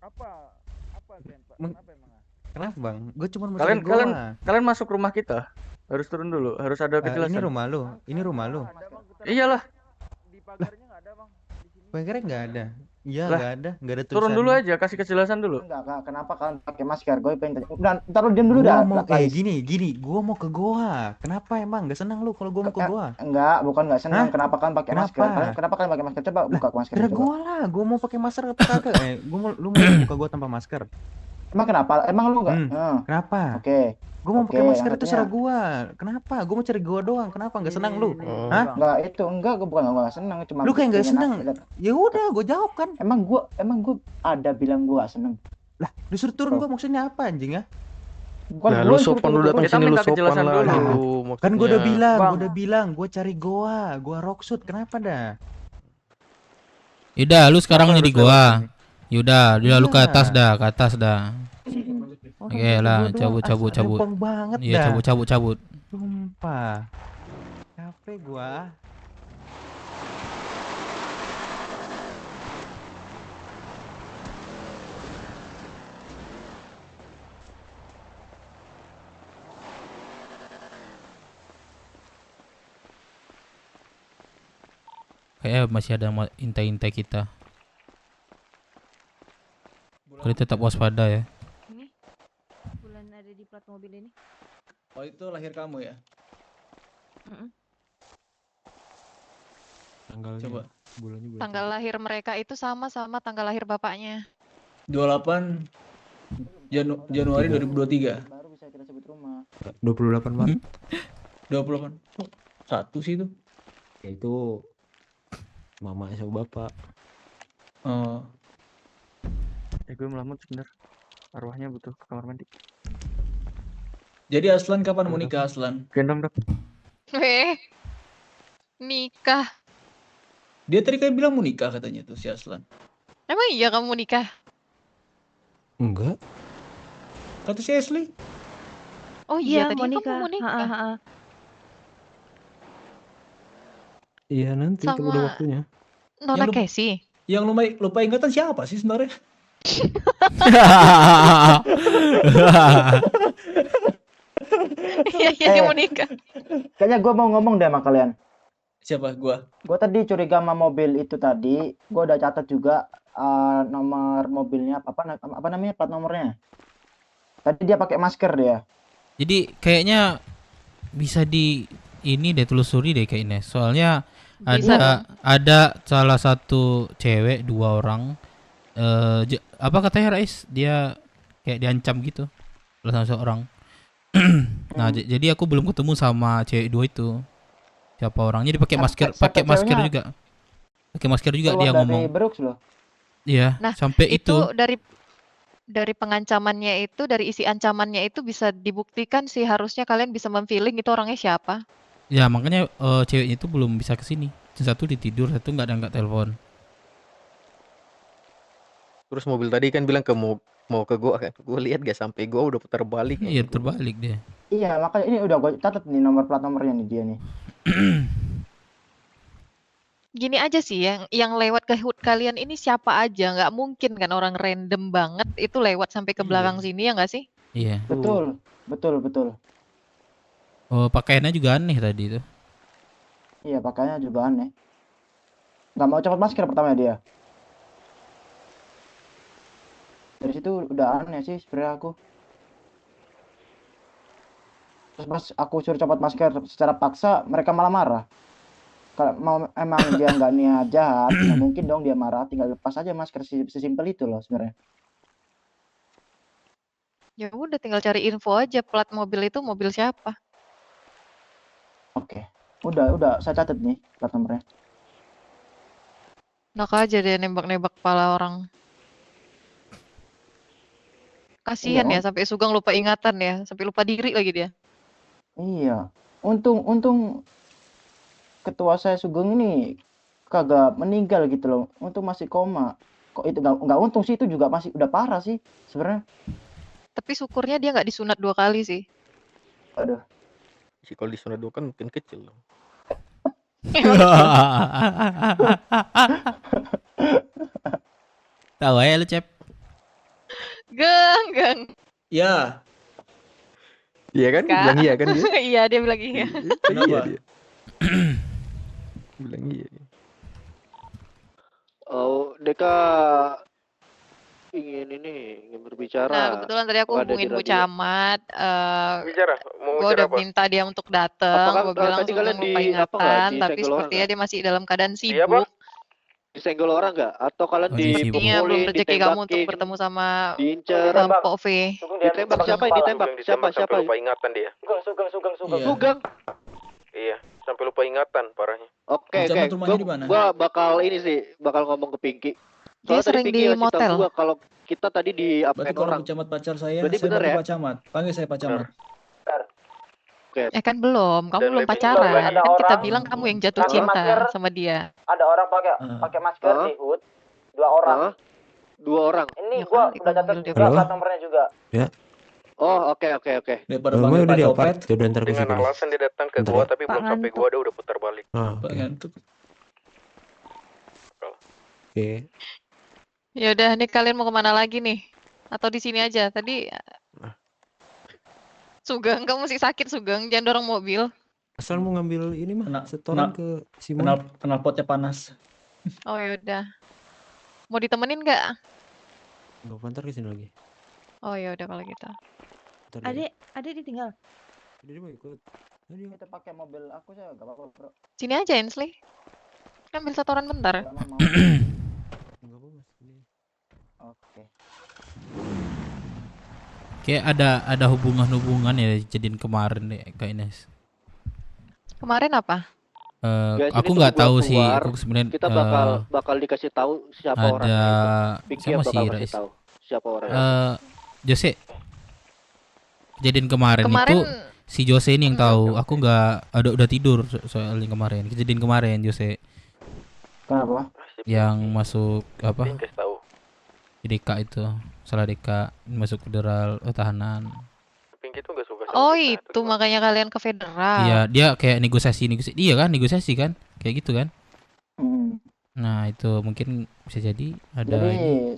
Apa Zen, Pak? Meng- Kenapa emang? Kenapa bang? Gue cuma mau Kalian cari gua. kalian masuk rumah kita. Harus turun dulu, harus ada kejelasan. Ini rumah lu, Iyalah. Di pagarnya nggak ada bang. pagarnya nggak ada. Iya Lah, nggak ada Turun tulisan. dulu aja, kasih kejelasan dulu. Enggak, kenapa kalian pakai masker? Gue pengen tanya. Udah, ntar lu diam dulu dah. Lais. Gini, gua mau ke goa. Kenapa emang? Nggak senang lu kalau gua mau ke goa? Enggak, bukan enggak senang. Hah? Kenapa kalian pakai Kenapa? masker? Kenapa kalian pakai masker? Coba buka masker. Kira Coba. gua lah, gua mau pakai masker atau kagak? Lu mau buka gua tanpa masker? Emang kenapa? Emang lu enggak? Kenapa? Oke. Gua mau pakai Oke, masker yang itu satunya. serah gua. Kenapa? Gua mau cari gua doang. Kenapa? Nggak senang lu? Hah? Enggak, itu enggak, gue bukan enggak senang, cuma Lu kayak nggak pengen seneng. lihat. Ya udah, gua jawab kan. Emang gue ada bilang gue gak seneng. Lah, disuruh turun gua maksudnya apa anjing ya? Bukan Nah, gue lu yang suruh sopan, lu tunggu datang dulu. Kita sini lu minta sopan kejelasan lah dulu. gitu Kan gue udah maksudnya. bilang, Bang, gue cari gua Rockshoot, kenapa dah? Yaudah, lu sekarang Kenapa jadi harus lewat gua. sini? Yaudah, lu ke atas Iya. dah, ke atas dah. Orang Oke foto lah, gua doang, cabut. rempong banget Iya, dah. cabut. Sumpah. Capek gua. Kayaknya masih ada intai-intai kita. Kali tetap waspada ya. Ini bulan ada di plat mobil ini. Oh itu lahir kamu ya? Tanggalnya, Coba. bulannya bulan Tanggal lahir mereka itu sama tanggal lahir bapaknya. 28 Januari 2023. baru bisa kita sebut rumah. 28 Maret. 28. Oh, satu sih itu. Ya itu mama sama bapak. Oh. Gue melamut sebentar. Arwahnya butuh ke kamar mandi. Jadi Aslan kapan mau nikah Aslan? Gendong dok. Nikah. Dia tadi kayak bilang mau nikah katanya tuh si Aslan. Emang iya kamu nikah? Enggak. Kata si Ashley. Oh iya, tadi kamu mau nikah. Iya nanti kalau udah Sama waktunya. Nona Casey. Yang lupa ingatan siapa sih sebenarnya? Iya, dia mau nikah. Kayaknya gue mau ngomong deh sama kalian. Siapa gua? Gue tadi curiga sama mobil itu tadi. Gue udah catat juga nomor mobilnya apa namanya plat nomornya. Tadi dia pakai masker dia. Jadi kayaknya bisa ini deh telusuri deh kayaknya. Soalnya Bisa ada salah satu cewek, 2 orang. Apa katanya Rais? Dia kayak diancam gitu oleh salah seorang. Nah, jadi aku belum ketemu sama cewek 2 itu. Siapa orangnya? Dia pakai masker, ceweknya juga. Pakai masker juga keluar dia dari ngomong. Brooks loh. Iya, Nah, sampai itu. dari pengancamannya itu, dari isi ancamannya itu bisa dibuktikan sih harusnya kalian bisa memfeeling itu orangnya siapa. Ya, makanya ceweknya itu belum bisa kesini. Satu ditidur, satu nggak angkat telepon. Terus mobil tadi kan bilang mau ke gua kan. Gua lihat gak sampai gua udah putar balik. Iya, terbalik dia. Iya makanya ini udah gue catat nih nomor plat nomornya nih dia nih. Gini aja sih, yang lewat ke HUD kalian ini siapa aja, nggak mungkin kan orang random banget itu lewat sampai ke belakang sini ya nggak sih? Iya. Betul. Oh, pakaiannya juga aneh tadi itu. Iya pakainya juga aneh. Nggak mau copot masker pertama dia. Dari situ udah aneh sih sebenarnya aku. Terus pas aku suruh copot masker secara paksa, mereka malah marah. Kalau mau emang dia nggak niat jahat, nggak mungkin dong dia marah. Tinggal lepas aja masker, sesimpel itu loh sebenarnya. Ya udah tinggal cari info aja plat mobil itu mobil siapa. Oke, udah saya catat nih plat nomornya. Enak aja dia nembak-nembak kepala orang. Kasihan Iya, ya sampai Sugeng lupa ingatan ya, sampai lupa diri lagi dia. Iya, untung ketua saya Sugeng ini kagak meninggal gitu loh. Untung masih koma. Kok itu nggak untung sih, itu juga masih udah parah sih sebenarnya. Tapi syukurnya dia nggak disunat 2 kali sih. Aduh. Si kalau disunat 2 kan mungkin kecil loh. Tahu aja lu, Cep. Geng. Ya. Iya kan? Kak. Bilang iya kan dia? Iya dia bilang iya. Iya dia. Bilang iya. Oh, Deka ingin berbicara. Nah kebetulan tadi aku Ada di hubungin Bu radio. Camat. Bicara, mau Gue bicara udah apa? minta dia untuk datang. Apakah Gue bilang tadi kalian Sugeng lupa di- apa nggak, ingatan, tapi disenggol orang sepertinya dia masih dalam keadaan Iya, Pak? sibuk. Disenggol orang nggak? Atau kalian Oh, dia sibuk. Sepertinya belum dipukulin, rezeki kamu untuk ditembakin, bertemu sama diincer, Pok V. ditembak siapa yang ditembak? Siapa? Lupa ingatan dia. Iya. Sugeng. Iya, sampai lupa ingatan parahnya. Oke. Camat rumahnya di mana? Gua bakal ini sih, bakal ngomong ke Pinky. Dia Soalnya tadi sering Pinky di ngasih tahu motel. gua kalau kita tadi Berarti diapain kalau orang. Pak Camat pacar saya Berarti bener panggil ya? Pak Camat. Panggil saya Pak Camat. Oke. Kan belum, kamu Dan belum lebih pacaran. ada Kan kita orang bilang kamu yang jatuh pakai cinta masker. sama dia. Ada orang pakai masker di hood. 2 orang. 2 orang. Ini Ya gua kali udah kamu catat manggil dia juga Halo? plat nomornya juga. Ya. Oh, oke. Daripada Rumah panggil udah Pak di Copet. apart, ya udah ntar ke Dengan situ. alasan dia datang ke Bentar gua ya. tapi belum sampai gua dia udah putar balik. Ah, Pak oke. ngantuk. Oke. Ya udah, nih kalian mau kemana lagi nih? Atau di sini aja? Tadi Sugeng, kamu masih sakit Sugeng, jangan dorong mobil. Asal mau ngambil ini mah Kena, setoran ke Simon. kenal potnya panas. Oh ya udah. Mau ditemenin nggak? Enggak ntar kesini lagi. Oh ya udah kalau gitu. Ntar dia. Adik ditinggal. Dia mau ikut. Kita pakai mobil aku saya enggak apa-apa, Bro. Sini aja Ensley. Ambil setoran bentar. Enggak apa Mas. Ini. Oke. Kayak ada hubungan ya jadiin kemarin deh Kak Ines. Kemarin apa? Guys, Aku ini nggak tunggu tahu gua sih. keluar, Aku sebenarnya kita bakal dikasih tahu siapa ada orangnya itu. Pinky yang sama si bakal kasih Rais. tahu siapa orangnya. Jose. Kejadian kemarin Kemarin itu si Jose ini yang tahu. Aku nggak udah tidur soal yang kemarin. Kejadian kemarin Jose Kenapa? yang masuk apa? Pinky tahu. DK itu. Salah DK masuk federal tahanan. Pinky tuh gak suka Oh itu makanya kalian ke federal. Iya, dia kayak negosiasi. Iya kan, negosiasi kan? Kayak gitu kan? Nah, itu mungkin bisa jadi ada Jadi ini.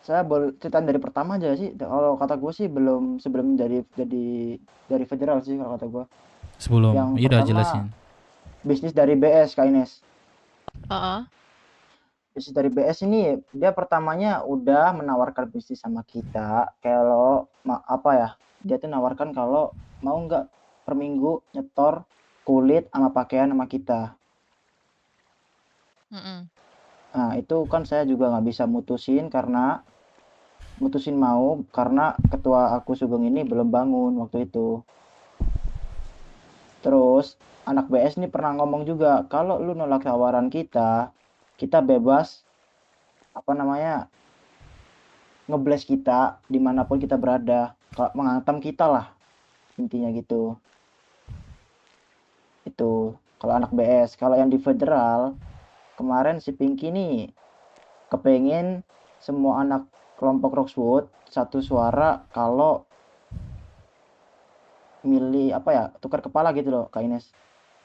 saya boleh ceritain dari pertama aja sih. Kalau kata gue sih sebelum dari federal sih kalau kata gue. Sebelum, Yang iya udah pertama, jelasin. bisnis dari BS Kak Ines. Heeh. Bisnis dari BS ini dia pertamanya udah menawarkan bisnis sama kita. Kalau apa ya? Dia tuh nawarkan kalau mau nggak per minggu nyetor kulit sama pakaian sama kita. Nah itu kan saya juga nggak bisa mutusin mau karena ketua aku Sugeng ini belum bangun waktu itu. Terus anak BS ini pernah ngomong juga kalau lu nolak tawaran kita bebas ngeblast kita dimanapun kita berada, menghantam kita lah intinya gitu. Itu kalau anak BS. Kalau yang di federal kemarin si Pinky nih kepengen semua anak kelompok Roxwood satu suara kalau milih tukar kepala gitu loh Kak Ines.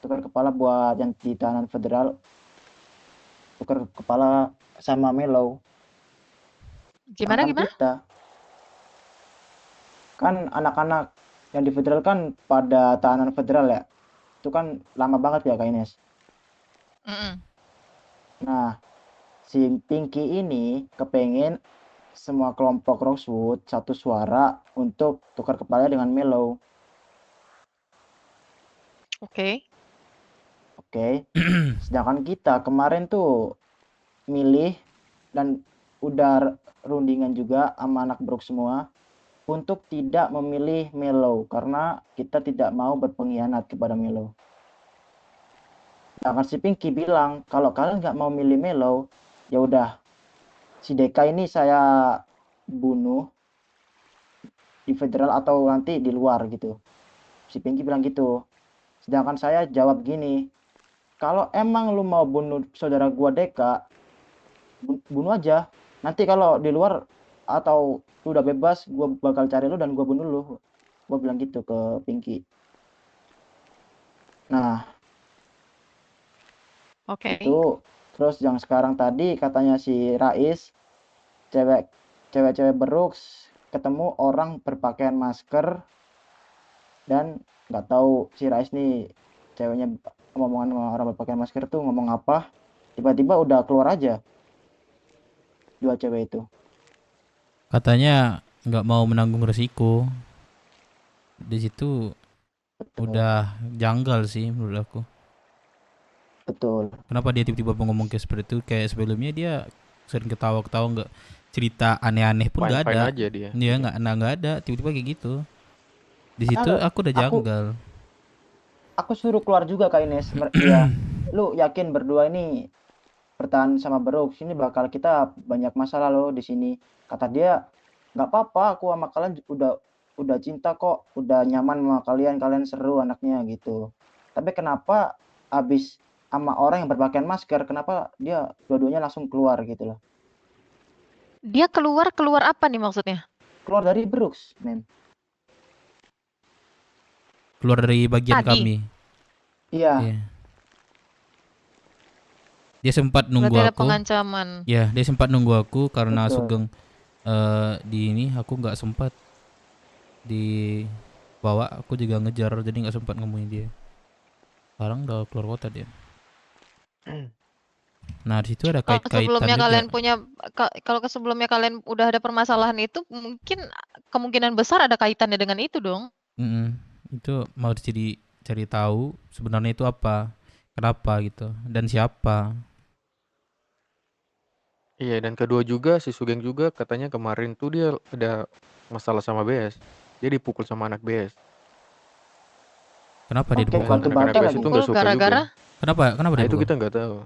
Tukar kepala buat yang di tahanan federal, tukar kepala sama Melo. Gimana? Kita kan anak-anak yang di federal kan pada tahanan federal ya, itu kan lama banget ya Kak Ines. Nah si Pinky ini kepengen semua kelompok Roxwood satu suara untuk tukar kepala dengan Melo. Oke. Sedangkan kita kemarin tuh milih dan udah rundingan juga sama anak Brook semua untuk tidak memilih Melo karena kita tidak mau berpengkhianat kepada Melo. Sedangkan si Pinky bilang kalau kalian nggak mau milih Melo, ya udah si Deka ini saya bunuh di federal atau nanti di luar gitu. Si Pinky bilang gitu. Sedangkan saya jawab gini, kalau emang lu mau bunuh saudara gua Deka, bunuh aja. Nanti kalau di luar atau lu udah bebas, gua bakal cari lu dan gua bunuh lu. Gua bilang gitu ke Pinky. Nah, itu terus yang sekarang tadi katanya si Rais, cewek-cewek Brooks ketemu orang berpakaian masker dan nggak tahu si Rais nih ceweknya ngomongan sama orang berpakaian masker tuh ngomong apa, tiba-tiba udah keluar aja dua cewek itu. Katanya nggak mau menanggung resiko. Di situ udah janggal sih menurut aku. Betul. Kenapa dia tiba-tiba ngomong kayak seperti itu? Kayak sebelumnya dia sering ketawa-ketawa, nggak cerita aneh-aneh pun nggak Fine-fine ada. aja dia. Dia nggak ada. Tiba-tiba kayak gitu. Di situ aku udah janggal. Aku suruh keluar juga Kak Ines. Ya, lu yakin berdua ini bertahan sama Brooks, ini bakal kita banyak masalah loh di sini. Kata dia, nggak apa-apa, aku sama kalian udah cinta kok, udah nyaman sama kalian, kalian seru anaknya gitu. Tapi kenapa abis sama orang yang berpakaian masker, kenapa dia dua-duanya langsung keluar gitu loh? Dia keluar apa nih maksudnya? Keluar dari Brooks, men. Keluar dari bagian Tadi? kami. Iya. Iya. Dia sempat nunggu Berarti ada aku. pengancaman. Ya, dia sempat nunggu aku karena Betul. Sugeng di ini aku nggak sempat dibawa, aku juga ngejar jadi nggak sempat nemuin dia. Sekarang udah keluar kota dia. Nah, di situ ada kait-kaitan Sebelumnya juga. kalian punya kalau sebelumnya kalian udah ada permasalahan itu, mungkin kemungkinan besar ada kaitannya dengan itu dong. Itu mau cari tahu sebenarnya itu apa, kenapa gitu, dan siapa. Iya, dan kedua juga si Sugeng juga katanya kemarin tuh dia ada masalah sama BS. Dia dipukul sama anak BS. Kenapa dia Oke, dipukul? batu Anak-anak bata BS lagi. itu nggak suka Gara-gara? juga. Kenapa Nah dia itu pukul? kita nggak tahu.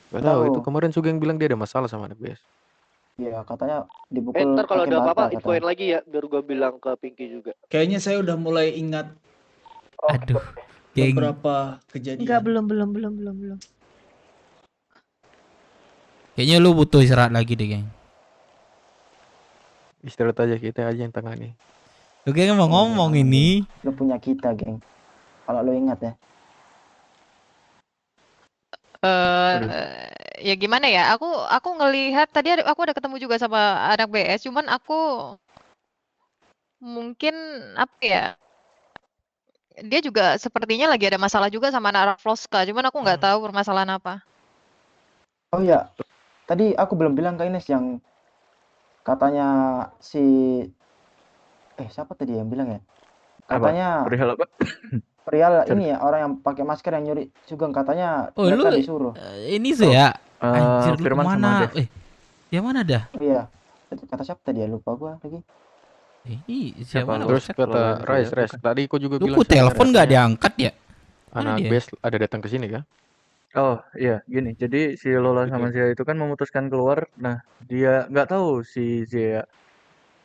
Nggak Tahu. tahu, itu kemarin Sugeng bilang dia ada masalah sama anak BS. Iya, katanya dipukul Ntar kalau pakai ada bata apa-apa katanya. infoin lagi ya, biar gua bilang ke Pinky juga. Kayaknya saya udah mulai ingat Aduh, geng. beberapa kejadian. Enggak, belum. Kayaknya lu butuh istirahat lagi deh, geng. Istirahat aja, kita aja yang tangani. Lu geng mau ngomong ini. Lu punya kita, geng. Kalau lu ingat ya. Ya gimana ya? Aku ngelihat tadi aku ada ketemu juga sama anak BS, cuman aku mungkin apa ya? Dia juga sepertinya lagi ada masalah juga sama anak Floska, cuman aku nggak tahu permasalahan apa. Oh iya, tadi aku belum bilang ke Ines yang katanya si siapa tadi yang bilang ya? Katanya Perihal apa? perihal ini ya, orang yang pakai masker yang nyuri Sugeng, katanya Oh, mereka lu disuruh. ini sih ya. Anjir, lu Firman sama kemana? Dev. Yang mana dah? Iya. Kata siapa tadi ya? Lupa gua lagi. Siapa? Terus kata Rais, tadi aku juga Lu bilang ku telepon nggak diangkat ya? anak dia? BS ada datang ke sini kan? Oh iya, gini. Jadi si Lola sama Zia itu kan memutuskan keluar. Nah, dia nggak tahu si Zia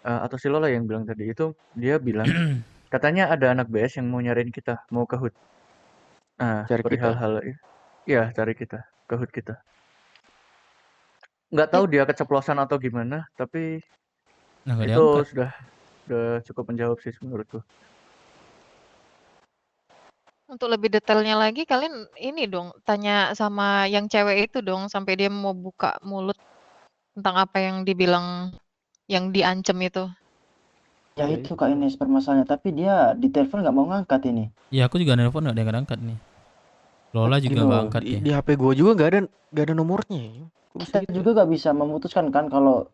atau si Lola yang bilang tadi itu, dia bilang katanya ada anak BS yang mau nyariin kita, mau ke HUT. Nah, Cari perihal kita? hal iya, cari kita, ke HUT kita. Nggak tahu dia keceplosan atau gimana, tapi Nah, nggak itu diangkat. sudah cukup menjawab sih menurutku. Untuk lebih detailnya lagi, kalian ini dong tanya sama yang cewek itu dong sampai dia mau buka mulut tentang apa yang dibilang, yang diancem itu. Ya itu Kak Ines permasalahannya, tapi dia di telepon nggak mau ngangkat ini. Ya aku juga nelpon nggak diangkat nih. Lola juga Gini nggak loh, angkat ya. Di HP gua juga nggak ada nomornya. Kok bisa Kita gitu? juga nggak bisa memutuskan kan kalau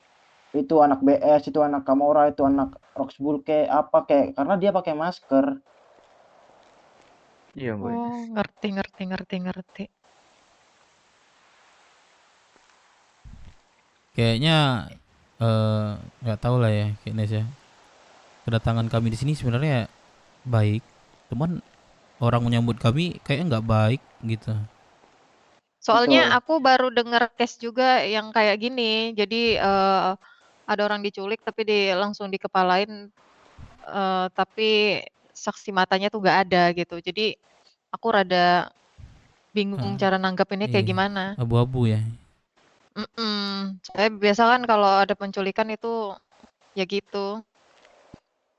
itu anak BS, itu anak Kamora, itu anak Roxbull kayak apa kayak, karena dia pakai masker. Iya, Mbak Ines. Oh, ngerti. Kayaknya nggak tahu lah ya, kayaknya ya. Kedatangan kami di sini sebenarnya baik, cuman orang menyambut kami kayaknya nggak baik gitu. Soalnya Betul. aku baru dengar case juga yang kayak gini. Jadi ada orang diculik tapi langsung dikepalain, tapi saksi matanya tuh nggak ada gitu. Jadi aku rada bingung cara nanggapinnya kayak Iya, gimana. abu-abu ya. Saya biasa kan kalau ada penculikan itu ya gitu.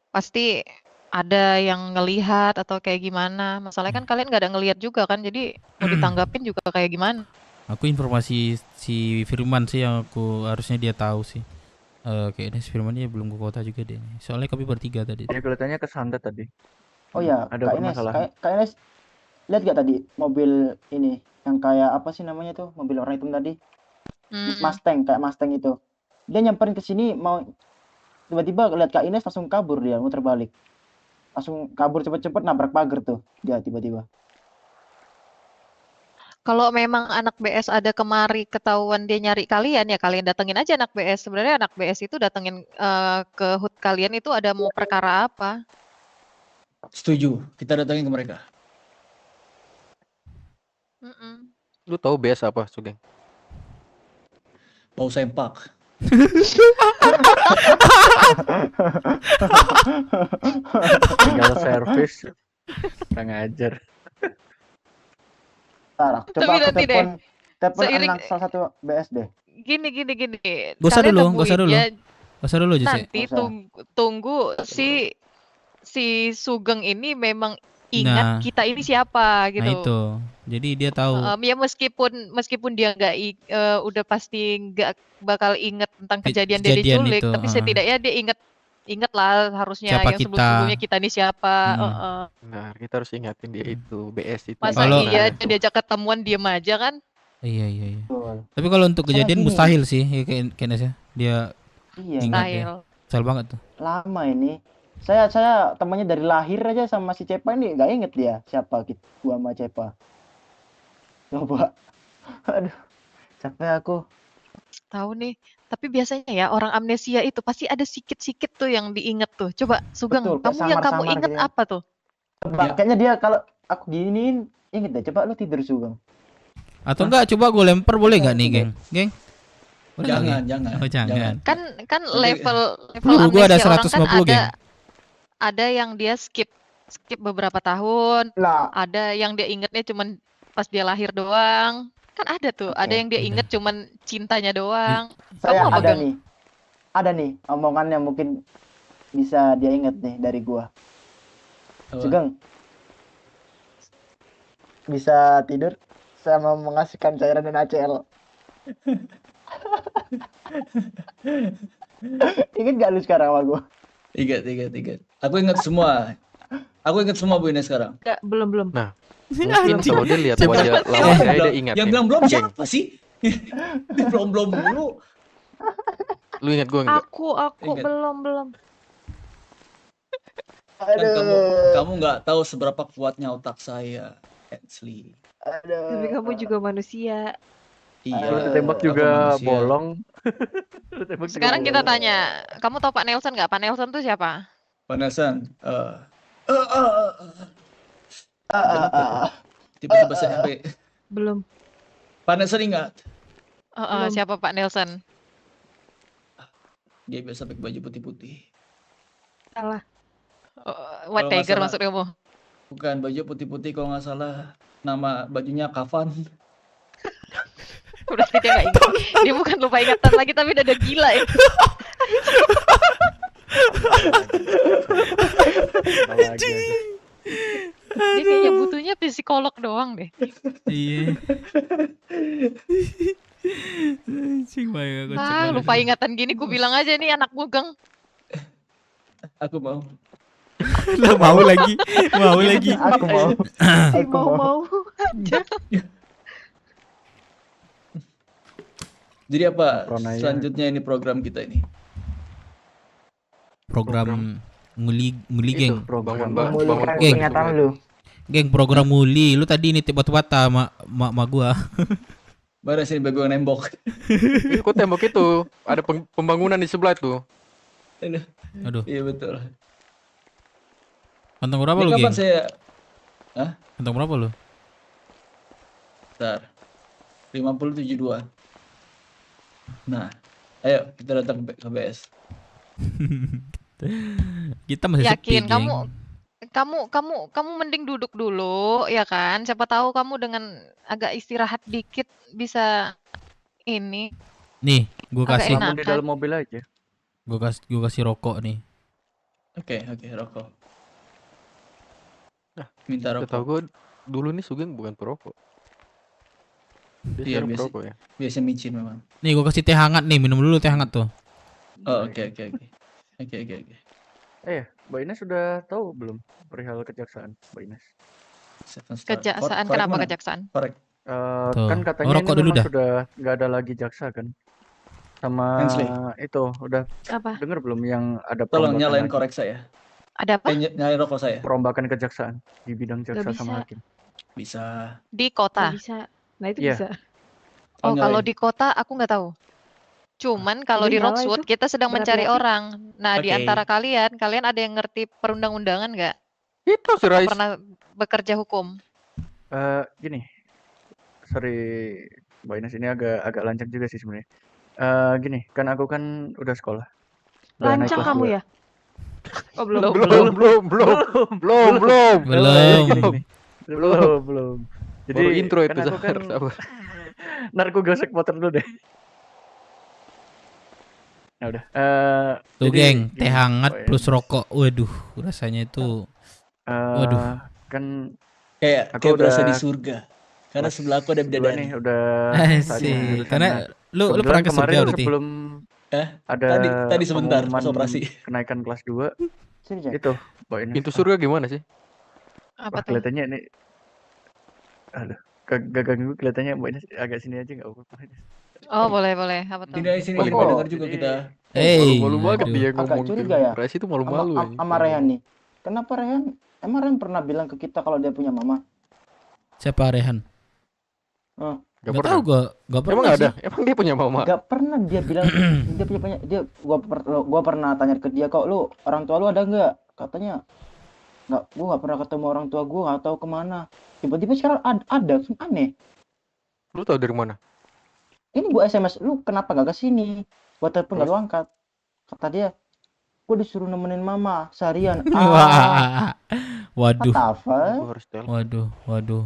Pasti ada yang ngelihat atau kayak gimana. Masalahnya kan kalian nggak ada ngelihat juga kan, jadi mau ditanggapin juga kayak gimana. Aku informasi si Firman sih yang aku harusnya dia tahu sih. Kayaknya si Firman dia belum ke kota juga deh. Soalnya kami bertiga tadi. Dia kelihatannya kesantet tadi. Oh ya, Ada Kak Ines, permasalahan. Kak Ines lihat gak tadi mobil ini yang kayak apa sih namanya tuh, mobil warna hitam tadi? Mustang, kayak Mustang itu. Dia nyamperin ke sini mau tiba-tiba lihat Kak Ines langsung kabur, dia muter balik. Langsung kabur cepet-cepet nabrak pagar tuh dia tiba-tiba. Kalau memang anak BS ada kemari ketahuan dia nyari kalian, ya kalian datengin aja anak BS. Sebenarnya anak BS itu datengin ke HUT kalian itu ada mau perkara apa? Setuju, kita datangin ke mereka. Lu tahu BS apa, Sugeng? Bau sempak. Tinggal servis. Kurang ajar. Ntar, coba Tapi aku nanti deh, telepon seiring anak salah satu BS deh. gini. Gak usah Kalian dulu, gak usah tungguin dulu. ya. Gak usah dulu, Jesse. Nanti tunggu si Sugeng ini memang ingat Nah, kita ini siapa nah gitu. itu. Jadi dia tahu. Ya meskipun dia udah pasti nggak bakal inget tentang kejadian dia Kejadian diculik, itu, tapi setidaknya dia inget lah harusnya siapa yang kita. sebelum-sebelumnya kita ini siapa. Nah, kita harus ingatin dia itu BS itu. Masa Kalau- iya diajak ketemuan diem aja kan? Iya. Tapi kalau untuk Soalnya kejadian gini. mustahil sih, ya Kenes ya. Dia Iya, ingat Mustahil. ya. Mustahil banget tuh. lama ini. Saya temannya dari lahir aja sama si Cepa ini nggak inget dia siapa gua sama Cepa. Coba. Aduh, capek aku. Tahu nih. Tapi biasanya ya orang amnesia itu pasti ada sikit-sikit tuh yang diinget tuh. Coba Sugeng, Betul, kayak kamu yang kamu samar-samar inget gitu ya. apa tuh? Coba, kayaknya dia kalau aku giniin inget deh. Coba lu tidur Sugeng. Atau enggak coba gue lempar boleh nggak nih, geng? Geng? Boleh nggak, Jangan, geng? jangan, Oh, jangan. Kan level Gua ada amnesia orang kan 150, geng. ada yang dia skip beberapa tahun. Lah, Ada yang dia ingetnya cuman pas dia lahir doang. Kan ada tuh, ada yang dia inget cuman cintanya doang. saya Kamu apa, ada Geng? nih. Ada nih omongan yang mungkin bisa dia inget nih dari gua. Apa? Sugeng. Bisa tidur sama mengasihkan cairan NaCl. Ingat gak lu sekarang sama gua? Ingat. Aku ingat semua. Aku ingat semua Bu Ines sekarang. Enggak, belum. Nah, mungkin kalau dia lihat Siapa- wajah lawan saya dia ingat. Yang nih. bilang belum Geng, siapa sih? Belum dulu. lu ingat gue enggak? Aku Ingat. belum. Kan kamu nggak tahu seberapa kuatnya otak saya, Ensley. Tapi kamu juga manusia. Iya. Lu tembak aku juga manusia. bolong. Lu tembak juga Sekarang kita bolong. tanya, kamu tahu Pak Nelson nggak? Pak Nelson tuh siapa? Pak Nelson, tiba-tiba sampai Belum. Pak Nelson ingat. Siapa Pak Nelson? Dia biasa pakai baju putih-putih. Salah. Kalau White nggak Tiger salah- maksud kamu? Bukan baju putih-putih kalau nggak salah. Nama bajunya Kafan. Berarti dia nggak ingat. Dia bukan lupa ingatan lagi, tapi udah gila ya. Dia kayaknya butuhnya psikolog doang deh. Iya. Cing banget kocak banget. Lupa ingatan gini, ku bilang aja nih anak Gugeng. Aku mau. Lah mau lagi. Aku mau. Mau aja. Jadi apa Ronaya. selanjutnya ini program kita ini? Program nguli geng. Memulihkan Geng. ingatan lu. Geng program nguli. Lu tadi nitip batu-bata sama gua. Mana sini bego nembok. Kok tembok itu ada pembangunan di sebelah itu. Aduh. Iya betul. Kantong berapa Ini lu, kapan geng? saya? Hah? Kantong berapa lu? Bentar. 5072. Nah, ayo kita datang ke BS. Kita masih sepi, Yakin geng. kamu mending duduk dulu ya kan? Siapa tahu kamu dengan agak istirahat dikit bisa ini. Nih, gua Agak kasih enak. Kamu di dalam mobil aja. gua kasih rokok nih. Oke, rokok. Minta rokok. Tahu gue dulu nih Sugeng bukan perokok. Dia Iya, sekarang biasa, perokok ya. biasa micin memang. Nih gua kasih teh hangat nih, minum dulu teh hangat tuh. Oh, oke. Oke. Mbak Ines sudah tahu belum perihal kejaksaan, Mbak Ines? Kejaksaan kenapa kejaksaan? Korek. Tuh. Kan katanya Rokok ini dulu memang dah. sudah nggak ada lagi jaksa kan? Sama Hensley. itu udah Apa? dengar belum yang ada Tolong perombakan nyalain lagi? korek saya. Ada apa? Nyalain rokok saya. Perombakan kejaksaan di bidang jaksa Nggak sama bisa. hakim. Bisa. Di kota. Bisa. Nah itu Iya. bisa. Oh, nyalain. kalau di kota aku nggak tahu. Cuman kalau Udah di nyala Roxwood itu. kita sedang mencari Berapi-api. orang. Nah, di Oke. antara kalian ada yang ngerti perundang-undangan nggak? Itu si Rais. Pernah bekerja hukum? Gini, sorry Mbak Ines ini agak lancang juga sih sebenarnya. Gini, kan aku kan udah sekolah. Udah naik Lancang kelas kamu 2. ya? Oh, belum. Belum. Jadi Baru intro kan itu, aku kan sabar. ntar aku gesek motor dulu deh. Ya udah. Tuh Jadi geng, gini, teh hangat Pak plus Ines. rokok. Waduh, rasanya itu waduh. Kan Kayak aku berasa di udah surga. Karena kelas sebelah aku ada 2 bidadari. nih, udah saatnya Asik. jurusan. Karena Nah, lu kebetulan pernah ke kemarin surga berarti? sebelum ada Tadi sebentar pengumuman pas operasi. kenaikan kelas 2 Sini, Jack. itu, Mbak Ines. Pintu surga gimana sih? Apa Wah, tuh? kelihatannya ini aduh, gak ganggu, kelihatannya Mbak Ines agak sini aja enggak apa-apa. Oh, boleh. Apa tuh? Sini Kok biar dengar juga Jadi kita. Malu-malu banget aduh. dia agak ngomong tuh. curiga ya Rasi tuh sama malu-malu ini. sama Rehan nih. Kenapa Rehan? Emang Rehan pernah bilang ke kita kalau dia punya mama? Siapa Rehan? Oh, Gak Gak pernah. tahu gua Emang pernah gak ada? sih. Emang dia punya mama? gak pernah dia bilang dia punya dia gua pernah tanya ke dia kok lu orang tua lu ada nggak? Katanya nggak, gua nggak pernah ketemu orang tua gua, nggak tahu kemana. Tiba-tiba sekarang ada, kan aneh. Lu tahu dari mana? Ini gua SMS lu kenapa gak kesini? Gua telepon gak Terus? lu angkat. Kata dia, gua disuruh nemenin mama seharian. Wah. Waduh. Apa? Gua harus telepon. Waduh.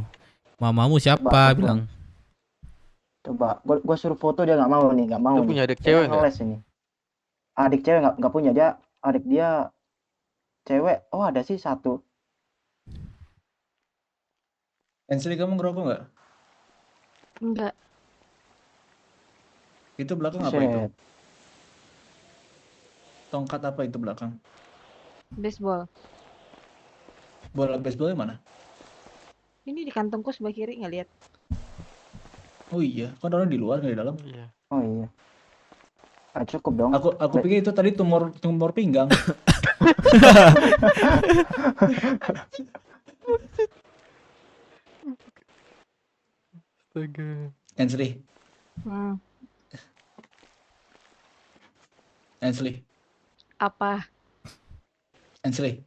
Mamamu siapa Coba, bilang? Coba, gua suruh foto dia nggak mau nih, nggak mau Lu nih. punya adik Kayaknya cewek nggak? ngeles ini. Adik cewek nggak punya, dia adik dia cewek. Oh ada sih satu. Ansel, kamu ngerokok nggak? Enggak. Itu belakang apa itu? Set. Tongkat apa itu belakang? Baseball. Bola baseballnya mana? Ini di kantongku sebelah kiri, nggak lihat. Oh iya, kan orang di luar nggak di dalam. Iya. Oh iya. Ah, cukup dong. Aku pikir itu tadi tumor pinggang. Astaga. Ansel, Ansel, Apa? Ansel.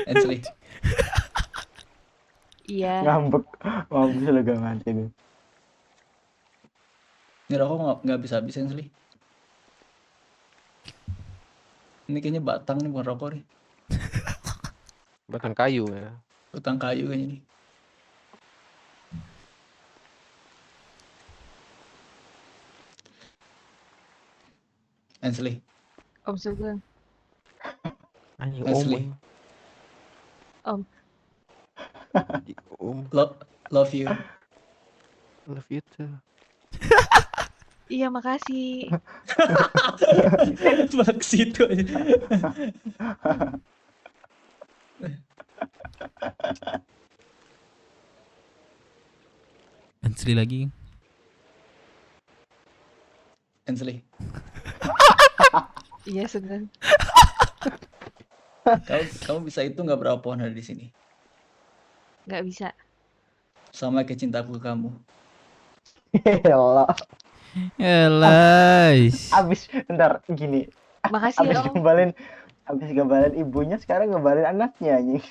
Ansel. Iya. Ngambek. Mampus lu gak mati lu. Ini rokok nggak bisa habis Ansel. Ini kayaknya batang nih, bukan rokok nih. Batang kayu ya. Batang kayu kayaknya nih. Ansel. Om Sugeng. Anjing Ansel. Om. Love you. Love you too. Iya, makasih. Malah ke situ aja. Ansli lagi. Ansel. Iya, Sugeng. Kamu bisa itu nggak berapa pohon ada di sini? Nggak bisa. Sama kayak cintaku ke kamu. Elah. Abis bentar gini. Makasih Abis ya, Om. ngebalin ibunya, sekarang ngebalin anaknya anjing.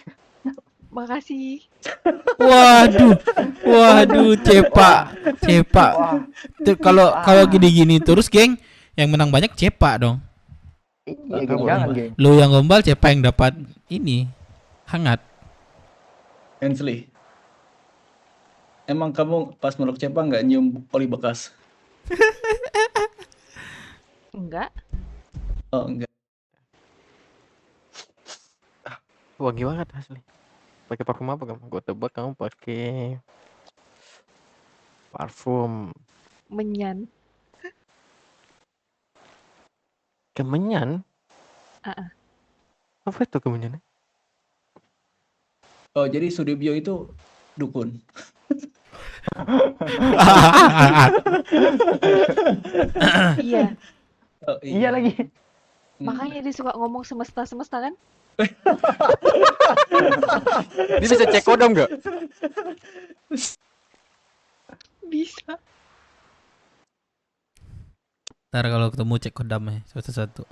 Makasih. Waduh, cepak. Tuh, kalau gini-gini terus, geng, yang menang banyak cepak dong. Iya, jangan, geng. Lu yang gombal, cepak yang dapat ini hangat. Ansel. Emang kamu pas meluk cepak nggak nyium oli bekas? Enggak. Oh enggak. Wangi banget asli. Pakai parfum apa kamu? Gue tebak kamu pakai parfum Menyan. kemenyan. Apa itu kemenyan? Oh jadi Sudibyo itu dukun. Iya. Oh, Iya lagi. Makanya dia suka ngomong semesta kan? Dia bisa cek kodam nggak? Bisa. Ntar kalau ketemu cek kodamnya satu-satu.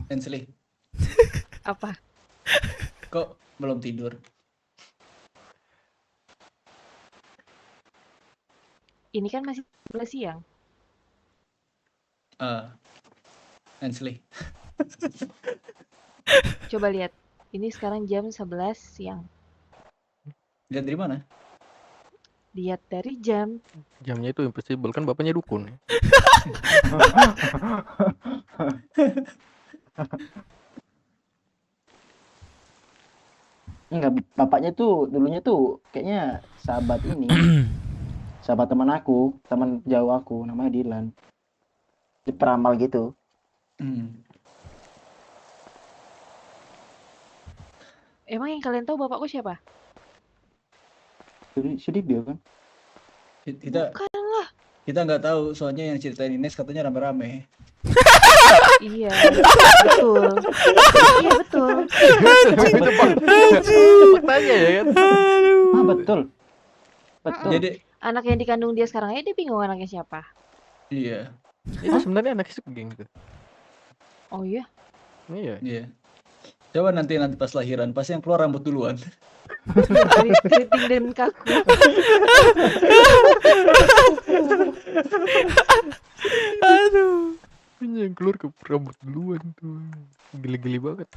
Ensley, Apa? kok belum tidur? Ini kan masih 11 siang. Ensley. Coba lihat. Ini sekarang jam 11 siang. Lihat dari mana? Lihat dari jam. Jamnya itu impossible kan bapaknya dukun. Enggak, bapaknya tuh dulunya tuh kayaknya sahabat ini. Sahabat teman aku, teman jauh aku, namanya Dilan. Di peramal gitu. Emang yang kalian tahu bapakku siapa? Sudibyo kan? Kita Bukan lah. kita nggak tahu, soalnya yang ceritain Ines katanya rame-rame. Iya, betul. Iya, betul. Tanya ya kan? Ah, betul. Betul. Jadi Anak yang dikandung dia sekarang aja dia bingung anaknya siapa. iya. Iya. Itu sebenarnya anak Sugeng tuh. Oh iya. Iya. Iya. Coba nanti pas lahiran, pasti yang keluar rambut duluan. Keriting dan kaku. Aduh. Ini yang keluar ke rambut duluan tuh. Geli-geli banget.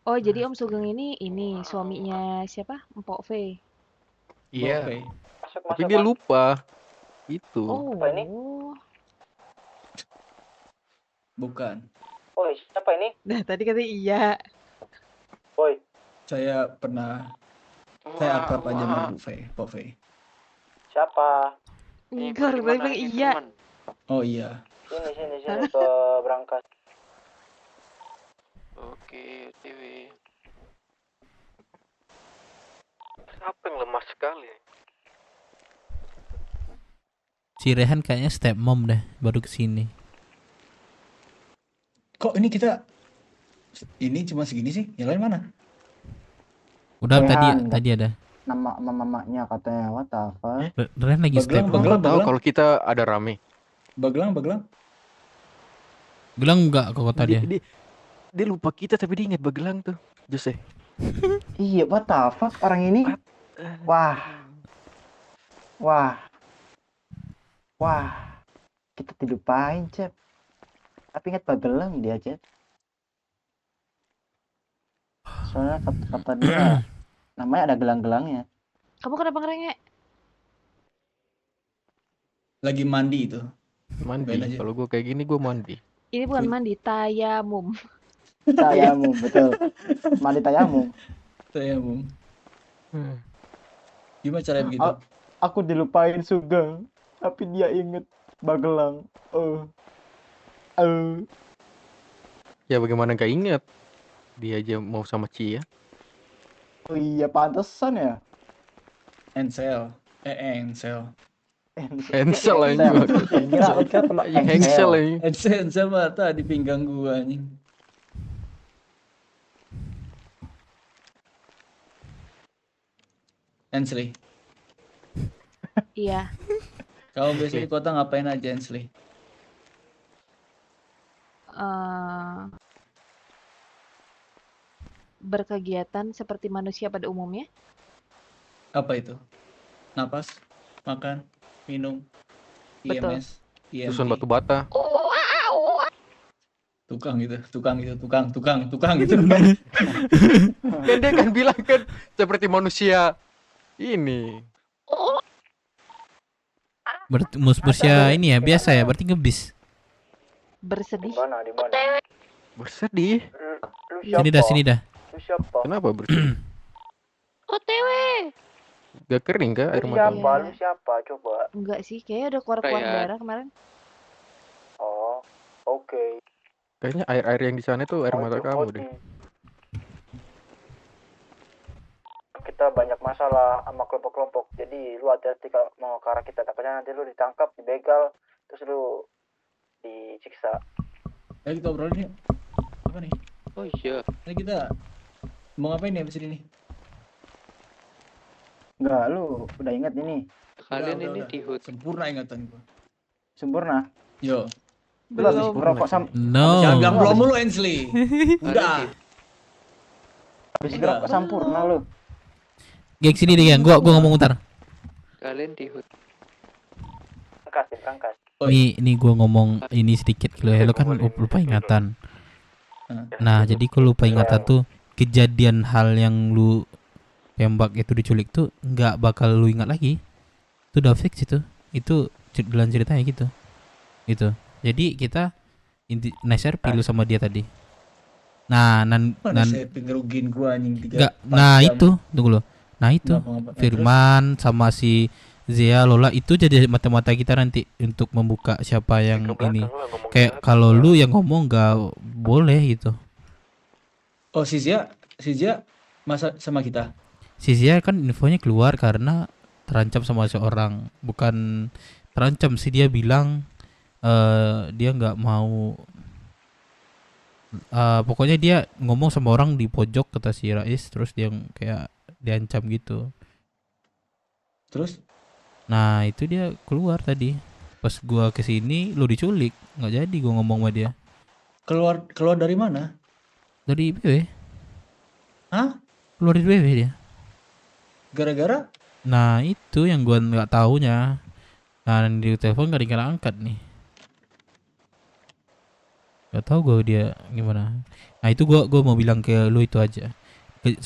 Oh, jadi Om Sugeng ini suaminya siapa? Mpok V. Iya. Oke. Tapi dia lupa. Itu. Oh. Apa ini? Bukan. Woi, siapa ini? Nah, tadi katanya iya. Woi. Saya akrab aja sama Pok V. Siapa? Enggak, orang bilang iya. Oh iya. Sini ke berangkas. Oke, TV. Siapa yang lemah sekali? Si Rehan kayaknya stepmom deh, baru kesini. Kok ini kita ini cuma segini sih? Yang lain mana? Udah Rehan, tadi ada. Nama mamanya katanya what the fuck? Rehan lagi stepmom. Kau tahu kalau kita ada rame. Baglang. Gelang enggak ke kota dia. Dia lupa kita tapi dia ingat Bagelang tuh, Jose. Iya, what the fuck orang ini? Wah. Kita dilupain, Cep. Tapi ingat Bagelang dia, Cep. Soalnya kata dia namanya ada gelang-gelangnya. Kamu kenapa ngerengek? Lagi mandi itu. Mandi. Kalau gue kayak gini gue mandi. Ini bukan mandi, tayamum. Tayamum, betul. Mandi tayamum. Gimana caranya begitu? Aku dilupain Sugeng, tapi dia inget Bagelang. Ya bagaimana gak ingat? Dia aja mau sama Cia. Oh iya, pantesan ya. Ensel. Ensel aja. Hengsel aja. Ensel mata di pinggang gua anjing. Ensley. Iya. Kamu biasanya di kota ngapain aja, Ensley? Berkegiatan seperti manusia pada umumnya. Apa itu? Napas, makan, minum, Betul. IMS, Susun batu bata. tukang gitu. Kan dia kan bilang kan seperti manusia ini. Manusia ini ya biasa ya, berarti ngebis. Bersedih. Di mana? Bersedih. Sini dah. Lu siapa? Kenapa bersedih? OTW. Gak kering kah air Lu mata? siapa? Lu siapa? Coba. Enggak sih, kayaknya udah keluar darah kemarin. Oh, oke. Kayaknya air-air yang di sana tuh air mata kamu deh. Kita banyak masalah sama kelompok-kelompok. Jadi lu hati-hati kalau mau ke arah kita. Takutnya nanti lu ditangkap, dibegal, terus lu disiksa. Ayo kita obrolin yuk. Apa nih? Oh iya. Ini kita mau ngapain nih abis ini? Enggak, lu udah inget ini. Kalian ini di HUT. Sempurna ingatan gua. Sempurna. Yo. Lu habis ngerokok No. Jangan bilang belum mulu Ensley. Udah. habis ngerokok Sampurna lu. Geng sini deh, geng. Gua ngomong bentar. Kalian di hut. Kangkas. Ini gua ngomong ini sedikit lo ya. Lo kan lupa ingatan. Nah, jadi kalau lupa ingatan tuh kejadian hal yang lu tembak itu diculik tuh nggak bakal lu ingat lagi. Itu udah fix itu. Itu jalan ceritanya gitu. Gitu. Jadi kita nice RP lu sama dia tadi. Nah, saya ngerugiin gua anjing 3. Enggak. Nah, itu tunggu lo. Nah, itu Firman sama si Zia Lola itu jadi mata-mata kita nanti untuk membuka siapa yang ini. Kayak kalau lu yang ngomong nggak boleh gitu. Oh, si Zia masa sama kita. Si Zia kan infonya keluar karena terancam sama seorang, bukan terancam sih, dia bilang dia nggak mau, pokoknya dia ngomong sama orang di pojok kata si Rais, terus dia kayak diancam gitu. Terus? Nah itu dia keluar tadi, pas gua kesini lu diculik, nggak jadi gua ngomong sama dia. Keluar dari mana? Dari BW. Hah? Keluar dari BW dia. Gara-gara? Nah itu yang gua nggak tahunya. Nah di telepon nggak angkat nih. Gak tahu gue dia gimana. Nah itu gue mau bilang ke lu itu aja.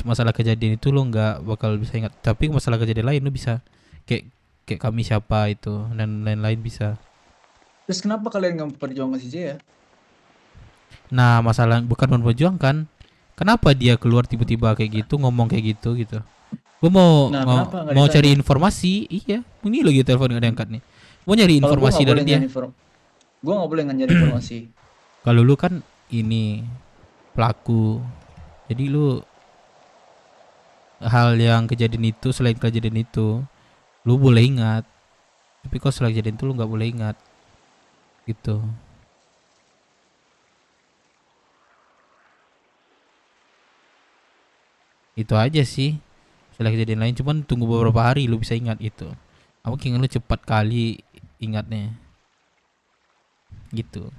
Masalah kejadian itu lu nggak bakal bisa ingat. Tapi masalah kejadian lain lu bisa. Kayak kami siapa itu dan lain-lain bisa. Terus kenapa kalian nggak memperjuangkan si Zia? Nah masalah bukan memperjuangkan. Kenapa dia keluar tiba-tiba kayak gitu, ngomong kayak gitu. Gue mau cari informasi. Iya. Ini lagi telepon nggak diangkat nih. Mau nyari informasi dari dia. Gue nggak boleh nyari informasi. Kalau lu kan ini pelaku, jadi lu hal yang kejadian itu, selain kejadian itu lu boleh ingat, tapi kalau selain kejadian itu lu nggak boleh ingat gitu. Itu aja sih. Selain kejadian lain, cuman tunggu beberapa hari lu bisa ingat itu. Aku kira lu cepat kali ingatnya gitu.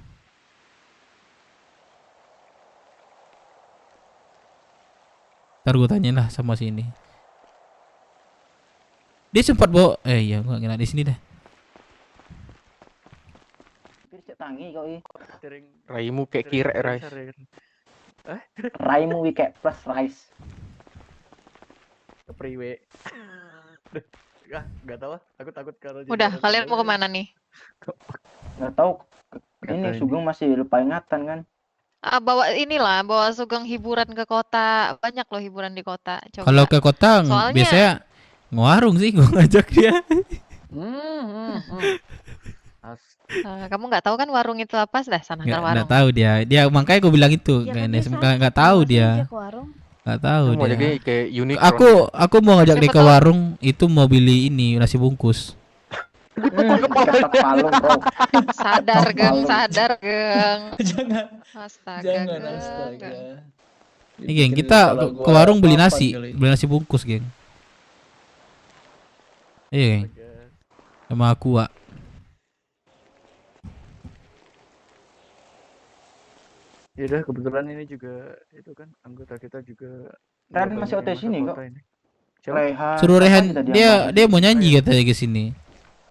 Ntar gue tanya lah sama si ini. Dia sempat bawa, iya gue nggak di sini dah. Tangi kau ini. Raimu kayak kirek Rais. Raimu kayak plus rice. Priwe. Gak tahu, aku takut kalau. Udah, kalian mau kemana nih? Gak tahu. Ini Sugeng masih lupa ingatan kan? Bawa Sugeng hiburan ke kota. Banyak loh hiburan di kota. Coba. Kalau ke kota biasanya ngewarung sih gue ngajak dia. Kamu nggak tahu kan warung itu apa? Sana kan warung. Nggak tahu dia. Makanya gue bilang itu. Nggak tahu dia. Nggak tahu dia. Aku mau ngajak dia ke warung. Itu mau beli ini nasi bungkus. Sadar geng. Jangan. Astaga. Ini geng, kita ke warung beli nasi bungkus geng. Iya geng. Sama aku Wak. Ya udah, kebetulan ini juga itu kan anggota kita juga. Rehan masih OT sini kok. Suruh Rehan, dia mau nyanyi katanya ke sini.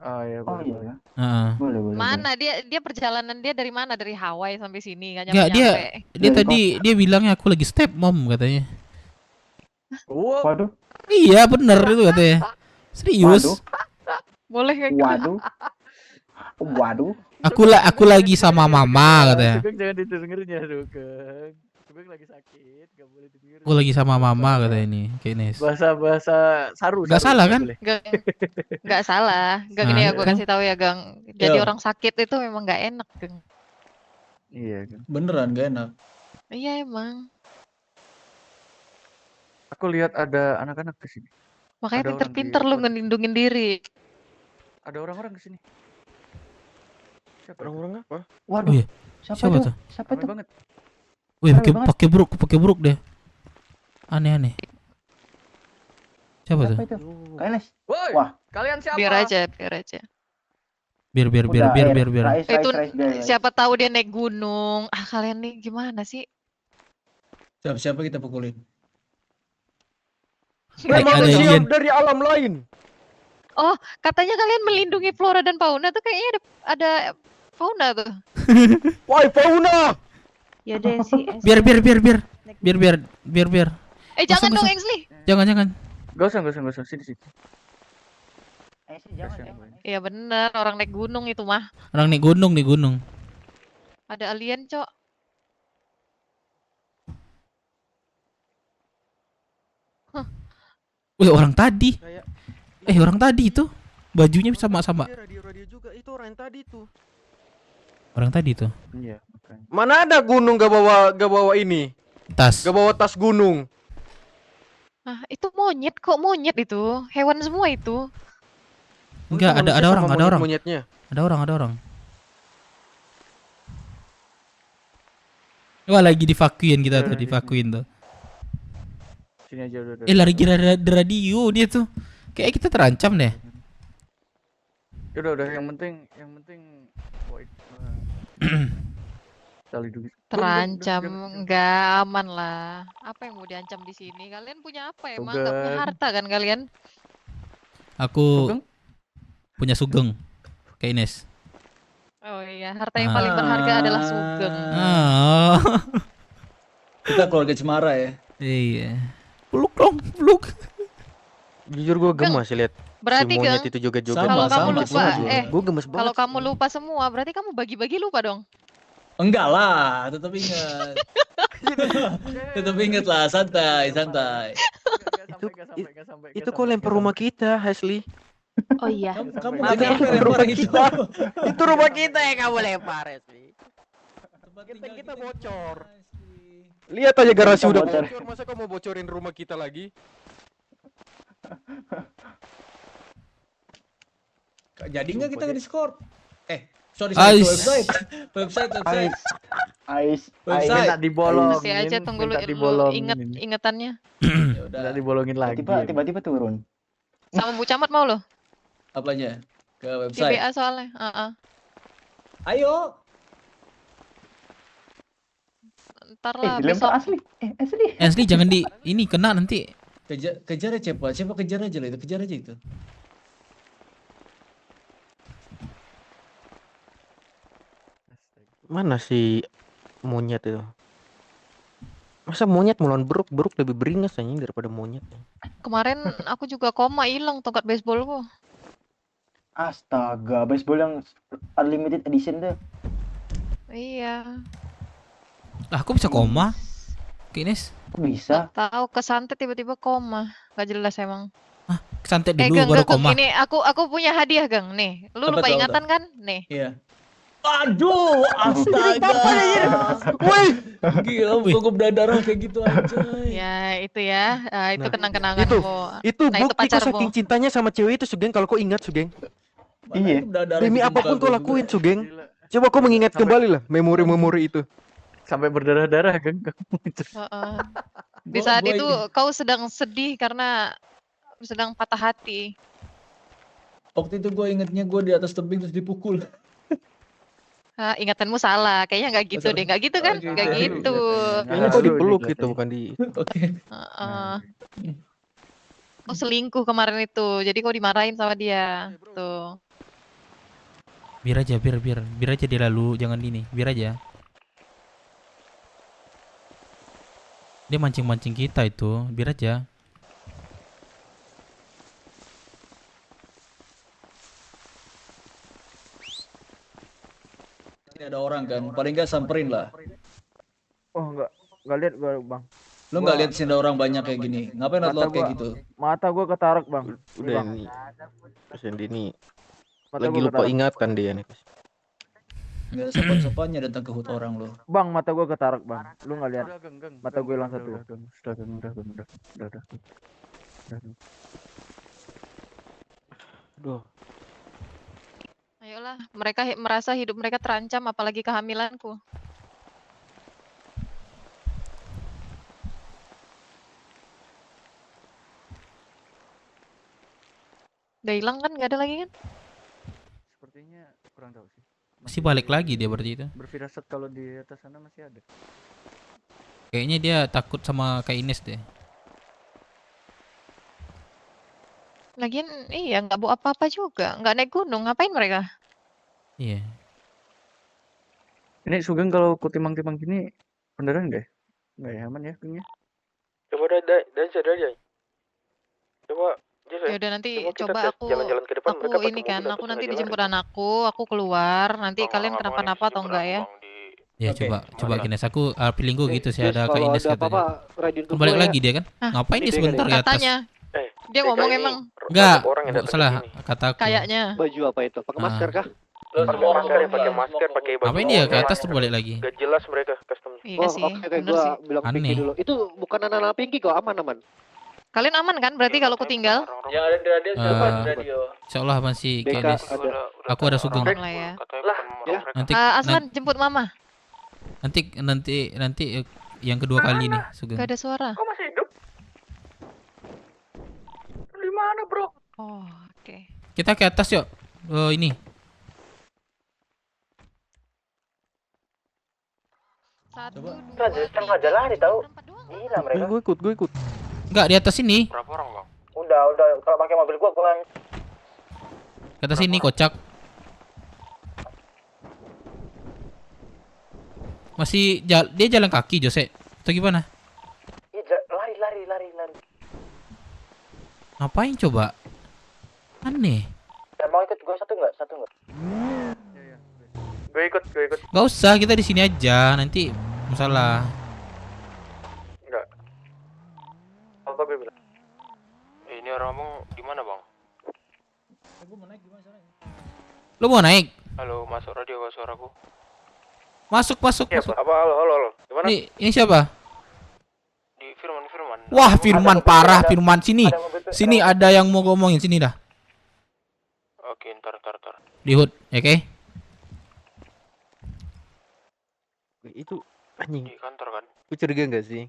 Iya. Boleh. Mana dia perjalanan dia dari mana? Dari Hawaii sampai sini nggak nyampe. Dia tadi dia bilangnya aku lagi step mom katanya. Waduh. Iya bener itu katanya. Serius. Boleh kayak gitu. Waduh. Aku lagi sama mama katanya. Jangan didengerin ya Sugeng. Sugeng lagi sakit, gak boleh didengerin. Aku lagi sama mama katanya ini, kayak Bahasa saru. Gak salah kan? Gak salah. Gak gini ya gue kasih tahu ya Gang. Jadi orang sakit itu memang gak enak Gang. Iya Gang. Beneran gak enak. Iya emang. Aku lihat ada anak-anak ke sini. Makanya pinter-pinter lu ngelindungin diri. Ada orang-orang ke sini. Siapa orang-orang apa? Waduh. Siapa tuh? Siapa itu? Banget. Wih, pakai buruk deh. Aneh-aneh. Siapa tuh? Kalian. Wah, kalian siapa? Biar aja. Biar biar Udah, biar. Itu Rais, biar. siapa tahu dia naik gunung. Ah, kalian nih gimana sih? Siapa kita pukulin? Ada alien. dari alam lain. Oh, katanya kalian melindungi flora dan fauna tuh kayaknya ada fauna tuh. Woi, fauna. Ya deh sih. Biar. Jangan Usah, dong, usah. Engsley. Jangan. Gak usah. Sini. Iya bener, orang naik gunung itu mah. Orang naik gunung. Ada alien, Cok. Wih, orang tadi. Orang tadi itu bajunya sama-sama. Radio juga itu orang tadi tuh. Orang tadi itu. Iya. Mana ada gunung gak bawa ini? Tas. Gak bawa tas gunung. Ah, itu monyet kok, monyet itu. Hewan semua itu. Enggak, ada orang. Monyetnya. Ada orang. Wah, lagi divakuin kita tuh, divakuin tuh. Sini aja udah. Lagi radio dia tuh. Kayak kita terancam deh. Udah, yang penting tali dulu. Terancam, enggak aman lah. Apa yang mau diancam di sini? Kalian punya apa emang? Enggak punya harta kan kalian? Aku punya sugeng. Kayak Ines. Oh iya, harta yang paling berharga adalah sugeng. Kita keluarga Cemara ya. Iya. Peluk. Jujur gue gemas sih lihat Berarti si monyet Gang, itu joget-joget. kalau kamu lupa, gue gemes banget. kalau kamu lupa semua, berarti kamu bagi-bagi lupa dong. Enggak lah, tetap ingat. Tetap ingat lah, santai. Itu kok lempar rumah kita, Ashley. Oh iya. Kamu Maaf ya. rumah kita. Itu rumah kita yang kamu lempar, Ashley. Kita bocor. Lihat aja garasi udah bocor. Masa kamu bocorin rumah kita lagi? Jadi nggak kita ke Discord? Sorry, Ais. website. Ais. Minta dibolongin. Masih aja tunggu lu ingetannya. Udah dibolongin lagi. Tiba-tiba turun. Sama Bu Camat mau lo? Apanya? Ke Di website. BA soalnya. Ayo. Ntar lah Dilempar besok. Asli jangan ini kena nanti. Kejar aja siapa kejar aja lah itu, kejar aja itu. Mana si monyet itu? Masa monyet melawan beruk lebih beringas anjing daripada monyet. Kemarin aku juga koma, hilang tongkat baseballku. Astaga, baseball yang unlimited edition tuh. Iya. Aku bisa koma. Ines. Bisa. Tahu kesantet tiba-tiba koma. Gak jelas emang. Kesantet dulu Gang, baru koma. Ini aku punya hadiah, Gang. Nih, lu lupa ingatan kan? Nih. Iya. Aduh, astaga. Woi, gila cukup berdarah kayak gitu aja. Ya, itu ya. Itu kenang-kenanganmu. Itu Nah, bukti kau pacarmu. saking cintanya sama cewek itu, Sugeng. Kalau kau ingat, Sugeng. Iya. Demi apapun kau lakuin, Sugeng. Coba kau mengingat kembali lah memori-memori itu. Sampai berdarah-darah kan. Di saat itu kau sedang sedih karena sedang patah hati. Waktu itu gue ingetnya gue di atas tebing terus dipukul. Ingatanmu salah, kayaknya nggak gitu deh, nggak gitu kan? Nggak gitu. Kayaknya kau dipeluk gitu, bukan di. Oke. Kau selingkuh kemarin itu, jadi kau dimarahin sama dia. Tuh. Biar aja dia lalu, jangan ini, biar aja. Dia mancing-mancing kita itu, biar aja. Ini ada orang kan, paling nggak samperin lah. Oh nggak lihat gua bang. Lo nggak lihat sih ada orang banyak kayak gini, ngapain lot kayak gitu? Mata gua ketarik bang. Udah nih. Pesan ini lagi lupa ingatan dia nih. Nggak sopan-sopannya datang ke hut orang lo. Bang, mata gua ketarik bang. Lu nggak lihat? Mata gua hilang satu. Udah. Aduh. Ayolah, mereka merasa hidup mereka terancam, apalagi kehamilanku. Udah hilang kan? Nggak ada lagi kan? Sepertinya kurang tahu sih. Pasti balik lagi dia berarti itu. Berfirasat kalau di atas sana masih ada. Kayaknya dia takut sama Kak Ines deh. Lagian iya nggak bawa apa-apa juga, nggak naik gunung, ngapain mereka? Iya. Ini Sugeng kalau ku timang-timang gini beneran nggak ya? Nggak ya, aman ya pingnya? Coba dan sadar ya. Coba Ya udah nanti coba tes aku jalan-jalan ke depan, mereka pakai ini mobil kan, atau aku nanti setengah dijemput aku keluar, nanti kalian kenapa-napa atau enggak ya? Ya Oke, coba Ines, aku feelingku gitu sih, ada Kak kalau Ines ada apa-apa, katanya. radio Kan balik gue ya. lagi dia kan? Ngapain dia sebentar di atas? Katanya. Dia ngomong emang. Enggak, salah kataku. Kayaknya. Baju apa itu? Pakai masker kah? pakai masker, pakai baju. Ngapain dia ke atas tuh balik lagi? Gak jelas mereka customnya. Iya sih, Oke, bener gua sih. bilang Pinky Aneh. dulu. Itu bukan anak-anak Pinky kok, aman-aman. Kalian aman kan berarti kalau aku tinggal? Yang ada di radio siapa di radio? Insyaallah masih Kak BK Ines. ada. Aku ada Sugeng. Aman lah ya. Lah, ya. Nanti Aslan jemput mama. nanti yang kedua kali nih Sugeng. Gak ada suara. Kok masih hidup? Di mana, Bro? Oh, oke. Kita ke atas yuk. Ini. Satu, Setengah jalan lari tahu. Gila mereka. Gue ikut. Enggak, di atas sini. Berapa orang bang? Udah kalau pakai mobil gua yang Ke atas sini kocak. Masih dia jalan kaki Jose. Atau gimana? lari. Ngapain coba? Aneh. Mau ikut gua satu enggak? Gue ikut. Gak usah, kita di sini aja. Nanti masalah. Enggak. Apa gue bilang? Ini orang ngomong di mana bang? Lu mau naik? Halo, masuk radio gak suaraku? Masuk. Apa? Halo. Gimana? Ini siapa? Di Firman. Wah, Firman parah, Firman sini. Sini ada yang mau ngomongin sini dah. Oke, ntar. Di HUD, ya oke? Itu anjing. Di kantor kan? Gue curiga gak sih?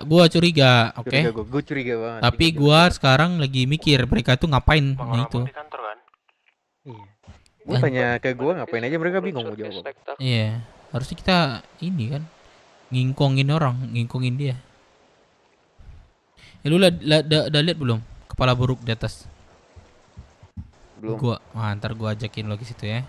Gua curiga, oke? Gue curiga banget. Tapi gua sekarang lagi mikir mereka tuh ngapain itu. Di kantor kan? Iya. Gue tanya ke gue ngapain aja mereka bingung mau jawab. Iya, harusnya kita ini kan ngingkongin dia. Lu udah lihat belum kepala buruk di atas? Belum. Ntar gua ajakin lo ke situ ya.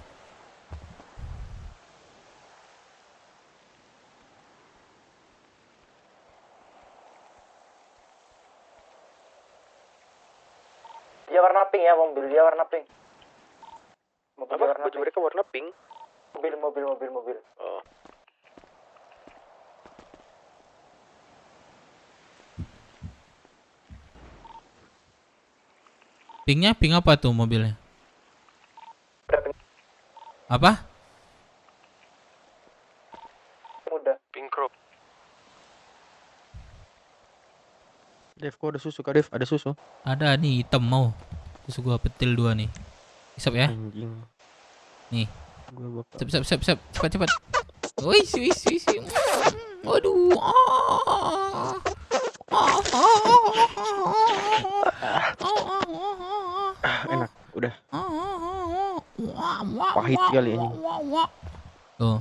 Dia warna pink ya, mobil dia warna pink. Baju mereka warna pink? Mobil. Oh. Pink apa tuh mobilnya? Apa? Muda. Pink crop. Dev, kok ada susu kak Dev? Ada susu? Ada nih hitam mau. Susu gua petil 2 nih. Isap ya. Anjing. Nih. Gua bakal. Siap. Cepat. Wis. Waduh. Enak, udah. Pahit kali ini. Tuh.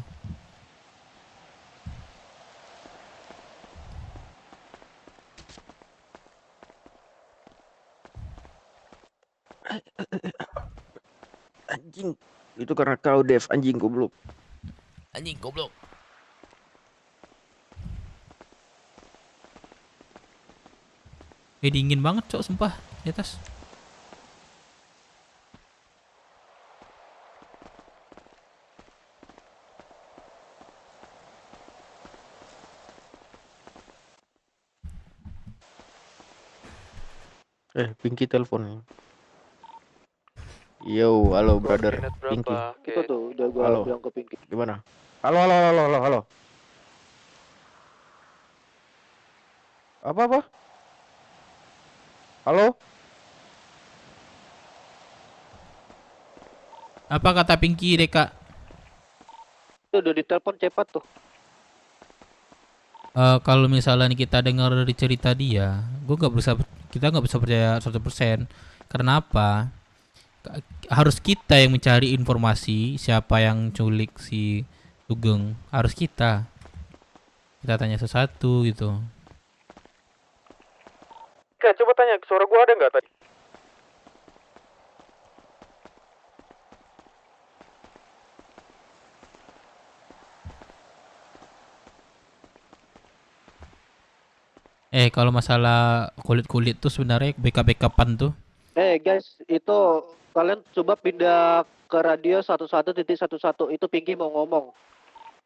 Anjing. Itu karena kau Dev, anjing goblok. Dingin banget cok sumpah di atas. Pinky telepon. Yo, halo brother. Pinky. Itu tuh udah gua Halo. bilang ke Pinky. Gimana? Halo. Apa? Halo? Apa kata Pinky Deka? Itu udah ditelepon cepat tuh. Kalau misalnya nih kita dengar dari cerita dia, kita nggak bisa percaya 100%. Karena apa? harus kita yang mencari informasi siapa yang culik si Sugeng. Harus kita tanya sesuatu gitu. Oke, coba tanya, suara gua ada nggak tadi? Kalau masalah kulit-kulit tuh sebenarnya backup-backupan tuh. Guys, itu kalian coba pindah ke radio 11.11 itu Pinky mau ngomong.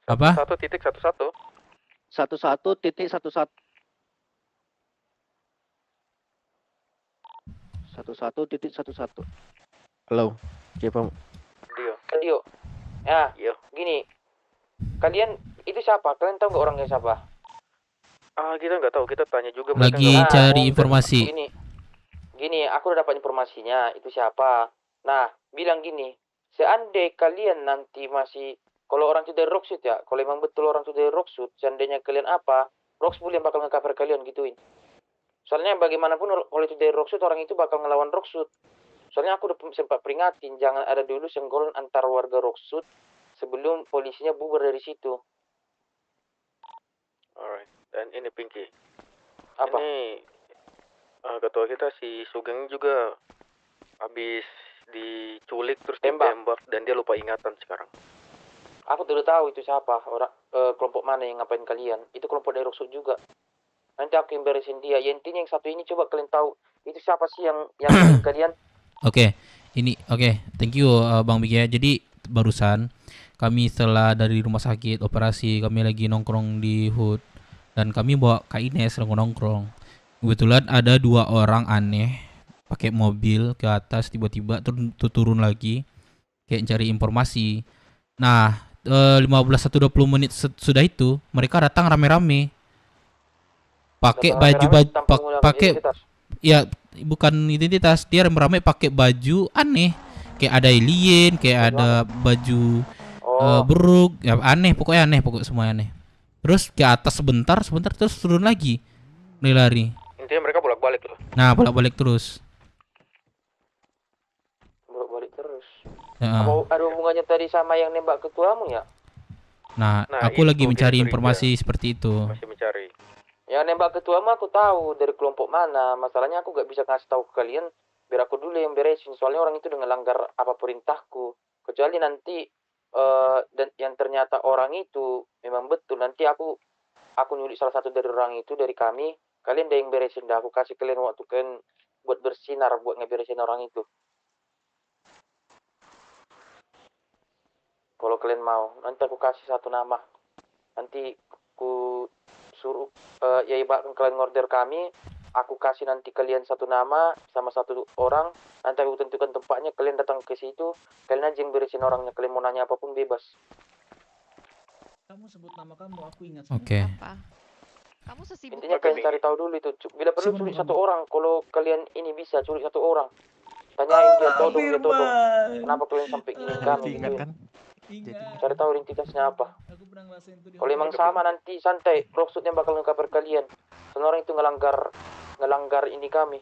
Apa? 1.11. 11.11 11.11. Halo, siapa? Dio. Ya, gini. Kalian itu siapa? Kalian tahu nggak orangnya siapa? Kita nggak tahu, kita tanya juga. mereka Lagi nggak- cari informasi. Gini, aku udah dapat informasinya. Itu siapa? Nah, bilang gini. Seandainya kalian nanti masih, kalau orang itu dari Rocksuit ya, kalau emang betul orang itu dari Rocksuit, seandainya kalian apa, Rocksuit yang bakal nge-cover kalian gituin. Soalnya bagaimanapun kalau itu dari Rocksuit, orang itu bakal ngelawan Rocksuit. Soalnya aku udah sempat peringatin, jangan ada dulu senggolan antar warga Rocksuit sebelum polisinya bubar dari situ. Alright, dan ini Pinky. Apa? Ini ketua kita si Sugeng juga habis diculik terus ditembak dan dia lupa ingatan sekarang. Aku tidak tahu itu siapa, orang kelompok mana yang ngapain kalian. Itu kelompok dari Rocksuit juga. Nanti aku yang beresin dia. Ya, intinya yang satu ini coba kalian tahu itu siapa sih yang kalian. Oke, thank you Bang Bigi ya. Jadi barusan kami setelah dari rumah sakit operasi, kami lagi nongkrong di HUD dan kami bawa Kak Ines nongkrong. Kebetulan ada 2 orang aneh pakai mobil ke atas, tiba-tiba turun lagi kayak cari informasi. Nah, 15-20 menit sudah itu mereka datang rame-rame pakai pakai ya bukan identitas, dia rame-rame pakai baju aneh, kayak ada alien, kayak ada baju beruk, ya aneh pokoknya semua aneh. Terus ke atas sebentar terus turun lagi, lari. Intinya mereka bolak-balik loh. Nah, bolak-balik terus. Bolak-balik terus. Ya. Apa ada hubungannya tadi sama yang nembak ketuamu ya? Nah, aku lagi mencari informasi seperti itu. Masih mencari. Yang nembak ketuamu aku tahu dari kelompok mana. Masalahnya aku gak bisa kasih tahu ke kalian biar aku dulu yang beresin. Soalnya orang itu udah ngelanggar apa perintahku. Kecuali nanti dan yang ternyata orang itu memang betul. Nanti aku nyulik salah satu dari orang itu dari kami. Kalian udah yang beresin dah. Aku kasih kalian waktu kalian buat bersinar buat ngeberesin orang itu. Kalau kalian mau, nanti aku kasih satu nama. Nanti aku suruh ya ibaratkan kalian ngorder kami, aku kasih nanti kalian satu nama sama satu orang, nanti aku tentukan tempatnya, kalian datang ke situ, kalian aja yang beresin orangnya, kalian mau nanya apapun bebas. Kamu sebut nama kamu, aku ingat. Oke. Kamu sesibuk Intinya kalian cari tahu dulu itu. Bila perlu culik satu orang, kalau kalian ini bisa culik satu orang, tanyain dia todong. Kenapa kalian sampai ingin kami? Ingat kan? Cari tahu identitasnya apa. Kalau emang sama nanti santai, Rocksuit yang bakal nge-cover kalian. Soalnya orang itu ngelanggar ini kami.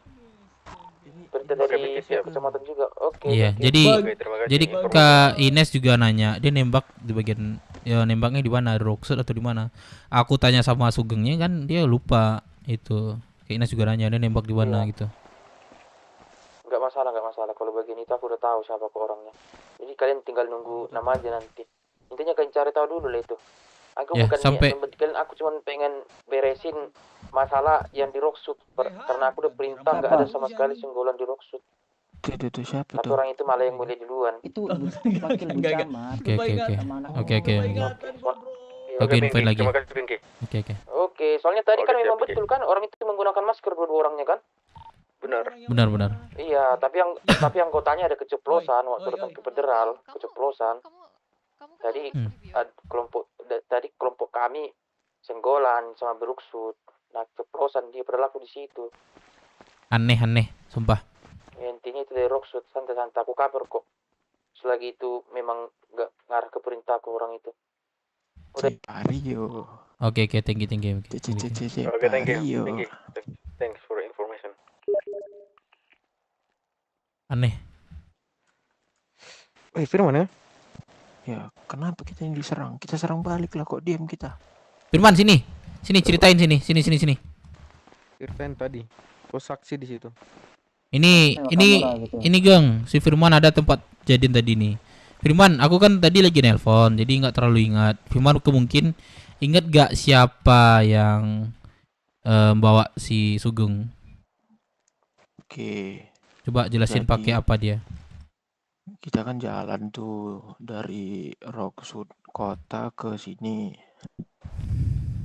Perintah dari pihak kecamatan juga. Oke. Iya, jadi Kak Ines juga nanya, dia nembak di bagian nembaknya di mana, di Rocksuit atau di mana? Aku tanya sama Sugengnya kan dia lupa itu. Kak Ines juga nanya dia nembak di mana gitu. Nggak masalah. Kalau bagian itu aku udah tahu siapa ke orangnya. Jadi kalian tinggal nunggu nama aja nanti. Intinya kalian cari tahu dulu lah itu. Aku bukan kalian, aku cuma pengen beresin masalah yang di Rocksuit karena aku udah perintah nggak ada sama sekali senggolan di Rocksuit. Itu siapa tuh? Tapi orang itu malah yang mulai duluan. Itu wakil Bucamat. Oke, invite lagi. Oke, soalnya tadi kan memang betul kan orang itu menggunakan masker dua orangnya kan? Benar. Iya, tapi yang kotanya ada keceplosan waktu datang ke federal, keceplosan. Tadi kelompok kami senggolan sama Rocksuit. Nah, keceplosan dia berlaku di situ. Aneh, sumpah. Ya, intinya itu dari Rocksuit, santai-santai aku kabar kok. Selagi itu memang nggak ngarah ke perintah ke orang itu. Udah. Oke, thank you. Oke, thank you. Thanks for information. Aneh. Firman ya? Ya, kenapa kita ini diserang? Kita serang balik lah, kok diam kita? Firman sini. Sini ceritain sini. Sini. Firman tadi, kok saksi di situ? Ini Geng, si Firman ada tempat jadian tadi nih. Firman, aku kan tadi lagi nelpon, jadi nggak terlalu ingat. Firman mungkin ingat gak siapa yang bawa si Sugeng? Oke. Coba jelasin Jadi, pakai apa dia. kita kan jalan tuh dari Rocksud kota ke sini.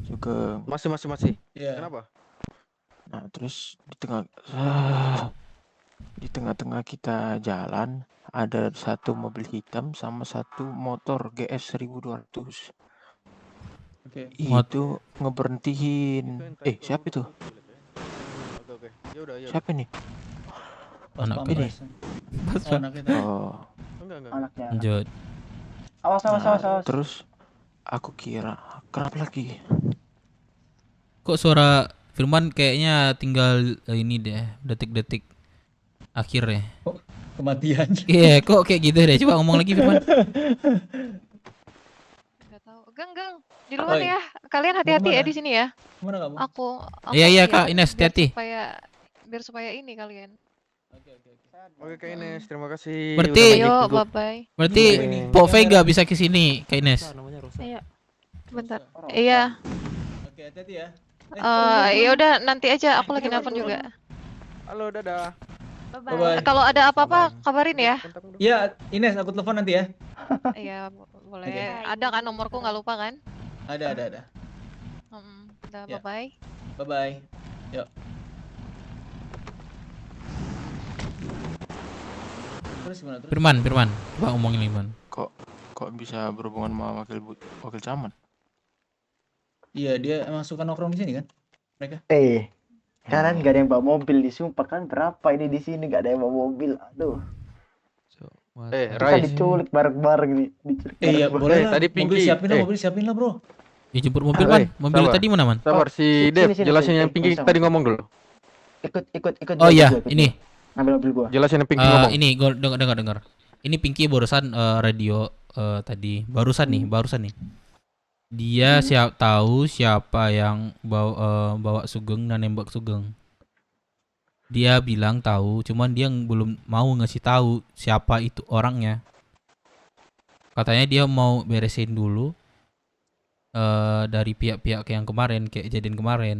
Juga masih. Iya. Kenapa? Nah, terus di tengah-tengah kita jalan ada satu mobil hitam sama satu motor GS 1200. Oke. Itu ngeberhentiin. Siapa itu? Siapa nih? Anak Pampres. ini. Oh, anak itu. Oh. Anaknya. Lanjut. Awas. Terus aku kira kenapa lagi? Kok suara Firman kayaknya tinggal ini deh, detik-detik akhir ya. Kematian. Iya, kok kayak gitu deh. Coba ngomong lagi Firman. Nggak tahu. Geng, duluan Oi. ya. Kalian Mau hati-hati ya kemana? di sini ya. Kemana kamu? Aku Iya, lihat Kak Ines, biar hati-hati. biar supaya ini kalian. Oke, Kak Ines, terima kasih. Berarti Ayo, bye-bye. Berarti Pok Vega bisa ke sini, Kak Ines. Ayo. Bentar. Iya. Oke, hati-hati ya. Ya udah nanti aja aku lagi nelpon juga. Halo, dadah. Bye-bye. Kalau ada apa-apa kabarin ya. Ya, Ines, aku telepon nanti ya. Iya, boleh. Ada kan nomorku, nggak lupa kan? Ada. Udah, Ya. bye-bye. Bye-bye. Yuk. Terus gimana terus? Firman. Coba ngomongin Firman. Kok bisa berhubungan sama wakil camat? Iya, dia emang suka nongkrong di sini kan? Mereka. Kalian gak ada yang bawa mobil, disumpah kan berapa ini di sini gak ada yang bawa mobil. Aduh. Kita Rais. diculik bareng-bareng nih. Diculik Iya, bareng-bareng. boleh lah. tadi Mobil Pinky. siapin lah, Bro. Ya jemput mobil Man. Mobil sabar. tadi mana Man? Sabar, si Dev, sini, jelasin sini, yang Pinky sama. tadi ngomong dulu. Ikut Oh gua, iya, ikut ini. gua. Ambil mobil gua. Jelasin yang Pinky ngomong. Ini gua dengar. Ini Pinky barusan radio tadi. Barusan nih. Dia tahu siapa yang bawa Sugeng dan nembak Sugeng. Dia bilang tahu, cuman dia belum mau ngasih tahu siapa itu orangnya. Katanya dia mau beresin dulu dari pihak-pihak yang kemarin, kayak kejadian kemarin.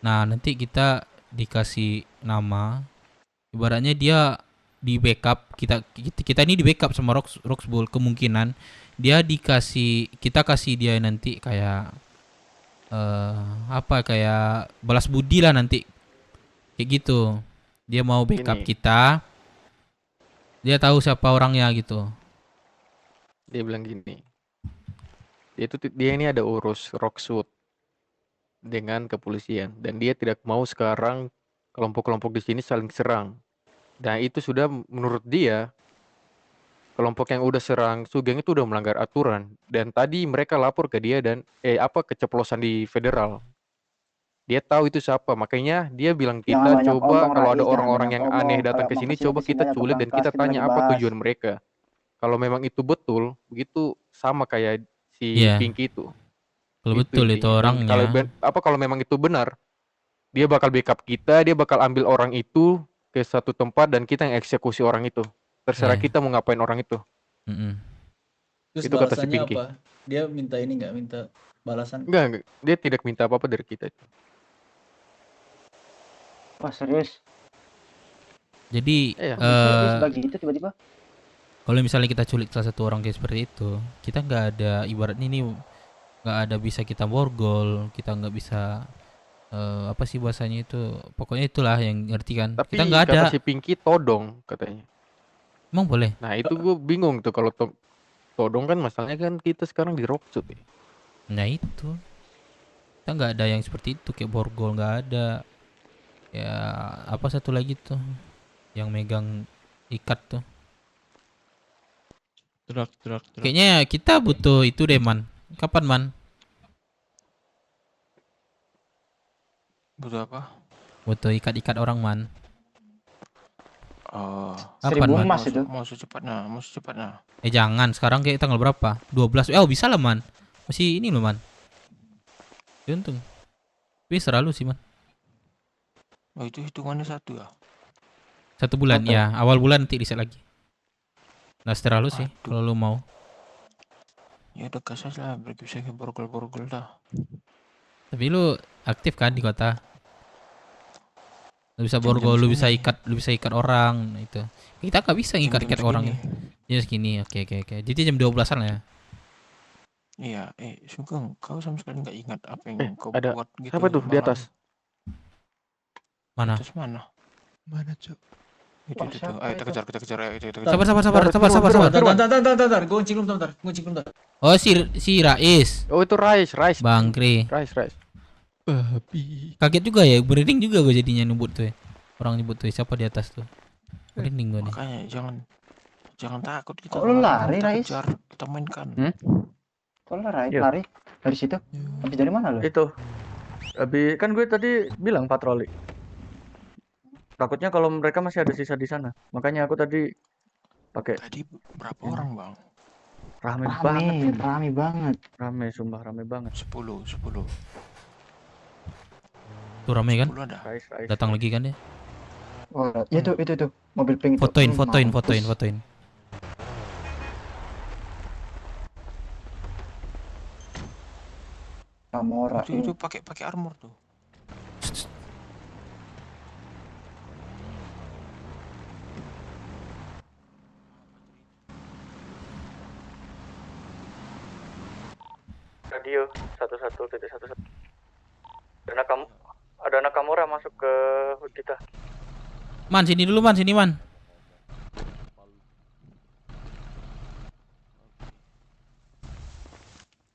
Nah, nanti kita dikasih nama. Ibaratnya dia di backup kita ini di backup sama Roxbull, kemungkinan dia kita kasih dia nanti kayak kayak balas budi lah nanti. Kayak gitu. Dia mau backup kita. Dia tahu siapa orangnya gitu. Dia bilang gini. Dia ini ada urus Rocksud dengan kepolisian dan dia tidak mau sekarang kelompok-kelompok di sini saling serang. Nah, itu sudah menurut dia kelompok yang udah serang Sugeng itu udah melanggar aturan dan tadi mereka lapor ke dia dan keceplosan di federal. Dia tahu itu siapa, makanya dia bilang kita coba kalau ada orang-orang yang aneh datang ke sini coba kita culik dan kita tanya apa tujuan mereka. Kalau memang itu betul, begitu sama kayak si Pinky itu. Kalau betul itu orangnya. Kalau memang itu benar, dia bakal backup kita, dia bakal ambil orang itu ke satu tempat dan kita yang eksekusi orang itu. Terserah kita mau ngapain orang itu. Terus Itu kata si balasannya Pinky. apa? Dia minta ini nggak minta balasan? Enggak, dia tidak minta apa-apa dari kita. Wah, serius. Jadi bagi itu tiba-tiba. Kalau misalnya kita culik salah satu orang kayak seperti itu, kita nggak ada ibaratnya ini nggak ada bisa kita borgol, kita nggak bisa apa sih bahasanya itu, pokoknya itulah yang ngerti kan. Tapi kita nggak ada. kata si Pinky todong katanya. Emang boleh? Nah itu gue bingung tuh kalau todong kan masalahnya kan kita sekarang di Rocksud ya. Nah itu kita nggak ada yang seperti itu kayak borgol, nggak ada. Ya apa satu lagi tuh yang megang ikat tuh. Truk. Kayaknya kita butuh itu deh Man. Kapan Man? Butuh apa? Butuh ikat-ikat orang Man. Oh, Kapan, 1000 Man? emas itu. mau secepatnya, mau secepatnya. Jangan, sekarang kayak tanggal berapa? 12. Oh, bisa lah, Man. Masih ini loh, Man. Untung. Tapi selalu sih, Man. Oh, itu hitungannya 1 ya? 1 bulan, Total. ya. Awal bulan nanti reset lagi. Nah, terlalu sih, kalau lu mau. Ya udah gas aja lah, biar bisa ke borgol-borgol dah. Tapi lu aktif kan di kota? Lu bisa Jam-jam borgol, lu segini. bisa ikat orang, nah itu. Kita nggak bisa ngikat Jam-jam orang. segini. Ya segini, oke. Jadi jam 12-an lah ya. Iya, Sugeng, kau sama sekali nggak ingat apa yang kau Ada buat gitu siapa tuh di malam. atas? Mana? Atas mana? Mana, Cok? Itu. Ayo kita kejar, ayo, kita kejar. Sabar. Bentar. Gue ngecek dulu bentar. Oh, si Rais. Oh, itu Rais. Bangkri. Rais. Babi. Kaget juga ya, merinding juga gue jadinya nyebut tuh ya. Orang nyebut tuh siapa di atas tuh. Merinding gue nih. Makanya jangan takut kita. Kok lu lari, kita Rais? kejar, kita mainkan. Kok lu lari? Iya. Lari dari situ? Habis dari mana lu? Itu. Habis kan gue tadi bilang patroli. Takutnya kalau mereka masih ada sisa di sana. Makanya aku tadi pakai. Tadi berapa orang, Bang? Rame banget. Rame banget. Rame, sumpah rame banget. 10. Tuh rame kan? 10 ada. Rais. Datang lagi kan ya? Oh, ya itu mobil pink itu. Fotoin. Mampus. Kamora. Itu pakai armor tuh. Radio 11.11. Ada Nakamura masuk ke hood kita. Man, sini dulu, Man.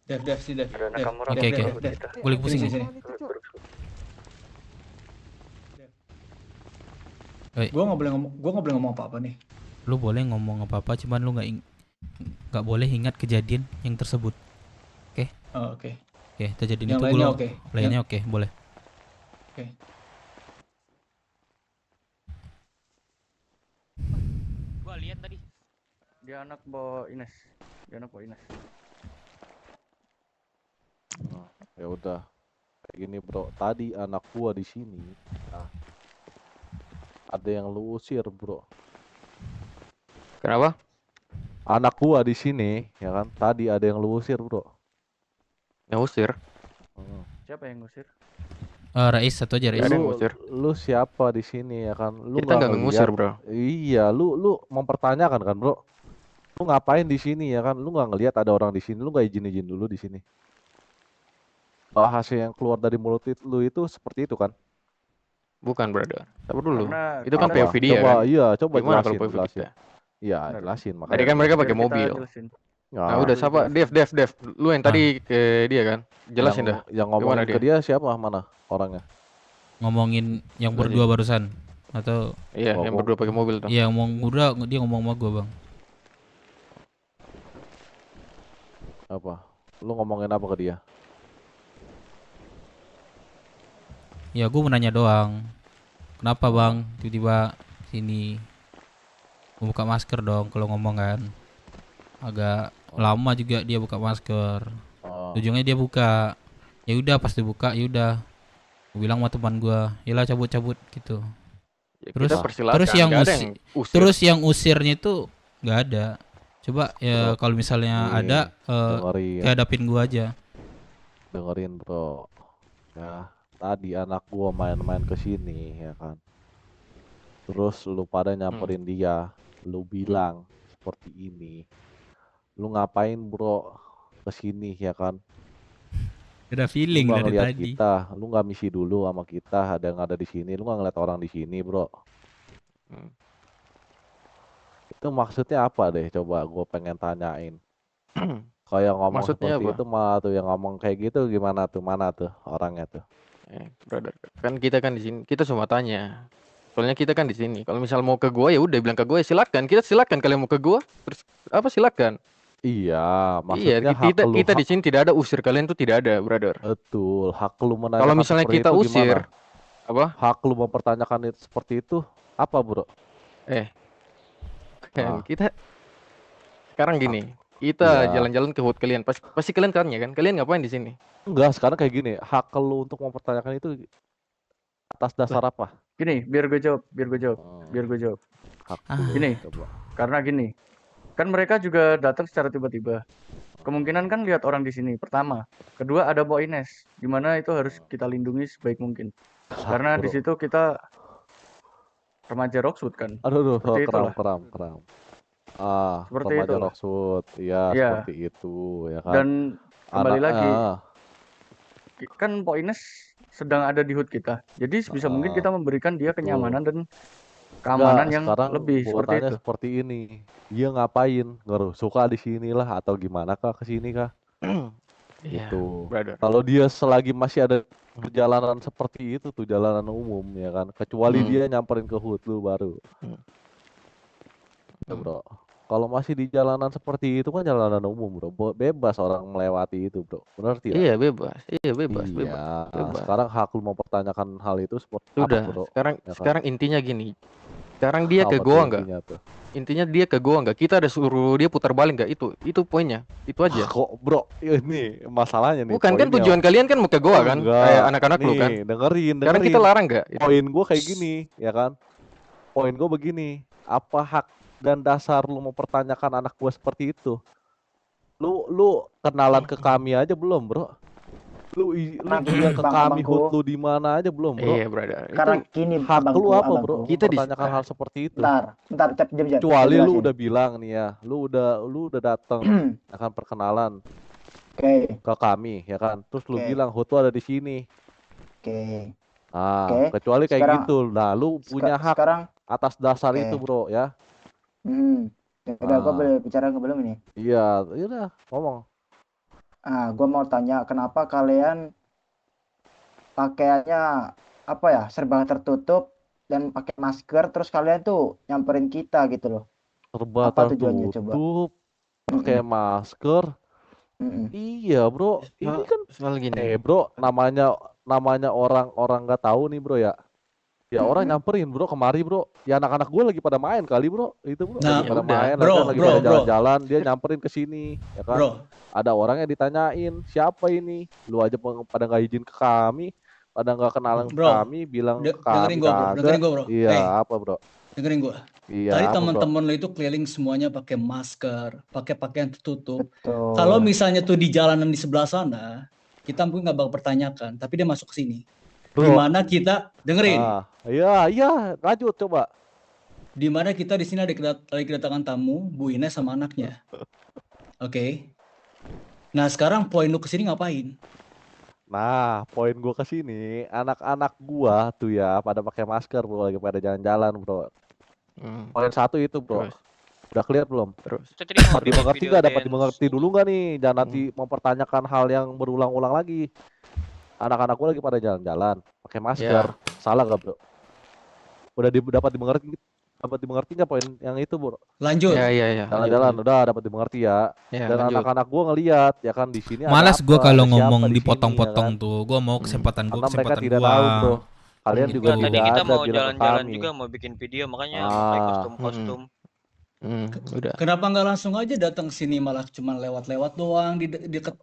Dev. Ada Nakamura. Oke. Boleh pusing Sini. Oi. Gua nggak boleh ngomong apa-apa nih. Lu boleh ngomong apa-apa, cuman lu nggak boleh ingat kejadian yang tersebut. Oke? Oh, oke. Oke, kejadian Yang itu lainnya gua oke. lainnya oke, boleh. Oke. Gua lihat tadi. Dia anak bawa Ines. Nah, ya udah. Kayak gini, Bro. Tadi anak gua di sini. Nah, ada yang lu usir, Bro. Kenapa? Anak gua di sini, ya kan? Tadi ada yang lu usir, Bro. Yang usir? Siapa yang ngusir? Rais satu aja, Rais. Lu siapa di sini, ya kan? Lu Kita nggak ngusir, ngeliat. Bro. Iya, lu mempertanyakan kan, Bro? Lu ngapain di sini, ya kan? Lu nggak ngelihat ada orang di sini, lu nggak izin dulu di sini. Bahasa yang keluar dari mulut lu itu seperti itu kan? Bukan, brother. Sabar dulu. Karena Itu kan Apa? POV dia Coba, kan? iya, coba Gimana kalau jelasin. POV kita? Iya, Benar. jelasin Tadi makanya. kan mereka Biar pakai kita mobil. jelasin. Ya, Nah, udah siapa? Dev. Lu yang tadi ke dia kan? Jelasin dah. Yang Gimana ngomongin ke dia siapa? Mana orangnya? Ngomongin yang berdua barusan atau Iya, yang berdua pakai mobil tuh. Iya, dia ngomong sama gua, Bang. Apa? Lu ngomongin apa ke dia? Ya, gua mau nanya doang. Kenapa, Bang? Tiba-tiba sini buka masker dong kalau ngomong kan. Agak lama juga dia buka masker. Ujungnya dia buka. Ya udah pas dibuka, ya udah. Gua bilang sama teman gua, "Yalah cabut-cabut" gitu. Ya, kita persilakan, terus yang nggak ada yang usir. terus yang usirnya itu nggak ada. Coba ya kalau misalnya Nih, ada dengerin. hadapin gua aja. Dengerin, Bro. Ya, tadi anak gua main-main ke sini, ya kan. Terus lu pada nyamperin dia, lu bilang seperti ini. Lu ngapain, Bro, ke sini, ya kan? Ada feeling Lu nggak dari ngeliat tadi. kita, lu nggak misi dulu sama kita, ada yang ada di sini, lu nggak ngeliat orang di sini, Bro. Itu maksudnya apa deh? Coba gua pengen tanyain. Kayak ngomong Maksudnya seperti apa? itu mah tuh, yang ngomong kayak gitu gimana tuh? Mana tuh orangnya tuh? Brother, kan kita kan di sini, kita cuma tanya. Soalnya kita kan di sini. Kalau misal mau ke gua ya udah bilang ke gua, ya silakan. Kita silakan kalian mau ke gua. Terus apa silakan. Iya, Iya, maksudnya kita hak lu, kita di hak- sini tidak ada usir, kalian tuh tidak ada, brother. Betul, hak lu menanyakan Kalau misalnya seperti kita itu usir, gimana? apa? Hak lu mempertanyakan itu seperti itu apa, Bro? Ah. Kita sekarang gini, kita Iya. jalan-jalan ke hut kalian. Pasti kalian tanya kan, kalian ngapain di sini? Enggak, sekarang kayak gini, hak lu untuk mempertanyakan itu atas dasar apa? Gini, biar gue jawab. Hak Gini, coba. karena gini, kan mereka juga datang secara tiba-tiba. Kemungkinan kan lihat orang di sini. Pertama, kedua ada Mbok Ines, di mana itu harus kita lindungi sebaik mungkin. Karena di bro. situ kita remaja Rockwood kan. Aduh, Seperti itulah. keram. Seperti Remaja itulah. Rockwood, iya Iya. seperti itu, ya kan. Dan kembali lagi, ah, kan Mbok Ines sedang ada di hut kita. Jadi sebisa mungkin kita memberikan dia kenyamanan dan keamanan yang sekarang lebih gua seperti tanya itu. seperti ini. Dia ngapain? Suka di sinilah atau gimana kah ke sini kah? Iya, Gitu. brother. Kalau dia selagi masih ada perjalanan seperti itu tuh jalanan umum ya kan. Kecuali dia nyamperin ke hut lu baru. Ya, bro. Kalau masih di jalanan seperti itu kan jalanan umum, bro. Bebas orang melewati itu, bro. Benar tidak? Iya, bebas. Iya, bebas. Sekarang hak lu mempertanyakan hal itu seperti Sudah, apa, bro? Ya kan? sekarang intinya gini. Sekarang dia ke Apa tuh goa nggak? intinya tuh? Intinya dia ke goa nggak? Kita ada suruh dia putar balik nggak? Itu poinnya. Itu aja. Kok, bro? Ini masalahnya nih. Bukan kan poinnya. tujuan kalian kan mau ke goa kan? Enggak. Kayak anak-anak lu kan? Nih, dengerin. Sekarang kita larang nggak? Poin gua kayak gini, ya kan? Poin gua begini. Apa hak dan dasar lu mempertanyakan anak gua seperti itu? Lu kenalan ke kami aja belum, bro? Lu juga ke kami hut lu di mana aja belum, bro? Iya, brother. Sekarang gini, hak lu apa, bro? Kita Mempertanyakan hal seperti itu. Bentar, diam. Kecuali lu udah bilang nih ya, lu udah datang akan perkenalan ke kami, ya kan? Terus lu bilang hut lu ada di sini. Kecuali kayak Sekarang- gitu. Nah, lu punya hak atas dasar Oke. itu, bro, ya. Udah, gua boleh bicara belum ini? Iya, udah ngomong. Gua mau tanya, kenapa kalian pakaiannya apa ya, serba tertutup dan pakai masker, terus kalian tuh nyamperin kita gitu loh? Serba Apa tujuannya coba? tertutup, pakai masker. Iya, bro. Ini kan soal gini. bro, namanya orang nggak tahu nih, bro, ya. Ya orang nyamperin, bro, kemari, bro. Ya anak-anak gue lagi pada main kali, bro. Itu, bro, Nah, lagi pada udah. main, Bro, lagi bro, pada bro. jalan-jalan, dia nyamperin ke sini, ya kan. Bro. Ada orang yang ditanyain, siapa ini? Lu aja pada nggak izin ke kami, pada nggak kenalan ke Bro, kami, bilang ke dengerin kami gua, bro. kagak. Dengerin gua, bro. Iya, Hey. apa, bro? Dengerin gua. Iya, Tadi apa, bro? teman-teman lo itu keliling semuanya pakai masker, pakai pakaian tertutup. Betul. Kalau misalnya tuh di jalanan di sebelah sana, kita mungkin nggak bakal pertanyakan, tapi dia masuk ke sini. Bro. Dimana kita dengerin, Iya, lanjut coba. dimana kita di sini lagi kedatangan tamu, Bu Ines sama anaknya. Oke. Nah sekarang poin lu kesini ngapain? Nah, poin gua ke sini, anak-anak gua tuh ya pada pakai masker, bro, lagi pada jalan-jalan, bro. Poin satu itu, bro. Udah clear belum? Terus. Dapat dimengerti nggak? Dapat dimengerti dulu nggak nih? Jangan nanti mempertanyakan hal yang berulang-ulang lagi. Anak-anak gua lagi pada jalan-jalan, pakai masker. Salah nggak, bro? Udah dapat dimengerti nggak poin yang itu, bro? Lanjut. Iya. Jalan-jalan udah dapat dimengerti ya. Ya, Dan lanjut. anak-anak gua ngelihat ya kan di sini ada Malas gue apa, kalau ada siapa ngomong di sini, dipotong-potong ya kan? tuh. Gue mau kesempatan gue, Karena mereka kesempatan tidak gue. tahu, bro. Kalian juga Tadi tidak kita ada mau bilang ke jalan-jalan kami. juga, mau bikin video, makanya pakai kostum-kostum. Udah. Kenapa nggak langsung aja datang sini, malah cuma lewat-lewat doang di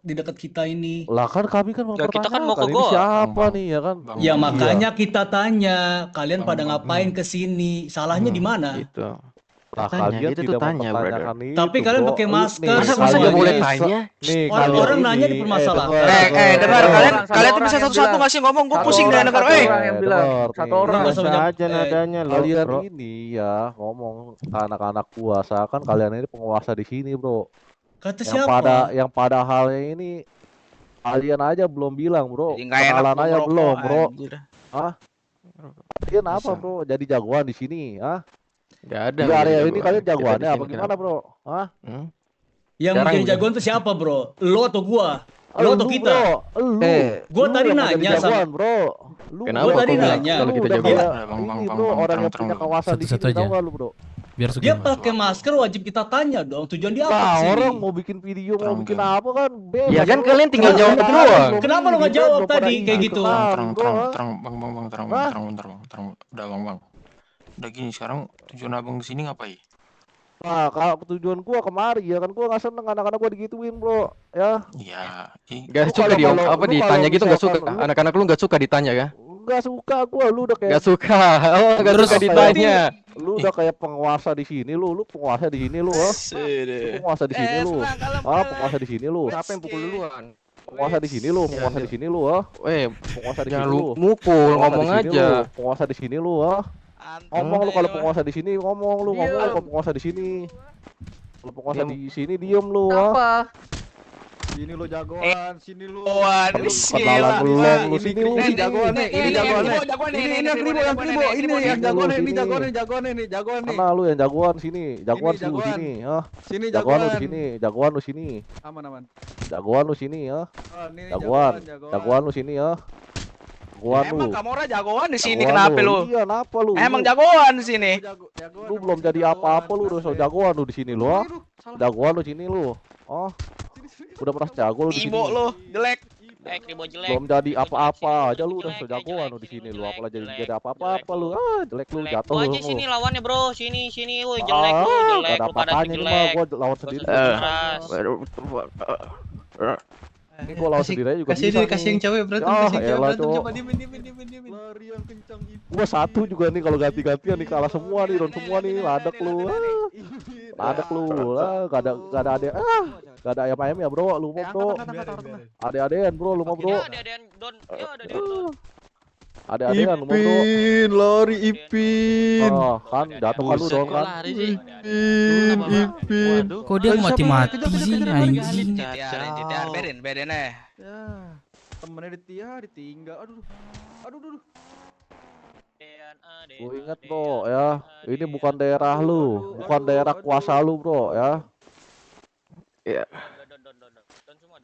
dekat kita ini? Lah kan kami kan Ya, kita kan mau ke mempertanyakan ini goa. siapa nih ya kan? Ya Iya. makanya kita tanya, kalian pada ngapain ke sini? Salahnya di mana? Gitu. Lah Tanya, kalian itu tuh tidak tanya, mempertanyakan itu, Tapi kalian bro. pakai Lu- masker, nih, Masa kalian nggak boleh ini tanya? Nih, Orang kalian nanya ini, dipermasalahkan. Dengar, kalian tuh bisa satu-satu nggak sih ngomong? Gue pusing deh denger. yang bilang, satu orang. Nggak usah banyak- aja nadanya loh, Kalian bro. ini ya ngomong ke anak-anak gua, seakan kalian ini penguasa di sini, bro. Kata Yang siapa? pada halnya ini kalian aja belum bilang, bro. Jadi nggak enak Kenalan gua aja ngerokok, belum, bro. anjir. Hah? Kalian apa, Masa? bro? Jadi jagoan di sini, hah? Gak ada. Di nggak area jadi ini jagoan. kalian Kita di jagoannya sini apa gimana, kenapa? bro? Hah? Yang Sekarang menjadi udah. jagoan tuh siapa, bro? Lo atau gua? Lo atau kita? Bro. Lu. Gua Lu tadi yang mau jadi nanya sama jagoan, bro. Lu. Kenapa Gua tadi kok bilang nanya. kalau kita udah jagoan? kayak Bang, ini, bro, orang yang punya kawasan di Satu-satu sini, tau aja. gak lu, bro? Biar Dia Sugeng. pakai masker, wajib kita tanya dong. Tujuan dia apa Nah, kesini? orang mau bikin video, mau bikin apa kan bebas. Ya kan bro. kalian tinggal Kenapa jawab kita doang. belum Kenapa lu ini, nggak bro, jawab belum pada tadi ini, kayak gitu? kenal, Terang, bro, terang, hah? terang, bang, Hah? terang, udah bang. Udah gini sekarang tujuan abang di sini ngapain? Nah, kalau tujuan gua kemari ya kan gua nggak seneng anak-anak gua digituin, Bro. Ya. Iya. Gak Lu suka kalau dia kalau apa lu ditanya kalau gitu nggak suka. misalkan lu Anak-anak lu nggak suka ditanya ya? nggak suka gua, lu udah kayak Nggak suka. Oh, nggak lu suka udah kayak ditanya. lu udah kayak penguasa di sini lu penguasa di sini lu, Lu penguasa di sini lu. Penguasa di sini lu. Siapa yang pukul duluan? Penguasa di sini lu, penguasa di sini lu, penguasa di Jangan sini lu lu. mukul, Penguasa ngomong di sini aja. lu, penguasa di sini lu, Ngomong lu kalau penguasa di sini ngomong lu kalau penguasa di sini. Kalau penguasa di sini diem lu, Apa? Sini lu jagoan, sini lu. Kenalan belum lu sini lu. Ini jagoan nih, ini jagoan nih. Ini yang kribo, ini yang jagoan nih, ini jagoan nih. Mana lu yang jagoan sini? Jagoan lu sini, Sini Jagoan lu jagoan. sini, jagoan lu sini. Aman. Jagoan lu sini ya. Ini Jagoan lu sini ya. Jagoan lu. Emang Kamora jagoan di sini Jagoan kenapa lu? Iya, kenapa lu? Emang jagoan di sini. Lu belum jadi apa-apa lu udah so jagoan lu di sini lu, Jagoan lu sini lu. Udah pernah jago lu di sini. Ibo lu jelek. Kribo jelek. Belum jadi apa-apa aja lu udah so jagoan lu di sini lu, apalagi jadi apa-apa lu. Jelek lu jatuh Gua lu. aja sini lawannya bro, sini woi jelek lu jelek. Gak ada Lu pada apa-apanya ini mah jelek. gua lawan sendiri. Ini gua lawan sendiri aja juga kasih bisa. kasih yang cewek berantem, kasih yang cewek berantem, coba diemin. Lari yang kencang itu. Gua satu juga nih kalau ganti-gantian nih kalah semua nih, down semua nih, ladek lu. Ladek lu lah, gak ada ade. Gak ada ayam-ayam ya, Bro. Lu mau, Bro. Ade-adean, Bro, lu mau, Bro. Ada don. Yo ada don. Ade-adean lu mau, Bro. Ipin, lari Ipin. Kan jatuh kan lu dong kan. Ipin. Kok dia mati-mati sih anjing? CTR, berin Ya, temennya ditinggal. Aduh. Gua inget, Bro, ya. Ini bukan daerah lu, bukan daerah kuasa lu, Bro, ya. Iya. Don semua.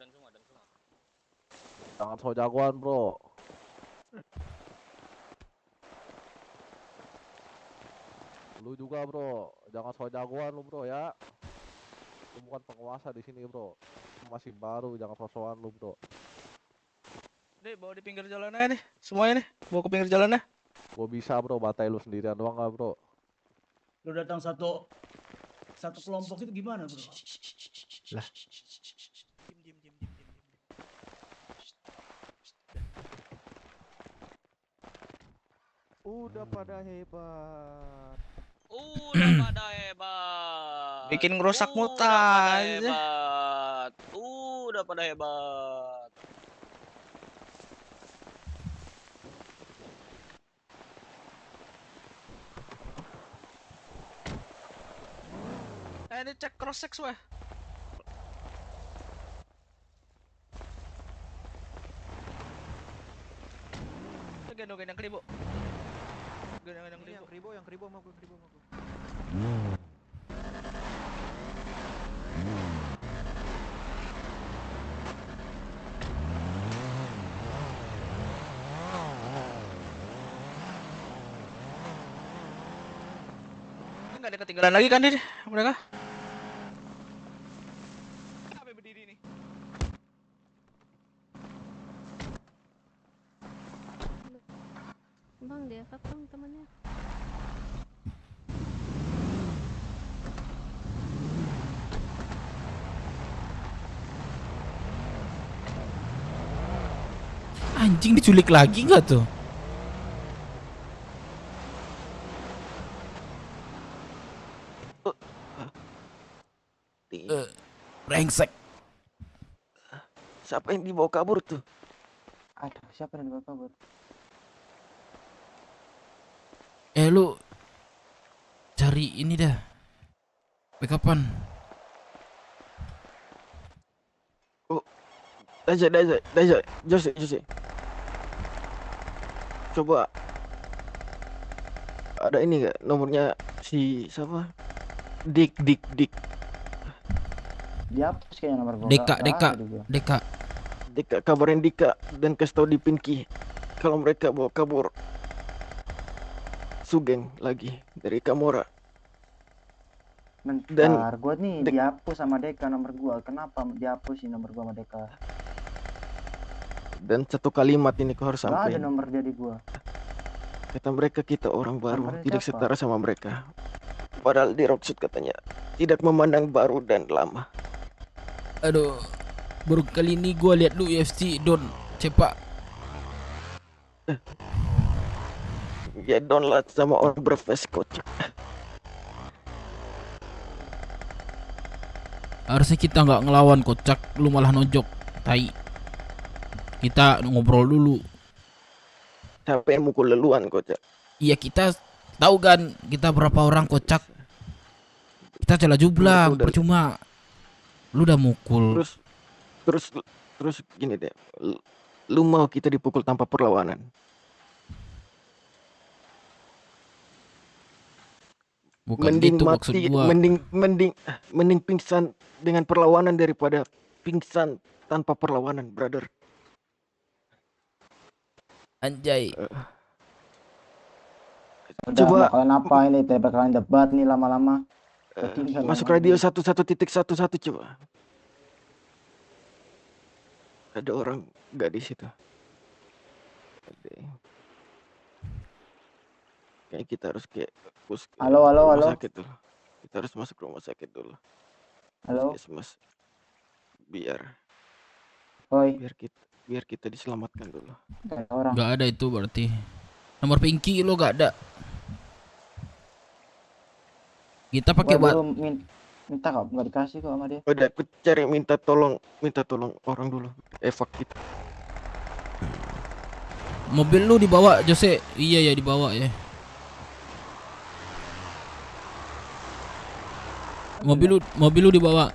Jangan so jagoan, Bro. Lu juga, Bro. Jangan so jagoan lu, Bro, ya. Lu bukan penguasa di sini, Bro. Lu masih baru, jangan sosokan lu, Bro. Nih bawa di pinggir jalan aja nih, semuanya nih, bawa ke pinggir jalan dah. Gua bisa, Bro, batai lu sendirian doang gak, Bro? Lu datang satu kelompok itu gimana, bro? Lah. Udah pada hebat. Bikin ngerusak muta aja. Udah pada hebat. Ini cek cross sex weh. Gendong kribo. Yang kribo mau gue. Nggak ada ketinggalan lagi kan ini mereka? Apa berdiri nih? Bang, dia bang temannya. Anjing diculik lagi nggak tuh? Brengsek. Siapa yang dibawa kabur tuh? Aduh, siapa yang dibawa kabur? Lu cari ini dah. Backupan. Daja, Jose. Coba ada ini gak nomornya si siapa? Dik. Dihapus kayaknya nomor gua. Deka. Dika, kabarin Dika dan kasih tau di Pinky kalau mereka bawa kabur Sugeng lagi dari Kamora. Bentar, gua nih dihapus sama Deka nomor gua. Kenapa dihapus sih nomor gua sama Deka? Dan satu kalimat ini kau harus Gak ada sampaikan. nomor dia di gua. Kata mereka kita orang baru, Samperin tidak siapa? setara sama mereka. Padahal di Rocksuit katanya tidak memandang baru dan lama. Aduh, baru kali ini gua lihat lu UFC Don cepak. Ya download sama orang berface coach. Harusnya kita nggak ngelawan kocak, lu malah nojok, tai. Kita ngobrol dulu. Siapa yang mukul duluan kocak? Iya kita tahu kan kita berapa orang kocak. Kita celah jublang, percuma. Lu udah mukul. Terus gini deh. Lu mau kita dipukul tanpa perlawanan? Bukan Mending gitu maksud mati, gua. mending pingsan dengan perlawanan daripada pingsan tanpa perlawanan, brother. Anjay. Udah Coba- bakalan apa ini? Tidak bakalan debat nih lama-lama. Masuk radio 11.1 coba. Ada orang nggak di situ? Kayak kita harus kayak Halo. rumah sakit dulu. Kita harus masuk rumah sakit dulu. Halo. Mas, biar Oi. biar kita diselamatkan dulu. Orang. Gak ada itu berarti. Nomor Pinky lo gak ada. Kita pakai Gua buat dulu minta kok nggak dikasih kok sama dia. Udah, aku cari minta tolong orang dulu. Evak kita. mobil lu dibawa Jose. Iya ya dibawa ya. Mobil lu dibawa.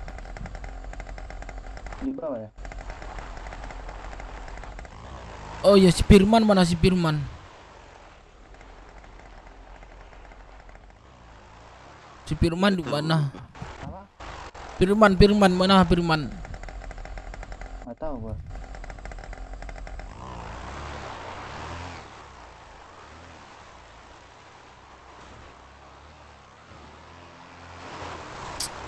Di bawah ya. Oh ya si Firman mana si Firman? Si Firman di mana? Firman mana Firman? Nggak tahu gua.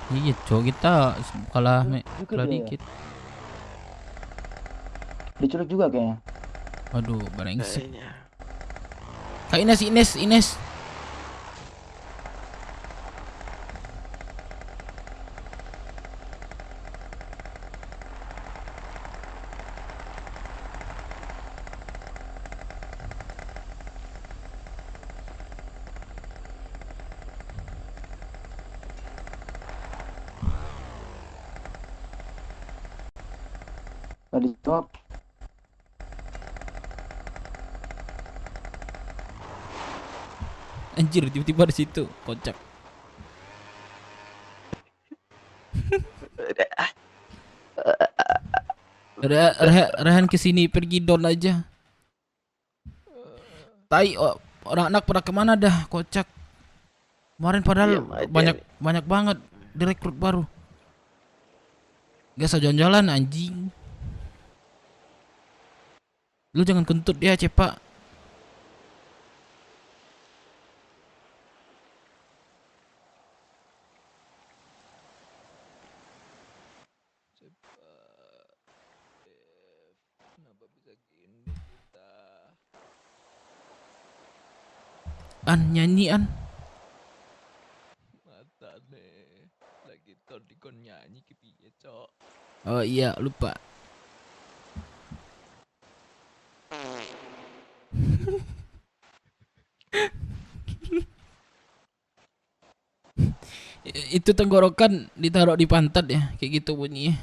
Iya cowok kita kalah Juga dia ya? dikit. Diculik juga kayaknya. Aduh brengsek. Kak Ines. Tadi jawab. Anjir tiba-tiba di situ kocak. Rehan kesini pergi Don aja. Tai orang anak pada kemana dah kocak. Kemarin padahal banyak banget direkrut baru. Gak usah jalan-jalan anjing. Lu jangan kentut dia cepak. Nyanyi Oh iya lupa. Itu tenggorokan ditaruh di pantat ya kayak gitu bunyinya.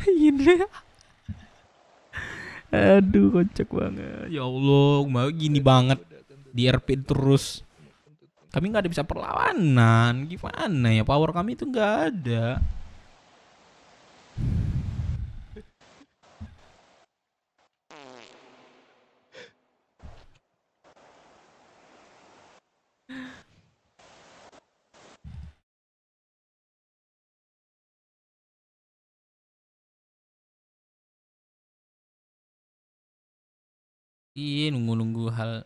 Ini. Aduh kocak banget. Ya Allah, mau gini banget di RP terus. Kami nggak ada bisa perlawanan. Gimana ya power kami itu nggak ada. Iya nunggu-nunggu hal.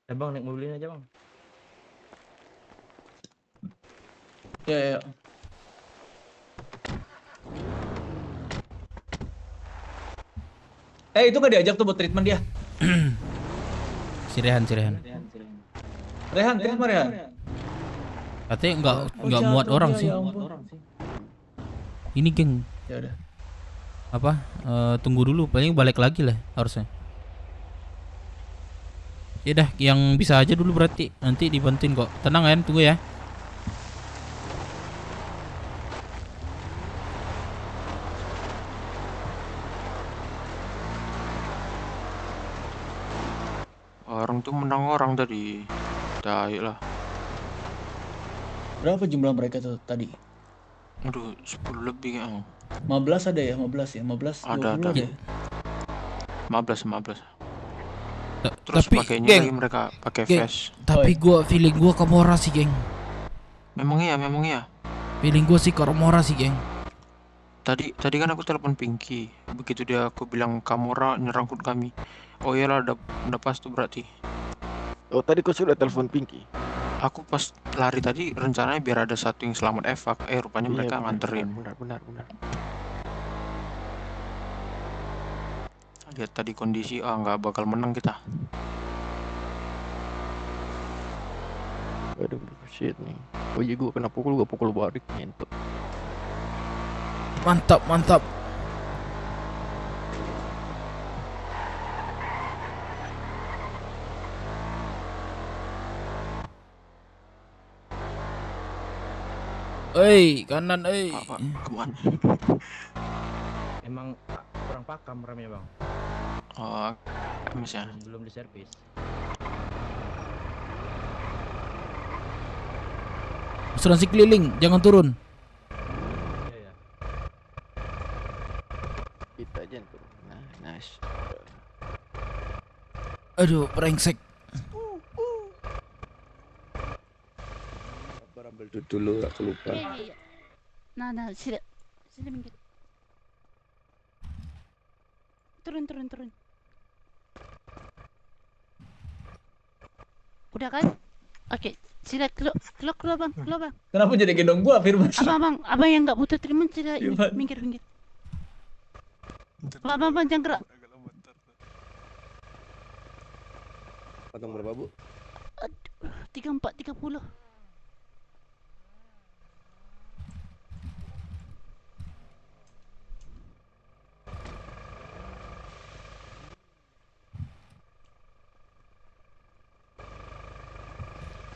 Bang, naik mobilin aja bang. Ya. Itu gak diajak tuh buat treatment dia. Si Rehan. Rehan, treatment Rehan. Katanya nggak muat orang sih. Ini geng. Ya udah. Apa? Tunggu dulu, paling balik lagi lah harusnya. Ya dah, yang bisa aja dulu berarti. Nanti dibantuin kok. Tenang kan, tunggu ya. Orang tuh menang orang tadi. Tai lah. Berapa jumlah mereka tuh tadi? Aduh, 10 lebih kayaknya. 15 ada ya? 15 ya? 15, 20 Ada. ya? 15. Terus Tapi, pakainya geng, lagi mereka pakai geng, vest. Tapi feeling gua Kamora sih, geng. Memang iya. Feeling gua sih Kamora sih, geng. Tadi kan aku telepon Pinky. Begitu dia aku bilang Kamora nyerangkut kami. Oh iyalah, udah pas tuh berarti. Oh, tadi kau sudah telepon Pinky? Aku pas lari tadi rencananya biar ada satu yang selamat evak. Rupanya mereka nganterin. Benar. Lihat tadi kondisi, nggak bakal menang kita. Aduh, shit nih. Oh iya, gue kena pukul balik ngentot. Mantap. Kanan, Kemana? Emang kurang pakam remnya bang. Oh, ya. Belum diservis. Asuransi keliling, jangan turun. Iya. Kita aja yang turun. Nah, nice. Aduh, brengsek. Ambil dulu, aku lupa. Iya. Nah, sini minggir. Turun. Udah kan? Oke, sila keluar bang. Kenapa jadi gendong gua, Firman? Abang yang nggak butuh treatment sila minggir. Bang, jangan gerak. Potong berapa, Bu? 34.30.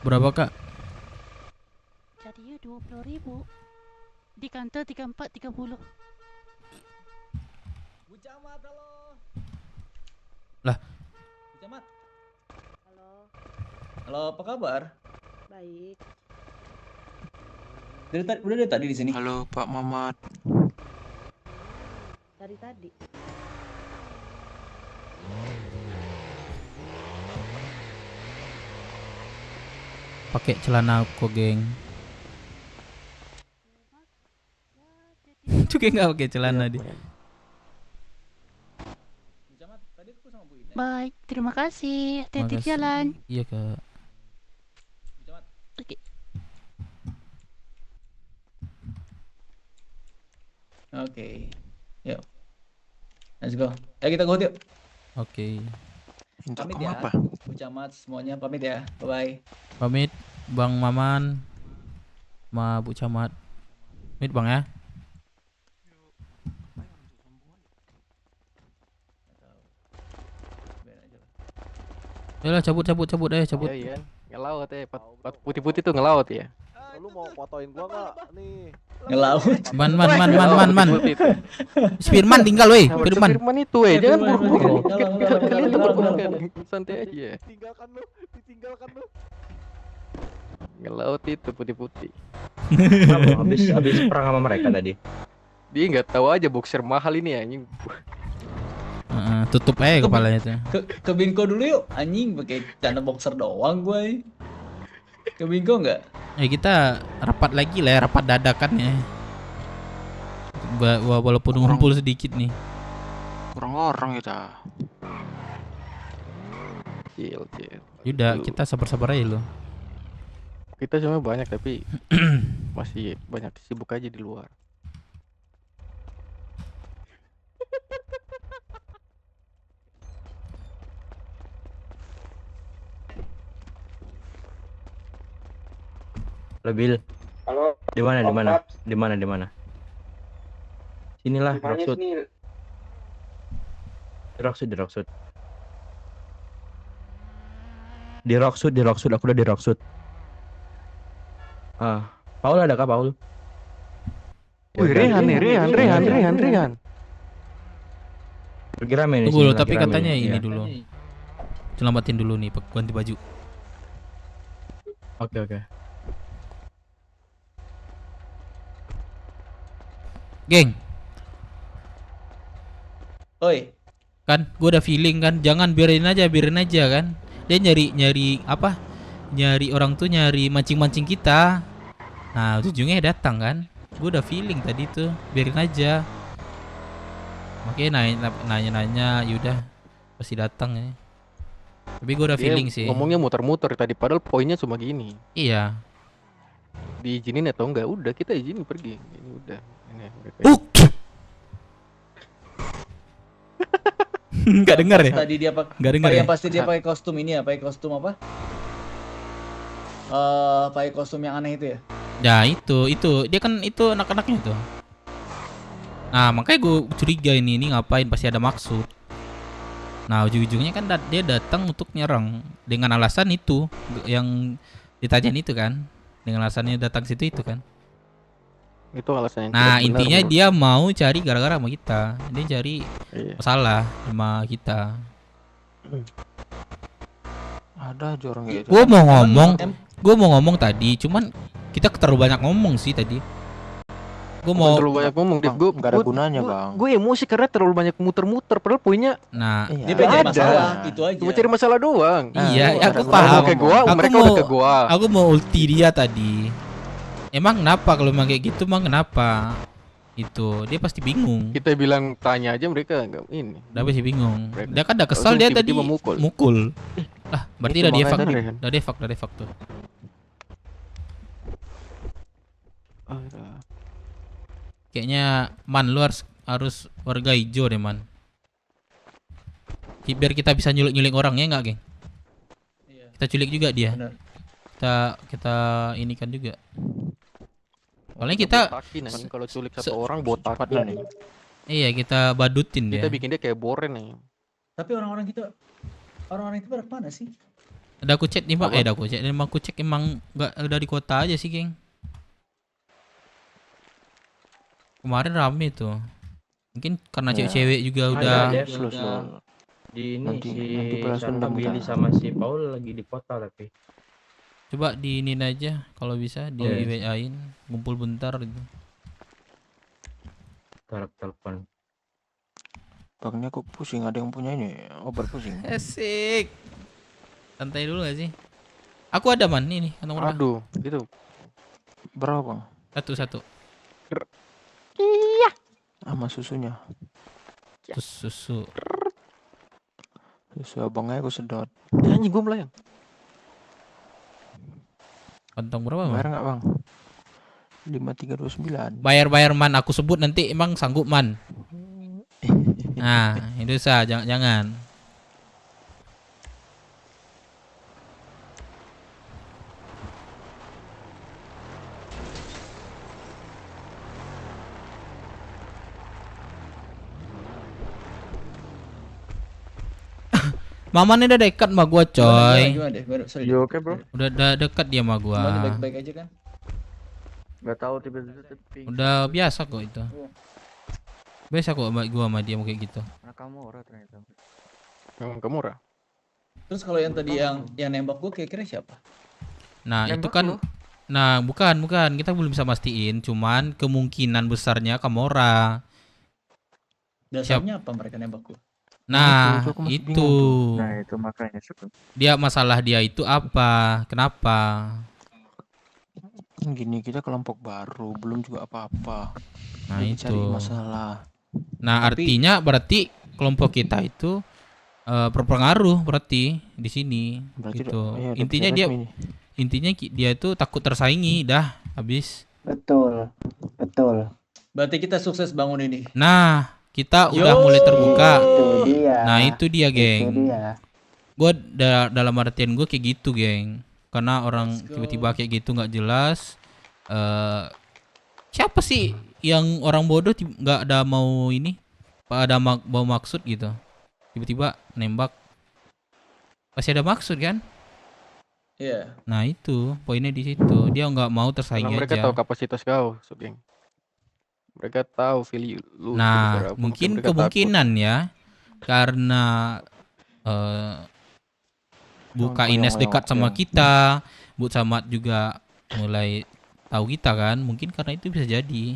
Berapa, Kak? Jadi ya 20.000. Di kantor 34.30. Bu Camat, halo. Lah, Bu Camat. Halo, Halo, apa kabar? baik. Udah dari tadi di sini. Halo Pak Mamat. Dari tadi. pakai celana aku, geng. Juga nggak pakai celana dia. Bu Camat, tadi aku sama Bu Ines. Baik, terima kasih. Hati-hati Makasih. jalan. Iya, Kak. Bu Camat. Oke. Oke. Yuk. Let's go. Ayo kita go yuk. Oke. Minta Pamit kamu ya. apa? Bu Camat semuanya pamit ya. Bye bye. Pamit Bang Maman sama Bu Camat. Pamit Bang ya. Yalah, cabut ayo cabut. Iya, Ian. Ngelaut ya, putih-putih tuh ngelaut ya. Lu mau fotoin gua nggak? Nih. Ngelaut. Man. Firman tinggal weh, Firman. Firman itu jangan buru-buru. Kalau Kalian tuh buru-buru. Santai aja. Ditinggalkan lu. Ngelaut itu putih-putih. Habis perang sama mereka tadi. Dia nggak tahu aja boxer mahal ini anjing. Tutup aja kepalanya tuh. Ke Binko dulu yuk. Anjing pakai celana boxer doang gue. Ke Binko enggak? Kita rapat lagi lah ya, rapat dadakan ya. Walaupun ngumpul sedikit nih. Kurang orang kita. Chill. Yaudah, kita sabar-sabar aja loh. Kita cuma banyak tapi masih banyak sibuk aja di luar. Lebil. Halo. Di mana? Sinilah, Rocksud. Di Rocksud, aku udah di Rocksud. Paul ada kah, Paul? Wih, Rehan. Lagi rame nih. Tunggu sini, loh, lagi tapi rame katanya nih. ini Iya. dulu. Selamatin dulu nih, ganti baju. Oke. Geng, Oi. kan gue udah feeling kan, jangan biarin aja kan. Dia nyari apa? Nyari orang tuh, nyari mancing kita. Nah, ujungnya datang kan. Gue udah feeling tadi tuh, biarin aja. Makanya nanya, yaudah pasti datang ya. Tapi gue udah Dia feeling sih. ngomongnya muter-muter tadi padahal poinnya cuma gini. Iya. Diizinin atau enggak? Udah kita izinin pergi. Ini udah. Ini mereka. Nggak dengar ya? Tadi dia Nggak dengar ya? yang pasti dia pakai kostum ini ya, pakai kostum apa? Pakai kostum yang aneh itu ya. Ya itu dia kan itu anak-anaknya tuh. Nah makanya gue curiga ini ngapain, pasti ada maksud. Nah ujung-ujungnya kan dia datang untuk nyerang dengan alasan itu yang ditanyain itu kan, dengan alasannya datang situ itu kan. Itu alasannya. Nah intinya dia mau cari gara-gara sama kita, dia cari masalah sama kita. Ada aja orang gitu. Gue mau ngomong tadi, cuman kita terlalu banyak ngomong sih tadi. Gue mau terlalu banyak ngomong, gue nggak ada gunanya bang. Gue emosi karena terlalu banyak muter-muter, padahal poinnya. Nah, dia pengen cari masalah, itu aja. Cuma cari masalah doang. Iya, aku paham. Mereka udah ke gua. Aku mau ulti dia tadi. Emang kenapa kalau emang kayak gitu? Emang kenapa? Itu dia pasti bingung. Kita bilang tanya aja mereka enggak ini. Udah pasti bingung. Dia kan udah kesal, dia tadi mukul. Lah, berarti udah defak tuh. Kayaknya Man lu harus warga hijau deh Man. Biar kita bisa nyulik orang ya enggak, geng? Kita culik juga dia. Benar. Kita ini kan juga. Soalnya kita botakin nih. Kalau culik satu orang botaknya nih. Iya, kita badutin Kita dia. bikin dia kayak boren nih. Tapi orang-orang itu pada kemana sih? Ada aku cek nih, Pak. Apa? Ada aku cek. Emang aku cek emang nggak dari kota aja sih, geng. Kemarin rame tuh. Mungkin karena Ya. cewek-cewek juga Ada, udah. ada. Di ini Nanti si balas siapa dendam Billy kita. sama si Paul lagi di kota tapi. Coba diinin aja kalau bisa di Yes. WA-in, ngumpul bentar gitu. Telepon. Bang, ini aku pusing, ada yang punya ini obat pusing. Asik. Santai dulu gak sih? Aku ada man, ini kantong berapa? Aduh, gitu. Berapa, Bang? Satu. Iya. Sama susunya. Terus susu. Susu abangnya aku sedot. Nyanyi gue melayang. Kantong berapa, Bayar man? nggak, Bang? 5329. Bayar man, aku sebut nanti emang sanggup man. Nah, itu sah, jangan. Mamanya udah dekat sama gua, coy. Gimana deh? Sorry. You okay, bro? Udah dekat dia sama gua. Gimana, baik-baik aja kan? Gak tahu tiba-tiba ping. Udah biasa kok itu. Biasa kok gua sama dia mau kayak gitu. Anak kamu ora ternyata. Memang kamu ora. Terus kalau yang tadi yang nembak gua kira-kira siapa? Nah, itu Nembak kan lu? nah, bukan. Kita belum bisa mastiin, cuman kemungkinan besarnya Kamora. Dasarnya apa mereka nembak gua? Nah, aku masih itu. bingung tuh. Nah, itu makanya suka. Dia masalah dia itu apa? Kenapa? Kan gini, kita kelompok baru, belum juga apa-apa. Nah, Lagi itu. cari masalah. Nah, artinya berarti kelompok kita itu berpengaruh berarti di sini Berarti gitu. iya, udah Intinya bisa dia resmi nih. dia itu takut tersaingi dah habis. Betul. Berarti kita sukses bangun ini. Nah, kita udah mulai terbuka. Itu dia. Nah, itu dia, Itu geng. dia. Gue dalam artian gue kayak gitu, geng. Karena orang tiba-tiba kayak gitu nggak jelas. Siapa sih yang orang bodoh nggak ada mau ini, ada mau maksud gitu. Tiba-tiba nembak. Pasti ada maksud kan? Iya. Nah itu poinnya di situ. Dia nggak mau tersaingi Karena mereka aja. tahu kapasitas kau, geng. Mereka tahu value lu. Nah, sebesar apa, mungkin mereka kemungkinan ya, karena Bu Kak Ines dekat sama kita, Bu Samad juga mulai tahu kita kan, mungkin karena itu bisa jadi.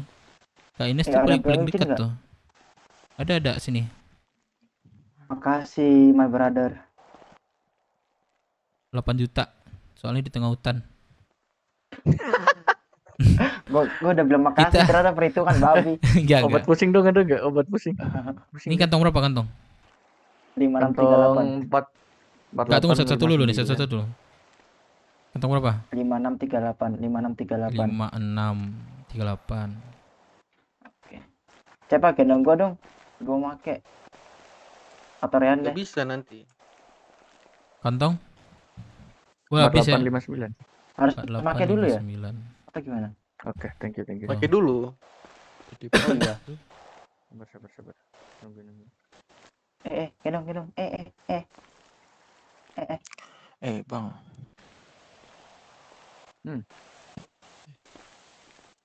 Kak Ines tuh ada paling mungkin dekat nggak? tuh. Ada sini. Makasih my brother. 8 juta. Soalnya di tengah hutan. Gue udah bilang makasih ternyata perhitungan babi. Enggak, Obat enggak. pusing dong ada nggak? Obat pusing. Ini kantong berapa kantong? 5638. 4 Enggak, tunggu satu dulu nih, satu dulu. Kantong berapa? 5638. 5638. Coba gendong gua dong. Gua make. Atau Rehan Nggak deh. bisa nanti. Kantong? Gua habis ya. 4859. Harus pakai dulu ya? 4859. Atau gimana? Oke, thank you. Pakai dulu. Oh iya. Sabar. Nunggu. Gendong. Bang.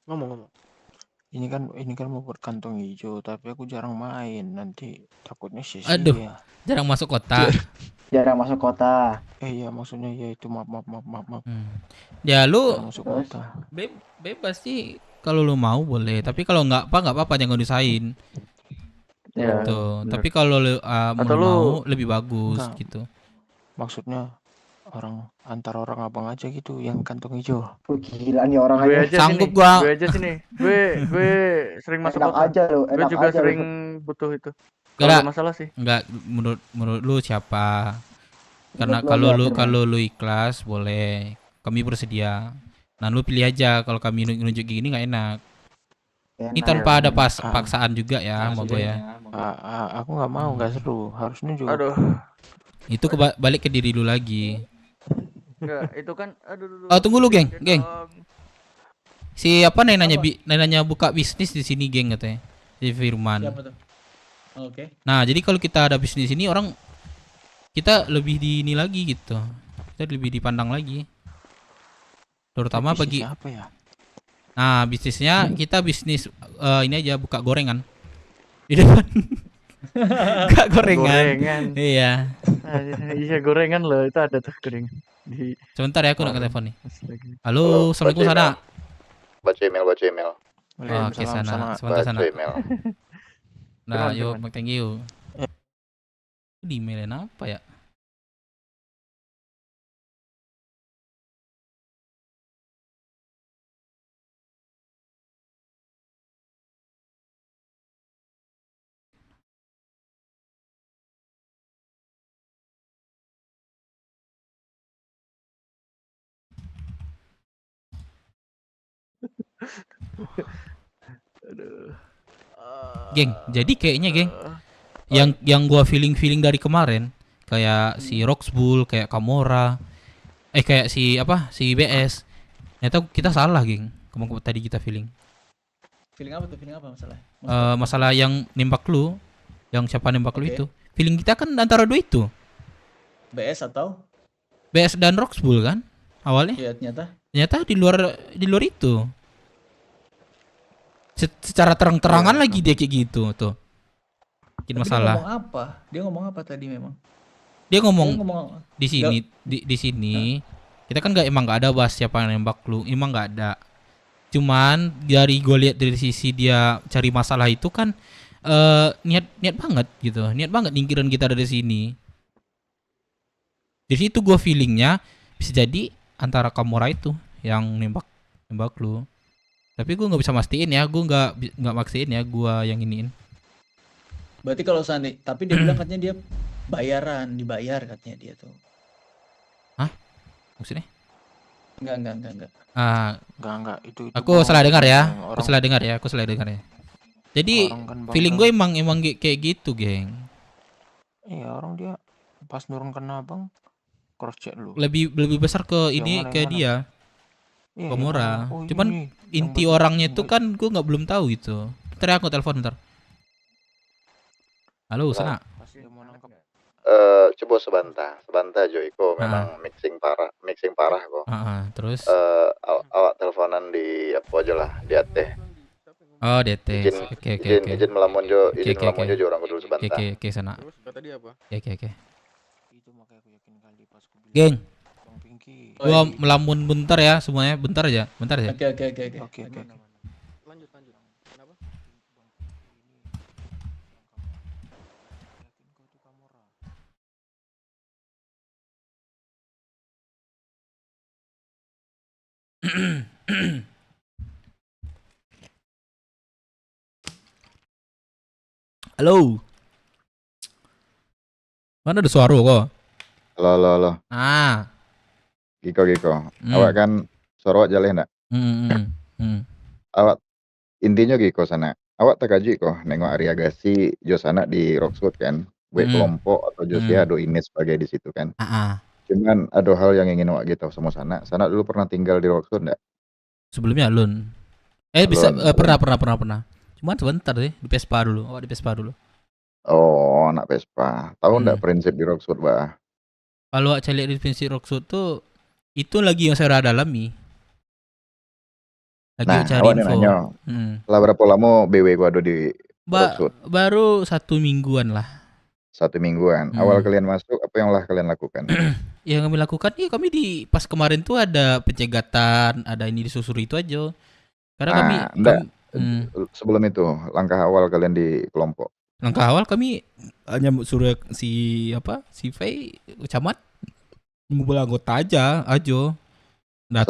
Ngomong. Ini kan mau buat kantong hijau, tapi aku jarang main. Nanti takutnya sia-sia. Aduh, jarang masuk kota. Jarang masuk kota. Iya, maksudnya ya itu maaf. Ya lu Jarang masuk kota. bebas sih kalau lu mau boleh, tapi kalau nggak apa-apa jangan disain. Ya, Gitu. benar. Tapi kalau lu Atau mau lebih bagus Enggak. gitu. Maksudnya antara orang abang aja gitu yang kantong hijau. Gila nih orang Gue aja. aja Sanggup sini. gua. Gue aja sini. Gue sering masuk Enak kota. aja lu, Gue enak juga aja lu. sering butuh itu. Enggak. Kalau ada masalah sih. Enggak, menurut lu siapa? Karena Menurut lu kalau lu ikhlas boleh, kami bersedia. Nah, lu pilih aja, kalau kami nunjuk gini nggak enak. Ini Enak. tanpa ada paksaan juga ya, mau gue ya. Aku nggak mau, nggak seru. Harusnya juga. Aduh. Itu balik ke diri lu lagi. Enggak, itu kan aduh Oh, tunggu lu, geng, dia geng. dong. Si apa nih nanya Apa? nanya buka bisnis di sini, geng, katanya. Si Firman. Siapa tuh? Oke. Nah, jadi kalau kita ada bisnis di sini orang kita lebih di ini lagi gitu. Kita lebih dipandang lagi. Terutama bagi Bisnis apa ya? Nah, bisnisnya kita bisnis ini aja buka gorengan. Di depan. Buka gorengan. Gorengan. Iya. Iya gorengan loh, itu ada tuh gorengan. Di Sebentar ya, aku nak ke warung. telepon nih. Pas lagi. Halo, assalamualaikum baca sana. Baca email, baca email. Oh, oke sana, sebentar Baca sana. email. Nah, Firman, yuk, Firman. thank you. Di emailin apa ya? Aduh. Geng, jadi kayaknya, geng, yang gua feeling dari kemarin kayak si Roxbull, kayak Kamora, kayak si apa? Si BS. Ternyata kita salah, geng. Kemarin tadi kita feeling. Feeling apa tuh? Feeling apa masalah? Masalah yang nembak lu, yang siapa nembak lu Oke. itu. Feeling kita kan antara dua itu. BS atau? BS dan Roxbull kan awalnya. Iya, ternyata. Ternyata di luar itu. Secara terang-terangan lagi dia kayak gitu tuh. Bikin Tapi masalah. Dia ngomong apa? Dia ngomong apa tadi memang? Dia ngomong Dia di sini di sini kita kan emang nggak ada bahas siapa yang nembak lu, emang nggak ada. Cuman dari gue lihat dari sisi dia cari masalah itu kan niat banget gitu, niat banget nyingkirin kita dari sini. Di situ gue feelingnya bisa jadi antara Kamora itu yang nembak lu. Tapi gue nggak bisa mastiin ya, gue nggak makstiin ya gue yang iniin. Berarti kalau seandainya, tapi dia bilang katanya dia dibayar katanya dia tuh. Hah? Maksudnya? Enggak. Enggak, itu Aku salah dengar ya. Aku orang- salah dengar ya. Jadi Orang kan feeling bangga. gue emang kayak gitu, geng. Iya, orang dia pas nurun ke Abang cross check lu. Lebih besar ke Yang ini mana, ke yang mana? dia. Iya, yang Kamora. mana? Oh, Cuman ini, yang inti baik- orangnya yang itu baik. kan gue belum tahu gitu. Ntar aku telepon ntar. Halo, sana. Coba sebentar Joiko, memang mixing parah kok. Terus Awak teleponan di apa aja lah, di AT. oh, DT. Oke. Izin melamun jo, Oke, orang dulu sebentar. Oke, sana. Terus kata dia apa? Oke. Itu makanya aku yakin kali pas aku bilang Geng, Bang Pinky. gua melamun bentar ya semuanya, bentar aja. Oke. Oke. Lanjut. Kenapa? Halo. Mana ada suara kok? Halo. Ah. Giko. Awak kan suara awak jalan enggak? Awak intinya Giko sana. Awak tak kaji kok nengok Arya Gasi jo sana di Roxwood kan. Buat kelompok atau Josia do ini sebagai di situ kan. Cuman ada hal yang ingin awak gitu sama sana. Sana dulu pernah tinggal di Roxwood enggak? Sebelumnya Alun. Bisa pernah. Cuman sebentar deh di Vespa dulu. Awak di Vespa dulu. Oh, anak Vespa. Tahu enggak prinsip di Roxwood, Bah? Kalau saya lihat di prinsip Roxwood tuh itu lagi yang saya dalami. Lagi cari awak info. nanya. Lah berapa lama BW gua ada di Roxwood? Baru 1 mingguan lah. 1 mingguan. Awal kalian masuk, apa yang lah kalian lakukan? Yang kami lakukan, kami pas kemarin tuh ada pencegatan, ada ini disusuri itu aja. Karena kami sebelum itu, langkah awal kalian di kelompok. Langkah awal kami hanya suruh si Fei camat ngumpul anggota aja. Nah,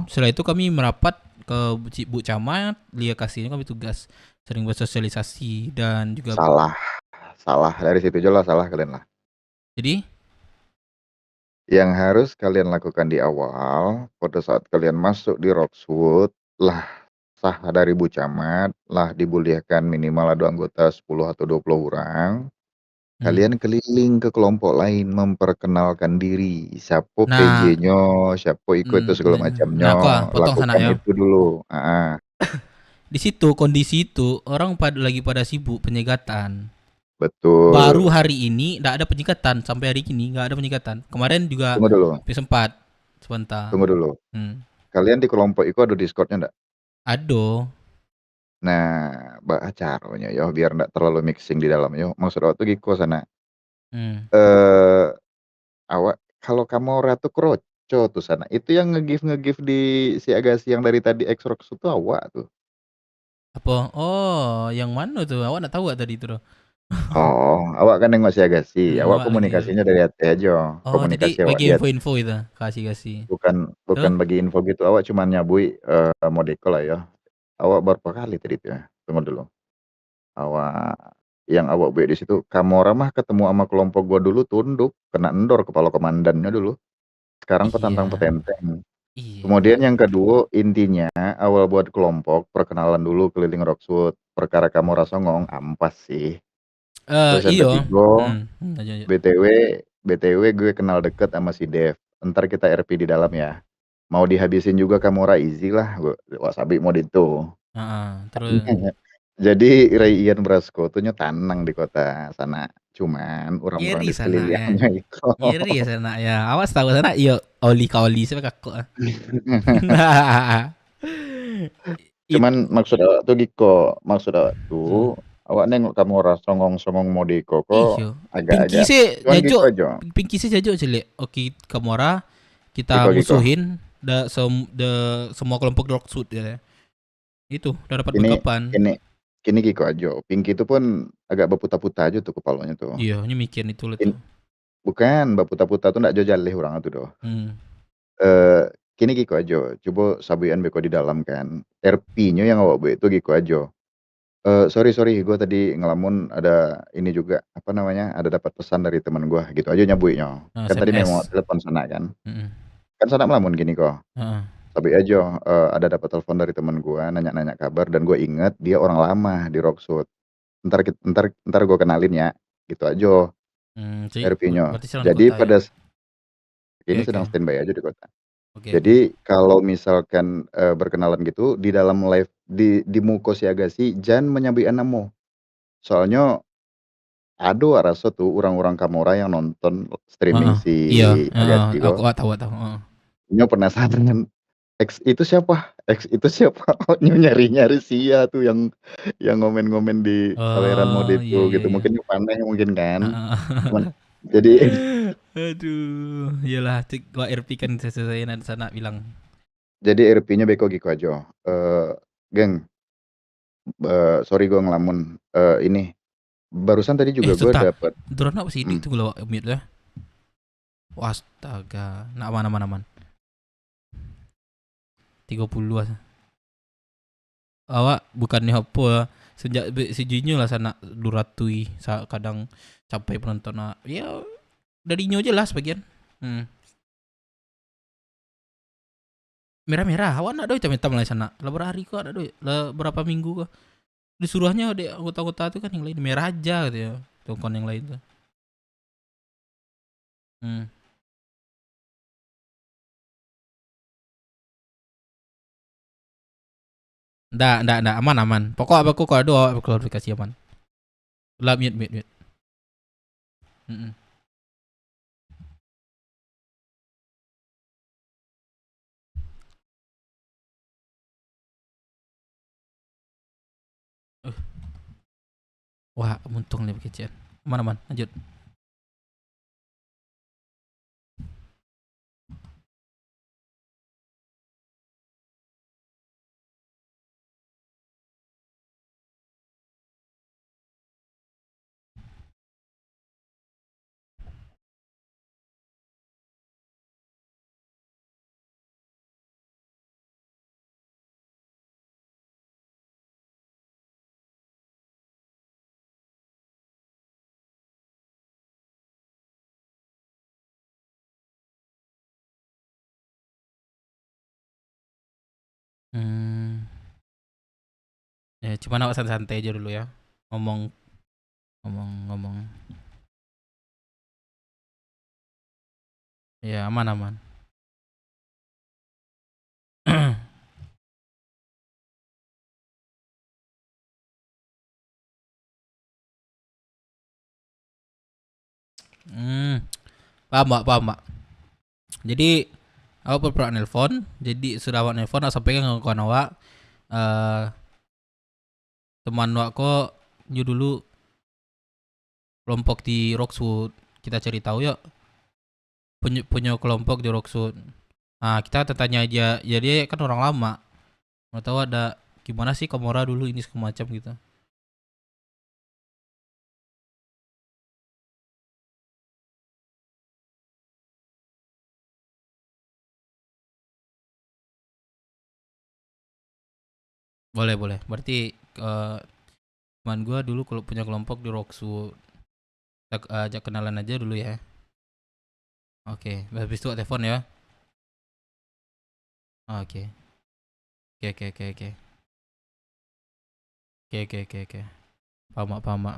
setelah itu kami merapat ke Bu Camat, dia kasihnya kami tugas sering bersosialisasi dan juga Salah dari situ jelas salah kalian lah. Jadi yang harus kalian lakukan di awal pada saat kalian masuk di Roxwood lah sah dari Bu Camat lah dibolehkan minimal ada anggota 10 atau 20 orang. Kalian keliling ke kelompok lain memperkenalkan diri, siapa Nah, PJ-nya, siapa ikut itu segala macamnya, nah, potong sana lakukan ya. itu dulu. Di situ kondisi itu orang lagi pada sibuk penyegatan. Betul. Baru hari ini nggak ada penyekatan, sampai hari ini nggak ada penyekatan. Kemarin juga Tunggu dulu. sempat sebentar. Tunggu dulu. Kalian di kelompok itu ada Discord-nya enggak? Ada. Nah, caranya ya biar enggak terlalu mixing di dalamnya. Maksud aku tuh Giko sana. Awak kalau Kamora tuh kroco tuh sana. Itu yang nge-give di si Agassi yang dari tadi X-Rox itu awak tuh. Apa? Oh, yang mana tuh? Awak nak tahu gak tadi itu? Oh, awak kan nengok si Agassi. Awak awak komunikasinya dari hati aja. Oh, Komunikasi jadi awak bagi lihat. info-info itu, kasih. Bukan bagi info gitu. Awak cuma nyabui Modeko lah ya. Awak berapa kali tadi itu ya? Tunggu dulu. Yang awak buat di situ, Kamora mah ketemu sama kelompok gua dulu tunduk, kena endor kepala komandannya dulu. Sekarang petantang petenteng. Kemudian yang kedua, intinya awal buat kelompok, perkenalan dulu keliling Rockwood. Perkara Kamora songong, ampas sih. Terus yang ketiga, BTW gue kenal deket sama si Dev. Ntar kita RP di dalam ya. Mau dihabisin juga Kamora easy lah. Wasabi mau itu. Terus Jadi Ray Ian Brasco tuh tanang di kota sana. Cuman orang-orang di sekelilingnya itu. Ngiri ya sana ya. Awas tahu sana iya oli siapa kakak. Cuman maksud awak tuh Giko, awak nengok Kamora songong-songong Modeko kok agak-agak. Pinky sih jajo cilik. Oke, Kamora kita musuhin semua kelompok Rockwood ya. Itu udah dapat backupan. Kini Giko aja. Pinky itu pun agak berputar-putar aja tuh kepalanya tuh. Iya, ini mikir itu loh tuh. Bukan, berputar-putar tuh ndak jojalih orang itu doh. Kini Giko aja. Coba sabuyan beko di dalam kan. RP-nya yang awak buat itu Giko aja. Sorry, gue tadi ngelamun ada ini juga apa namanya? Ada dapat pesan dari teman gue gitu aja nyabuinya. Kan tadi memang telepon sana kan. Kan sana melamun gini kok. Tapi aja ada dapat telepon dari teman gue nanya-nanya kabar dan gue inget dia orang lama di Rockwood. Ntar gue kenalin ya, gitu aja. RP-nya. Jadi pada ini sedang standby aja di kota. Jadi kalau misalkan berkenalan gitu di dalam live di Muko si Agassi jangan menyambi namo. Soalnya ada rasa tuh orang-orang Kamora yang nonton streaming si Agassi kok. Aku tahu. Nyo penasaran X itu siapa? Nyari-nyari Sia tuh yang ngomen-ngomen di Saleran mode itu gitu. Mungkin panen mungkin kan. Jadi aduh, iyalah gua RP kan saya nanti sana bilang. Jadi RP-nya beko Giko aja. Geng. Sorry gua ngelamun. Ini barusan tadi juga gua dapat. Drone apa sih itu gua mute ya. Wastaga, nak aman. 30 awak bukannya apa sejak sejunya lah sana duratui kadang sampai penonton ya darinya aja lah sebagian merah awak nak doi hitam lah sana lah berapa hari kok ada doi lah berapa minggu kok disuruhnya deh anggota-anggota itu kan yang lain merah aja gitu ya tongkon yang lain tuh Nggak, aman. Pokok apa kok ada klarifikasi aman. Lah mute. Wah, untung nih kecian. Aman, lanjut. Ya, cuma awak santai aja dulu ya. Ngomong. Ya, aman. Paham Mbak. Jadi aku pernah nelpon, jadi sudah awak nelpon aku sampaikan ke kawan awak teman awak kok nyu dulu kelompok di Rockwood, kita cari tahu yuk punya kelompok di Rockwood. Nah, kita tanya aja, ya dia kan orang lama, mau tahu ada gimana sih Komora dulu ini semacam gitu. Boleh. Berarti teman gue dulu kalau punya kelompok di Rockwood, kita ajak kenalan aja dulu ya. Oke, habis itu telepon ya. Oke. Paham Mak.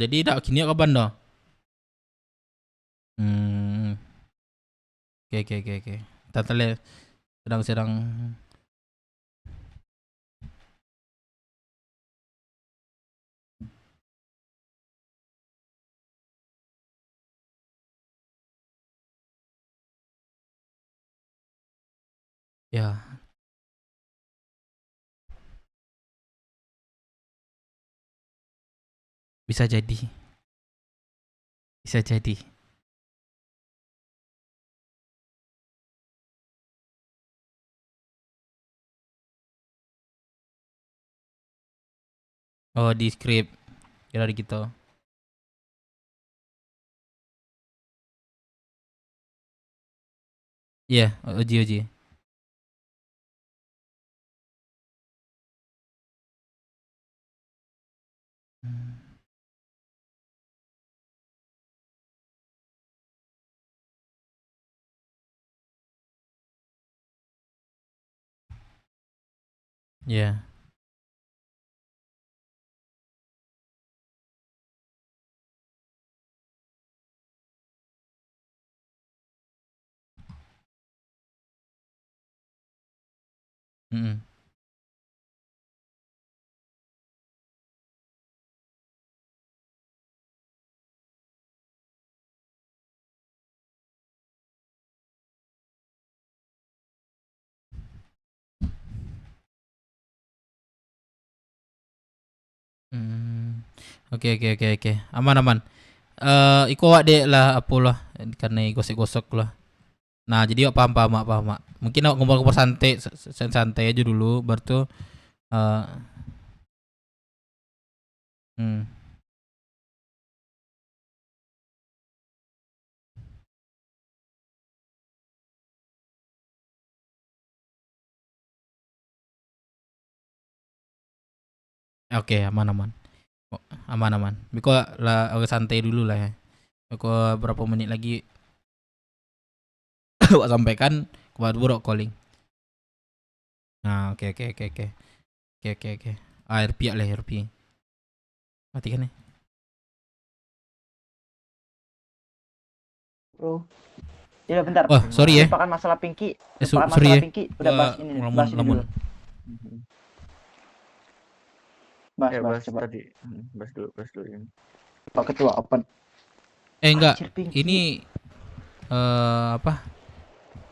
Jadi dak kini kapan dah? Oke. Tatale sedang ya. Bisa jadi. Oh, di script kira gitu. Iya, uji. Iya. Oke. Aman. Iko awak dek lah apalah karena gosok lah. Nah, jadi awak paham Mak. Mungkin awak ngobrol santai aja dulu baru tuh Oke, aman. Biko lah agak santai dulu lah ya. Biko berapa menit lagi awak sampaikan baru calling. Nah, oke. RP. Matikan nih. Bro. Ya bentar. Wah, sorry ya. Lupakan masalah Pinky. Sorry ya. Pinky. Udah bahas ini dulu. Bahas tadi. Bahas dulu ini. Pak Ketua open. Enggak. Ini apa?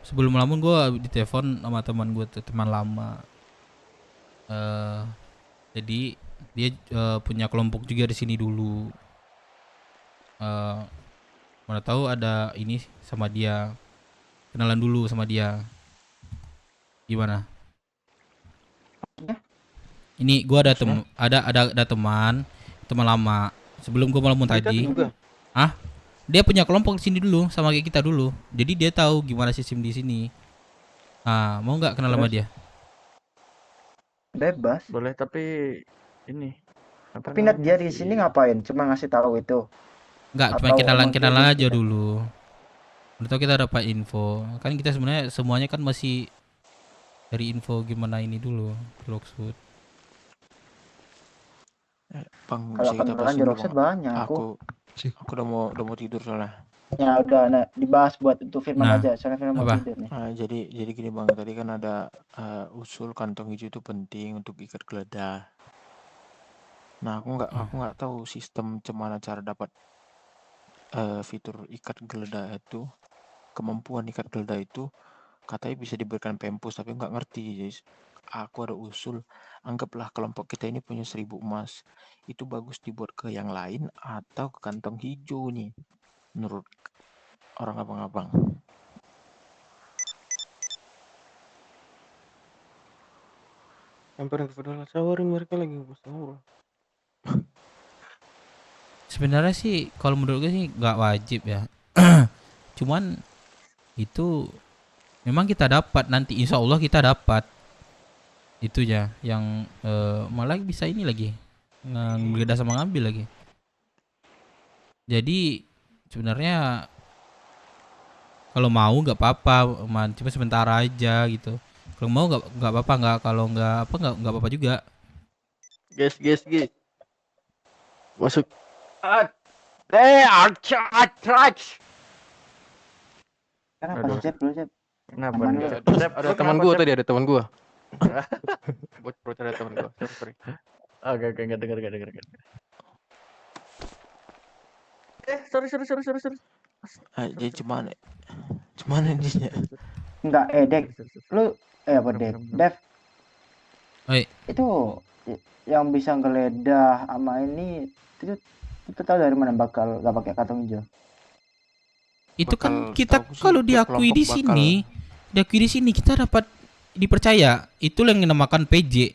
Sebelum lamun gue ditelepon sama teman gue tuh, teman lama. Jadi dia punya kelompok juga di sini dulu. Mana tahu ada ini sama dia. Kenalan dulu sama dia. Gimana? Ini gua ada teman lama. Sebelum gua malam tadi. Dia punya kelompok di sini dulu sama kayak kita dulu. Jadi dia tahu gimana sistem di sini. Mau nggak kenal sama dia? Bebas. Boleh, tapi ini. Tapi dia di sini ngapain? Cuma ngasih tahu itu. Enggak, cuma kenalan aja dulu. Untuk kita dapat info. Kan kita semuanya kan masih dari info gimana ini dulu, Rockwood. Bang, Kalau bisa kita kan bahas di dulu Rockset bang. banyak Aku udah mau tidur soalnya. Ya udah, dibahas buat untuk Firman Nah, aja, soalnya Firman mau apa? tidur nih. Jadi gini bang, tadi kan ada usul kantong hijau itu penting untuk ikat geledah. Nah, aku nggak tahu sistem gimana cara dapat fitur ikat geledah itu, kemampuan ikat geledah itu katanya bisa diberikan Pempus, tapi nggak ngerti. Jadi aku ada usul, anggaplah kelompok kita ini punya 1000 emas, itu bagus dibuat ke yang lain atau ke kantong hijau nih, menurut orang abang-abang. Sampai ke Federal Sawarin mereka lagi ngobrol. Sebenarnya sih kalau menurut gue sih nggak wajib ya. Cuman itu memang kita dapat nanti, insya Allah kita dapat itu ya, yang malah bisa ini lagi nggak sama ngambil lagi. Jadi sebenarnya kalau mau nggak apa-apa, cuma sementara aja gitu. Kalau mau nggak apa-apa, kalau nggak apa-apa juga. Guys. Masuk. Kenapa nih, Cep? Lu, Cep? Kenapa Aman nih? lu? Cep, Ada lu teman kenapa, gua Cep? tadi, ada teman gua. Bocor ada teman gua. Sorry. Oke, nggak dengar. Sorry. Jadi cuman intinya. Enggak, Dek. Lu apa, Dek? Dev. Oi. Itu yang bisa geledah sama ini itu kita tahu dari mana bakal gak pakai kantong hijau. Itu kan kita kalau diakui di sini, kita dapat dipercaya. Itu yang dinamakan PJ.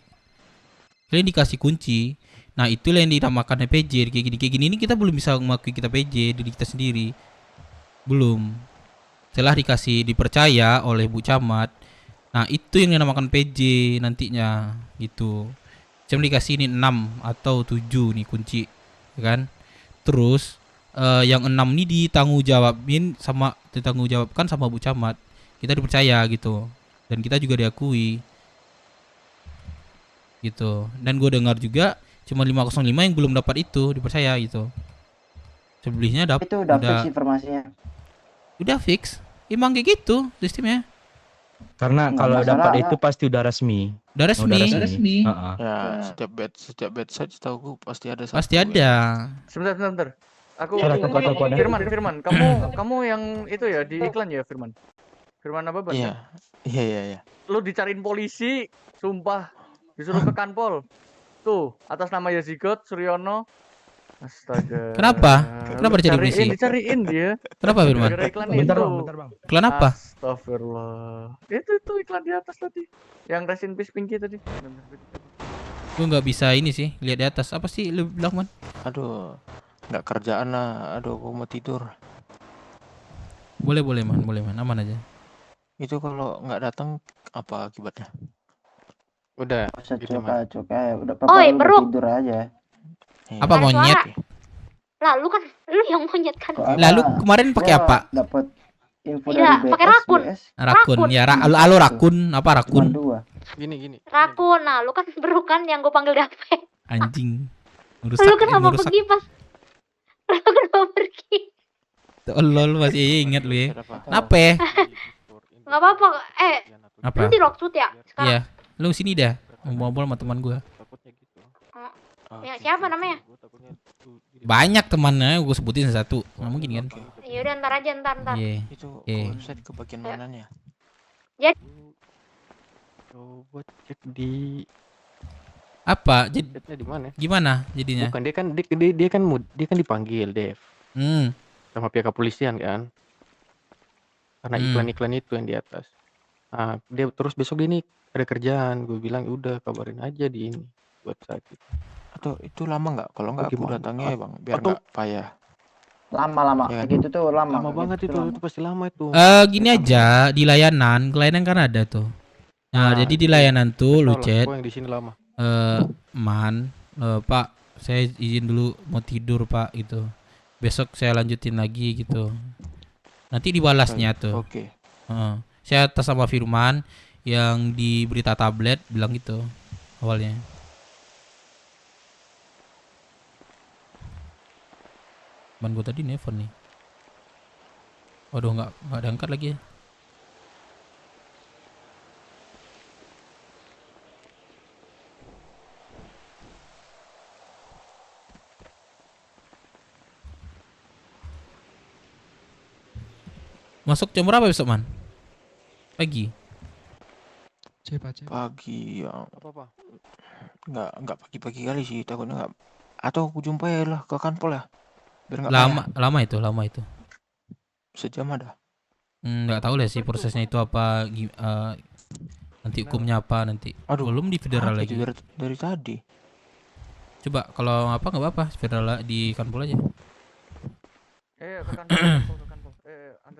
Kalian dikasih kunci. Nah, itu yang dinamakan PJ. Kayak gini ini kita belum bisa mengakui kita PJ diri kita sendiri. Belum. Setelah dipercaya oleh Bu Camat. Nah, itu yang dinamakan PJ nantinya gitu. Cuma dikasih ini 6 atau 7 nih kunci, ya kan? Terus yang 6 ini ditanggungjawabkan sama Bu Camat. Kita dipercaya gitu. Dan kita juga diakui. Gitu. Dan gue dengar juga cuma 505 yang belum dapat itu, dipercaya gitu. Sebelumnya dapat. Itu udah fix informasinya. Udah fix. Emang kayak gitu sistemnya. Karena kalau dapat itu pasti udah resmi. Udah resmi. Ya, setiap bed site setahu gue pasti ada satu. Pasti ada. Sebentar. Aku Kode. Firman, kamu yang itu ya di iklan ya, Firman apa, Bang? Iya. Lu dicariin polisi, sumpah, disuruh ke Kanpol. Tuh, atas nama Yazigot Suryono. Astaga. Kenapa dicari polisi? Dicariin dia. Kenapa, Firman? Bentar bang. Iklan apa? Astagfirullah. Itu iklan di atas tadi. Yang Rest in Peace Pinky tadi. Gue nggak bisa ini sih, lihat di atas. Apa sih lu bilang, Man? Aduh, nggak kerjaan lah. Aduh, gue mau tidur. Boleh man, aman aja. Itu kalau nggak datang apa akibatnya? Udah. Cukai. Udah Oi, udah Beruk. tidur aja. Apa monyet? Lalu kan lu yang monyet kan. Lalu kemarin pakai apa? Dapat info Ya, dari BS. pakai rakun. Rakun. Ya, halo rakun. Apa rakun? Gini. Rakun. Nah, lu kan berukan yang gue panggil Dape. Anjing. Lu kenapa pergi pas? Lu kenapa pergi? Lu masih ingat lu ya. Kenapa? Enggak apa-apa. Apa? Lu di Rocksuit ya sekarang? Iya. Lu sini dah. Ngobrol sama teman gua. Ya, siapa namanya? Banyak temannya, gue sebutin satu. Nggak mungkin kan? Ya udah ntar aja. Iya. Itu website ke bagian mananya? Jadi Coba cek di apa? Jadi di mana? Gimana jadinya? Bukan, dia kan dipanggil, Dev. Sama pihak kepolisian kan. Karena iklan-iklan itu yang di atas. Nah, dia terus besok dia nih ada kerjaan. Gue bilang udah kabarin aja di ini website itu. Atau itu lama nggak? Kalau nggak aku datangnya ya bang, biar nggak payah. Lama. Ya kan? Kayak gitu tuh lama. Lama banget itu pasti lama itu. Gini aja, di layanan kan ada tuh. Nah, jadi di layanan tuh lu chat. Yang di sini lama. Pak, saya izin dulu mau tidur Pak gitu. Besok saya lanjutin lagi gitu. Nanti dibalasnya tuh. Oke. Saya atas sama Firman yang di berita tablet bilang gitu awalnya. Ban gue tadi never nih. Waduh, nggak diangkat lagi ya. Masuk jam berapa besok, Man? Pagi? Pagi ya. Apa? Nggak pagi-pagi kali sih, takutnya nggak. Atau aku jumpai lah ke kanpol ya. Biar nggak Lama itu. Sejam ada. Nggak tahu lah sih prosesnya itu apa, nanti hukumnya apa nanti. Aduh, belum di federal apa itu lagi. dari tadi. Coba kalau apa nggak apa-apa, federal di kanpol aja. Ke kanpol.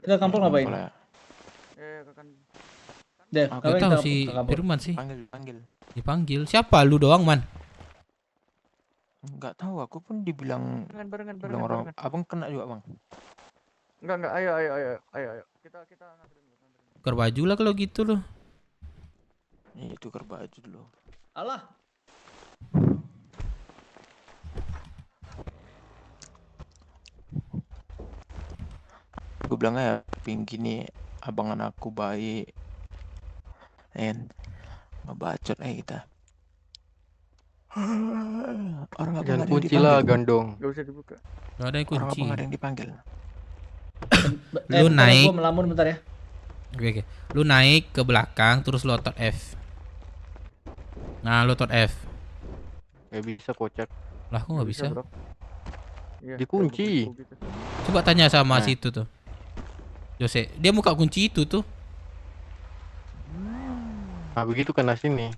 Kita kanpol ngapain? Ke kanpol. Deh, Aku tahu si Firman sih. Panggil. Dipanggil. Siapa lu doang, Man? Nggak tahu, aku pun dibilang Barengan. orang. Abang kena juga, Bang. Enggak. Ayo. Kita Tukar baju lah kalau gitu loh. Iya, tukar baju dulu. Alah. Gue bilang ya, Pinky nih abang anakku baik. Ngebacot kita. Orang abang Jangan ada yang kunci lah, dipanggil. gandong. Gak usah dibuka. Gak ada yang Orang kunci. abang ada yang dipanggil. Lu naik. Gua melamun bentar ya. Oke. Lu naik ke belakang terus lu otot F. Nah, lu otot F. Gak bisa kocak. Lah, kok nggak bisa? Bro. Iya, Dikunci. gitu. Coba tanya sama situ tuh. Jose, dia buka kunci itu tuh. Nah begitu kena sini.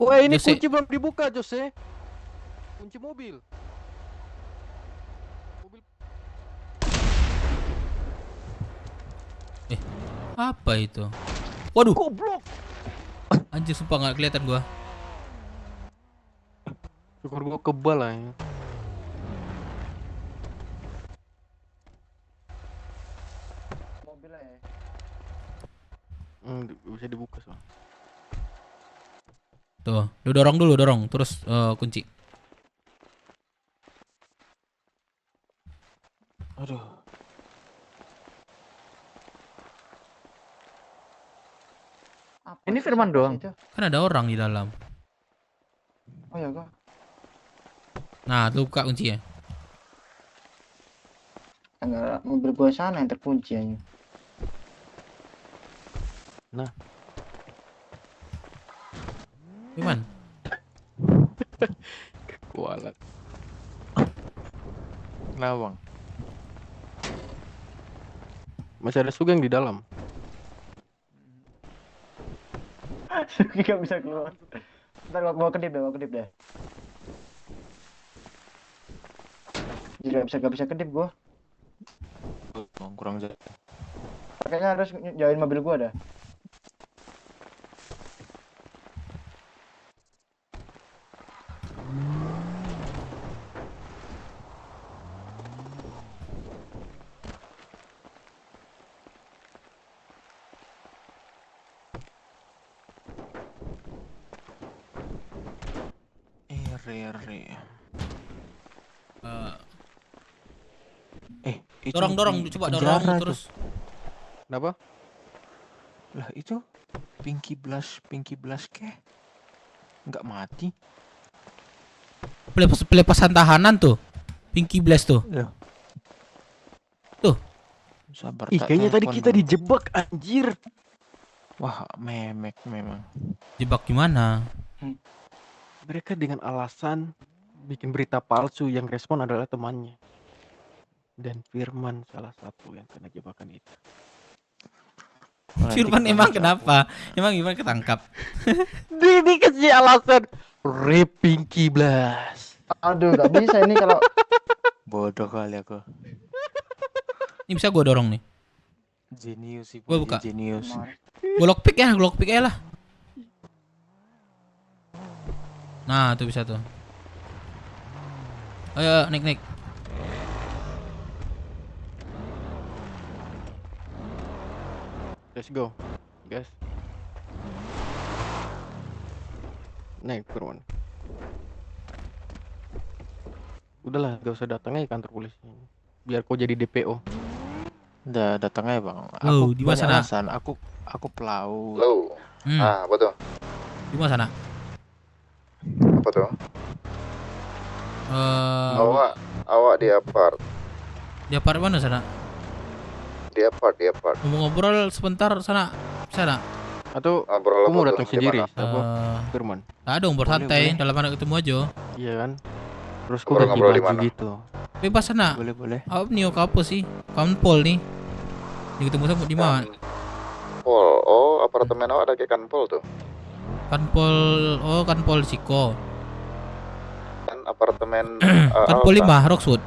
Wah ini Jose. kunci belum dibuka Jose. Kunci mobil. Apa itu? Waduh. Goblok. Anjir, sumpah nggak kelihatan gua. Syukur gua kebal lah ya. Mobilnya ya. Bisa dibuka soal. Tuh, lu dorong terus kunci. Aduh. Ini Firman doang. Kan ada orang di dalam. Oh ya kok. Nah, lu buka kunci ya. Enggak, mobil gua sana yang terkunci aja. Nah. Gimana? Kualat. Nah bang. Masih ada Sugeng di dalam. Gak bisa keluar. Ntar gua kedip deh. Gak bisa kedip gua. Kurang jauh. Kayaknya harus jauhin mobil gua dah. Itu Dorong, coba dorong penjara terus. Kenapa? Lah itu Pinky Blush ke? Nggak mati. Pelepasan tahanan tuh. Pinky Blast tuh. Ya. Tuh. Sabar. Ih, kayaknya tadi kita dijebak anjir. Wah, memek memang. Jebak gimana? Mereka dengan alasan bikin berita palsu yang respon adalah temannya. Dan Firman salah satu yang kena jebakan itu. Firman emang kenapa? Emang gimana ketangkap? Ini kasih alasan Pinky Blast. Aduh, gak bisa ini kalau Bodoh kali aku. Ini bisa gua dorong nih. Jenius sih. Gua buka. Jenius. Gua lockpick ya lah. Nah, tuh bisa tuh. Ayo naik. Let's go, guys. Naik Firman. Udahlah, gak usah datang aja kantor polisi. Biar kau jadi DPO. Udah datang aja bang. Oh, Aku di banyak mana? alasan. Aku pelaut. Halo. Ah, apa tuh? Di mana sana? Apa tuh? Awak di apart. Di apart mana sana? Di apart. Mau ngobrol sebentar sana. Atau Ngobrol kamu apa datang tuh? sendiri? Gimana? Apa? Firman. Ada ngobrol Boleh, santai boleh. dalam anak ketemu aja. Iya kan? Terus kau ganti Ngobrol-ngobrol di baju mana? gitu. Bebas sana. Boleh. Apa nih apa sih? Kanpol nih. Di ketemu sama di mana? Kanpol. Oh, apartemen awak ada kayak Kanpol tuh. Kanpol Siko. Kan apartemen Kanpol 5 Roxwood.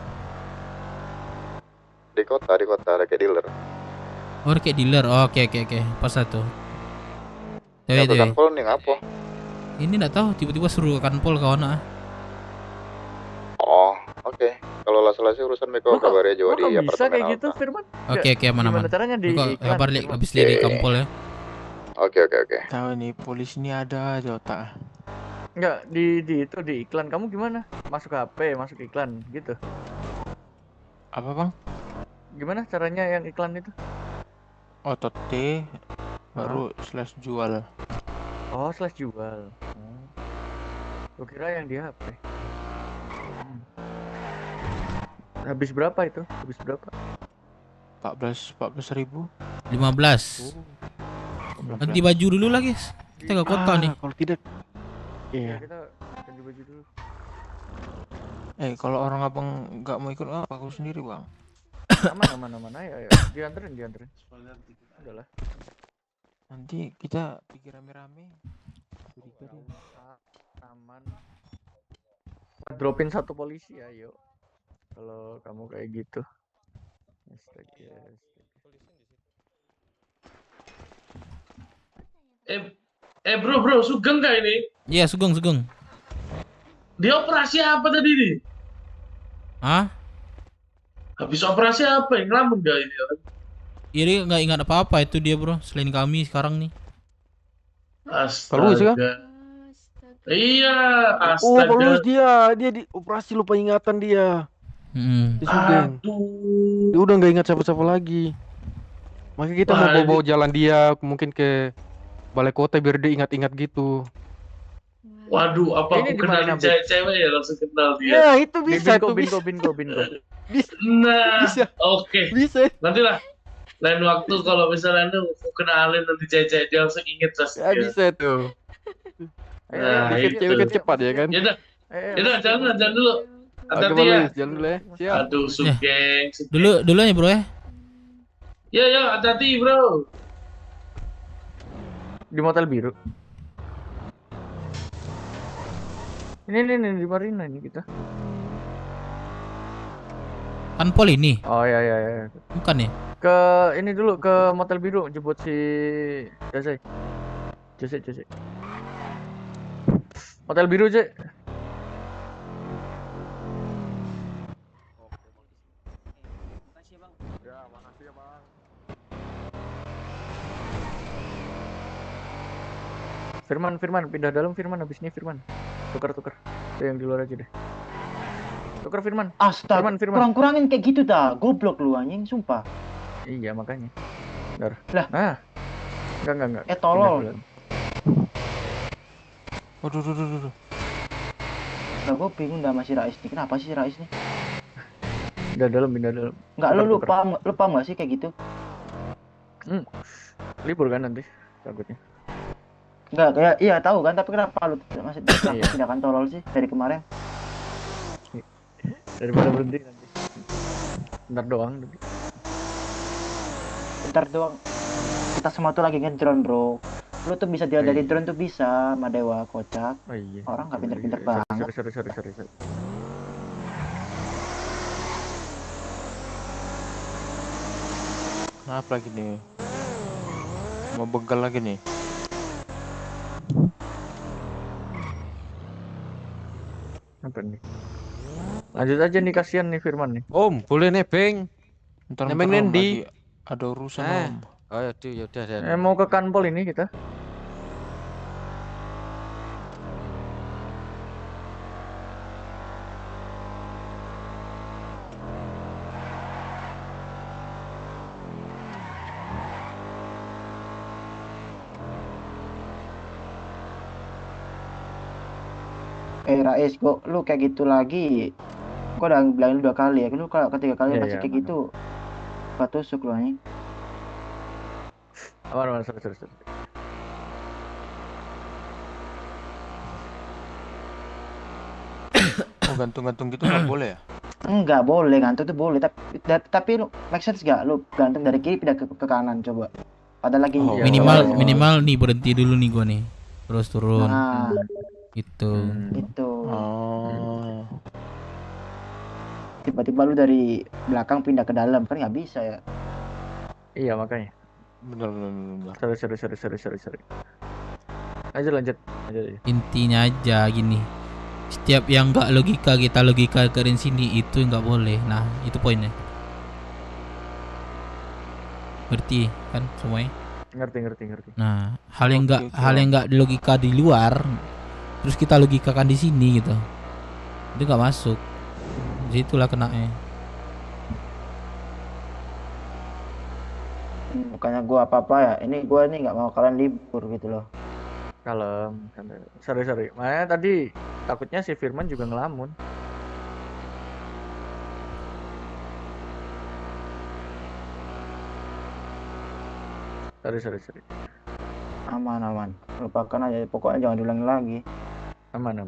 di kota ada kayak dealer. Oh, kayak dealer. Oh, oke. Pas satu. Ya, ke Kanpol nih ngapa? Ini enggak tahu tiba-tiba suruh Kanpol kawan ah. Oh, oke. Kalau langsung urusan Meko kabari aja di Kok bisa apartemen kayak awak. gitu Firman? Oke, aman. Gimana caranya di iklan, kabar Firman? habis lihat di Kanpol ya. Oke. Tahu nih polisi ini ada aja otak. Enggak, di iklan kamu gimana? Masuk HP, masuk iklan gitu. Apa bang? Gimana caranya yang iklan itu? Otot T baru slash jual. Oh, slash jual. Gue kira yang di HP. Habis berapa itu? Habis berapa? 14.000. 15. Ganti baju dulu lah, guys. Kita ke kota nih. Kalau tidak, Iya. Kita ganti baju dulu. Kalau orang abang nggak mau ikut, aku sendiri bang. Aman. Ayo. Dianterin. Udahlah. Nanti kita pergi rame-rame. Aman. Dropin satu polisi, ayo. Kalau kamu kayak gitu. Astaga. Bro, Sugeng kah ini? Iya, Sugeng. Dia operasi apa tadi nih? Hah? Habis operasi apa? Yang ngelamun gak ini? Iya, dia nggak ingat apa-apa itu dia, bro. Selain kami sekarang nih. Kalau sih kan? Iya, Oh, astaga. Pak Luis dia dioperasi lupa ingatan dia. Di Sugeng. Dia udah nggak ingat siapa-siapa lagi. Makanya kita mau bawa jalan dia mungkin ke balai kota biar dia ingat-ingat gitu. Waduh, apa Ini aku di mana, kenalin Beb? cewek ya langsung kenal dia? Ya, itu bisa tuh. Bingo. Nah, Bisa. oke. Bisa. Nanti lah. Lain waktu kalau misalnya aku kenalin nanti cewek dia langsung inget pasti. Ya bisa tuh. Nah, Dikit cewek kan cepat ya kan? Yaudah, jalan dulu. Oke, Hati-hati Pak ya. Luis, jalan dulu ya. Siap. Aduh, Sugeng. Dulu ya, bro ya. Ya, hati-hati bro. Di motel biru. Ini di Marina ini kita. Kanpol ini. Oh ya. Bukan ya? Ke ini dulu ke motel biru jemput si Jose. Motel biru, Cek. Firman, pindah dalam Firman, habis ini Firman. Tukar. Tuh yang di luar aja deh. Tukar Firman. Astaga, Firman. kurang-kurangin kayak gitu dah. Goblok lu anjing, sumpah. Iya, makanya. Bentar. Lah. Nah. Enggak. Tolol. Waduh. Nah, gue bingung dah masih Rais nih. Kenapa sih Rais nih? Pindah dalam. Enggak, lu paham gak sih kayak gitu? Libur kan nanti takutnya. Enggak, kayak iya tahu kan, tapi kenapa lu masih tindakan tolol sih dari kemarin? Daripada berhenti nanti. Bentar doang. Kita semua tuh lagi ngedrone, bro. Lu tuh bisa dilihat dari drone tuh bisa, Madewa kocak. Oh iya. Orang nggak pinter-pinter banget. Sorry. Kenapa lagi nih? Mau begal lagi nih? Apa nih? Lanjut aja nih, kasihan nih Firman nih. Om, boleh nebeng. Ntar Nebeng Om, Nendi. lagi ada urusan Nah. Om. Oh yaudah. Mau ke Kanpol ini kita. Rais, kok lu kayak gitu lagi? Gua udah bilangin 2 kali ya. Lu kalau ketiga kali masih kayak gitu, gua tusuk lu anjing. Aman, sorry. Oh, gantung-gantung gitu nggak boleh ya? Enggak boleh, gantung tuh boleh, tapi lu make sense gak? Lu gantung dari kiri pindah ke kanan coba. Padahal lagi Minimal nih berhenti dulu nih gua nih. Terus turun. Nah, Itu. Oh. Tiba-tiba lu dari belakang pindah ke dalam kan nggak bisa ya. Iya makanya. Bener. Sorry. Lanjut. Intinya aja gini. Setiap yang nggak logika kita logikakan sini itu nggak boleh. Nah itu poinnya. Ngerti kan semuanya? Ngerti. Nah hal yang nggak logika di luar, terus kita logikakan di sini gitu, itu nggak masuk. Disitulah kenanya. Bukannya gua apa-apa ya. Ini gua nih nggak mau kalian libur gitu loh. Kalem. Sorry. Makanya tadi takutnya si Firman juga ngelamun. Sorry. Aman. Lupakan aja. Pokoknya jangan diulangi lagi. Aman.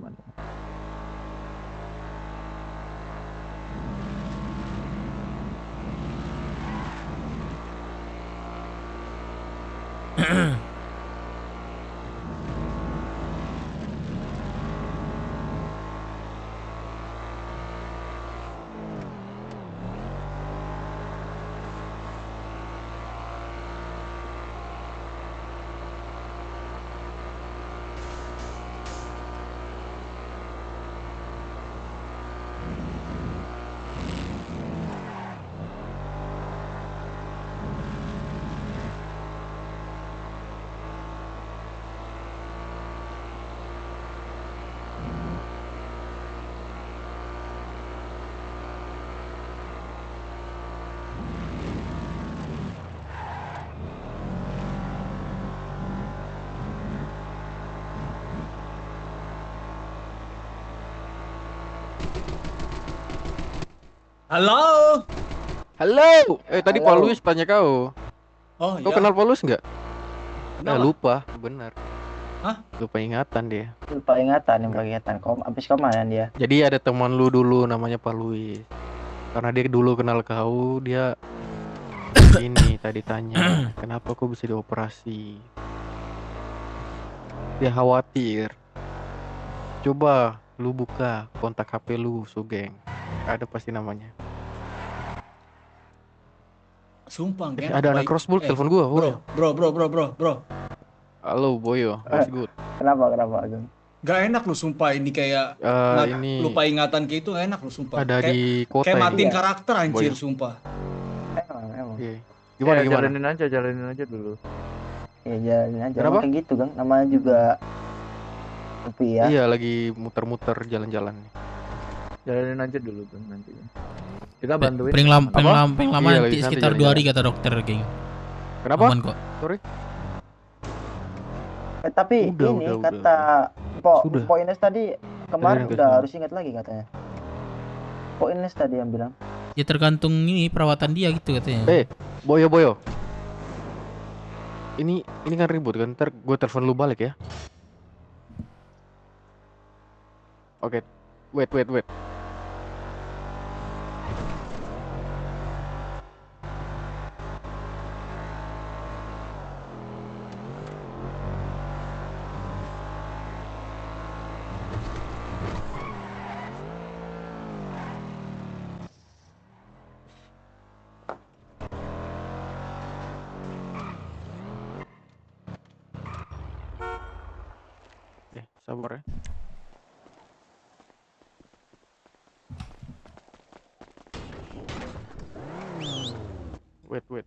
Halo. Tadi Pak Luis tanya kau. Oh Kau iya. kenal Paulus nggak? Kenal lah. Lupa, benar. Hah? Lupa ingatan dia. Lupa ingatan. Habis kemarin dia. Jadi ada teman lu dulu namanya Pak Luis. Karena dia dulu kenal kau, dia ini tadi tanya, kenapa kau bisa dioperasi? Dia khawatir. Coba lu buka kontak HP lu, Sugeng. Ada pasti namanya. Sumpah Ada anak crossbolt telepon gua. Bro. Halo Boyo, what's good? Kenapa Ageng? Gak enak lu sumpah ini kayak ini lupa ingatan kayak itu gak enak lu sumpah. ada kayak, di kota kayak ini. matiin karakter anjir Boyo. sumpah. Emang. Gimana? Jalanin aja dulu. Ya jalanin aja. Kenapa? Kayak gitu kan. Namanya juga rupiah. Iya, lagi muter-muter jalan-jalan. Jalanin aja dulu tuh nanti. Kita bantuin. Paling lama Iya, nanti lagi sekitar 2 hari kata dokter, geng. Kenapa? Aman kok. Sorry. Tapi Udah, kata Sudah. Po Ines tadi kemarin Ada yang udah kesana. harus ingat lagi katanya. Po Ines tadi yang bilang. Ya tergantung ini perawatan dia gitu katanya. Boyo. Ini kan ribut kan, ntar gue telepon lu balik ya. Oke, wait. Sabar ya. Wait.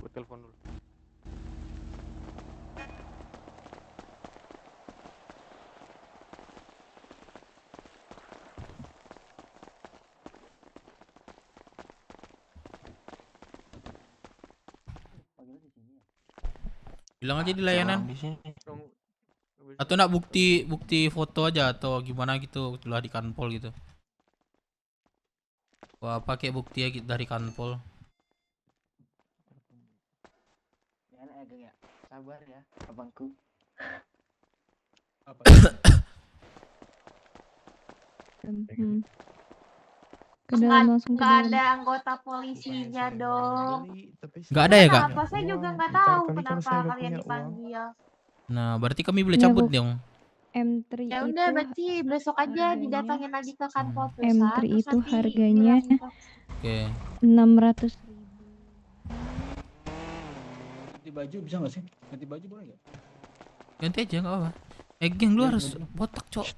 Gue telepon dulu. Bilang aja di layanan. Tunggu Atau nak bukti foto aja atau gimana gitu, telah di kanpol gitu. Wah, pakai bukti ya dari kanpol. Ya, agak ya. Sabar ya, abangku. Apa? Ke dalam langsung ke dalam. Nggak ada anggota polisinya dong. Nggak ada ya, Kak? Kenapa? Saya juga nggak tahu kenapa kalian dipanggil. Nah, berarti kami boleh Ya, cabut Bu. dong. M3 Ya itu udah, berarti besok aja didatangin lagi ke kantor pusat. M3 terus itu nanti harganya bilangin ke- Oke. 600.000. Ganti baju bisa nggak sih? Ganti baju boleh nggak? Ganti aja nggak apa-apa. Geng lu harus botak, Cok.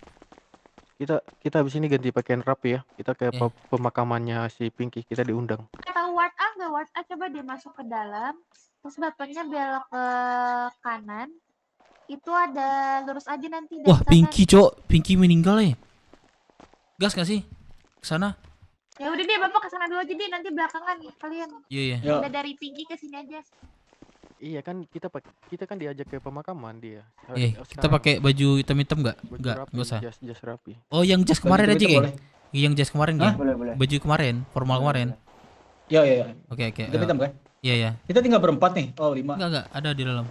Kita habis ini ganti pakaian rapi ya. Kita ke pemakamannya si Pinky, kita diundang. Tahu Ward A nggak? Ward A coba dia masuk ke dalam, terus bapaknya belok ke kanan. Itu ada lurus aja nanti dari Wah, sana. Pinky, Cok. Pinky meninggal ya. Gas nggak sih? Kesana? Ya udah deh, bapak ke sana dulu aja deh, nanti belakangan kalian. Iya. Udah dari Pinky ke sini aja. Iya kan kita kan diajak ke pemakaman dia. Kita pakai baju hitam-hitam nggak? Nggak usah. Jas rapi. Oh, yang jas kemarin aja, hitam geng. Yang jas kemarin, geng. Boleh. Baju kemarin, formal kemarin. Iya. Oke. Hitam kan? Iya. Kita tinggal berempat nih. Oh, 5. Enggak, ada di dalam.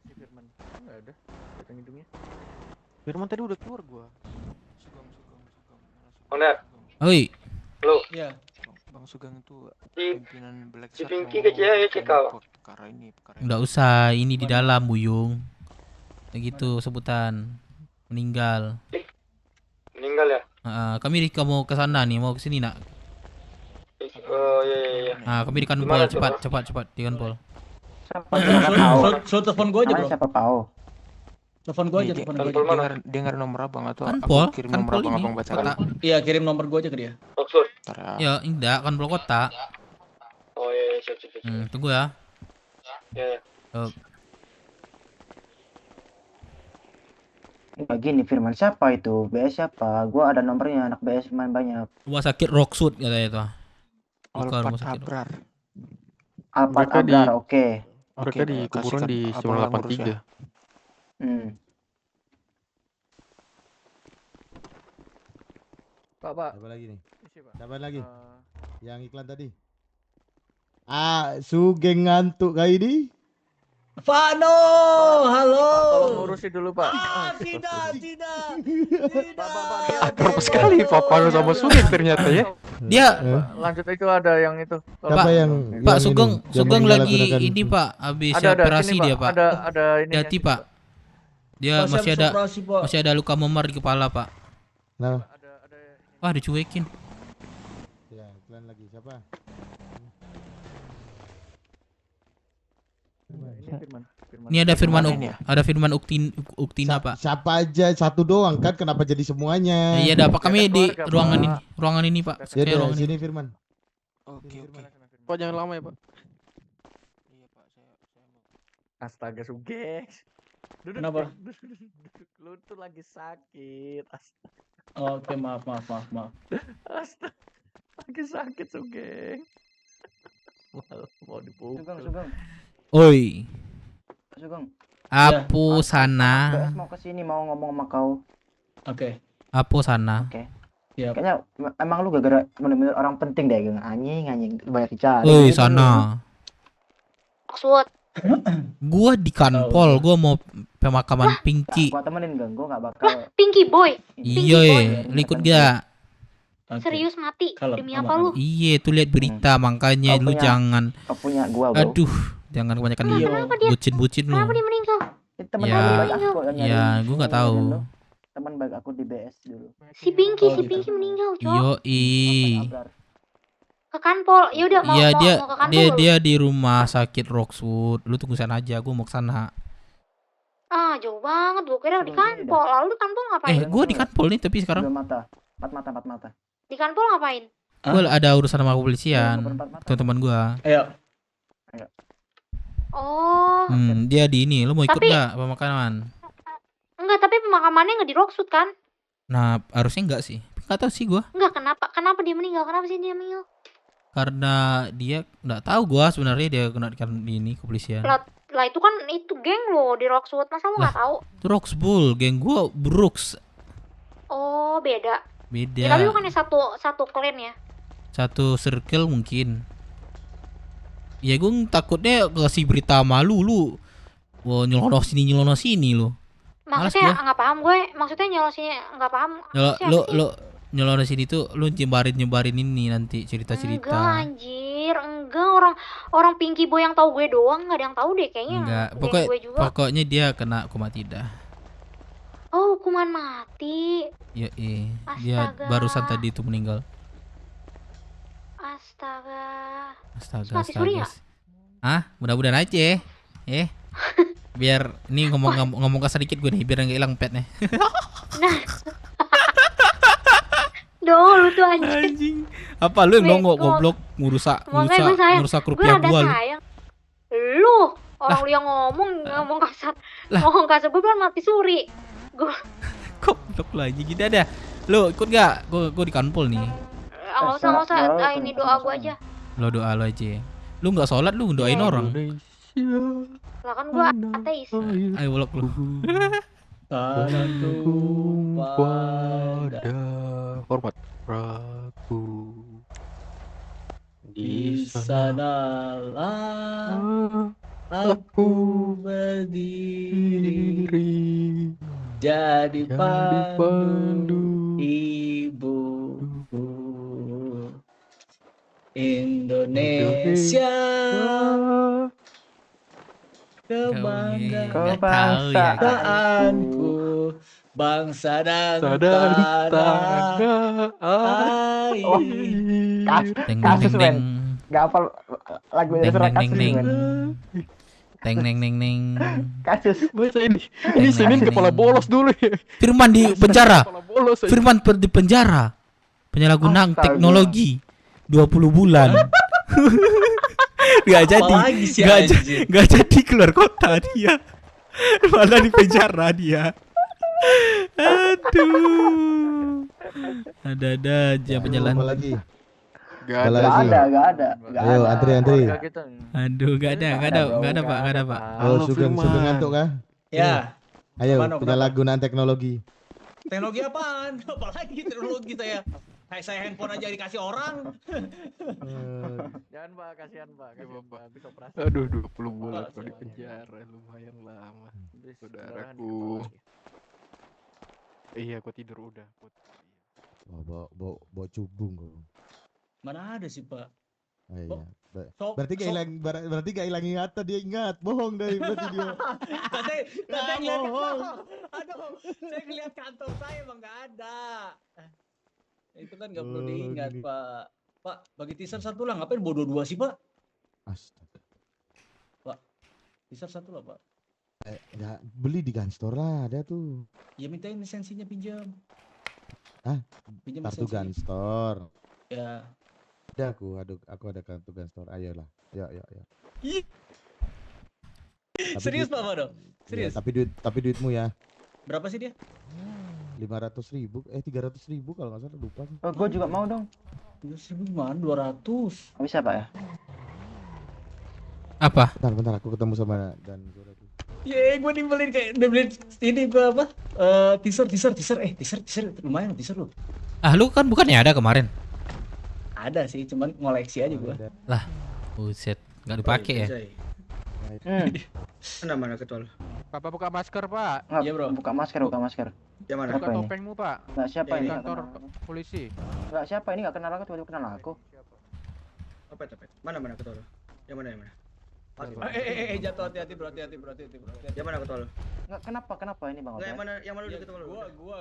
Firman nggak ada datang hidungnya. Firman tadi udah keluar gua. Owner. Oi. Halo. Iya. Bang Sugeng itu Si- pimpinan Black si Shark Pinky mau kecil ya, bikin kau. perkara ini. Nggak usah, ini di dalam, Buyung. Begitu sebutan. Meninggal. Meninggal ya? Kami mau ke sana nih, mau ke sini nak. Oh iya. Kami di kanpol, Gimana tuh, cepat di kanpol. Suruh telepon gua aja, Bro. Siapa tahu? Telepon gua aja, Nih, telepon gua aja. dengar nomor abang atau Kanpol, aku kirim nomor abang abang baca kota. Iya, kirim nomor gua aja ke dia. Oxford. Ya, enggak, kanpol kota. Oh iya, siap. Tunggu ya. Ya. Nah, gini Firman, siapa itu? BS siapa? Gua ada nomornya, anak BS main banyak. Rumah sakit Rocksuit katanya itu. Bukan rumah sakit. Abrar. Alpat Mereka Abrar, oke. Mereka di kuburan kasihkan di abang lah ngurus 983. ya. Pak. Siapa lagi nih? Siapa lagi? Yang iklan tadi. Sugeng ngantuk kali ini. Fano, halo. Tolong ngurusin dulu, Pak. Tidak. Akrab sekali Papa sama Sugeng ternyata ya. Dia Lanjut itu ada yang itu. Siapa Pak Sugeng lagi ini Pak, habis operasi dia Pak. Ada ini. Hati Pak. Dia masih ada luka memar di kepala Pak. Nah. Wah, dicuekin. Ya, iklan lagi siapa? Ini ada Firman Uktina Pak. Siapa aja satu doang kan, kenapa jadi semuanya? Iya, ada Pak, kami di ruangan ini Pak. Ya udah sini Firman. Oke. Pak jangan lama ya Pak. Astaga, Sugeng. Kenapa? Lu tuh lagi sakit. Oke, maaf. Astaga. Lagi sakit, Sugeng. Mau dipukul. Sugeng. Oi. Sugeng. Apu sana. BS mau kesini, mau ngomong sama kau. Oke. Apu sana. Oke. Siap. Kayaknya emang lu gara-gara bener-bener orang penting deh, Geng. Anjing banyak dicari. Oi, sana. Oxford. Gua di kanpol, gua mau pemakaman Pinky. Gua temenin, Geng. Gua gak bakal. Pinky Boy. Iya, lu ikut gak? Serius mati. Demi apa aman. lu? Iya, tuh lihat berita, makanya lu jangan. Kau punya gua, Bro. Aduh, jangan kebanyakan bucin-bucin lu. Kenapa dia meninggal? Temen Ya, baik aku yang ya, nyari. gua nggak tahu. Teman baik aku di BS dulu. Si Pinky meninggal, Cok. Yoi. Ke kanpol. Ya udah mau Iya, mau ke kanpol. dia di rumah sakit Rockwood. Lu tunggu sana aja, gua mau ke sana. Jauh banget. Gua kira di kanpol. Lalu di kanpol ngapain? Gua di kanpol nih tapi sekarang. Empat mata. Di kanpol ngapain? Gua ada urusan sama kepolisian. Teman-teman gua. Ayo. Oh. Dia di ini. Lu mau ikut Tapi- nggak pemakaman? Enggak, tapi pemakamannya enggak di Rocksuit kan? Nah, harusnya enggak sih. Enggak tahu sih gua. Enggak, kenapa dia meninggal? Kenapa sih dia meninggal? karena dia nggak tahu gua sebenarnya dia kena di ini kepolisian. Lah itu kan itu geng lo di Roxwood, masa lo nggak tahu? Itu Roxbull, geng gua Brooks. Oh beda. Beda. Ya, tapi bukannya satu clan ya? Satu circle mungkin. Ya gue takutnya kasih berita malu lu. Wah nyelonong sini lu. Maksudnya nggak paham gue. Maksudnya nyelonong nggak paham. Lo nyelonong sini tuh lu nyebarin ini nanti cerita-cerita. Enggak anjir, enggak orang Pinky Boy yang tahu gue doang, nggak ada yang tahu deh kayaknya. Enggak, pokoknya dia kena hukuman tidak. Oh hukuman mati. Ya dia barusan tadi itu meninggal. Astaga. Mati suri ya? Mudah-mudahan aja. Biar ini ngomong kasar dikit gue nih biar nggak hilang petnya. Nah. Lu tuh anjing. Apa lu yang nongok goblok ngurusak rupiah gua lu. Lu orang lu yang ngomong kasar. Ngomong kasar gue kan mati suri. Goblok lagi gitu ada. Lu ikut gak? Gue di kanpol nih. Enggak usah. Ini doa gue aja. Lo doa lo aja. Lu nggak sholat lu doain orang. Lah kan gua ateis. Ayo bolok lu. Salatu pada hormat Prabu. Di sanalah aku berdiri jadi pandu ibuku. Indonesia kebanggaanku, bangsa dan tanah air. Kasus men, nggak hafal lagu dari surat kasus men. Neng. Kasus. Ini Senin kepala bolos dulu ya. Firman di penjara. Firman di penjara. Penyalahgunaan teknologi 20 bulan. Gak jadi keluar kota dia. Malah di penjara dia. Aduh. Ada aja penjalan lagi. Gak ada. Ayo antri. Aduh, gak ada Pak. Oh, Sugeng ngantuk kah? Ya. Ayo, penyalahgunaan teknologi. Teknologi apaan? Apalagi teknologi saya handphone aja dikasih orang. Jangan Pak, kasihan Pak. Habis operasi. Aduh, 20 bulan di penjara lumayan lama. Saudaraku. Iya, aku tidur udah. Bawa cubung kok. Mana ada sih Pak? Iya. Berarti gak hilang ingatan, dia ingat. Bohong dari berarti dia. Saya bohong. Aduh, saya ngeliat kantor saya emang gak ada. Itu kan gak perlu diingat Pak. Pak, bagi teaser satu lah, ngapain bawa dua sih Pak? Astaga. Pak, teaser satu lah Pak. Ya beli di Gunstore lah, ada tuh. Ya mintain lisensinya pinjam. Pinjam kartu Gunstore. Ya. Ada aku ada kartu Gunstore. Ayolah. Ya. Serius Pak Mado? Serius? Ya, tapi duitmu ya. Berapa sih dia? 500.000, 300.000 kalau nggak salah, lupa. Gue juga mau dong. 300.000 gimana? 200. Bisa Pak ya? Apa? Bentar, aku ketemu sama dan gue nimbelin kayak nimbelin ini gue apa? Teaser. Teaser lumayan teaser lu. Lu kan bukannya ada kemarin? Ada sih, cuman ngoleksi aja gue. Lah, buset, nggak dipakai ya? Mana ketol? Bapak buka masker Pak. Iya bro. Buka masker. Yang mana? Buka topengmu Pak. Nggak siapa ini? Kantor polisi. Nggak siapa ini, nggak kenal aku, tiba-tiba kenal aku. Topeng. Mana ketol? Yang mana? Jatuh, hati-hati bro. Yang mana ketol? Nggak, kenapa ini Bang? Yang mana udah ketemu lu? Gua.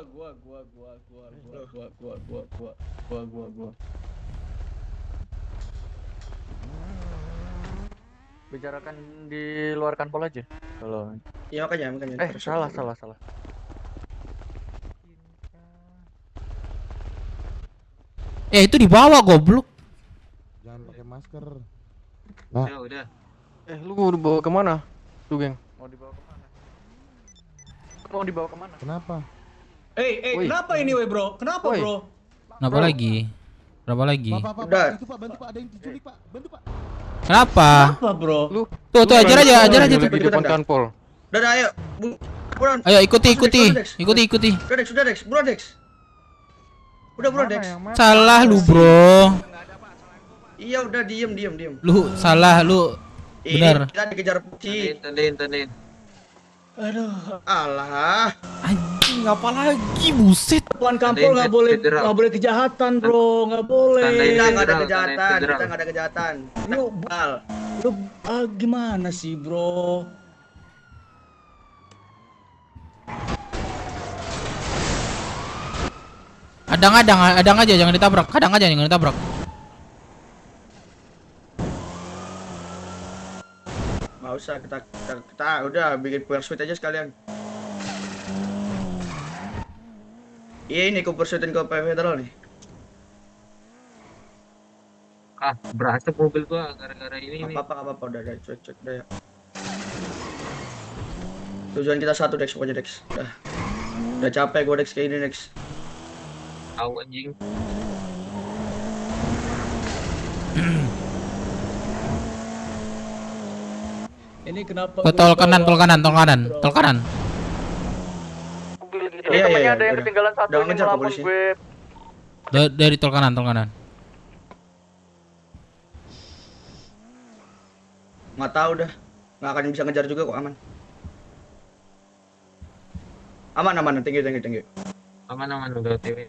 Bicarakan di luar kanpol aja. Kalau iya makanya. Salah. Itu dibawa goblok. Jangan pakai masker. Nah. Udah. Lu mau dibawa kemana? Tuh geng. Mau dibawa kemana? Kenapa? Kenapa ini bro? Kenapa bro? Kenapa lagi? Berapa lagi? Pak, Udah. itu Pak, bantu Pak, ada yang diculik Pak, bantu Pak. Kenapa? Apa bro? Tuh ajar aja Di tuh. depan kanpol. Udah ayo. Buruan. Ayo ikuti. Sudah Dex. Buruan Dex. Udah buruan Dex. Salah lu, Bro. Iya udah diem. Lu salah lu. Benar. Kita dikejar putih. Tenin. Aduh, alah. Anjing apa lagi, buset. Tuan kampung nggak boleh kejahatan bro, nggak boleh. Kita nggak ada kejahatan. Lu gimana sih bro? Adang aja jangan ditabrak. Nggak usah kita udah bikin pursuit aja sekalian. Iya ini aku pursuitin ke federal nih. Berasap mobil gua gara-gara ini nih. Apa udah cek udah ya. Tujuan kita satu Dex pokoknya Dex. Udah capek gua Dex kayak ini Dex. Tahu anjing. Ini kenapa? Tol kanan. Temennya ada yang ketinggalan satu ini melapor gue. Dari tol kanan. Nggak tahu dah. Nggak akan bisa ngejar juga kok aman. Aman, thank you. Aman udah OTW.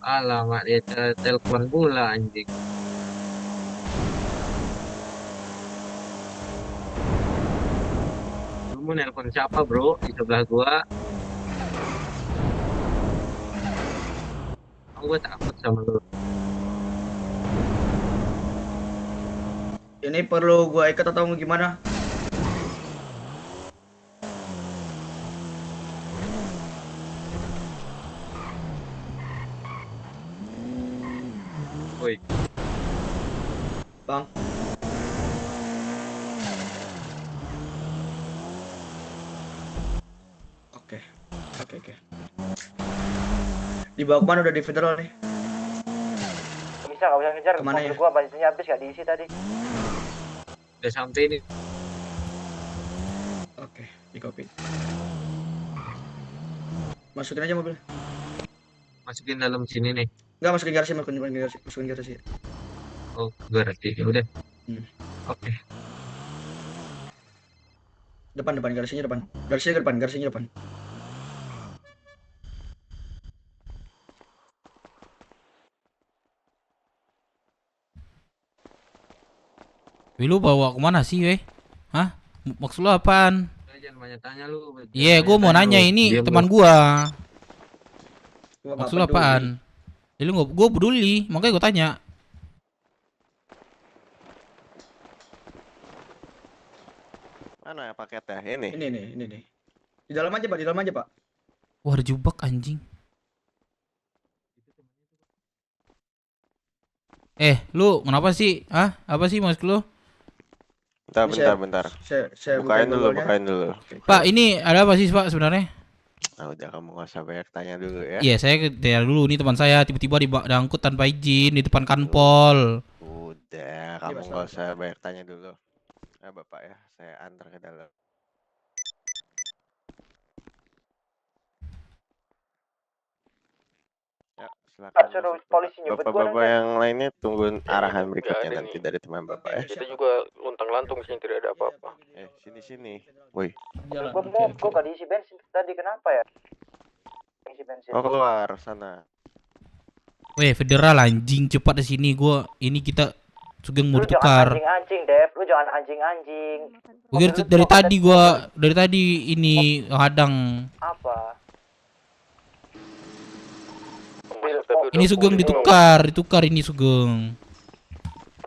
Alamak dia telepon pula anjing. Lu mau nelpon siapa bro di sebelah gua? Gua takut sama lu. Ini perlu gua ikat atau gimana? Woi. Bang. Oke. Dibawa kemana udah di federal nih? Nggak bisa ngejar. Kemana Mobil ya? gua bensinnya habis nggak diisi tadi. Udah sampai ini. Oke, di copy. Masukin aja mobil. Masukin dalam sini nih. Enggak, masukin garasi. Oh, garasi. Udah. Oke. Depan, garasinya depan. Garasinya depan. Wih, lu bawa kemana sih, weh? Hah? Maksud lu apaan? Jangan banyak tanya lu. Iya, gua mau nanya ini teman gua. Maksud lu apaan? Ya lu gua peduli, makanya gua tanya. Mana ya paketnya? Ini. Ini nih. Di dalam aja, Pak. Wah, ada jubak anjing. Lu kenapa sih? Hah? Apa sih maksud lu? Bentar. Saya bukain dulu. Pak, ini ada apa sih, Pak, sebenarnya? Nah, udah kamu nggak usah banyak tanya dulu ya. Iya, saya tanya dulu. Ini teman saya tiba-tiba diangkut tanpa izin di depan kanpol. Udah, kamu nggak usah banyak tanya dulu. Ya, Bapak ya, saya antar ke dalam. Ya, silakan. Suruh polisi nyebut gua. Bapak-bapak yang lainnya tunggu arahan berikutnya nanti dari teman Bapak ya. Kita juga luntang-lantung sini tidak ada apa-apa. Sini. Woi. Gua gak diisi bensin tadi, kenapa ya? Isi bensin. Oh, keluar sana. Weh, federal anjing, cepat di sini kita Sugeng mau ditukar. Anjing-anjing, Dev. Lu jangan anjing-anjing. Dari tadi ini hadang. Apa? Ini Sugeng ditukar ini Sugeng.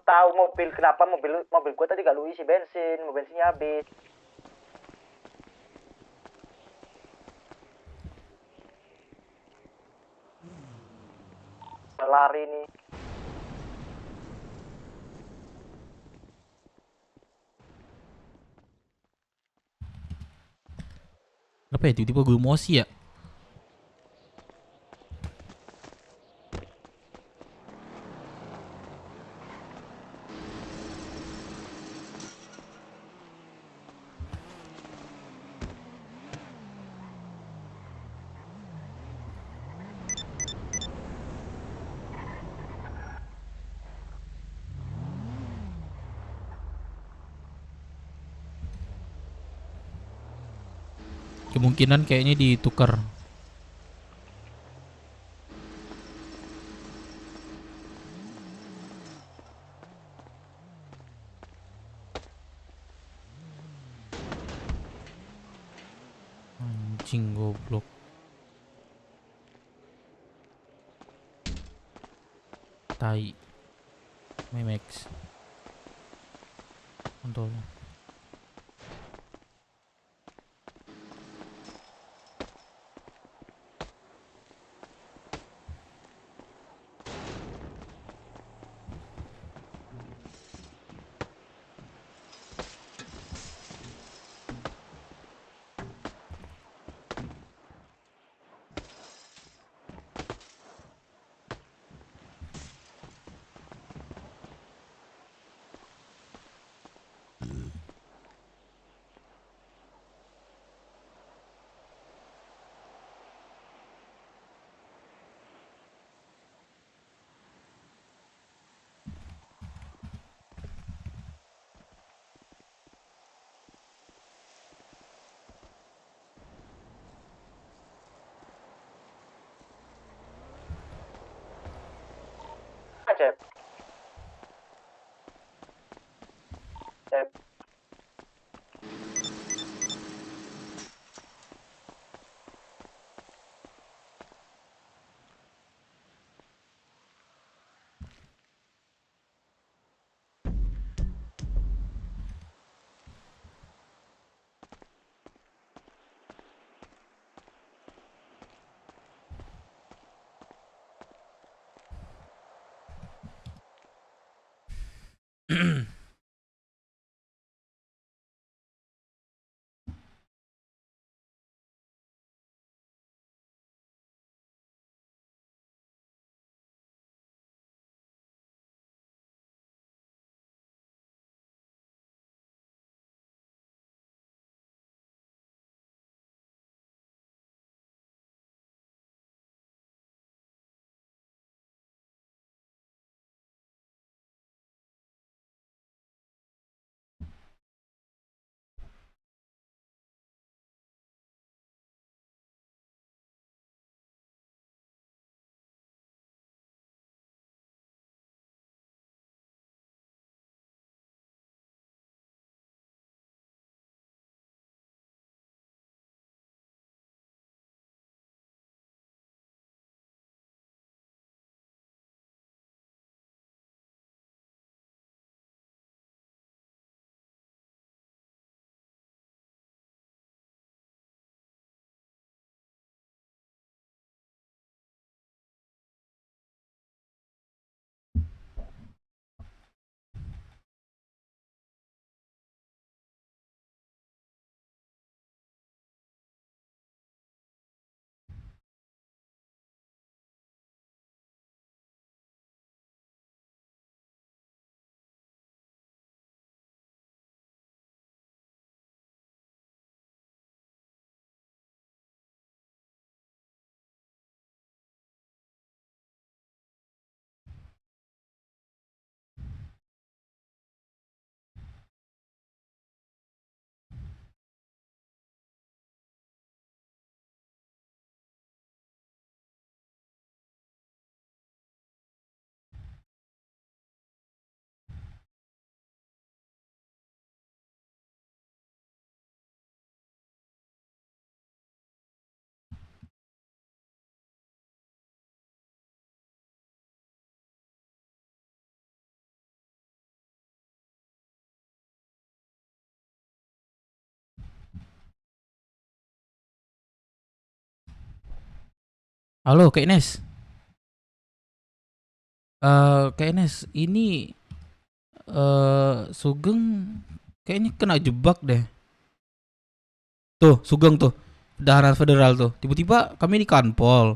Tahu kenapa mobil gua tadi gak lu isi bensin, bensinnya habis. lari nih. Apa ya tiba-tiba gue emosi ya? Kemungkinan kayaknya ditukar. Anjing goblok. Tai. Memex. Kontol. Cep. Cep. Halo, Kak Ines. Kayaknya ini Sugeng kayaknya kena jebak deh. Tuh, Sugeng tuh, tahanan federal tuh. Tiba-tiba kami di kanpol.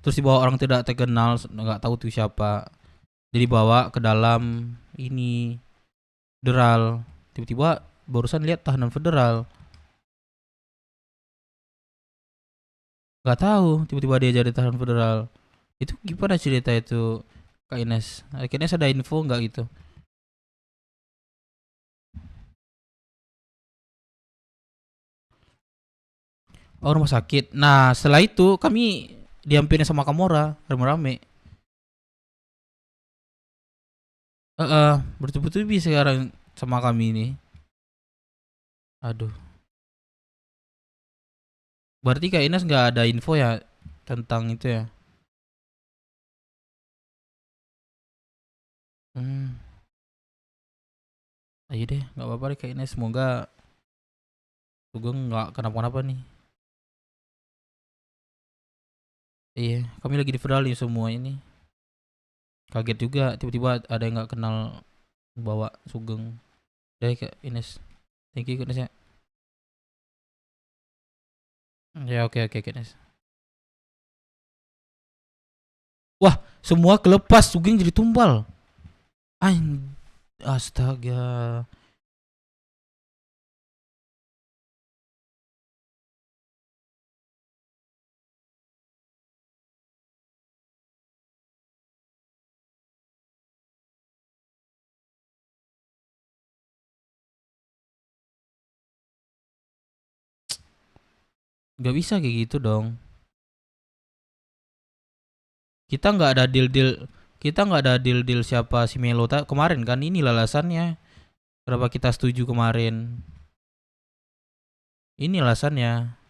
Terus dibawa orang tidak terkenal, nggak tahu tuh siapa. Jadi dibawa ke dalam ini federal. Tiba-tiba barusan lihat tahanan federal. Nggak tahu, tiba-tiba dia jadi tahanan federal. Itu gimana cerita itu, Kak Ines? Kak Ines ada info nggak gitu? Oh, rumah sakit. Nah, setelah itu kami diampirin sama Kamora rame-rame. Bertubi-tubi sekarang sama kami ini. Aduh. Berarti Kak Ines nggak ada info ya tentang itu ya? Ayo deh, nggak apa-apa deh Kak Ines. Semoga Sugeng nggak kenapa-napa nih. Iya, kami lagi di federal nih semua ini. Kaget juga tiba-tiba ada yang nggak kenal bawa Sugeng. Deh Kak Ines. Thank you Kak Ines ya. Ya oke Kak Ines. Wah, semua kelepas, Sugeng jadi tumbal. Astaga. Gak bisa kayak gitu dong. Kita nggak ada deal siapa si Melo kemarin kan, ini alasannya kenapa kita setuju kemarin. Ini alasannya.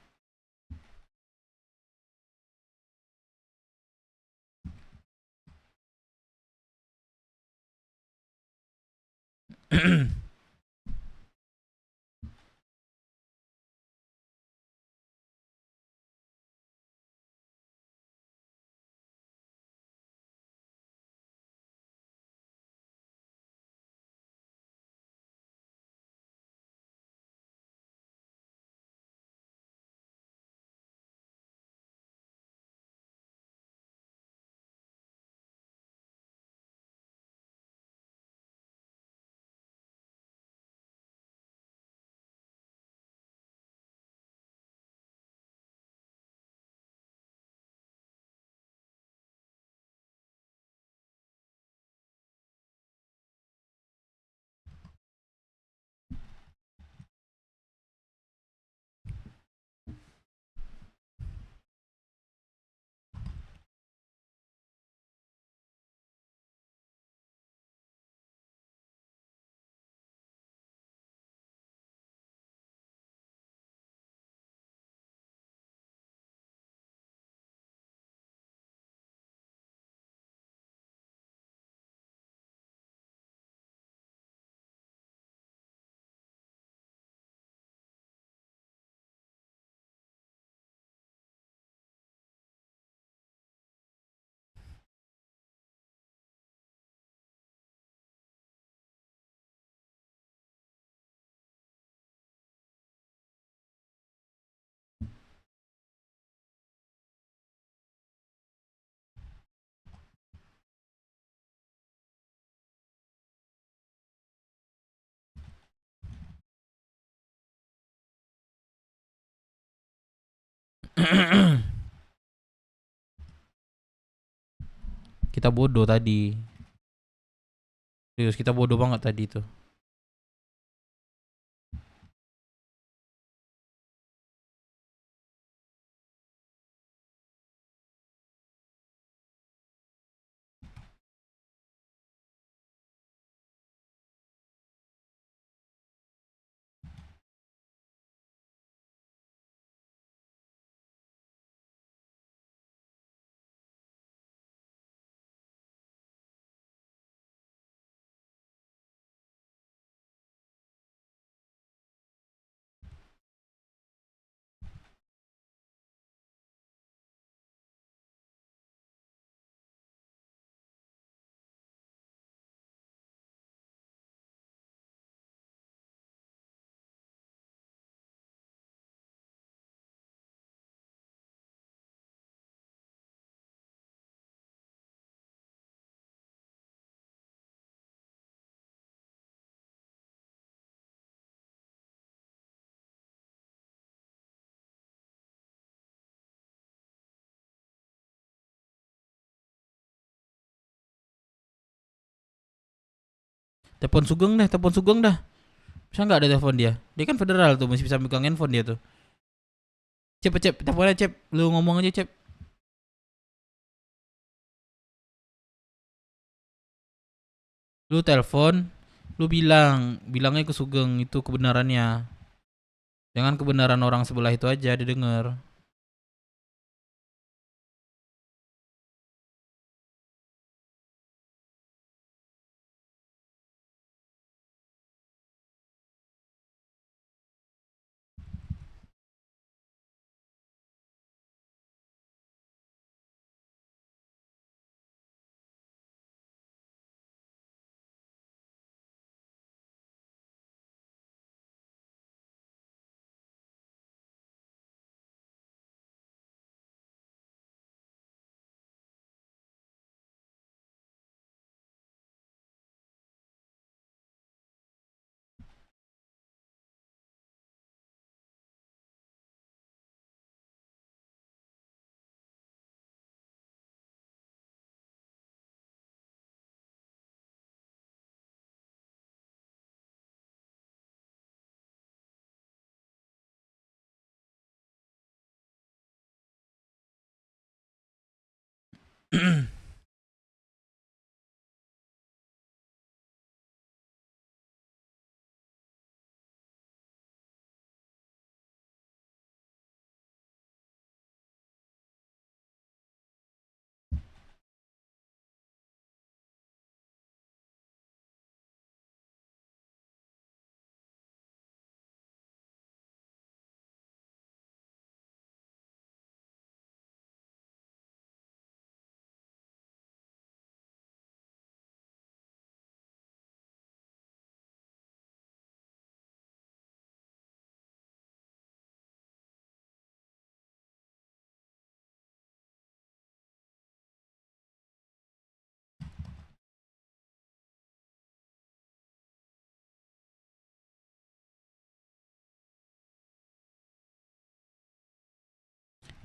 Kita bodoh tadi. Serius, kita bodoh banget tadi tuh. Telepon Sugeng dah. Bisa nggak ada telepon dia? Dia kan federal tuh, masih bisa megang handphone dia tuh. Cep, teleponnya Cep. Lu ngomong aja Cep. Lu telepon, lu bilangnya ke Sugeng itu kebenarannya. Jangan kebenaran orang sebelah itu aja didengar.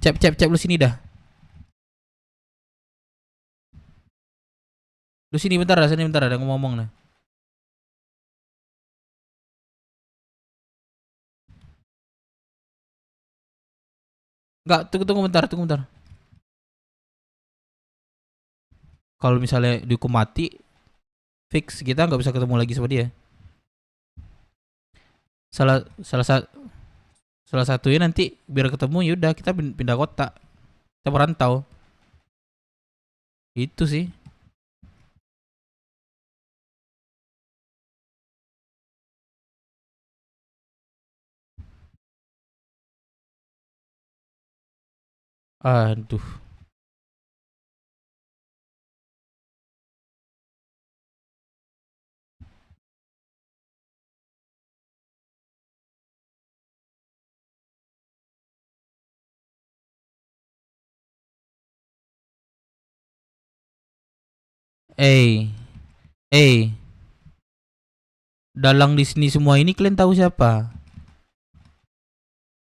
Cep, lu sini dah. Lu sini bentar, ada ngomong nah. Enggak, tunggu bentar. Kalau misalnya dihukum mati, fix kita nggak bisa ketemu lagi sama dia. Salah satunya nanti biar ketemu yaudah kita pindah kota, kita merantau. Itu sih. Aduh. Dalang di sini semua ini kalian tahu siapa?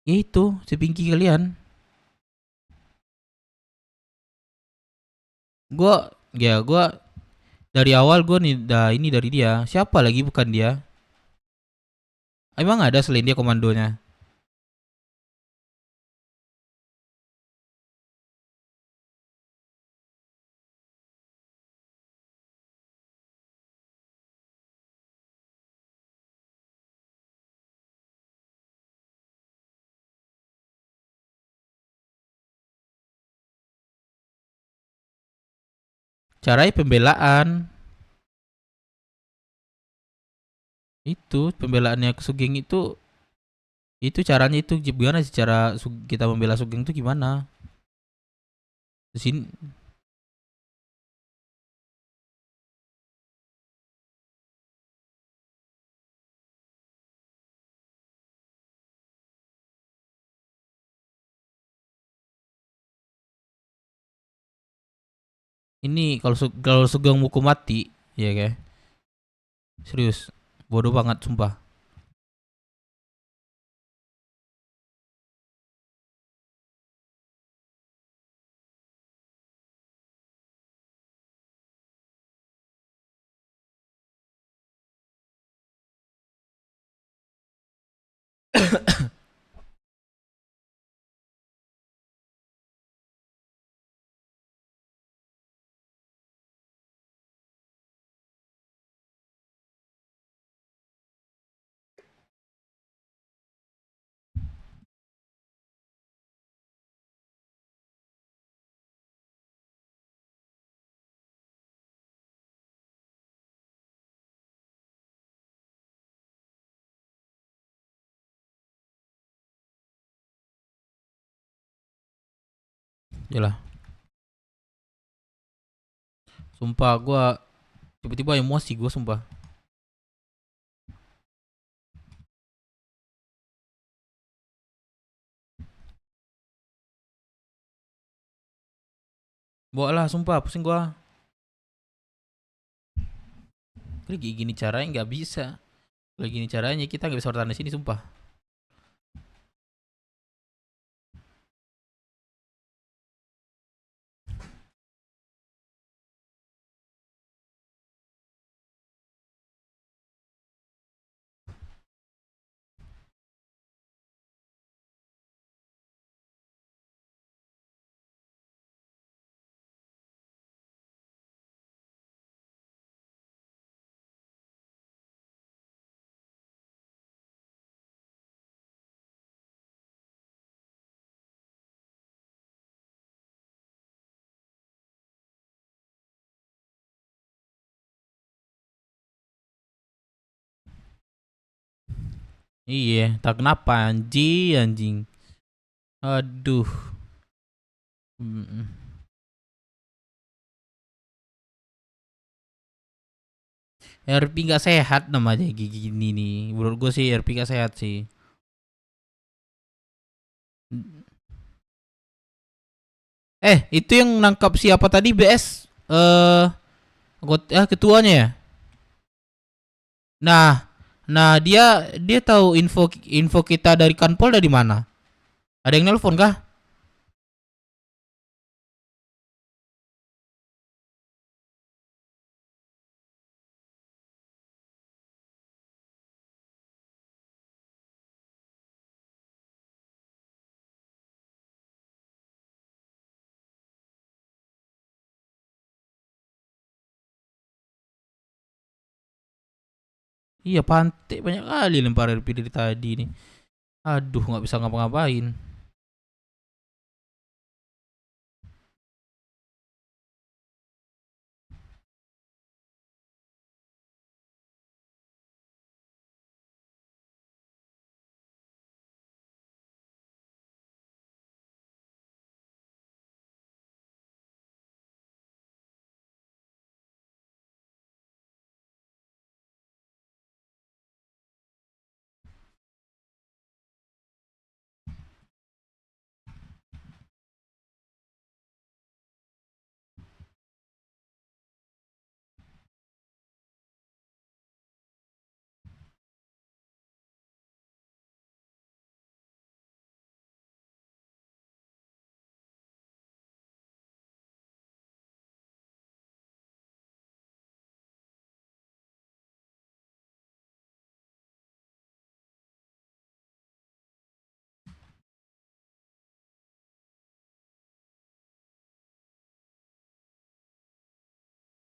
Itu si Pinky kalian. Gua dari awal gua nih ini dari dia. Siapa lagi bukan dia? Emang ada selain dia komandonya? Caranya pembelaan. Itu pembelaannya ke Sugeng itu caranya itu gimana sih cara kita membela Sugeng itu gimana? Di sini ini kalau Sugeng hukum mati, ya kayak serius bodoh banget sumpah. Yalah. Sumpah gua tiba-tiba emosi gua sumpah. Bawa lah sumpah pusing gua. Kayak gini caranya nggak bisa. Kayak gini caranya kita nggak bisa bertahan di sini sumpah. Iya, tak kenapa anjing. Aduh. RP nggak sehat namanya gini nih. Menurut gue sih RP nggak sehat sih. Itu yang nangkap siapa tadi BS? Ketuanya ya? Nah dia tahu info kita dari Kanpol dari mana? Ada yang nelpon kah? Iya pantai banyak kali lempar RP dari tadi nih. Aduh nggak bisa ngapa-ngapain.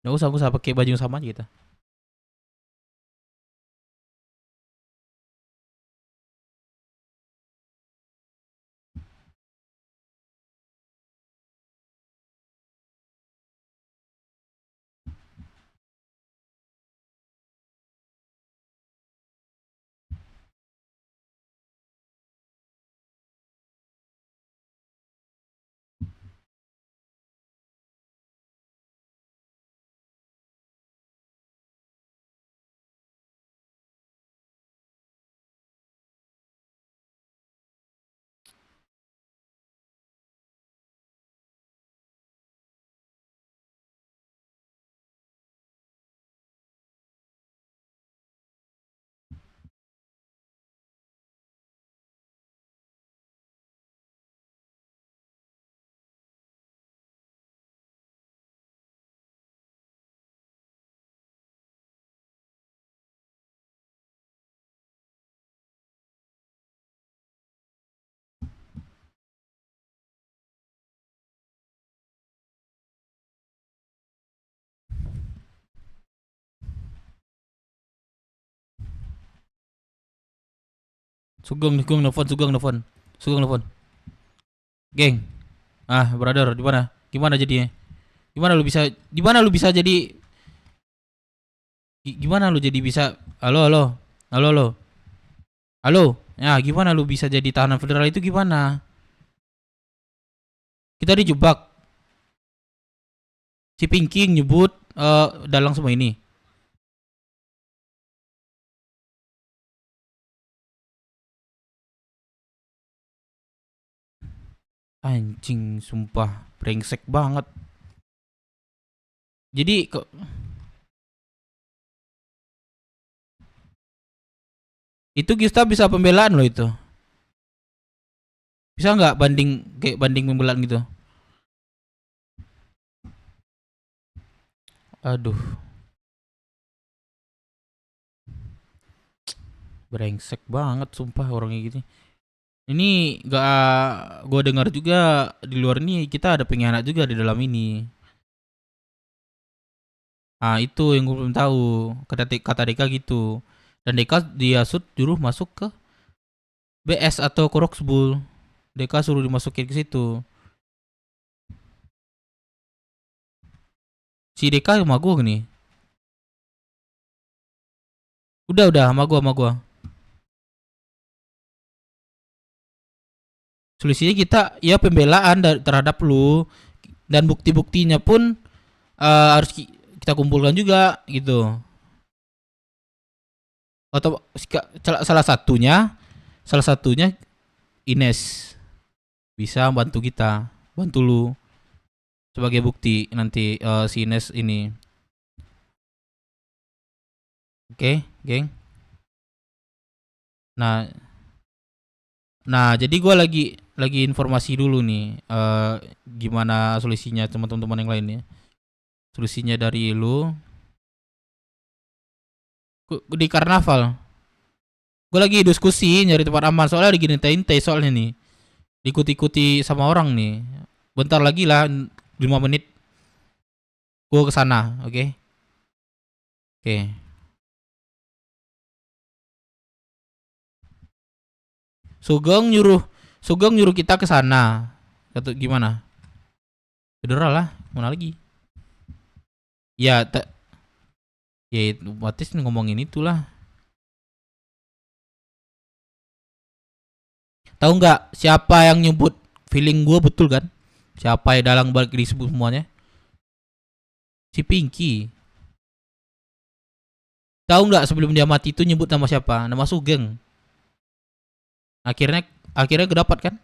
Nggak usah pakai baju yang sama aja kita. Sugeng nelfon. Geng. Brother, di mana? Gimana jadinya? Gimana lu bisa jadi gimana lu jadi bisa halo. Ya, gimana lu bisa jadi tahanan federal itu gimana? Kita dijebak. Si Pinky nyebut dalang semua ini. Anjing, sumpah brengsek banget. Jadi itu kita bisa pembelaan loh itu. Bisa nggak banding pembelaan gitu? Aduh. Brengsek banget sumpah orangnya gitu. Ini gak gue dengar juga di luar ini kita ada pengkhianat juga di dalam ini. Itu yang gue belum tahu. Kata Deka gitu. Dan Deka dia suruh masuk ke BS atau ke Roxbull. Deka suruh dimasukin ke situ. Si Deka sama gue nih. Udah sama gue. Solusinya kita ya pembelaan terhadap lu, dan bukti-buktinya pun harus kita kumpulkan juga gitu. Atau salah satunya Ines bisa bantu lu sebagai bukti nanti si Ines ini. Oke, geng. Nah, jadi gue lagi informasi dulu nih gimana solusinya teman-teman yang lainnya. Solusinya dari lu di karnaval. Gue lagi diskusi nyari tempat aman soalnya lagi ngintai soalnya nih. Diikuti sama orang nih. Bentar lagi lah 5 menit gue kesana, oke? Oke. Sugeng nyuruh kita ke sana. Gimana? Federal lah, mana lagi? Ya, otomatis ngomongin itulah. Tahu nggak siapa yang nyebut feeling gue betul kan? Siapa yang dalang balik disebut semuanya? Si Pinky. Tahu nggak sebelum dia mati itu nyebut nama siapa? Nama Sugeng. Akhirnya kedapat kan?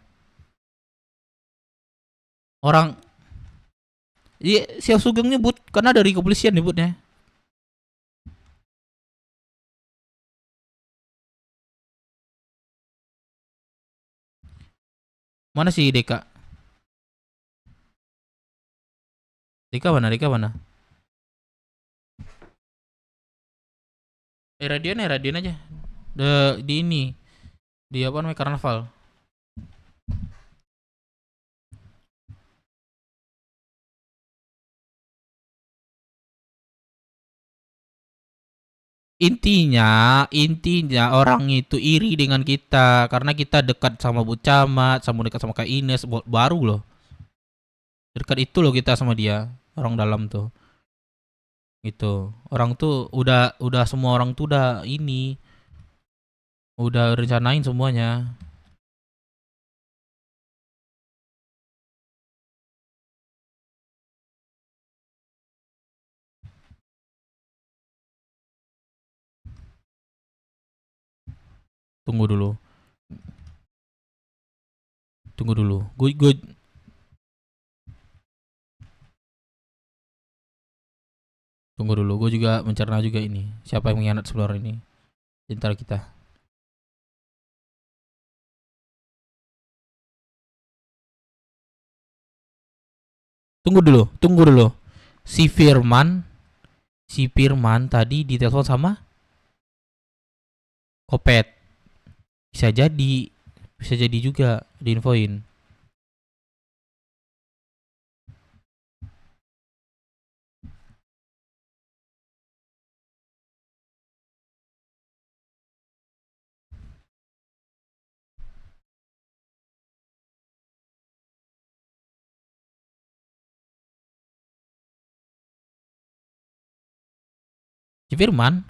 Orang si Sugeng nyebut karena dari kepolisian nyebutnya. Mana sih Deka? Deka mana? Radian aja. Di ini. Di apa namanya karnaval. Intinya orang itu iri dengan kita karena kita dekat sama Bu Camat, dekat sama Kak Ines, baru loh. Dekat itu loh kita sama dia, orang dalam tuh. Itu. Orang tuh udah semua orang tuh udah rencanain semuanya. Tunggu dulu. Gue tunggu dulu. Gue juga mencerna juga ini. Siapa yang mengkhianat sebenarnya ini di antara kita. Tunggu dulu. Si Firman tadi ditelepon sama Kopet. Bisa jadi juga diinfoin. Si Firman.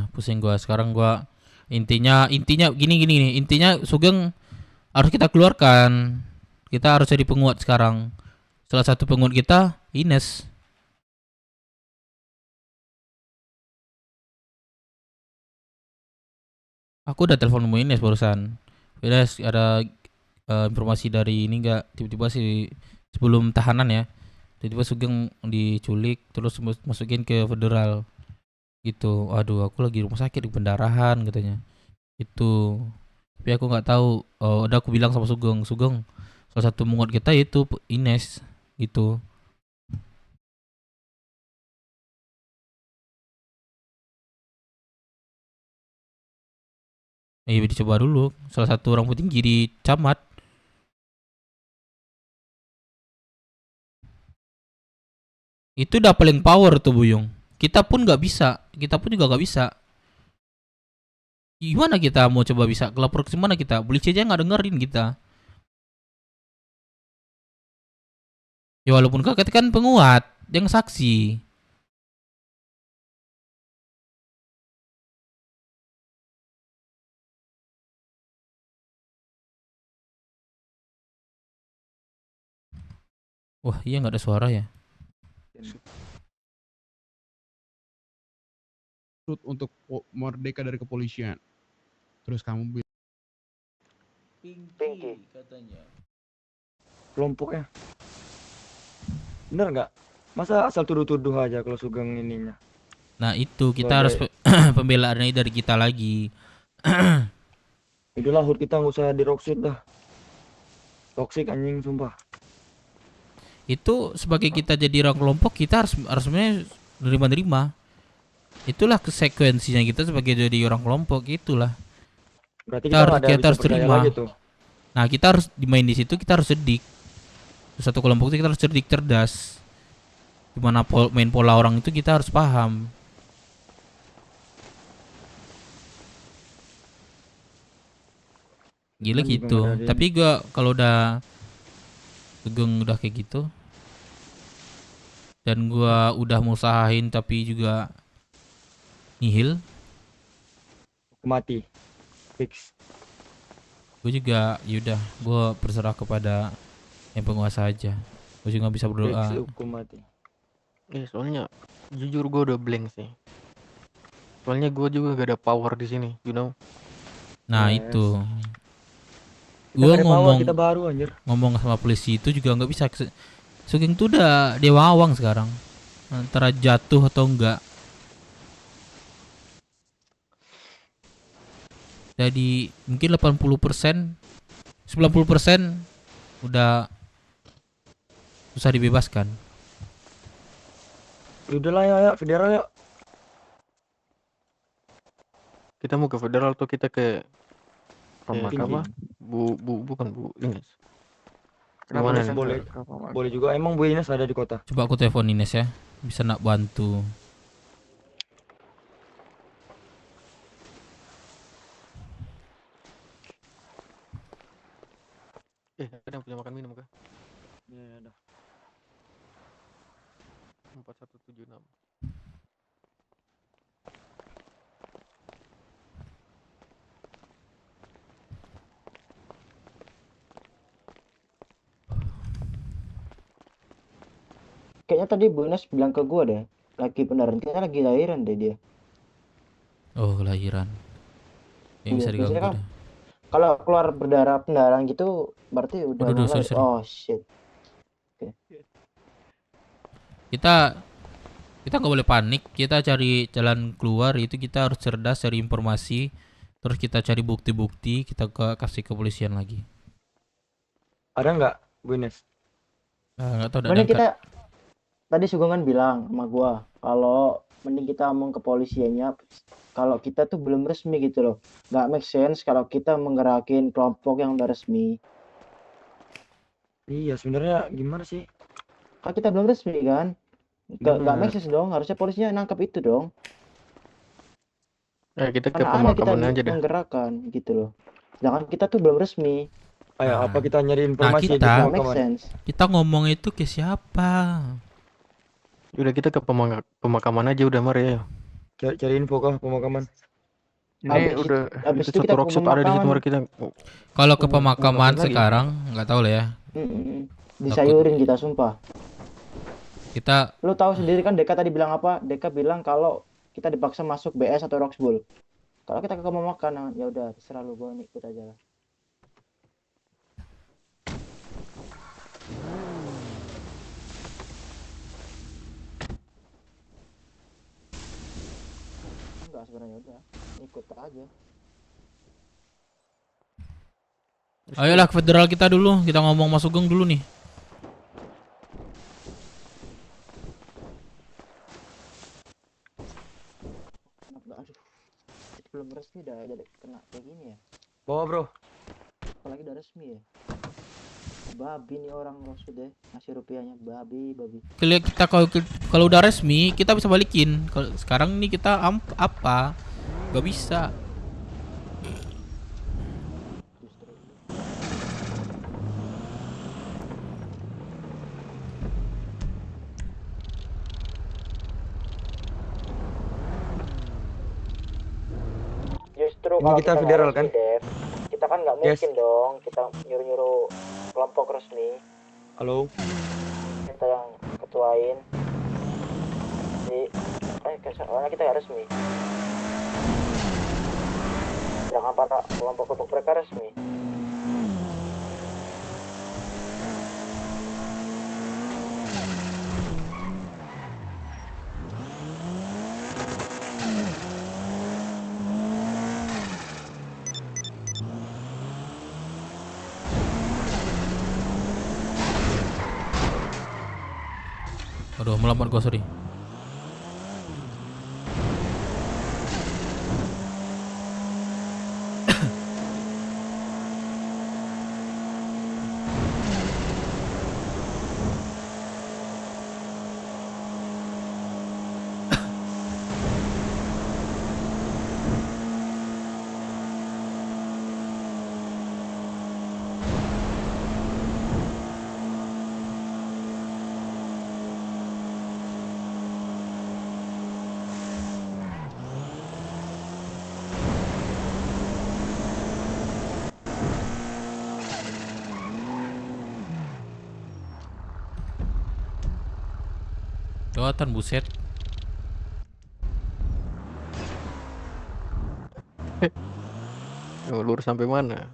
Pusing gua sekarang gua. Intinya gini, intinya Sugeng harus kita keluarkan. Kita harus jadi penguat sekarang. Salah satu penguat kita Ines. Aku udah telepon Ines barusan. Ines ada informasi dari ini enggak, tiba-tiba sih sebelum tahanan ya. Tiba-tiba Sugeng diculik terus masukin ke federal. Gitu. Aduh, aku lagi rumah sakit di pendarahan katanya. Itu. Tapi aku nggak tahu. Udah aku bilang sama Sugeng, salah satu menguat kita itu Ines gitu. Dicoba dulu. Salah satu orang petinggi di camat. Itu udah paling power tuh Buyung. Kita pun nggak bisa. Kita pun juga nggak bisa. Gimana kita mau coba bisa kelapor ke mana kita? Polisi aja nggak dengerin kita. Ya walaupun kakak kan penguat, yang saksi. Wah iya nggak ada suara ya. Untuk merdeka dari kepolisian. Terus kamu Pinky katanya. Kelompoknya. Bener nggak? Masa asal tuduh-tuduh aja kalau Sugeng ininya? Nah itu kita harus pembelaannya dari kita lagi. Itulah hut kita nggak usah di rocksuit dah. Toxic anjing sumpah. Itu sebagai kita jadi orang kelompok kita harus sebenarnya nerima. Itulah konsekuensinya kita sebagai jadi orang kelompok itulah. Berarti kita harus terima. Nah kita harus dimain di situ, kita harus cerdik. Satu kelompok itu kita harus cerdik, cerdas. Gimana main pola orang itu kita harus paham. Gila gitu. Tapi gua kalau udah Sugeng udah kayak gitu dan gua udah musahain tapi juga nihil, mati fix. Gue juga yaudah gue berserah kepada yang penguasa aja. Gue juga bisa berdoa. Hukum mati. Soalnya jujur gue udah blank sih. Soalnya gue juga gak ada power di sini, you know. Nah itu. Gue ngomong sama polisi itu juga nggak bisa. Sugeng tuh udah dewa awang sekarang. Antara jatuh atau enggak. Jadi mungkin 80%, 90% udah susah dibebaskan. Udahlah ya, federal ya. Kita mau ke federal atau kita ke apa? Bukan Bu Ines. Gimana nih? Boleh juga. Emang Bu Ines ada di kota? Coba aku telepon Ines ya. Bisa nak bantu. Kadang punya makan minum kah? Ya ada. 4176. Kayaknya tadi Bu Ines bilang ke gua deh, lagi beneran kayaknya lagi lahiran deh dia. Oh lahiran. Yang bisa diganggu kan, deh. Kalau keluar berdarah pendarahan gitu berarti udah Waduh, mulai. sorry. Oh shit. Oke. Kita nggak boleh panik, kita cari jalan keluar, itu kita harus cerdas cari informasi, terus kita cari bukti-bukti, kita kasih ke kepolisian lagi. Ada nggak, Bu Ines? Nggak tahu, Mending kita tadi Sugeng kan bilang sama gua kalau mending kita ngomong ke polisiannya kalau kita tuh belum resmi gitu loh. Nggak make sense kalau kita menggerakin kelompok yang udah resmi. Iya, sebenarnya gimana sih? Kan kita belum resmi kan? Nggak make sense dong, harusnya polisinya nangkap itu dong. Kita ke Karena kita pemakaman aja dah. menggerakkan gitu loh. Sedangkan kita tuh belum resmi. Ayo, apa kita nyari Nah, informasi di kita pemakaman? ngomong itu ke siapa? Udah kita ke pemakaman aja udah mari ya. Cari info ke pemakaman. Ini habis itu itu kita satu ke rockshoot ada di situ pemakaman. mari kita. Kalau ke pemakaman lagi. sekarang nggak tahu lah ya. Disayurin kita sumpah. Kita Lu tahu sendiri kan Deka tadi bilang apa? Deka bilang kalau kita dipaksa masuk BS atau Roxbull. Kalau kita ke pemakaman ya udah terserah lu, gua ikut aja lah. Enggak sebenarnya udah ikut aja. ayolah ke federal kita dulu, kita ngomong Mas Sugeng dulu nih. Aduh, itu belum resmi dah jadi kena kayak gini ya. Bawa bro. Apalagi udah resmi ya. Babi nih orang maksud deh, ngasih rupiahnya babi. Kita kalau udah resmi kita bisa balikin. Kalau sekarang nih kita apa? Gak bisa. Justru Ini kalau kita nggak federal, resmi, kan? Dev, kita kan nggak Yes. mungkin dong kita nyuruh kelompok resmi. Halo. Kita yang ketuain. Jadi, soalnya kita nggak resmi. Jangan para kelompok mereka resmi. Aduh, melambat gua, sorry. Kelewatan buset. Lurus sampai mana?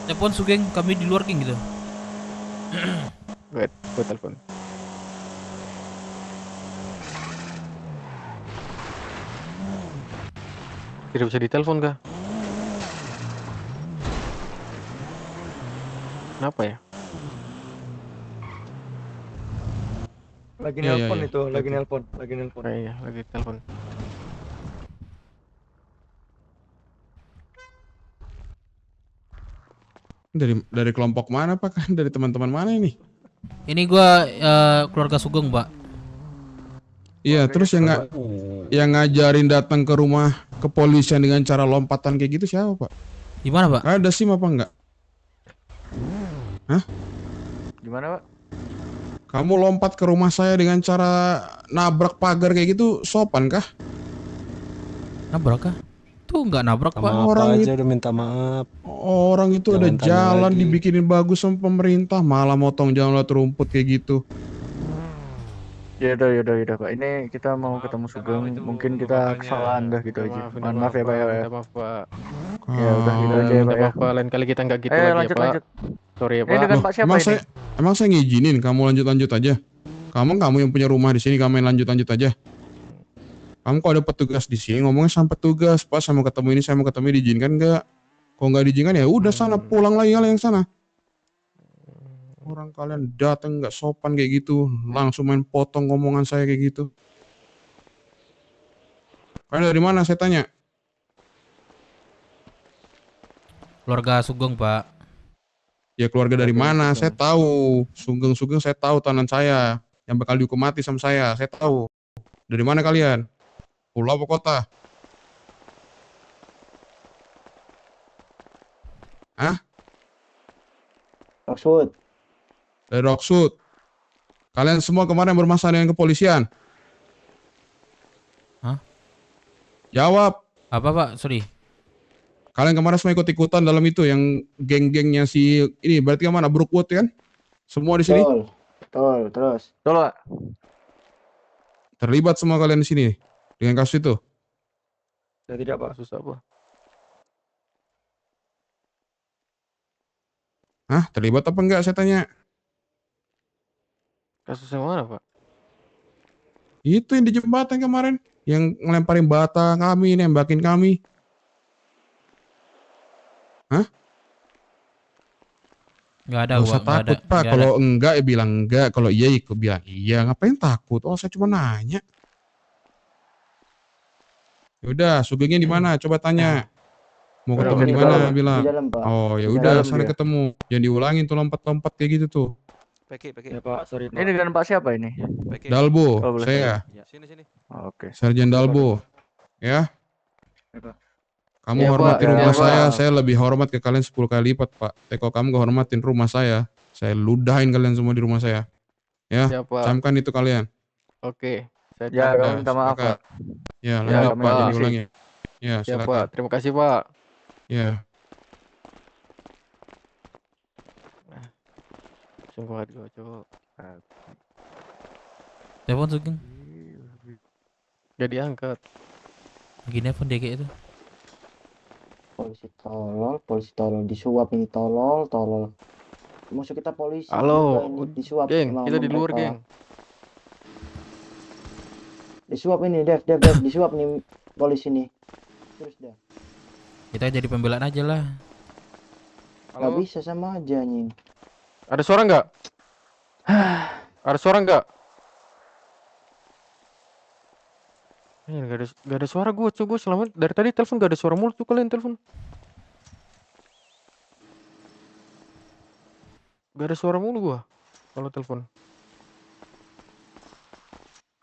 Telepon Sugeng, kami di luar King gitu. Wait, gue telepon. Tidak bisa ditelepon kah? Kenapa ya? Lagi Iya, iya, nelpon iya. itu, Oke, lagi oke. nelpon, lagi nelpon. Iya, lagi telepon. Dari kelompok mana Pak? Kan dari teman-teman mana ini? Ini gua keluarga Sugeng, Pak. Iya, terus yang ngajarin datang ke rumah kepolisian dengan cara lompatan kayak gitu siapa, Pak? Gimana, Pak? Ada SIM apa enggak? Hah? Gimana, Pak? Kamu lompat ke rumah saya dengan cara nabrak pagar kayak gitu sopan kah? Nabrak kah? Tuh nggak nabrak, Pak. Orang aja itu, udah minta maaf. orang itu ada Jangan tanya jalan lagi. dibikinin bagus sama pemerintah, malah motong jalan lewat rumput kayak gitu. Yaudah, Pak. Ini kita mau ketemu Sugeng. Mungkin kita kesalahan dah gitu aja. Mohon maaf ya, Pak. Minta maaf, Pak. Ya udah gitu aja ya, Minta Pak ya. maaf, Pak. Lain kali kita nggak gitu lagi Lanjut, ya, Pak. lanjut. Sorry ya, Ini Pak. dengan Pak siapa ini? Emang saya ngizinin kamu lanjut-lanjut aja. Kamu yang punya rumah di sini, kamu yang lanjut-lanjut aja. Kamu kok ada petugas di sini ngomongnya sama petugas, Pak, saya mau ketemu ini, saya mau ketemu ini, diizinkan nggak? Kalau nggak diizinkan ya udah sana pulang lagi kalian yang sana. Orang kalian datang nggak sopan kayak gitu, langsung main potong ngomongan saya kayak gitu. Kalian dari mana saya tanya? Keluarga Sugeng, Pak. Ya keluarga dari mana? Saya tahu. Sugeng-sugeng saya tahu tahanan saya yang bakal dihukum mati sama saya tahu. Dari mana kalian? Pulau apa kota? Hah? Rocksud. Dari Rocksud. Kalian semua kemarin bermasalah dengan kepolisian. Hah? Jawab. Apa, Pak? Sorry. Kalian kemarin semua ikut-ikutan dalam itu yang geng-gengnya si ini berarti yang mana? Brookwood kan? Semua di sini? Betul, terus. Betul, Pak. Terlibat semua kalian di sini dengan kasus itu? Ya tidak, Pak. Kasus apa? Hah? Terlibat apa enggak saya tanya? Kasus yang mana, Pak? Itu yang di jembatan kemarin, yang ngelemparin bata kami, nembakin kami. Hah? Nggak ada, Gak usah Pak. Nggak ada. takut, Pak. Nggak Kalau ada. enggak ya bilang enggak, kalau iya ya bilang iya. Ngapain takut? Oh, saya cuma nanya. Yaudah, Sugengnya di mana? Coba tanya. Mau ketemu di mana? Bilang. Di dalam, Pak. Oh, ya Di udah, dalam sana dia. ketemu. Jangan diulangin tuh lompat-lompat kayak gitu tuh. Ya, Pak. Sorry, Pak. Ini dengan Pak siapa ini? Dalbo, Kalau boleh saya. Sini. Oke. Serjen Dalbo. Ya. Ya, Pak. Kamu Iya, hormati Pak. rumah Iya, Pak. saya lebih hormat ke kalian 10 kali lipat, Pak. Tapi kalau kamu gak hormatin rumah saya ludahin kalian semua di rumah saya. Ya, Siap, Pak. camkan itu kalian. Oke. Saya Ya, camkan. kami minta maaf, Pak. Ya, Ya, lanjut, Pak. Pak. Jangan diulangi. Ya, Siap, Pak. silakan. Terima kasih, Pak. Ya. Sungguh hati gue, cowok. Telepon Sugeng. Gak diangkat. Lagi nelpon dia kayak itu. Polisi tolol, disuap ini tolol. Musuh kita polisi Halo, juga ini disuap geng, sama kita di luar, mereka. geng. Disuap ini, Dev, disuap nih polisi nih. Terus dah. Kita jadi pembelaan aja lah. Gak bisa sama aja anjing. Ada suara nggak? Ada suara nggak? Gak ada suara gue, gue selama dari tadi telepon gak ada suara mulu tuh kalian telepon. Gak ada suara mulu gua kalau telepon.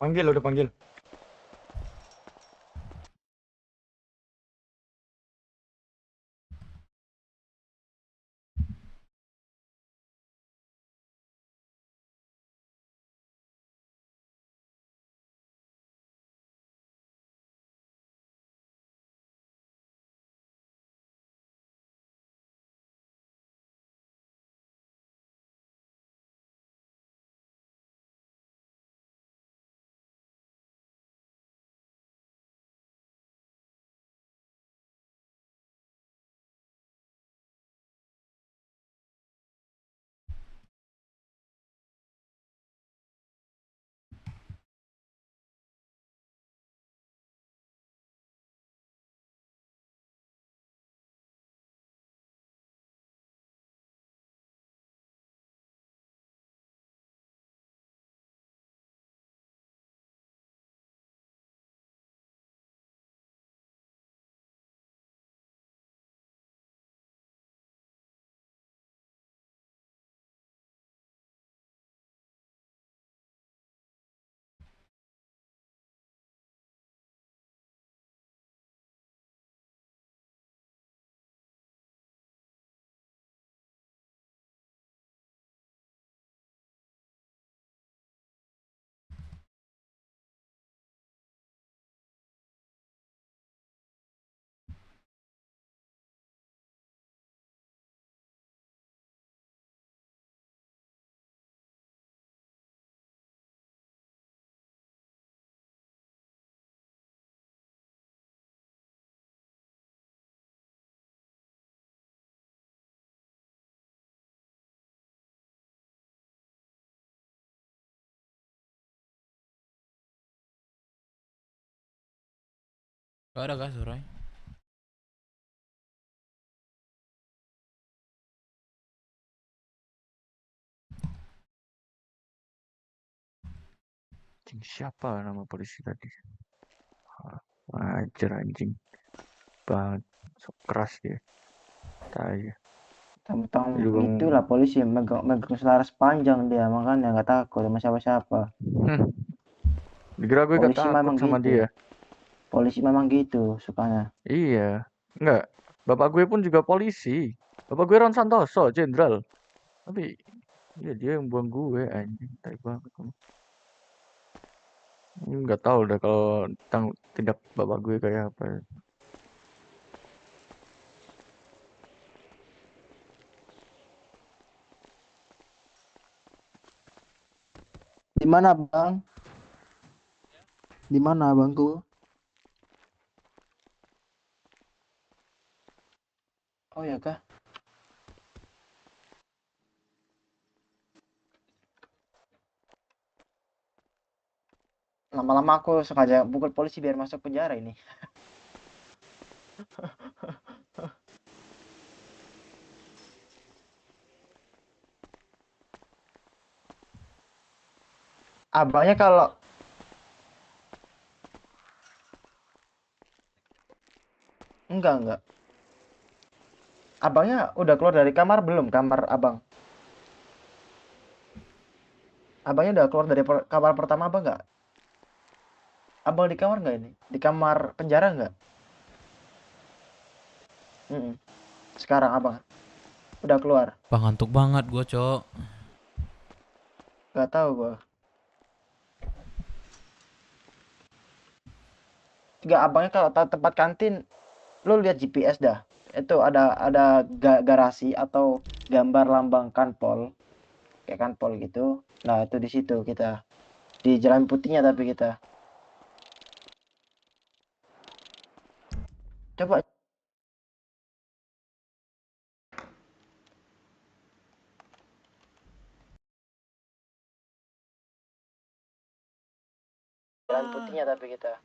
Udah panggil. Gak ada kasur, Roy. Anjing, siapa nama polisi tadi? Wajar anjing. Banget. So keras dia. Tai. Tentang Juga itulah polisi megang selaras panjang dia, makanya nggak takut sama siapa-siapa. Dikira gue gak Polisi takut memang sama gitu. dia. Polisi memang gitu sukanya. Iya. Enggak. Bapak gue pun juga polisi. Bapak gue Ron Santoso, jenderal. Tapi ya dia yang buang gue anjing. Tai banget. Enggak tahu udah kalau tentang tindak bapak gue kayak apa. Di mana bang? Di mana bangku? Oh ya kah? Lama-lama aku sengaja pukul polisi biar masuk penjara ini. Abangnya kalau enggak. Abangnya udah keluar dari kamar belum? Kamar abang? Abangnya udah keluar dari kamar pertama abang nggak? Abang di kamar nggak ini? Di kamar penjara nggak? Sekarang abang udah keluar? Bang, ngantuk banget gua, Cok. Gak tahu gua. Enggak, abangnya kalau tempat kantin, lu lihat GPS dah. Itu ada garasi atau gambar lambang kanpol, kayak kanpol gitu. Nah itu di situ kita, di Jalan Putihnya tapi kita. Coba Jalan Putihnya tapi kita.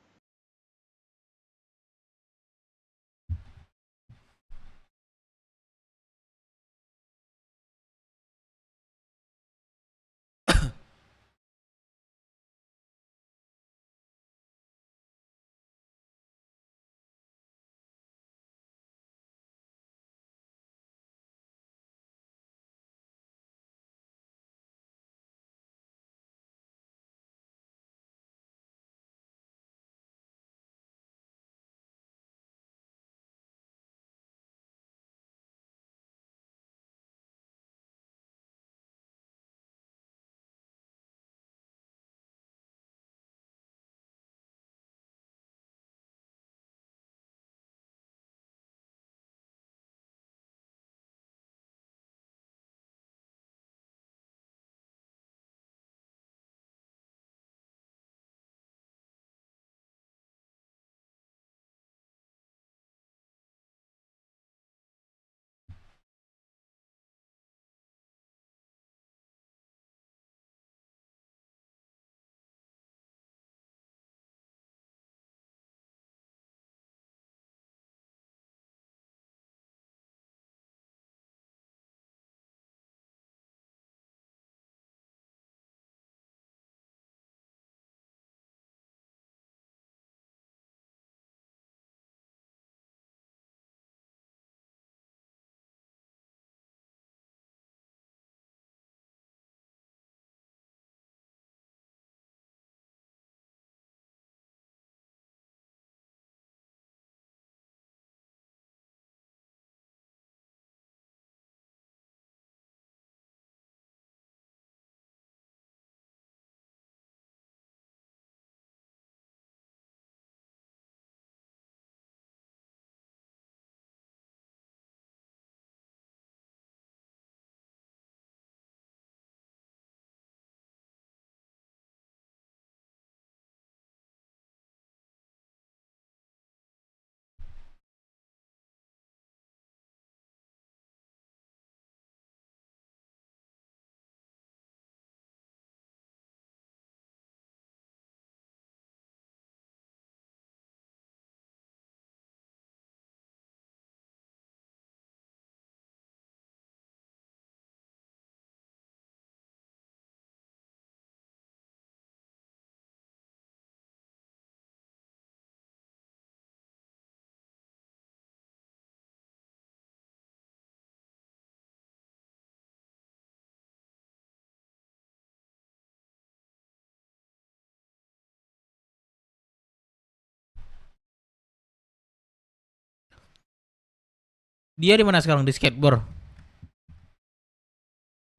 Dia di mana sekarang? Di skateboard.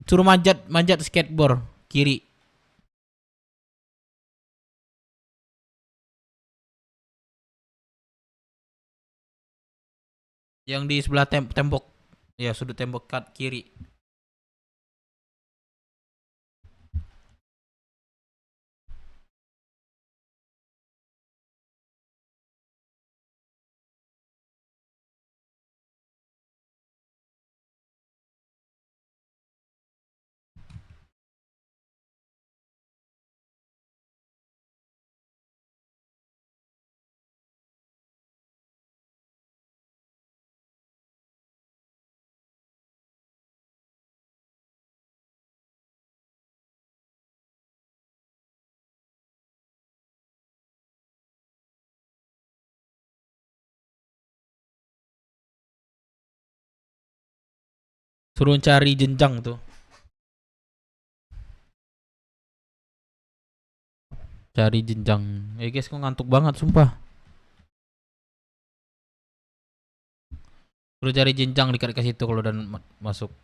Suruh manjat skateboard kiri. Yang di sebelah tembok. Ya, sudut tembok kiri. Suruh cari jenjang tuh. Cari jenjang. Guys, kok ngantuk banget sumpah. Suruh cari jenjang dekat situ kalau udah masuk.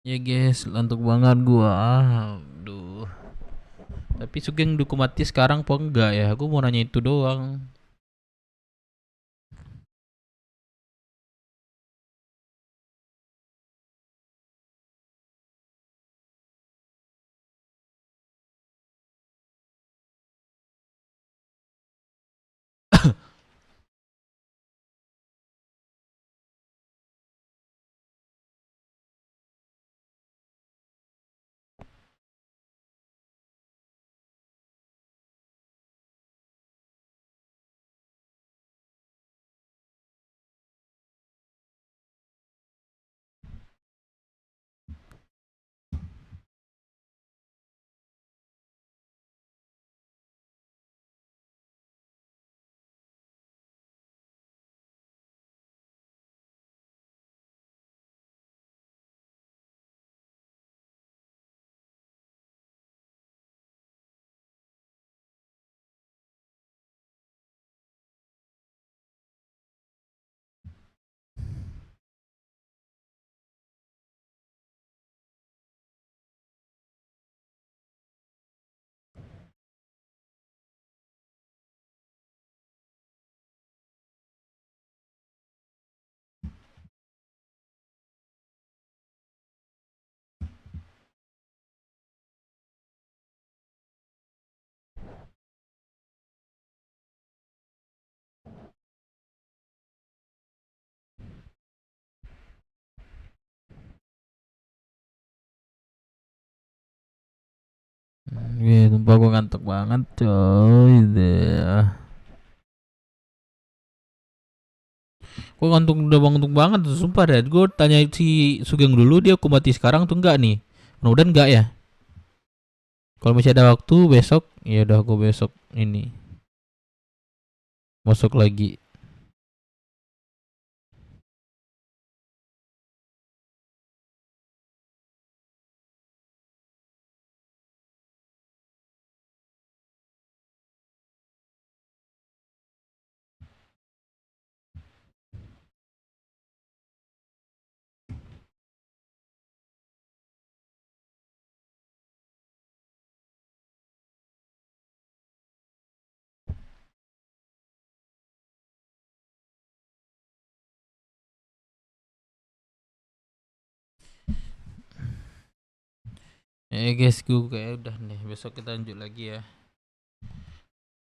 Ya guys, ngantuk banget gua. Aduh. Tapi Sugeng dukung mati sekarang apa enggak ya? Aku mau nanya itu doang. Sumpah gua ngantuk banget coy deh. Gua udah ngantuk banget tuh sumpah deh. Gua tanya si Sugeng dulu dia aku mati sekarang tuh enggak nih. Mudah-mudahan enggak ya. Kalau masih ada waktu besok, ya udah gua besok ini masuk lagi. Guys, gue kayak udah nih, besok kita lanjut lagi ya.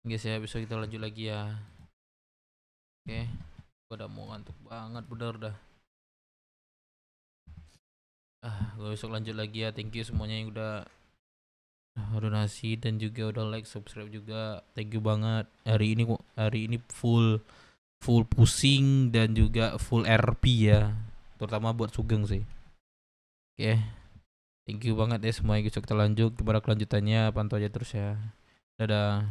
Guys ya, besok kita lanjut lagi ya. Oke, gue udah mau ngantuk banget, bener dah. Gue besok lanjut lagi ya. Thank you semuanya yang udah donasi dan juga udah like, subscribe juga. Thank you banget. Hari ini full full pusing dan juga full RP ya, terutama buat Sugeng sih. Oke, thank you banget ya semua yang kita lanjut kepada kelanjutannya, pantau aja terus ya. Dadah.